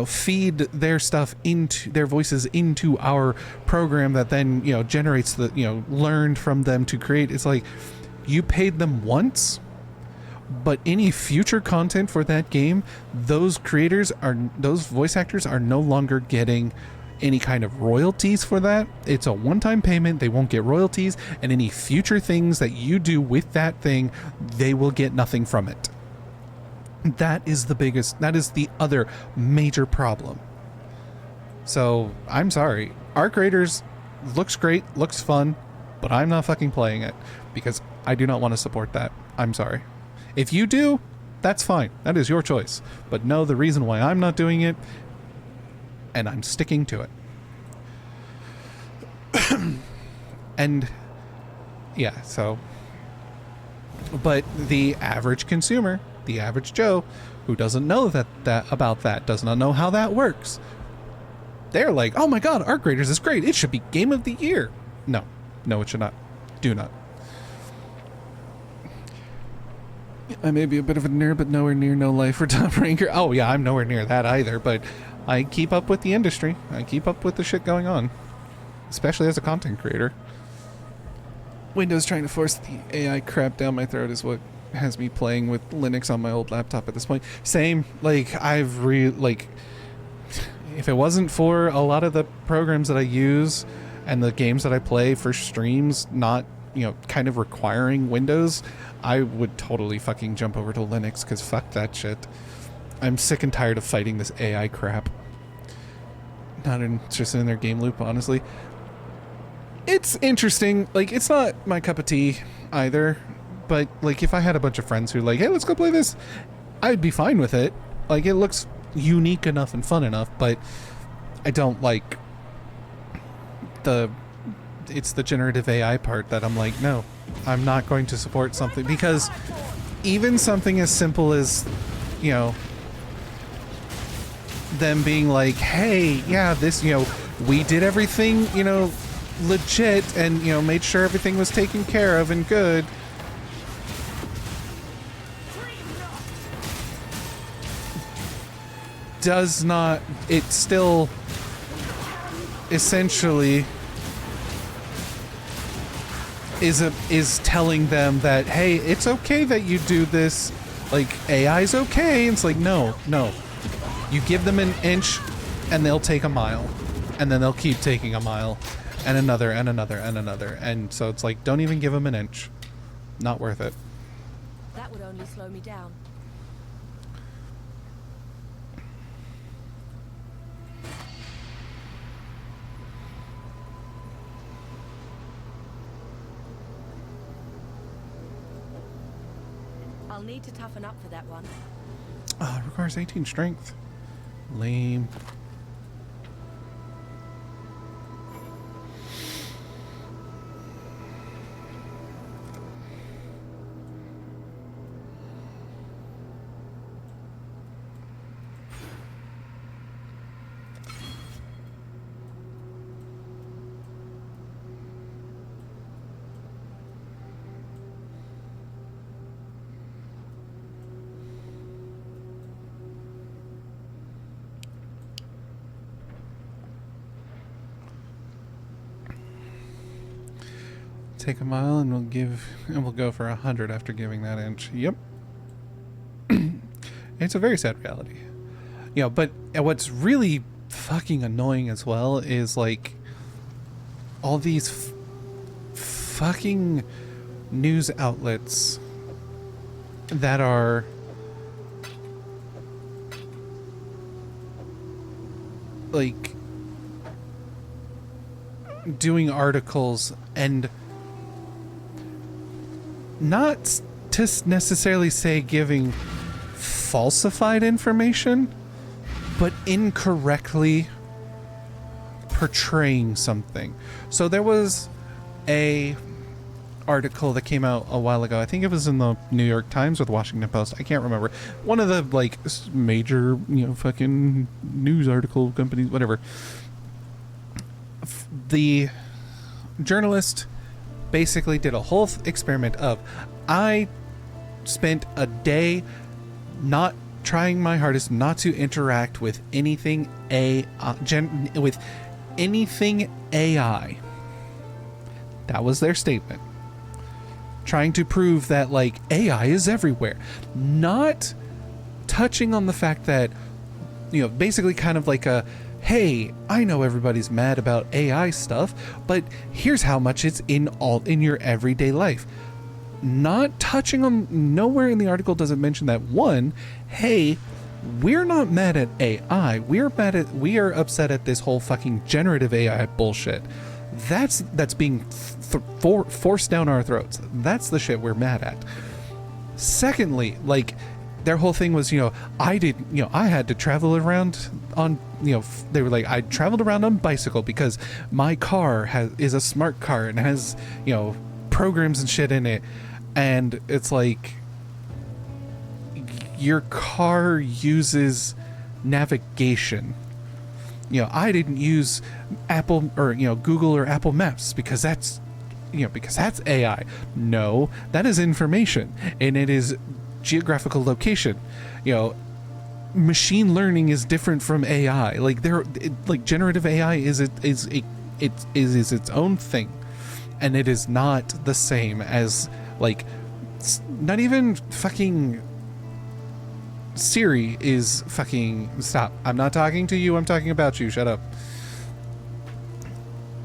feed their stuff into their voices into our program that then, generates the, learned from them to create. It's like, you paid them once, but any future content for that game, those voice actors are no longer getting any kind of royalties for that. It's a one-time payment. They won't get royalties, and any future things that you do with that thing, they will get nothing from it. That is the other major problem. So I'm sorry, Art Graders looks great, looks fun, but I'm not fucking playing it because I do not want to support that. I'm sorry. If you do, that's fine. That is your choice. But no, the reason why I'm not doing it, and I'm sticking to it. And yeah, so, but the average consumer, the average Joe, who doesn't know about that, does not know how that works, they're like, oh my god, Art Graders is great, it should be game of the year. No, it should not. Do not. I may be a bit of a nerd, but nowhere near no life or top ranker. Oh yeah, I'm nowhere near that either, but I keep up with the industry. I keep up with the shit going on, especially as a content creator. Windows trying to force the AI crap down my throat is what has me playing with Linux on my old laptop at this point. Same, like, if it wasn't for a lot of the programs that I use and the games that I play for streams not, kind of requiring Windows, I would totally fucking jump over to Linux, because fuck that shit. I'm sick and tired of fighting this AI crap. not interested in their game loop, honestly. It's interesting. Like, it's not my cup of tea either. But, like, if I had a bunch of friends who like, hey, let's go play this, I'd be fine with it. Like, it looks unique enough and fun enough, but I don't like it's the generative AI part that I'm like, no, I'm not going to support something, because even something as simple as, you know, them being like, hey, yeah, this, you know, we did everything, you know, legit, and, you know, made sure everything was taken care of and good. Does not, it still essentially is telling them that, hey, it's okay that you do this, like, AI's okay. And it's like, no. You give them an inch and they'll take a mile, and then they'll keep taking a mile and another and another and another. And so it's like, don't even give them an inch. Not worth it. That would only slow me down. I'll need to toughen up for that one. Requires 18 strength. Lame. Take a mile and we'll go for 100 after giving that inch. Yep. It's a very sad reality. You know, but what's really fucking annoying as well is, like, all these fucking news outlets that are like doing articles and not to necessarily say giving falsified information, but incorrectly portraying something. So there was a article that came out a while ago. I think it was in the New York Times or the Washington Post. I can't remember. One of the, like, major, you know, fucking news article companies, whatever. The journalist basically did a whole experiment of, I spent a day not trying my hardest not to interact with anything with anything AI. That was their statement. Trying to prove that, like, AI is everywhere. Not touching on the fact that, you know, basically kind of like a, hey, I know everybody's mad about AI stuff, but here's how much it's in your everyday life. Not touching on, nowhere in the article does it mention that, one, hey, we're not mad at AI. We are upset at this whole fucking generative AI bullshit. That's being forced down our throats. That's the shit we're mad at. Secondly, like, their whole thing was, you know, I had to travel around on, you know, they were like, I traveled around on bicycle because my car is a smart car and has, you know, programs and shit in it. And it's like, your car uses navigation. You know, I didn't use Apple or, you know, Google or Apple Maps because that's AI. No, that is information, and it is geographical location. You know, machine learning is different from AI. Like, generative AI is its own thing, and it is not the same as, like, not even fucking Siri is fucking, stop. I'm not talking to you, I'm talking about you. Shut up.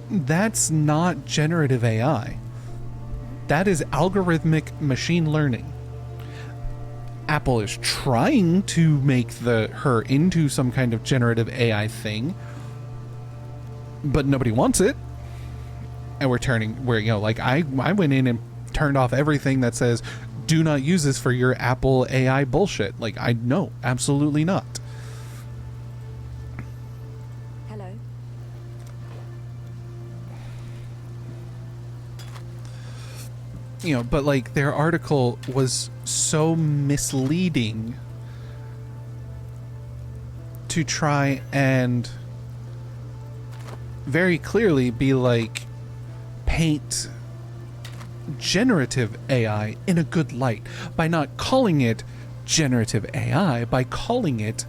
That's not generative AI. That is algorithmic machine learning. Apple is trying to make her into some kind of generative AI thing, but nobody wants it. And I went in and turned off everything that says, do not use this for your Apple AI bullshit. Like, I know, absolutely not. Hello. But like their article was so misleading to try and very clearly be like, paint generative AI in a good light by not calling it generative AI, by calling it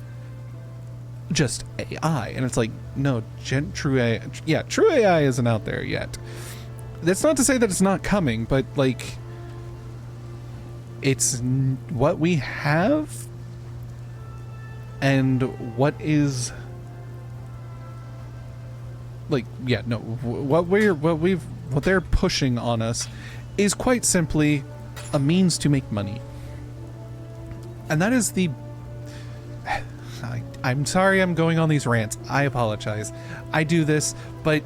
just AI. And it's like, no, true AI, true AI isn't out there yet. That's not to say that it's not coming, but like, it's what we have and what is like, what they're pushing on us is quite simply a means to make money. And that is I'm sorry I'm going on these rants. I apologize. I do this, but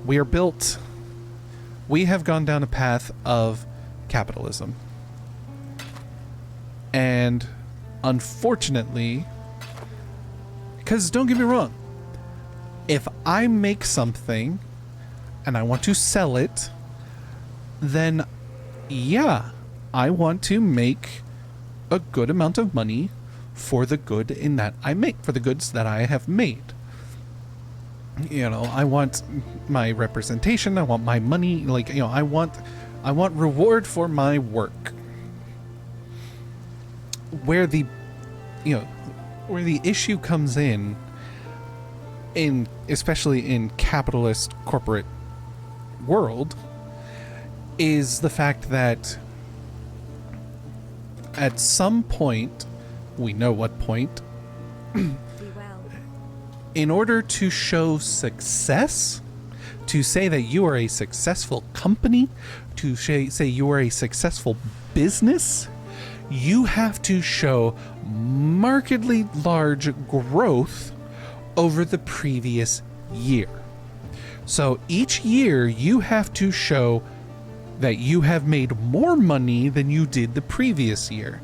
we have gone down a path of capitalism. And unfortunately, because don't get me wrong, if I make something and I want to sell it, then yeah, I want to make a good amount of money for the good in that I make, for the goods that I have made. I want my representation, I want my money, I want reward for my work. Where the issue comes in especially in capitalist corporate world, is the fact that at some point, we know what point, in order to show success, to say that you are a successful company, to say you are a successful business, you have to show markedly large growth over the previous year. So each year you have to show that you have made more money than you did the previous year.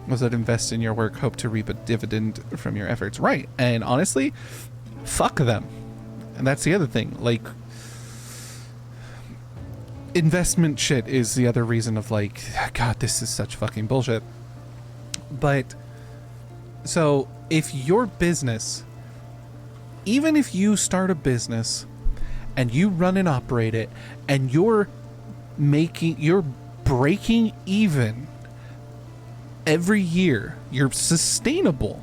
Those that invest in your work hope to reap a dividend from your efforts. Right. And honestly, fuck them. And that's the other thing. Like, investment shit is the other reason of like, God, this is such fucking bullshit. But so if your business, even if you start a business and you run and operate it and you're breaking even every year, you're sustainable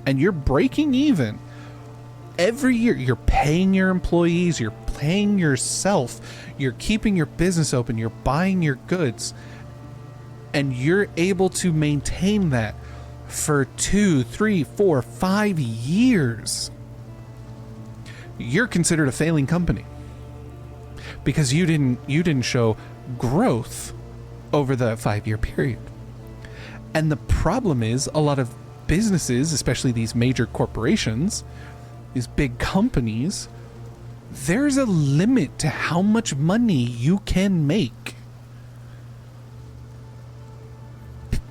and you're breaking even every year, you're paying your employees, you're paying yourself, you're keeping your business open, you're buying your goods, and you're able to maintain that for 2, 3, 4, 5 years, you're considered a failing company because you didn't show growth over the 5-year period. And the problem is, a lot of businesses, especially these major corporations, these big companies, there's a limit to how much money you can make.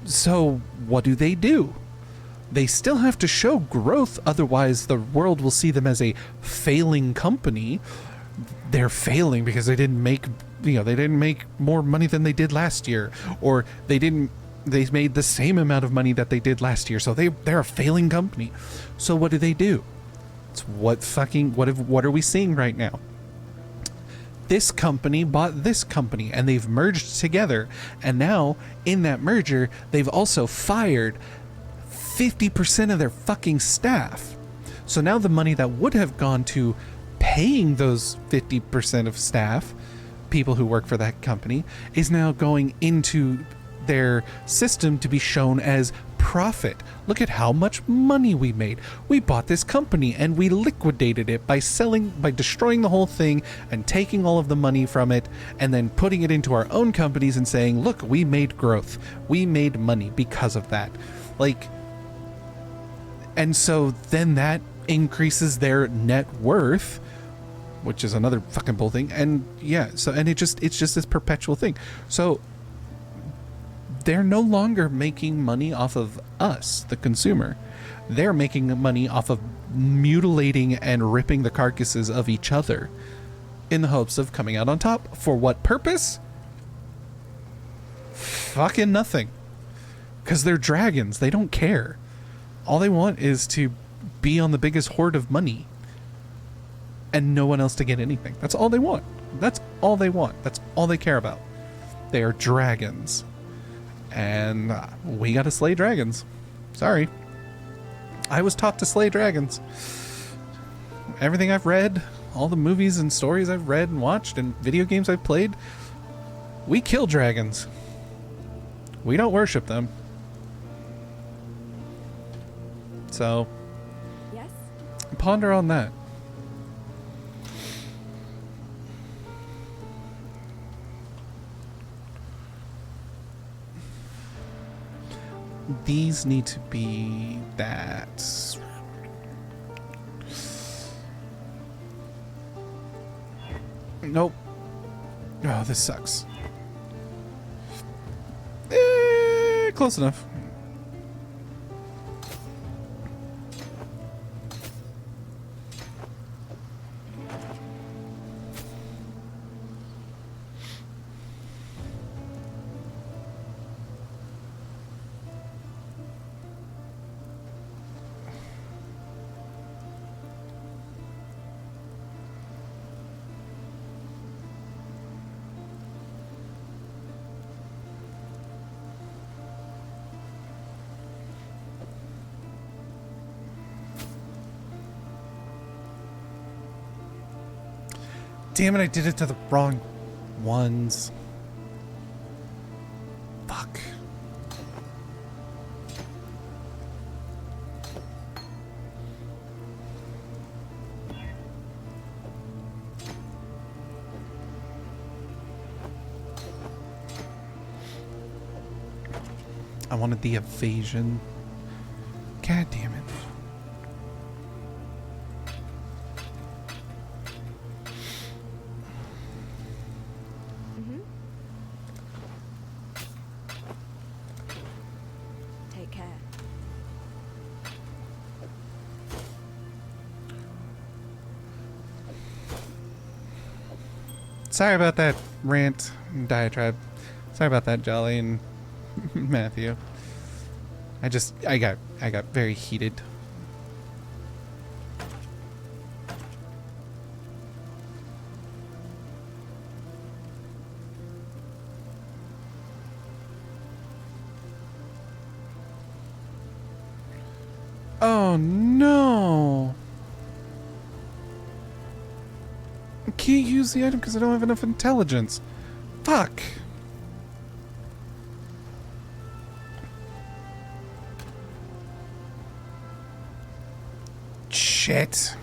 So what do? They still have to show growth, otherwise the world will see them as a failing company. They're failing because they didn't make more money than they did last year, or they made the same amount of money that they did last year, so they're a failing company. So what do? It's what are we seeing right now? This company bought this company and they've merged together, and now in that merger they've also fired 50% of their fucking staff. So now the money that would have gone to paying those 50% of staff, people who work for that company, is now going into their system to be shown as profit. Look at how much money we made. We bought this company and we liquidated it by destroying the whole thing and taking all of the money from it and then putting it into our own companies and saying, look, we made growth. We made money because of that. Like, and so then that increases their net worth, which is another fucking bull thing. And yeah, so, and it's just this perpetual thing. So they're no longer making money off of us, the consumer. They're making money off of mutilating and ripping the carcasses of each other in the hopes of coming out on top. For what purpose? Fucking nothing. Because they're dragons. They don't care. All they want is to be on the biggest hoard of money and no one else to get anything. That's all they want. That's all they want. That's all they care about. They are dragons. And we gotta slay dragons. Sorry. I was taught to slay dragons. Everything I've read, all the movies and stories I've read and watched, and video games I've played, we kill dragons. We don't worship them. So, yes? Ponder on that. These need to be that. Nope. Oh, this sucks. Close enough. Damn it, I did it to the wrong ones. Fuck. I wanted the evasion. God damn it. Take care. Sorry about that rant and diatribe. Sorry about that, Jolly and Matthew. I got very heated. Oh no! I can't use the item because I don't have enough intelligence. Fuck! Shit.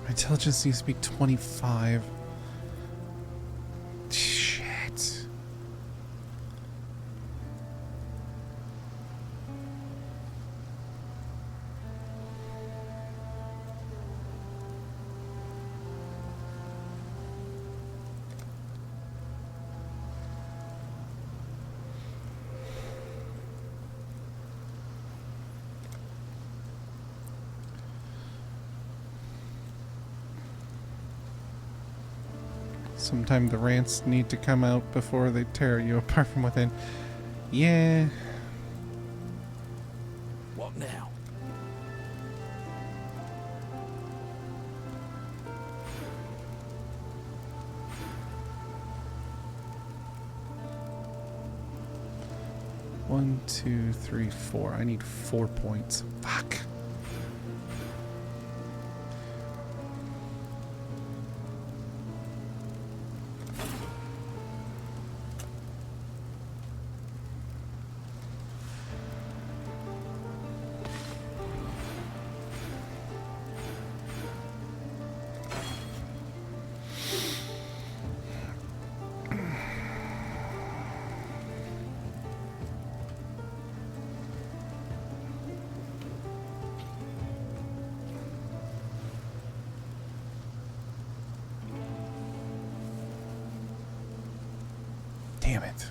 My intelligence needs to be 25. Shit. Sometime the rants need to come out before they tear you apart from within. Yeah. What now? One, two, three, four. I need 4 points. Fuck. Damn it.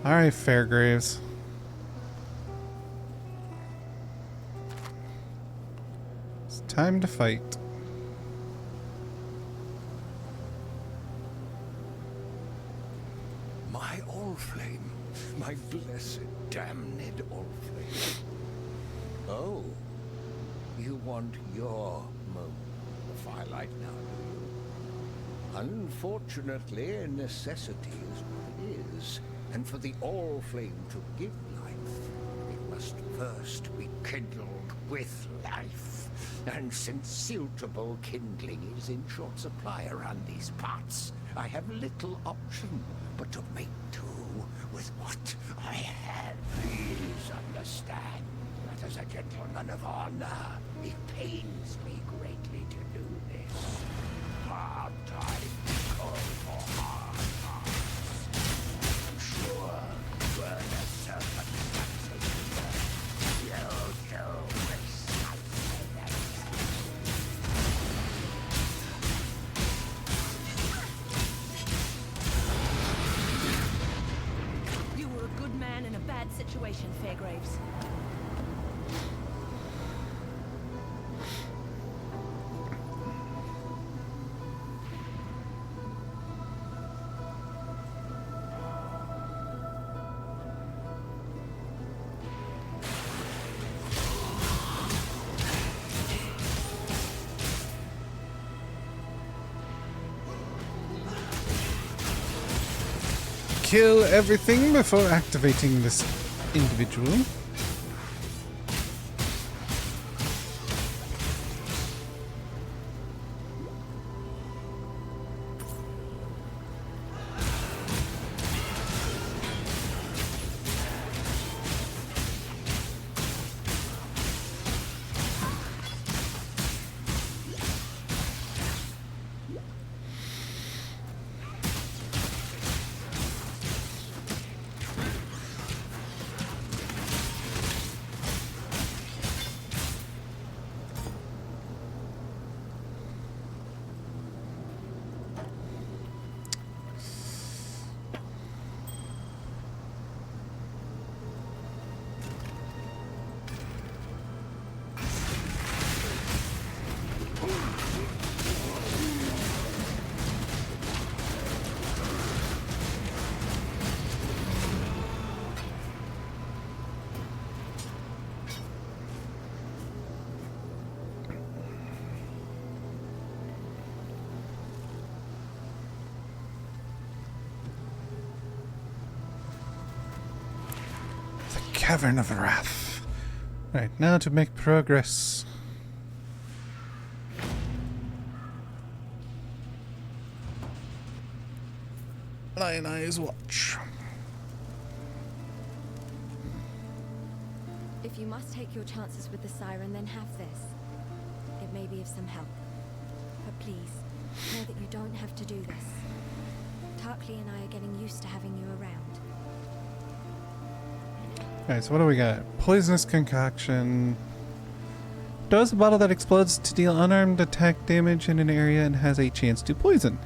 Alright, Fairgraves. It's time to fight. My Allflame. My blessed, damned Allflame. Oh. You want your moment of the firelight now, do you? Unfortunately, necessity is what it is. And for the Allflame to give life, it must first be kindled with life. And since suitable kindling is in short supply around these parts, I have little option but to make do with what I have. Please understand that as a gentleman of honor, it pains me greatly to do this. Hard times call for hard times. Sure, were the circumstances you'll do precisely that. You were a good man in a bad situation, Fairgraves. Kill everything before activating this individual. Cavern of Wrath. Right, now to make progress. Lion Eyes Watch. If you must take your chances with the siren, then have this. It may be of some help. But please, know that you don't have to do this. Tarkley and I are getting used to having you around. Alright, so what do we got? Poisonous concoction. Does a bottle that explodes to deal unarmed attack damage in an area and has a chance to poison.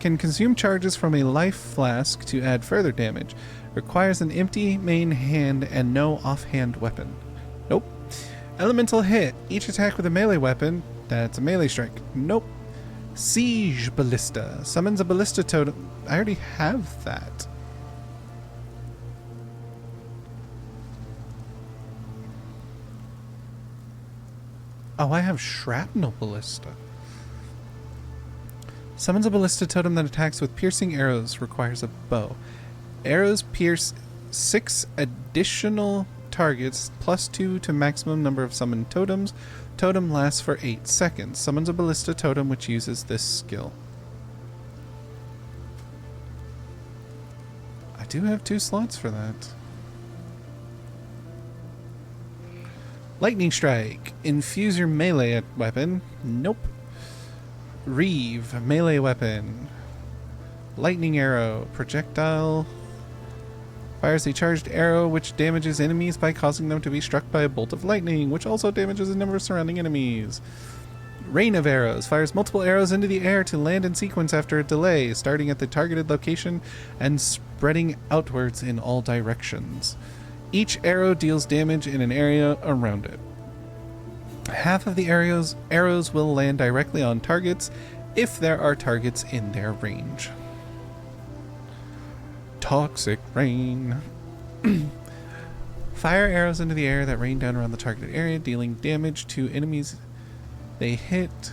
Can consume charges from a life flask to add further damage. Requires an empty main hand and no offhand weapon. Nope. Elemental hit. Each attack with a melee weapon. That's a melee strike. Nope. Siege Ballista. Summons a ballista totem. I already have that. Oh, I have Shrapnel Ballista. Summons a ballista totem that attacks with piercing arrows. Requires a bow. Arrows pierce 6 additional targets, +2 to maximum number of summoned totems. Totem lasts for 8 seconds. Summons a ballista totem which uses this skill. I do have 2 slots for that. Lightning Strike. Infuse your melee weapon. Nope. Reeve. Melee weapon. Lightning Arrow. Projectile. Fires a charged arrow which damages enemies by causing them to be struck by a bolt of lightning, which also damages a number of surrounding enemies. Rain of arrows. Fires multiple arrows into the air to land in sequence after a delay, starting at the targeted location and spreading outwards in all directions. Each arrow deals damage in an area around it. Half of the arrows will land directly on targets if there are targets in their range. Toxic rain. Fire arrows into the air that rain down around the targeted area, dealing damage to enemies they hit.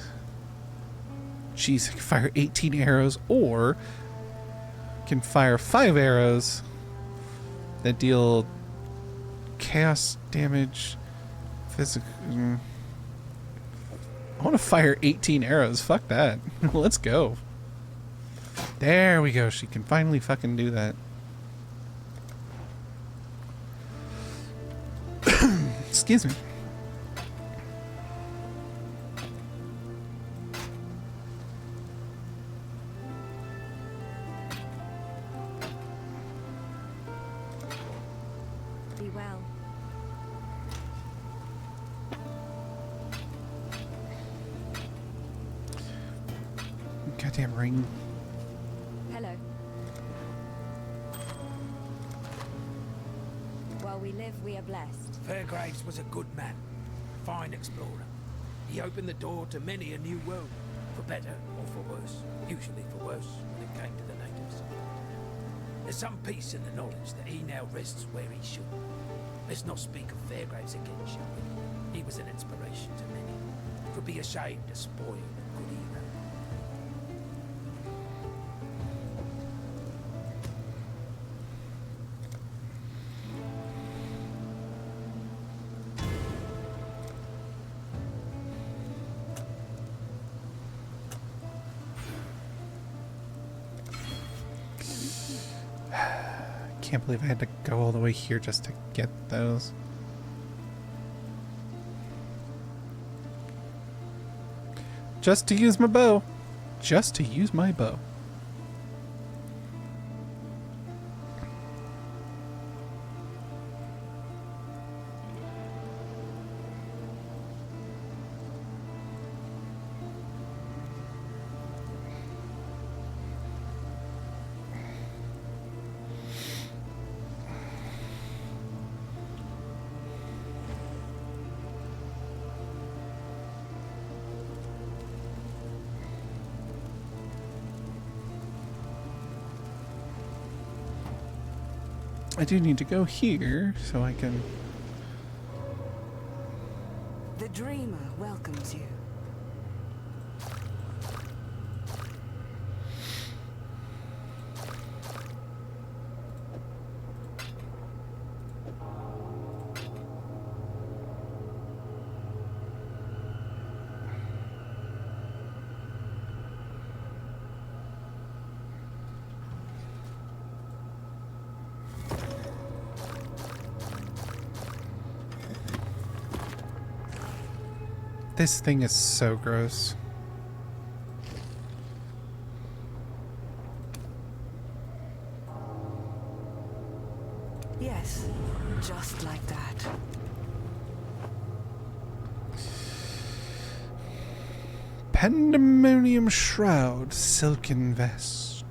Jeez, fire 18 arrows, or can fire 5 arrows that deal chaos damage. Physical. I want to fire 18 arrows. Fuck that. Let's go. There we go. She can finally fucking do that. Excuse me. Be well. Goddamn ring. Hello. While we live, we are blessed. Fairgraves was a good man, fine explorer. He opened the door to many a new world, for better or for worse, usually for worse when it came to the natives. There's some peace in the knowledge that he now rests where he should. Let's not speak of Fairgraves again, shall we? He was an inspiration to many. It would be a shame to spoil a good hero. Can't believe I had to go all the way here just to get those. Just to use my bow. Just to use my bow. I do need to go here so I can... The dreamer welcomes you. This thing is so gross. Yes, just like that. Pandemonium Shroud, Silken Vest.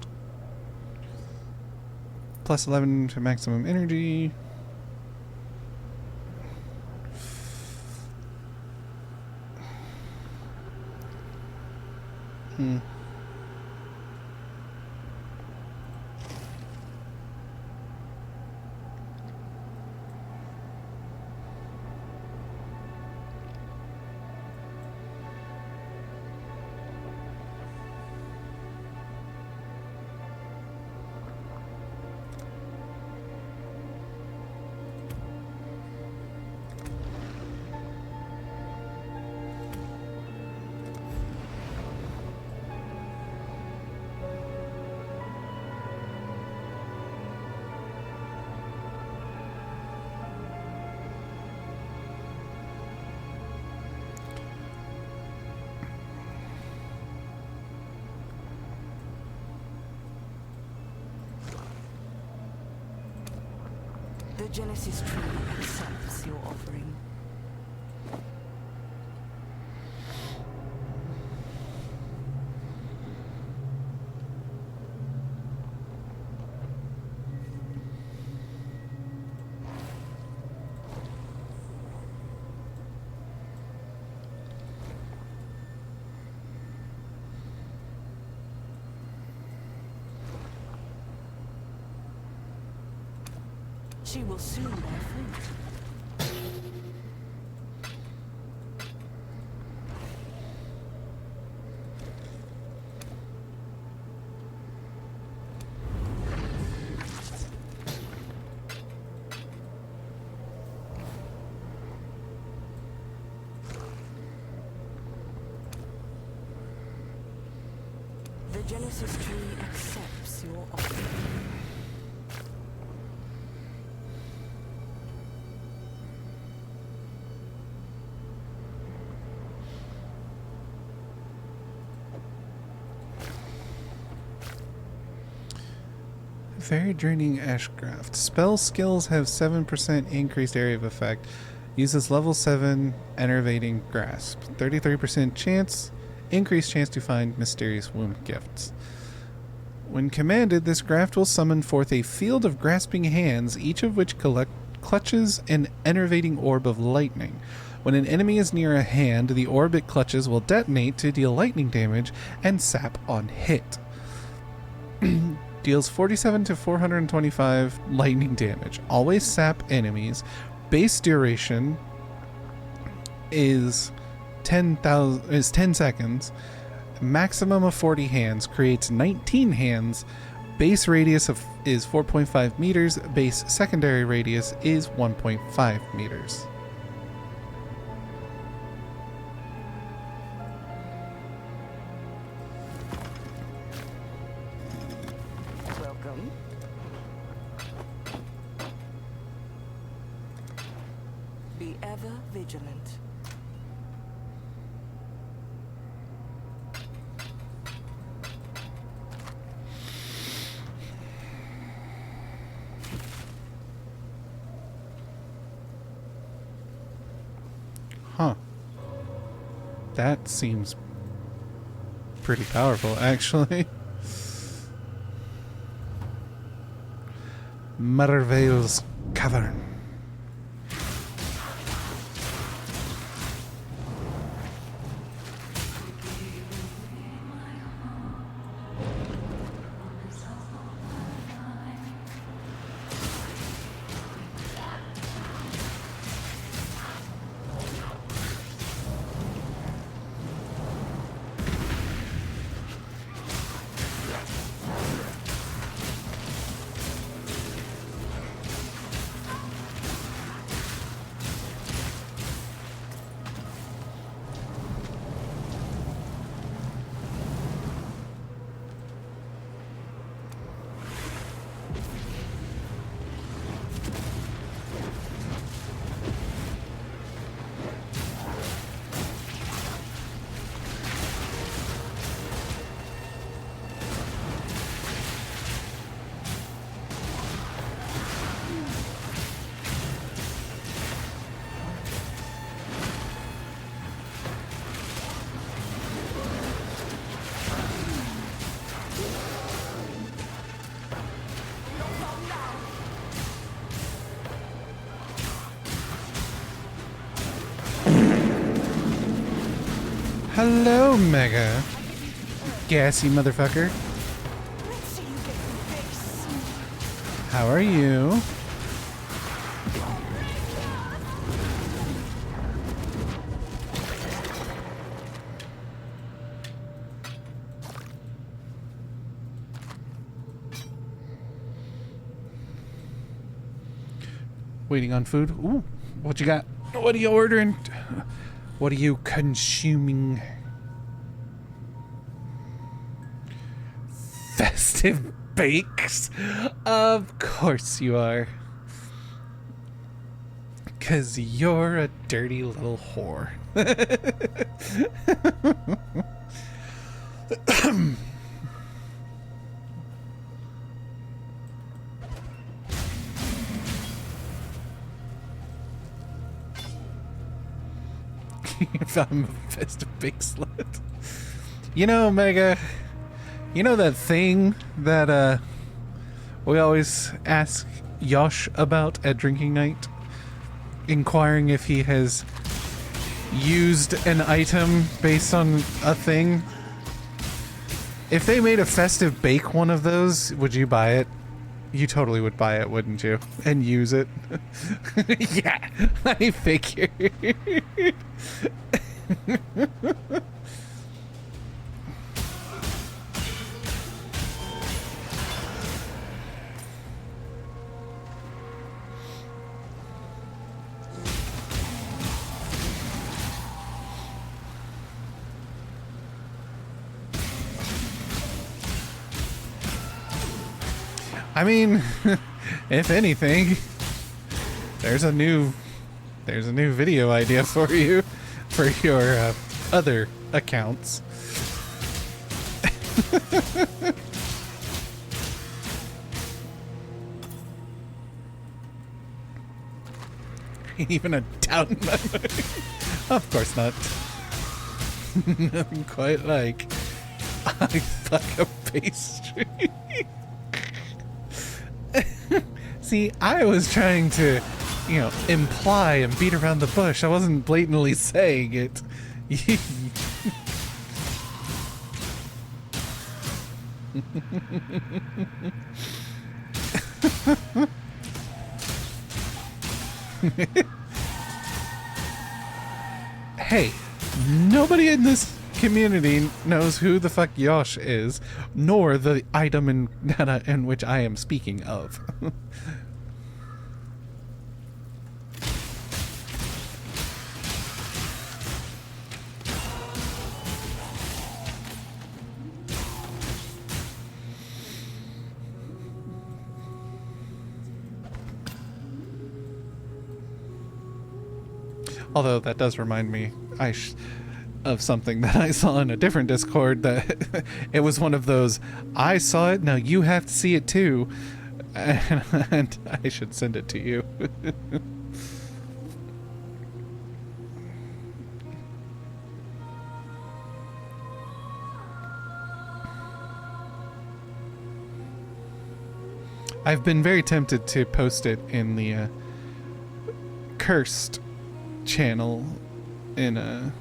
Plus 11 to maximum energy. Genesis tree accepts your offering. She will soon bear fruit. The Genesis tree accepts your offering. Very draining Ashcraft. Spell skills have 7% increased area of effect. Uses level 7 enervating grasp. 33% chance, increased chance to find mysterious womb gifts. When commanded, this graft will summon forth a field of grasping hands, each of which clutches an enervating orb of lightning. When an enemy is near a hand, the orb it clutches will detonate to deal lightning damage and sap on hit. Deals 47 to 425 lightning damage. Always sap enemies. Base duration is 10 seconds. Maximum of 40 hands. Creates 19 hands. Base radius is 4.5 meters. Base secondary radius is 1.5 meters. Be ever vigilant. Huh. That seems pretty powerful, actually. Marvel's Cavern. Hello, Mega. Gassy motherfucker. How are you? Waiting on food. Ooh, what you got? What are you ordering? What are you consuming? Festive bakes? Of course you are. 'Cause you're a dirty little whore. I'm a festive big slut. You know, Mega, you know that thing that we always ask Yosh about at drinking night? Inquiring if he has used an item based on a thing? If they made a festive bake one of those, would you buy it? You totally would buy it, wouldn't you? And use it? Yeah, I figured. I mean, if anything, there's a new video idea for you for your other accounts. Even a down memory. Of course not. Nothing quite like I fuck a pastry. See, I was trying to, you know, imply and beat around the bush. I wasn't blatantly saying it. Hey, nobody in this community knows who the fuck Yosh is, nor the item in which I am speaking of. Although that does remind me, of something that I saw in a different Discord, that it was one of those, I saw it, now you have to see it too, and I should send it to you. I've been very tempted to post it in the Cursed channel in a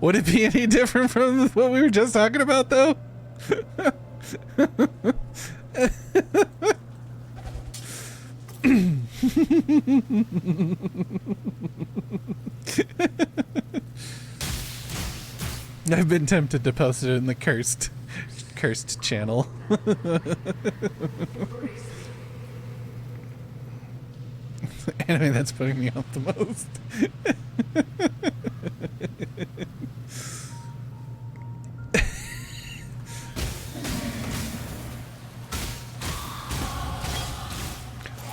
Would it be any different from what we were just talking about, though? I've been tempted to post it in the cursed channel. Anime that's putting me off the most.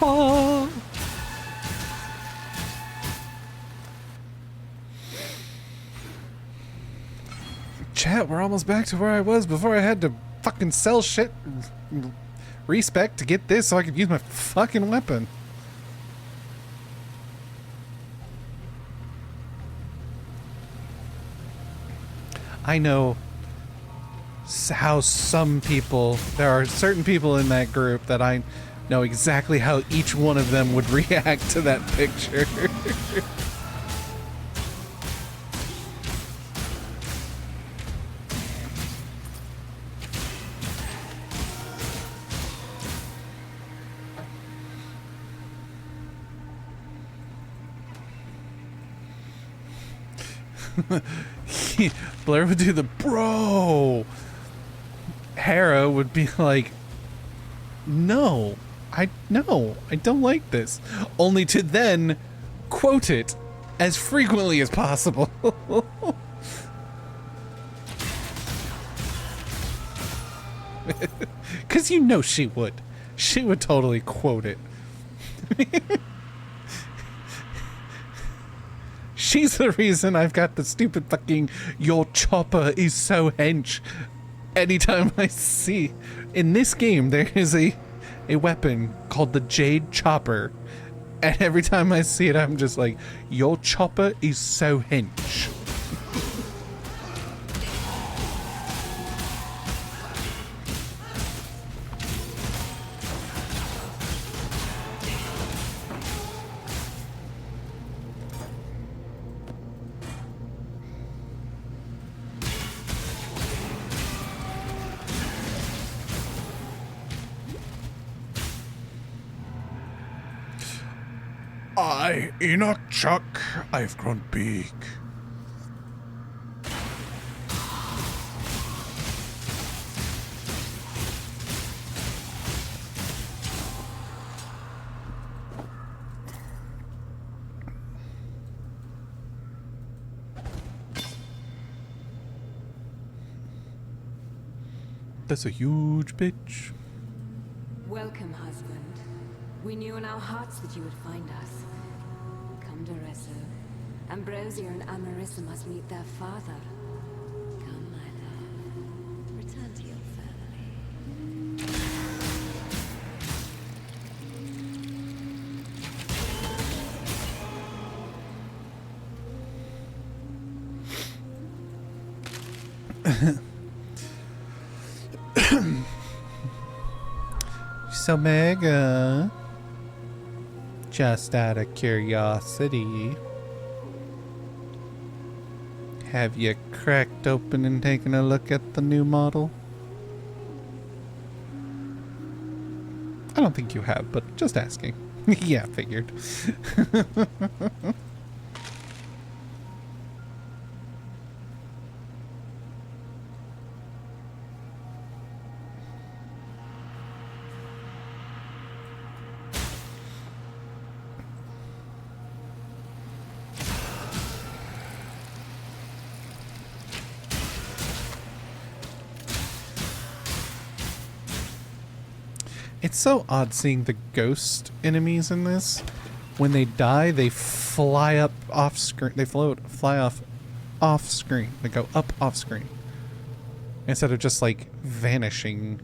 Oh. Chat, we're almost back to where I was before I had to fucking sell shit respec to get this so I could use my fucking weapon. I know how some people, there are certain people in that group that I know exactly how each one of them would react to that picture. Blair would do the bro. Hera would be like, no, I don't like this. Only to then quote it as frequently as possible. Because you know she would. She would totally quote it. She's the reason I've got the stupid fucking "your chopper is so hench" anytime I see. In this game, there is a weapon called the Jade Chopper. And every time I see it, I'm just like, "Your chopper is so hench." Enoch Chuck, I've grown big. That's a huge bitch. Welcome, husband. We knew in our hearts that you would find us. Come to Resso. Ambrosia and Amarissa must meet their father. Come, my love. Return to your family. So, Mega, just out of curiosity, have you cracked open and taken a look at the new model? I don't think you have, but just asking. Yeah, figured. It's so odd seeing the ghost enemies in this. When they die, they fly up off screen. They fly off screen. They go up off screen instead of just like vanishing.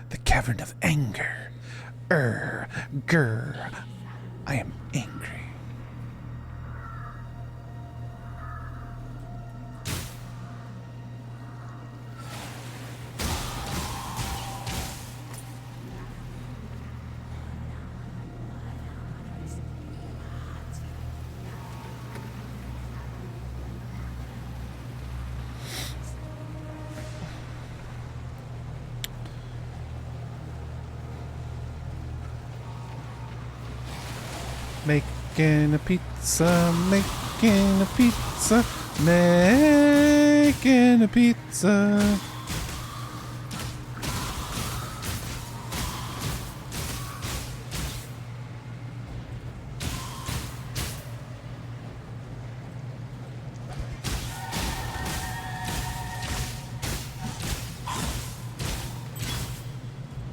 The Cavern of Anger. Grr. I am angry. Making a pizza, making a pizza, making a pizza.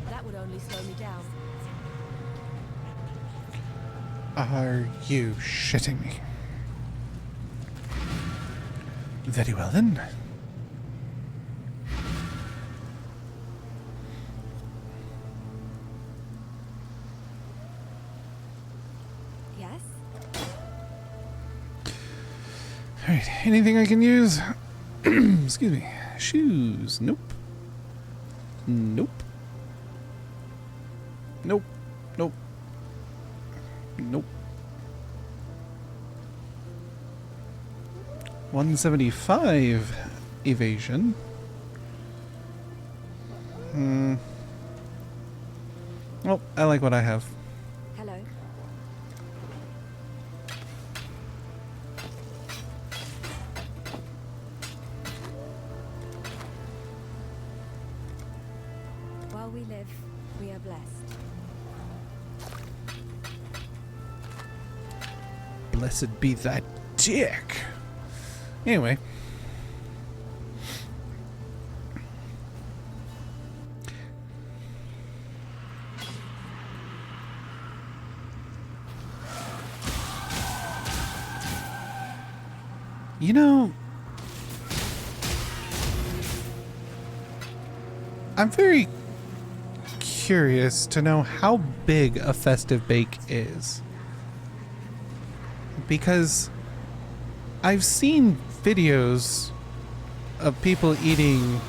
That would only slow me down. Are you shitting me? Very well then. Yes? Alright, anything I can use? Excuse me. Shoes. Nope. Nope. Nope. Nope. Nope. 175 evasion. Well, I like what I have. Hello. While we live, we are blessed. Blessed be that dick. Anyway. You know, I'm very curious to know how big a festive bake is. Because I've seen videos of people eating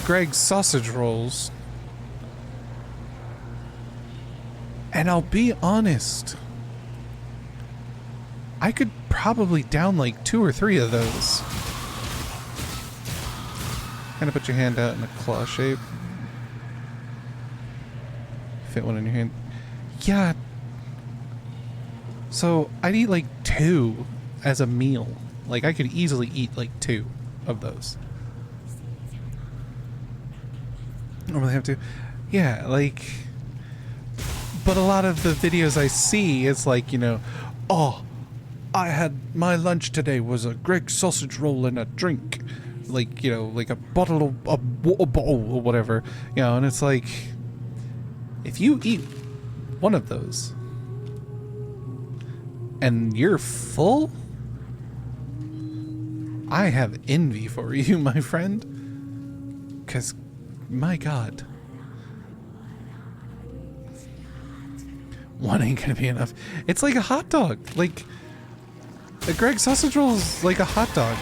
Greg's sausage rolls. And I'll be honest, I could probably down like 2 or 3 of those. Kind of put your hand out in a claw shape. Fit one in your hand. Yeah. So I'd eat like 2 as a meal. Like I could easily eat like 2 of those. I don't really have to. Yeah, like. But a lot of the videos I see, it's like, you know, oh, I had my lunch today was a Greg sausage roll and a drink, like, you know, like a bottle of a water bottle or whatever, you know, and it's like, if you eat one of those and you're full, I have envy for you, my friend, because my God, one ain't gonna be enough. It's like a hot dog, like. A Greg sausage roll is like a hot dog.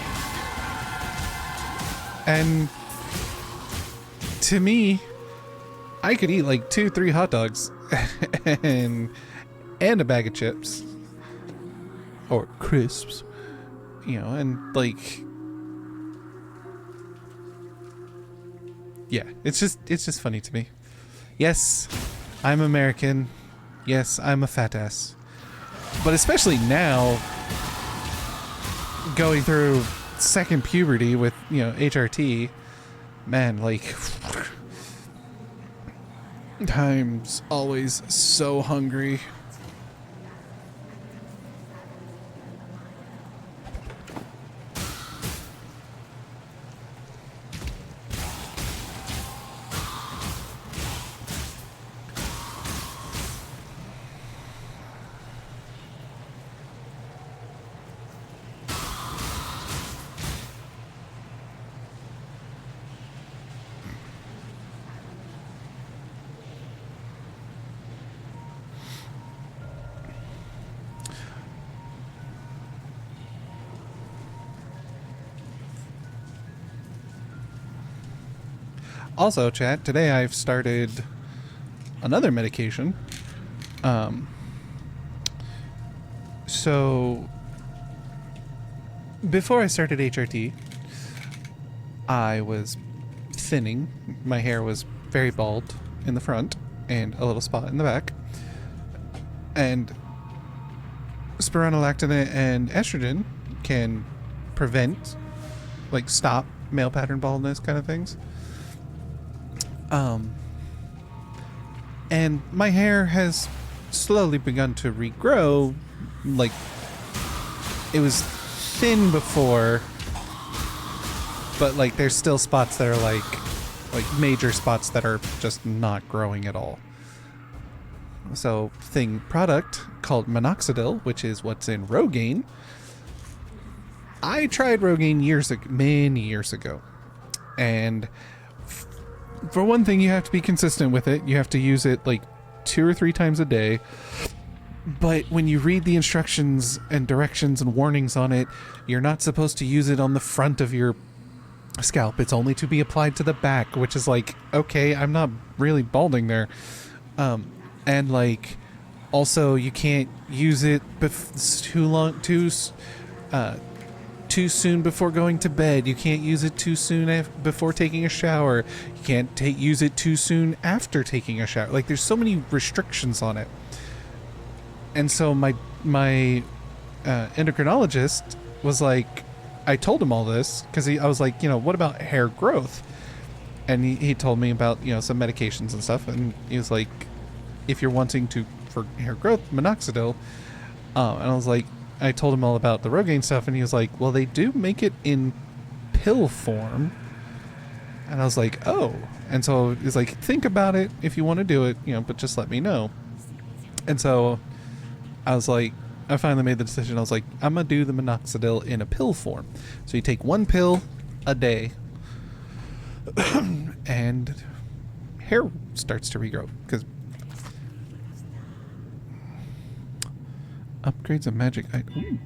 And to me, I could eat like 2-3 hot dogs and a bag of chips or crisps, you know, and like, yeah, it's just funny to me. Yes, I'm American. Yes, I'm a fat ass. But especially now, going through second puberty with, you know, HRT, man, like, time's always so hungry. Also, chat, today I've started another medication. So before I started HRT, I was thinning. My hair was very bald in the front and a little spot in the back. And spironolactone and estrogen can prevent, like, stop male pattern baldness kind of things. And my hair has slowly begun to regrow. Like, it was thin before, but like there's still spots that are like major spots that are just not growing at all. So product called minoxidil, which is what's in Rogaine. I tried Rogaine many years ago, and for one thing, you have to be consistent with it. You have to use it like 2 or 3 times a day. But when you read the instructions and directions and warnings on it, you're not supposed to use it on the front of your scalp. It's only to be applied to the back, which is like, okay, I'm not really balding there. And like, also you can't use it too soon before going to bed. You can't use it too soon before taking a shower. You can't use it too soon after taking a shower. Like, there's so many restrictions on it. And so my endocrinologist was like, I told him all this because I was like, what about hair growth? And he told me about, some medications and stuff. And he was like, if you're wanting for hair growth, minoxidil. And I was like, I told him all about the Rogaine stuff. And he was like, well, they do make it in pill form. And I was like, oh. And so he's like, think about it if you want to do it, but just let me know. And so I was like, I finally made the decision. I was like, I'm going to do the minoxidil in a pill form. So you take 1 pill a day and hair starts to regrow. Because upgrades a magic item.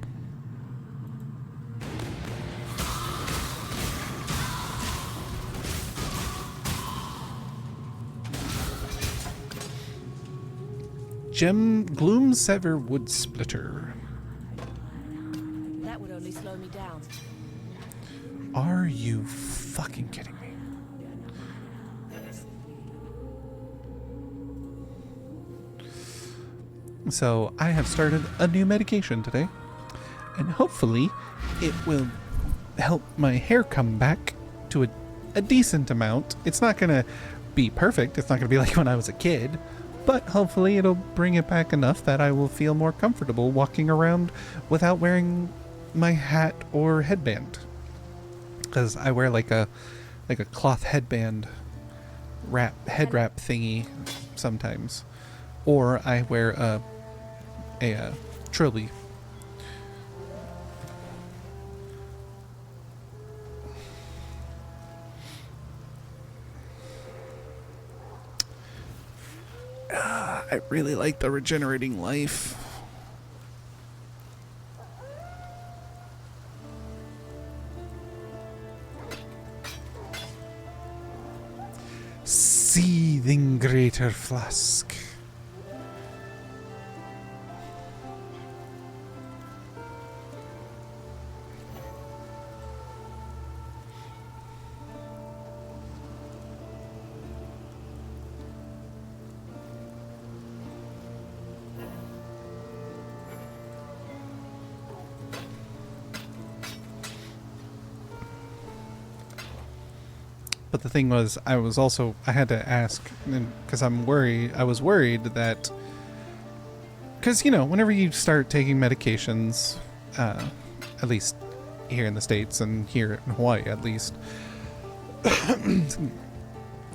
Gem Gloom Sever Wood Splitter. That would only slow me down. Are you fucking kidding me? So I have started a new medication today, and hopefully it will help my hair come back to a decent amount. It's not gonna be perfect. It's not gonna be like when I was a kid. But hopefully it'll bring it back enough that I will feel more comfortable walking around without wearing my hat or headband. Because I wear like a cloth headband head wrap thingy sometimes. Or I wear a trilby. I really like the regenerating life. Seething greater flask. But the thing was, I had to ask, because I was worried that, because, whenever you start taking medications, at least here in the States and here in Hawaii at least,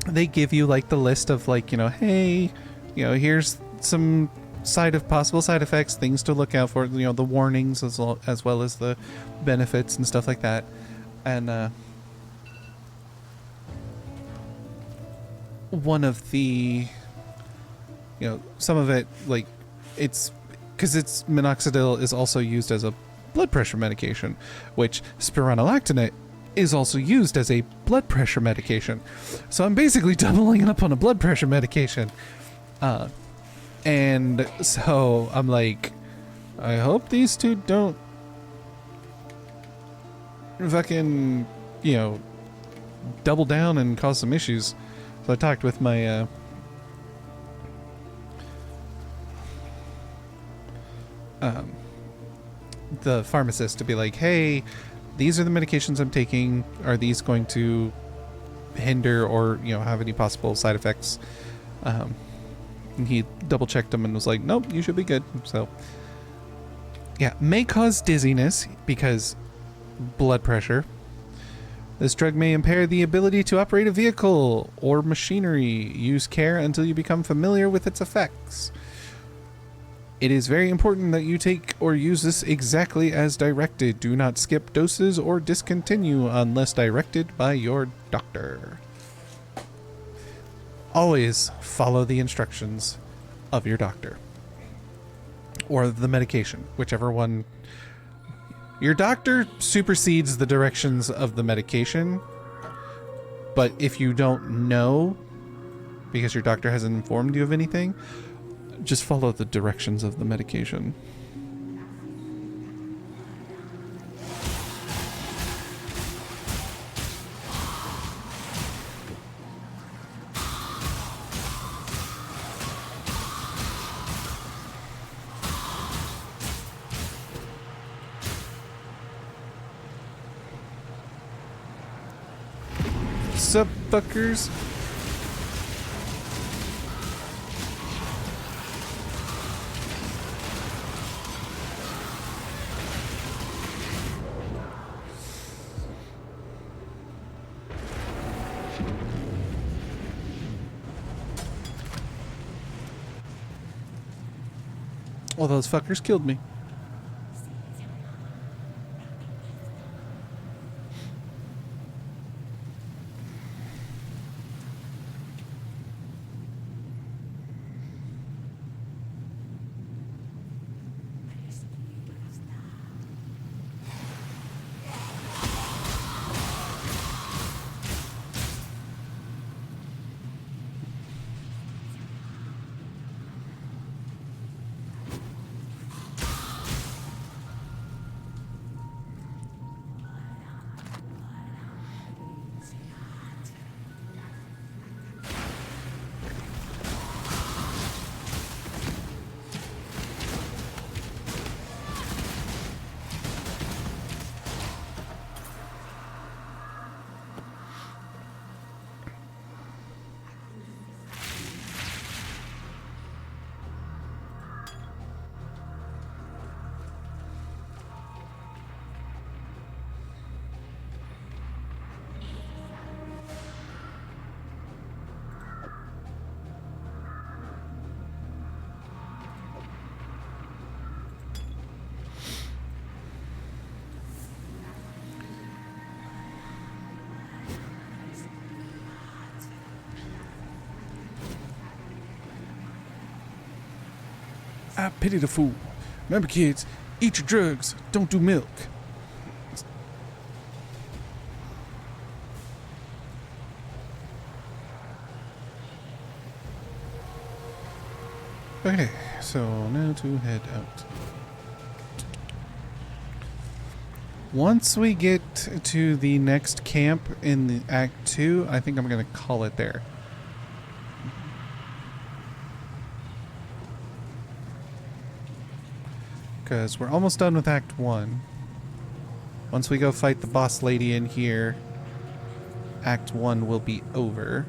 they give you like the list of like, hey, here's some possible side effects, things to look out for, the warnings as well as the benefits and stuff like that. And, one of the, some of it, like, it's because minoxidil is also used as a blood pressure medication, which spironolactone is also used as a blood pressure medication. So I'm basically doubling up on a blood pressure medication. And so I'm like, I hope these two don't fucking, double down and cause some issues. So I talked with my the pharmacist to be like, hey, these are the medications I'm taking. Are these going to hinder or have any possible side effects? And he double checked them and was like, nope, you should be good. So yeah, may cause dizziness because blood pressure. This drug may impair the ability to operate a vehicle or machinery. Use care until you become familiar with its effects. It is very important that you take or use this exactly as directed. Do not skip doses or discontinue unless directed by your doctor. Always follow the instructions of your doctor. Or the medication, whichever one. Your doctor supersedes the directions of the medication, but if you don't know, because your doctor hasn't informed you of anything, just follow the directions of the medication. Sup, fuckers? Well, those fuckers killed me. I pity the fool. Remember, kids, eat your drugs. Don't do milk. Okay, so now to head out. Once we get to the next camp in the Act 2, I think I'm going to call it there. Because we're almost done with Act 1. Once we go fight the boss lady in here, Act 1 will be over.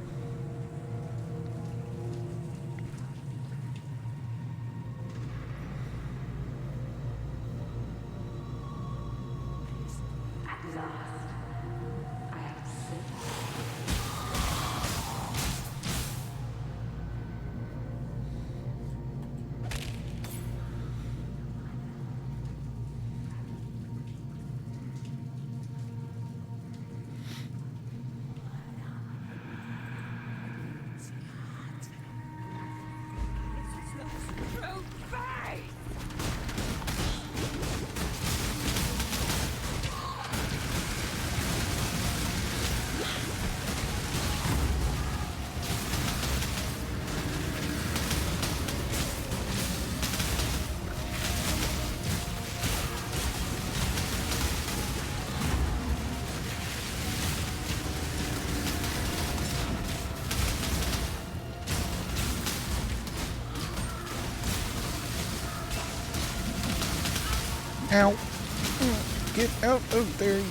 Ow. Get out of there.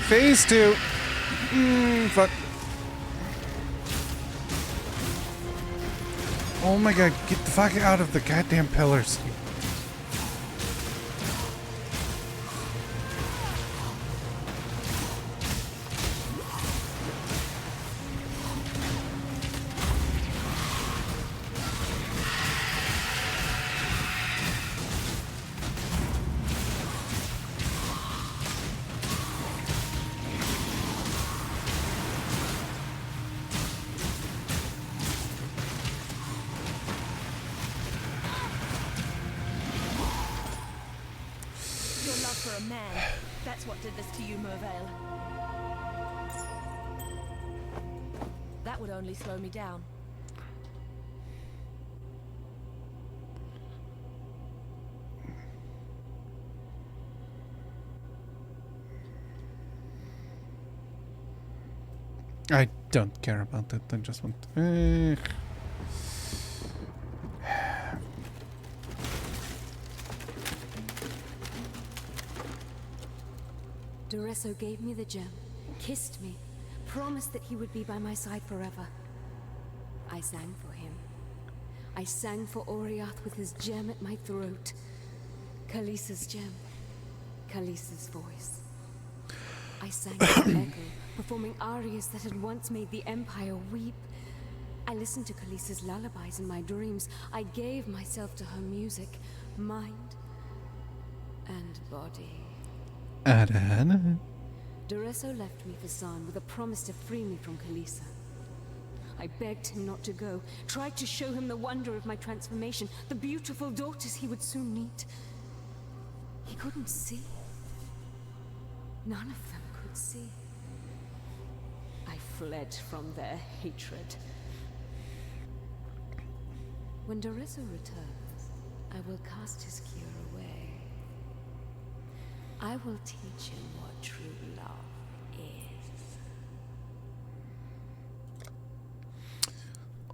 Phase 2. Fuck. Oh my god, get the fuck out of the goddamn pillars. For a man, that's what did this to you, Mervale. That would only slow me down. I don't care about it. I just want... Doresso gave me the gem, kissed me, promised that he would be by my side forever. I sang for him. I sang for Oriath with his gem at my throat. Khaleesi's gem. Khaleesi's voice. I sang for Echo, performing arias that had once made the Empire weep. I listened to Khaleesi's lullabies in my dreams. I gave myself to her music, mind and body. Adana. Doresso left me for San with a promise to free me from Khaleesi. I begged him not to go, tried to show him the wonder of my transformation, the beautiful daughters he would soon meet. He couldn't see. None of them could see. I fled from their hatred. When Doresso returns, I will cast his cure away. I will teach him what true love is.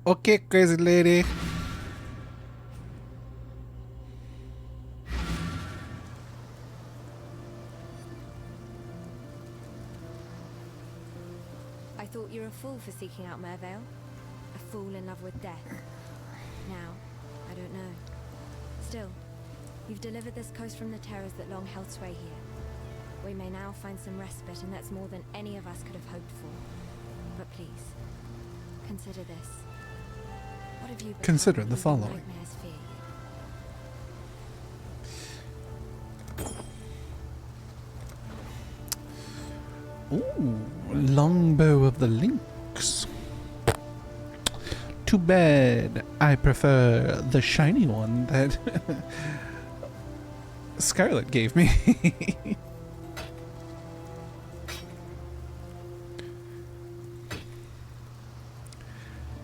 Okay, crazy lady. I thought you were a fool for seeking out Mervale. A fool in love with death. Now, I don't know. Still, you've delivered this coast from the terrors that long held sway here. We may now find some respite, and that's more than any of us could have hoped for. But please, consider this. What have you become Consider the when following. nightmares fear you? Ooh, longbow of the lynx. Too bad I prefer the shiny one that Scarlet gave me.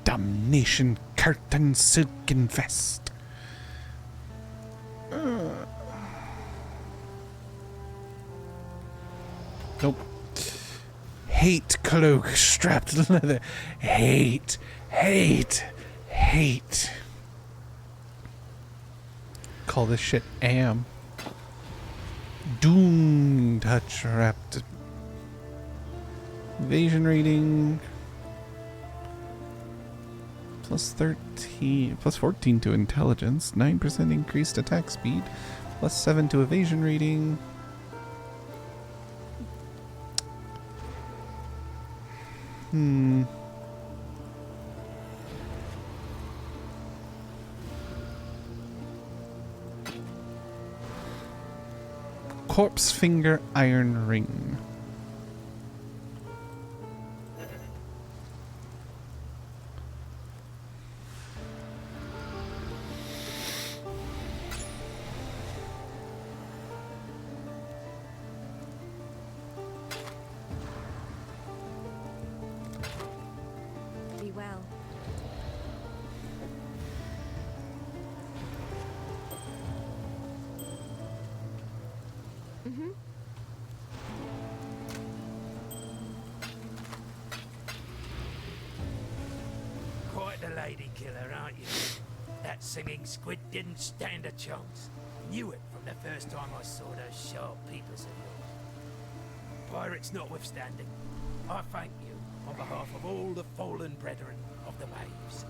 Damnation curtain silken vest. Nope. Hate cloak strapped leather. Hate. Call this shit am. Doom touch wrapped. Evasion rating. Plus 13, plus 14 to intelligence. 9% increased attack speed. Plus 7 to evasion rating. Corpse finger iron ring. Be well. Quite the lady killer, aren't you? That singing squid didn't stand a chance. Knew it from the first time I saw those sharp peepers of yours. Pirates notwithstanding, I thank you on behalf of all the fallen brethren of the waves.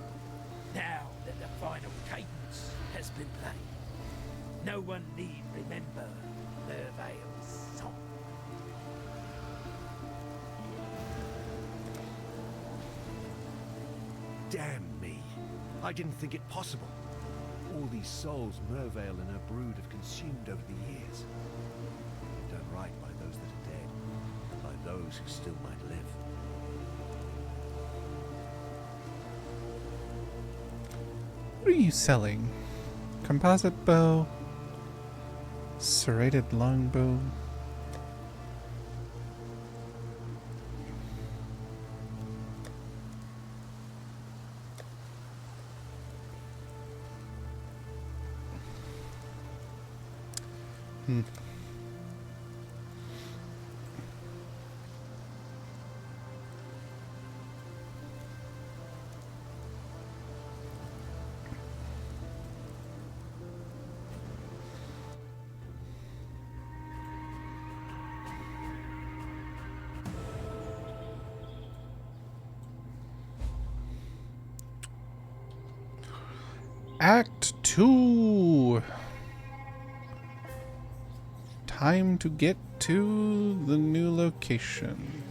Now that the final cadence has been played, no one need remember Mervale's song. Damn me. I didn't think it possible. All these souls Mervale and her brood have consumed over the years. Done right by those that are dead, by those who still might live. What are you selling? Composite bow? Serrated longbow? Act 2. Time to get to the new location.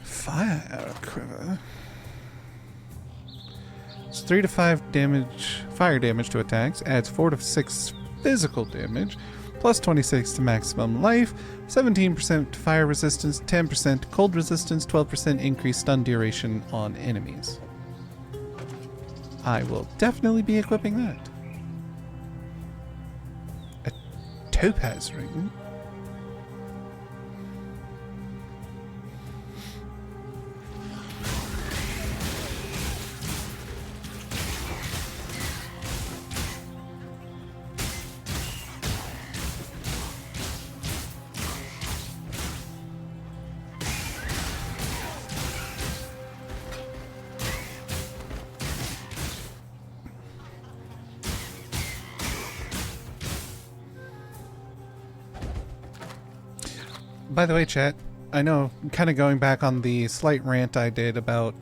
Fire quiver. It's 3 to 5 damage, fire damage to attacks. Adds 4 to 6 physical damage. Plus 26 to maximum life. 17% fire resistance. 10% cold resistance. 12% increased stun duration on enemies. I will definitely be equipping that. A topaz ring. By the way, chat, I know, kind of going back on the slight rant I did about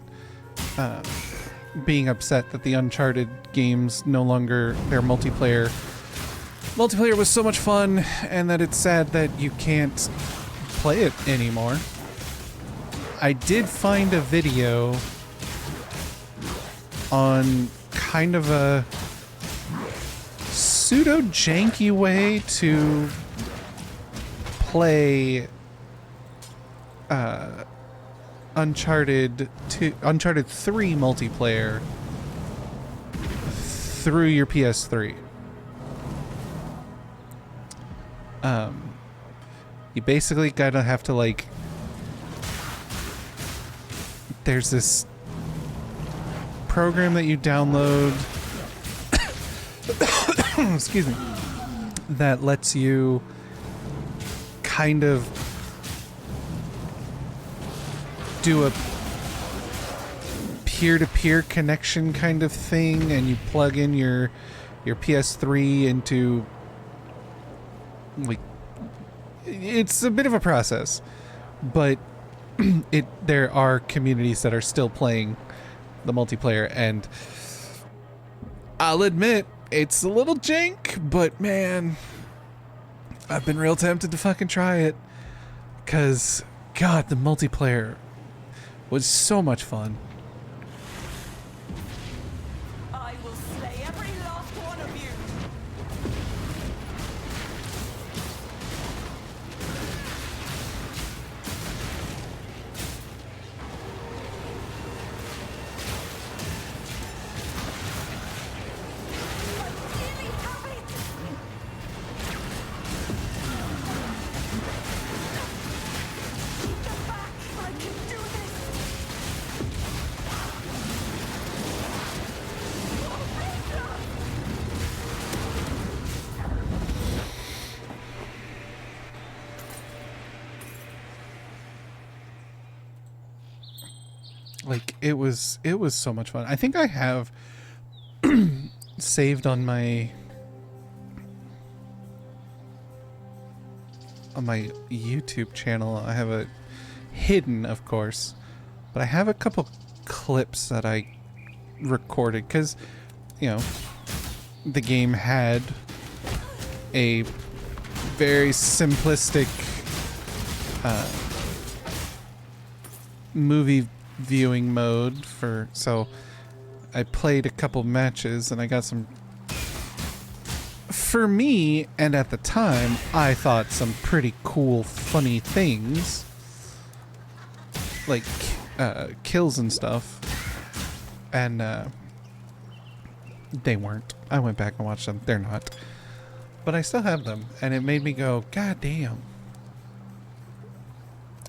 being upset that the Uncharted games no longer, their multiplayer was so much fun, and that it's sad that you can't play it anymore. I did find a video on kind of a pseudo-janky way to play Uncharted 3 multiplayer through your PS3. You basically gotta have to, like, there's this program that you download excuse me, that lets you kind of do a peer-to-peer connection kind of thing, and you plug in your PS3 into, like, it's a bit of a process, but there are communities that are still playing the multiplayer, and I'll admit it's a little jank, but man, I've been real tempted to fucking try it, because God, the multiplayer was so much fun. I will slay every last one of you. Like, it was so much fun. I think I have saved on my YouTube channel. I have it hidden, of course, but I have a couple clips that I recorded because, you know, the game had a very simplistic movie viewing mode so I played a couple matches and I got some, for me, and at the time I thought, some pretty cool funny things, like kills and stuff, and they weren't. I went back and watched them. They're not, but I still have them, and it made me go, God damn.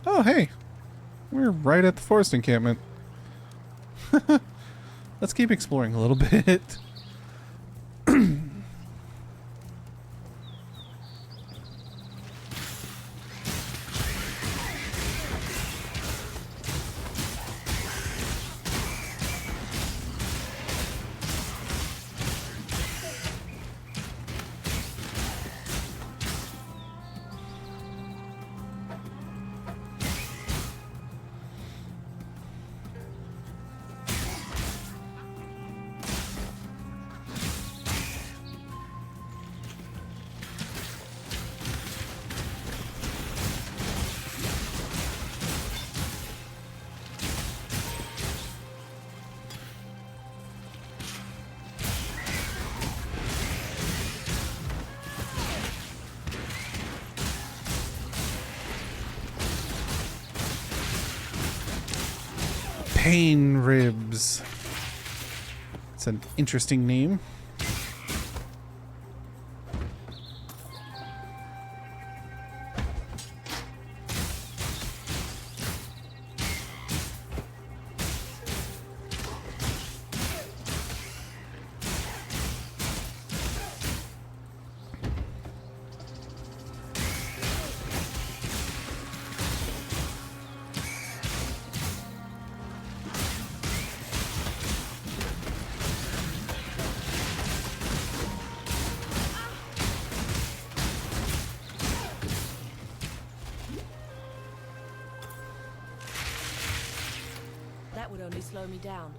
Oh, hey, we're right at the forest encampment. Let's keep exploring a little bit. Pain Ribs. It's an interesting name. That would only slow me down.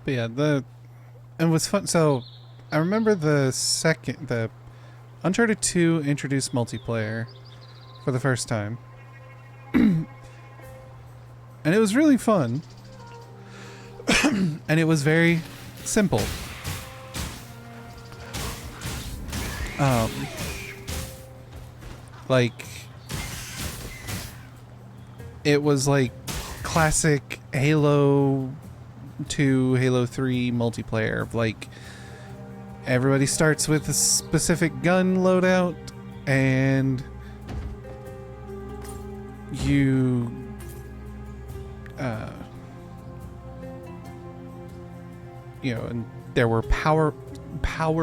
But yeah, it was fun. So I remember the Uncharted 2 introduced multiplayer for the first time. And it was really fun. And it was very simple. Like, it was like classic Halo 2, Halo 3 multiplayer. Like, everybody starts with a specific gun loadout, and you and there were power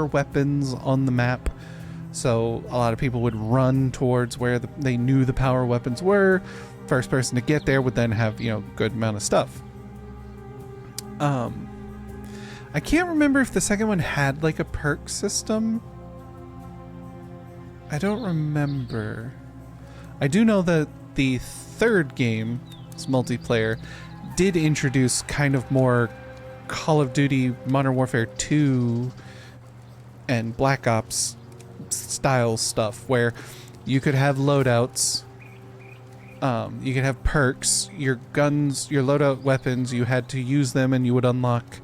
weapons on the map, so a lot of people would run towards where they knew the power weapons were. First person to get there would then have good amount of stuff. I can't remember if the second one had like a perk system. I don't remember. I do know that the third game's multiplayer did introduce kind of more Call of Duty Modern Warfare 2 and Black Ops style stuff, where you could have loadouts, you could have perks, your guns, your loadout weapons, you had to use them and you would unlock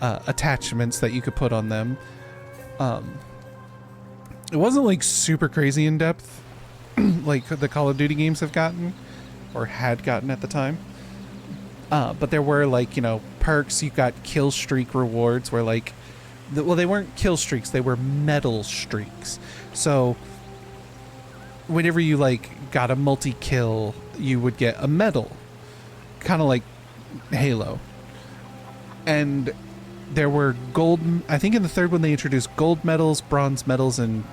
attachments that you could put on them. It wasn't like super crazy in depth like the Call of Duty games have gotten or had gotten at the time. But there were like, perks. You got kill streak rewards where like, well, they weren't kill streaks, they were medal streaks. So whenever you like got a multi-kill, you would get a medal, kind of like Halo. And there were gold, I think in the third one they introduced gold medals, bronze medals, and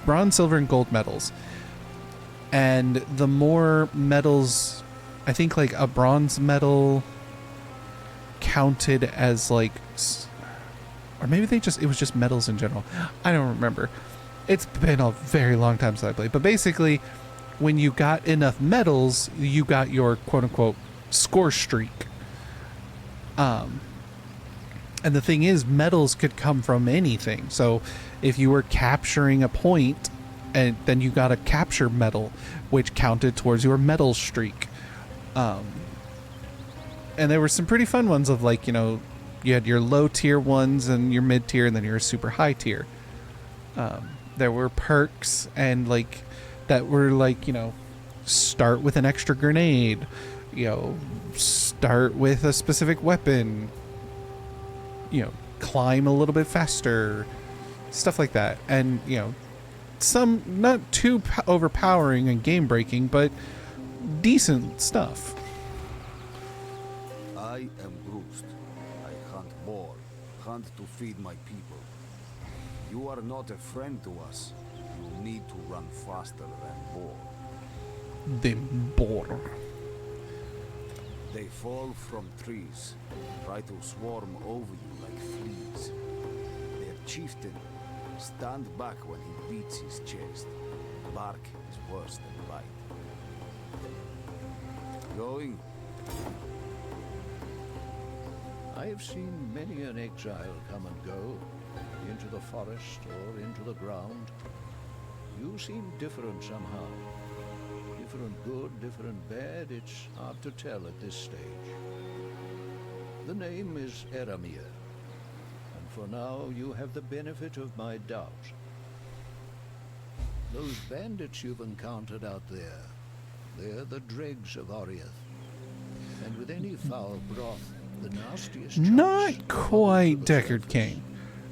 bronze, silver, and gold medals. And the more medals, I think like a bronze medal counted as like, or maybe it was just medals in general. I don't remember. It's been a very long time since I played. But basically, when you got enough medals, you got your quote-unquote score streak. And the thing is, medals could come from anything. So if you were capturing a point, and then you got a capture medal, which counted towards your medal streak. And there were some pretty fun ones of like, you had your low tier ones and your mid tier, and then your super high tier. There were perks and like that were like, start with an extra grenade, start with a specific weapon, climb a little bit faster, stuff like that. And, some not too overpowering and game breaking, but decent stuff. I am bruised. I hunt more, hunt to feed my people. You are not a friend to us. You need to run faster than boar. The boar. They fall from trees, try to swarm over you like fleas. Their chieftain, stand back when he beats his chest. Bark is worse than bite. Going? I have seen many an exile come and go, into the forest or into the ground. You seem different somehow. Different good, different bad, it's hard to tell at this stage. The name is Eramir, and for now you have the benefit of my doubt. Those bandits you've encountered out there, they're the dregs of Oriath. And with any foul broth, the nastiest Not quite, Deckard Cain.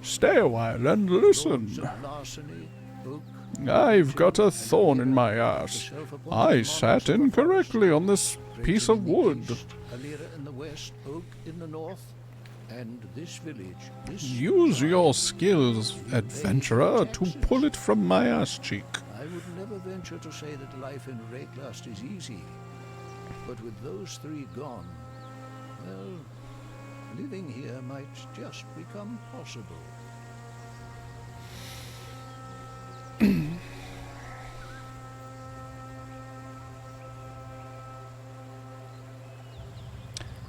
Stay a while and listen. larceny, oak, I've got a thorn in my ass. I sat incorrectly on this piece of wood. Alira in the west, oak in the north, and this village. Use your skills, adventurer, to pull it from my ass cheek. I would never venture to say that life in Rayclast is easy, but with those three gone, well, living here might just become possible.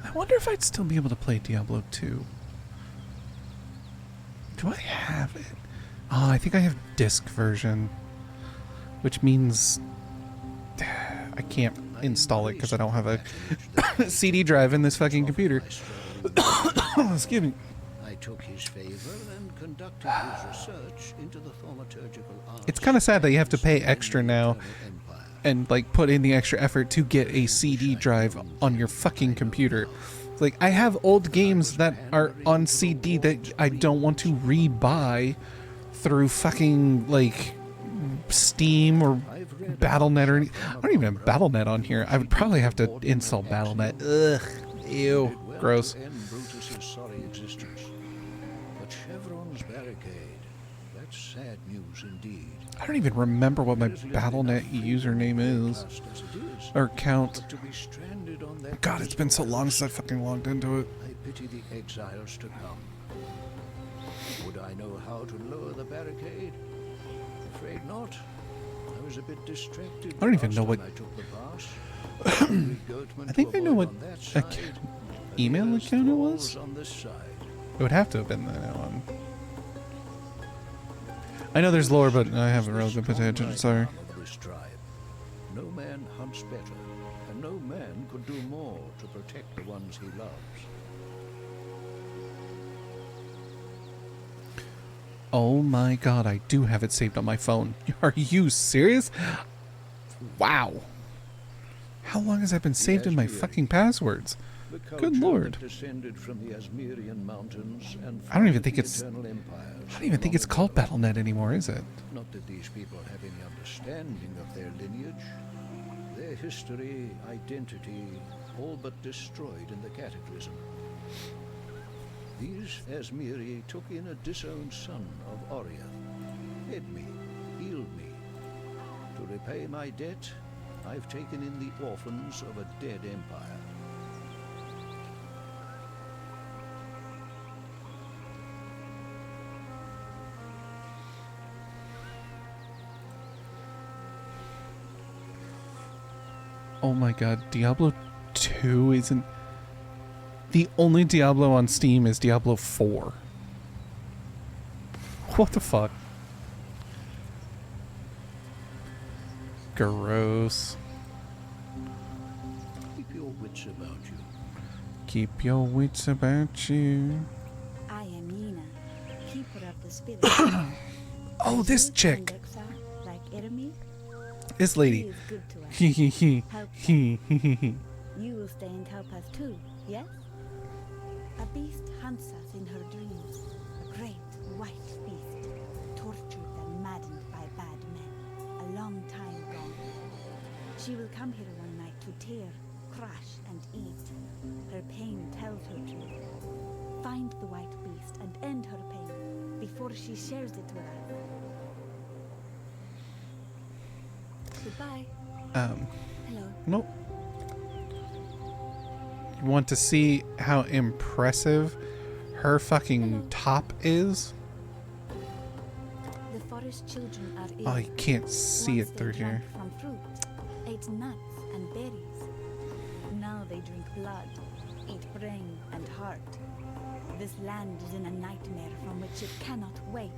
I wonder if I'd still be able to play Diablo 2. Do I have it? Oh, I think I have disc version, which means I can't install it because I don't have a CD drive in this fucking computer. Excuse me. I took his favor and conducted his research into the thaumaturgical arts. It's kind of sad that you have to pay extra now and like put in the extra effort to get a CD drive on your fucking computer. Like, I have old games that are on CD that I don't want to rebuy through fucking like Steam or Battle.net or I don't even have Battle.net on here. I would probably have to install Battle.net. Ugh. Ew. Gross. Sorry existence. But Chevron's barricade, that's sad news indeed. I don't even remember what my Battle.net username is. Or account. God, it's been so long since I fucking logged into it. I pity the exiles to come. Would I know how to lower the barricade? Afraid not. I was a bit distracted. I don't even know what. I took the pass. I think I know what email account it was. It would have to have been that one. I know there's lore, but I haven't really been paying attention. Sorry. No man hunts better, and no man could do more to protect the ones he loves. Oh my god, I do have it saved on my phone. Are you serious? Wow. How long has that been saved in my fucking passwords? Good lord. I don't even think it's called Battle.net anymore, is it? Not that these people have any understanding of their lineage. Their history, identity, all but destroyed in the Cataclysm. These Asmiri took in a disowned son of Oriath, fed me, healed me. To repay my debt, I've taken in the orphans of a dead empire. Oh my god, Diablo 2 isn't... The only Diablo on Steam is Diablo 4. What the fuck? Gross. Keep your wits about you. Keep your wits about you. I am Yena, keeper of the spirit. Oh, this chick. Like Eramir? This lady. He is good to us. You will stay and help us too, yes? A beast hunts us in her dreams. A great white beast, tortured and maddened by bad men. A long time gone. She will come here one night to tear, crush, and eat. Her pain tells her to. Find the white beast and end her pain before she shares it with us. Goodbye. Hello. Nope. You want to see how impressive her fucking top is? The forest children are ill. Oh, you can't see it through here. From fruit, ate nuts and berries. Now they drink blood, eat brain and heart. This land is in a nightmare from which it cannot wake.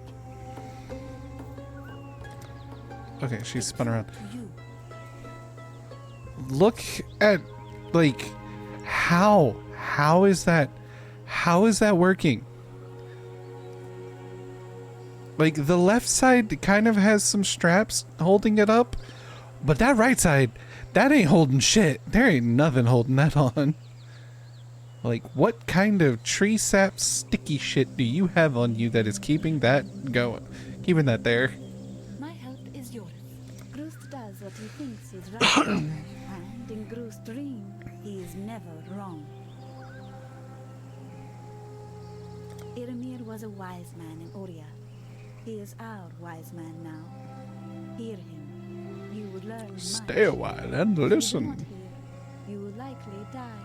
Okay, she's spun around. You. Look at, like, how is that working? Like, the left side kind of has some straps holding it up, but that right side, that ain't holding shit. There ain't nothing holding that on. Like, what kind of tree sap sticky shit do you have on you that is keeping that going? Keeping that there? My help is yours. Groost does what he thinks is right. And in Groost's dream, he is never wrong. Iramir was a wise man in Oria. He is our wise man now. Hear him. You would learn much. Stay a while and If you do not listen. hear, you will likely die.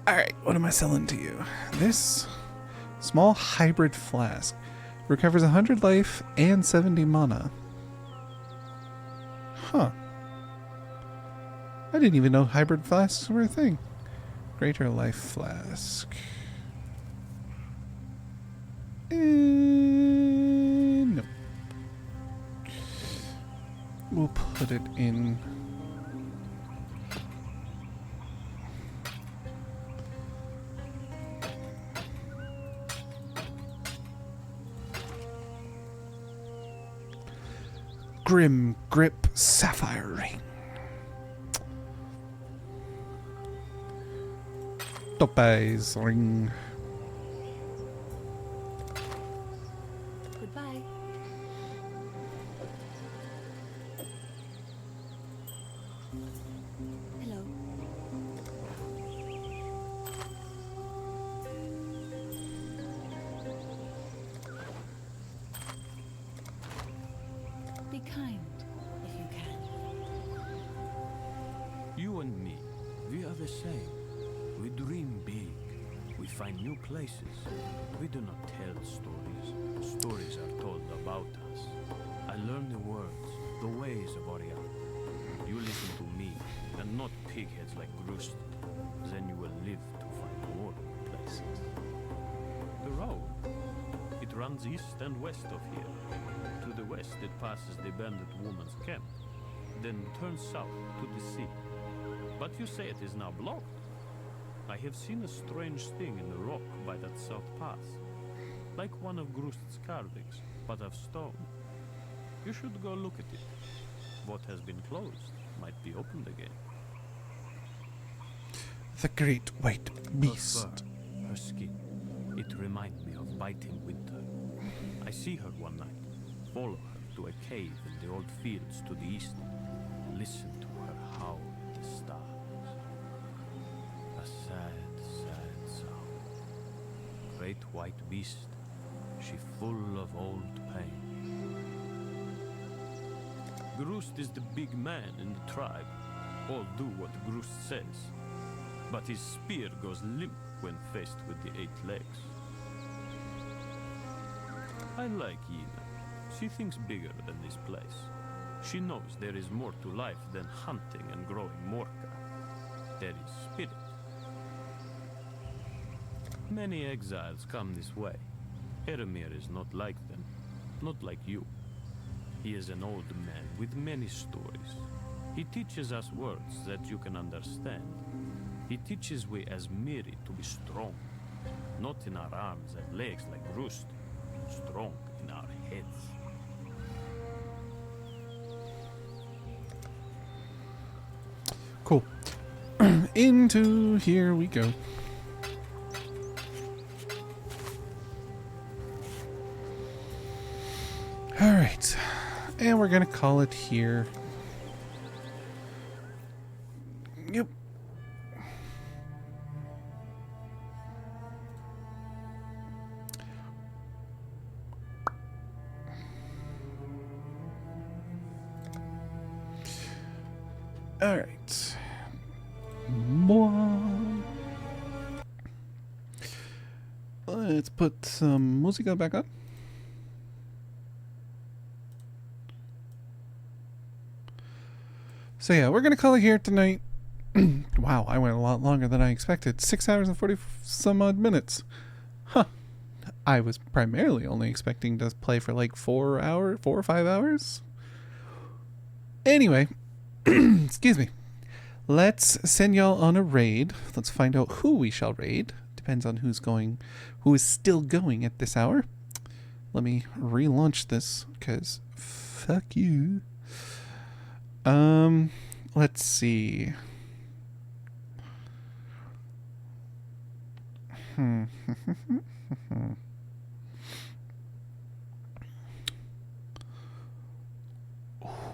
Alright, what am I selling to you? This small hybrid flask recovers 100 life and 70 mana. Huh. I didn't even know hybrid flasks were a thing. Greater life flask. No. We'll put it in. Grim Grip Sapphire Ring. Topaz Ring. Goodbye. Hello. Be kind, if you can. You and me, we are the same. We dream big. We find new places. We do not tell stories. Stories are told about us. I learn the words, the ways of Orion. You listen to me, and not pigheads like Grust. Then you will live to find more places. The road. It runs east and west of here. To the west it passes the bandit woman's camp, then turns south to the sea. But you say it is now blocked. I have seen a strange thing in the rock by that south pass, like one of Grust's carvings, but of stone. You should go look at it. What has been closed might be opened again. The Great White Beast. Her fur, her skin, it reminds me of biting winter. I see her one night, follow her to a cave in the old fields to the east, listen to her howl at the stars. A sad, sad sound. Great white beast, she full of old pain. Grust is the big man in the tribe. All do what Grust says. But his spear goes limp when faced with the 8 legs. I like Yina. She thinks bigger than this place. She knows there is more to life than hunting and growing morka. There is spirit. Many exiles come this way. Eramir is not like them, not like you. He is an old man with many stories. He teaches us words that you can understand. He teaches we as Miri to be strong, not in our arms and legs like Grust, strong in our heads. Cool. Into here we go. All right. And we're going to call it here. Yep. All right. Let's put some música back on. So yeah, we're gonna call it here tonight. Wow, I went a lot longer than I expected. 6 hours and 40 some odd minutes. Huh. I was primarily only expecting to play for like 4 or 5 hours. Anyway, excuse me. Let's send y'all on a raid. Let's find out who we shall raid. Depends on who is still going at this hour. Let me relaunch this, because fuck you. Let's see.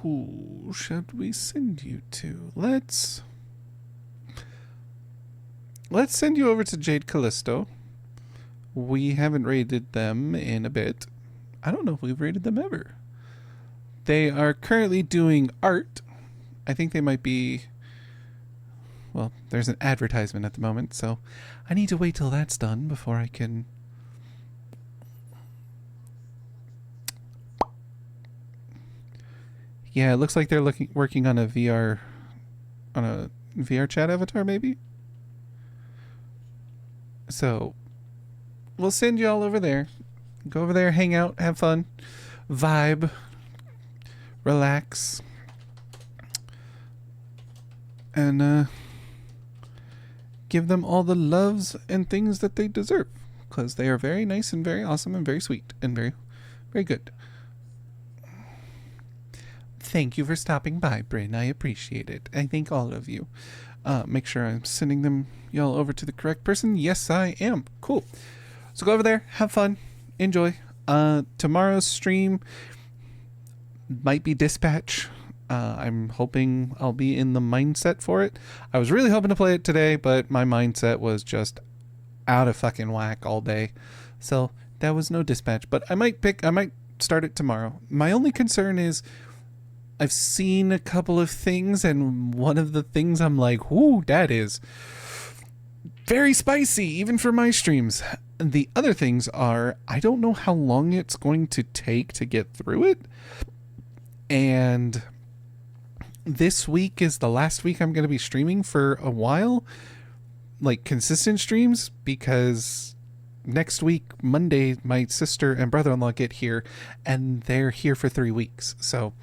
Who should we send you to? Let's send you over to Jade Callisto. We haven't raided them in a bit. I don't know if we've raided them ever. They are currently doing art. I think they might be... Well, there's an advertisement at the moment, so I need to wait till that's done before I can... Yeah, it looks like they're working on a VR chat avatar, maybe? So, we'll send you all over there. Go over there, hang out, have fun, vibe, relax, and give them all the loves and things that they deserve, because they are very nice and very awesome and very sweet and very, very good. Thank you for stopping by, Bryn. I appreciate it. I thank all of you. Make sure I'm sending y'all over to the correct person. Yes, I am. Cool. So go over there, have fun, enjoy. Tomorrow's stream might be Dispatch. I'm hoping I'll be in the mindset for it. I was really hoping to play it today, but my mindset was just out of fucking whack all day. So that was no Dispatch, but I might start it tomorrow. My only concern is I've seen a couple of things, and one of the things I'm like, whoo, that is very spicy, even for my streams. The other things are, I don't know how long it's going to take to get through it. And this week is the last week I'm going to be streaming for a while, like consistent streams, because next week, Monday, my sister and brother-in-law get here, and they're here for 3 weeks. So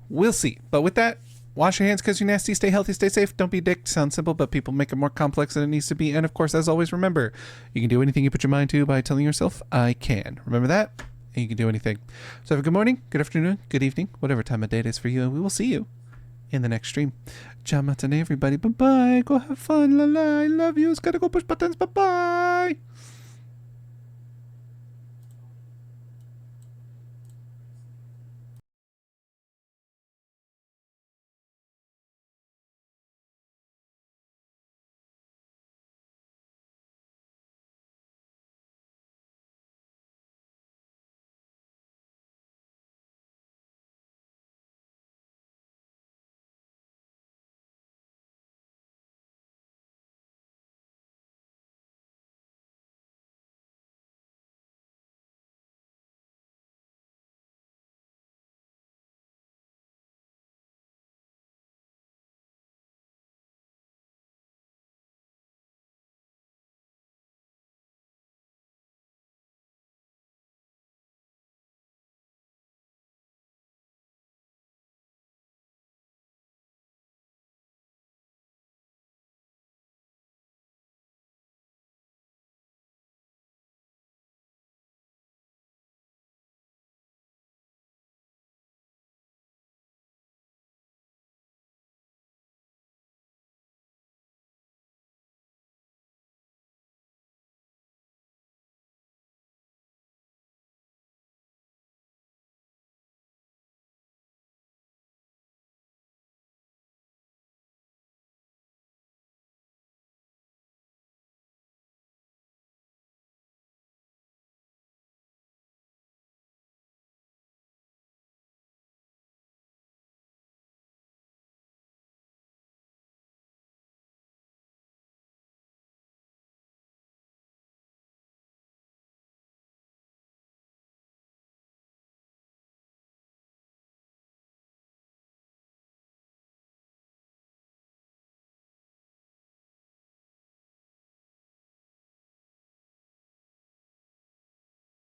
we'll see. But with that, wash your hands because you're nasty. Stay healthy. Stay safe. Don't be a dick. Sounds simple, but people make it more complex than it needs to be. And of course, as always, remember, you can do anything you put your mind to by telling yourself, I can. Remember that? And you can do anything. So have a good morning, good afternoon, good evening, whatever time of day it is for you. And we will see you in the next stream. Ciao, matane, everybody. Bye-bye. Go have fun. La la. I love you. It's gotta go push buttons. Bye-bye.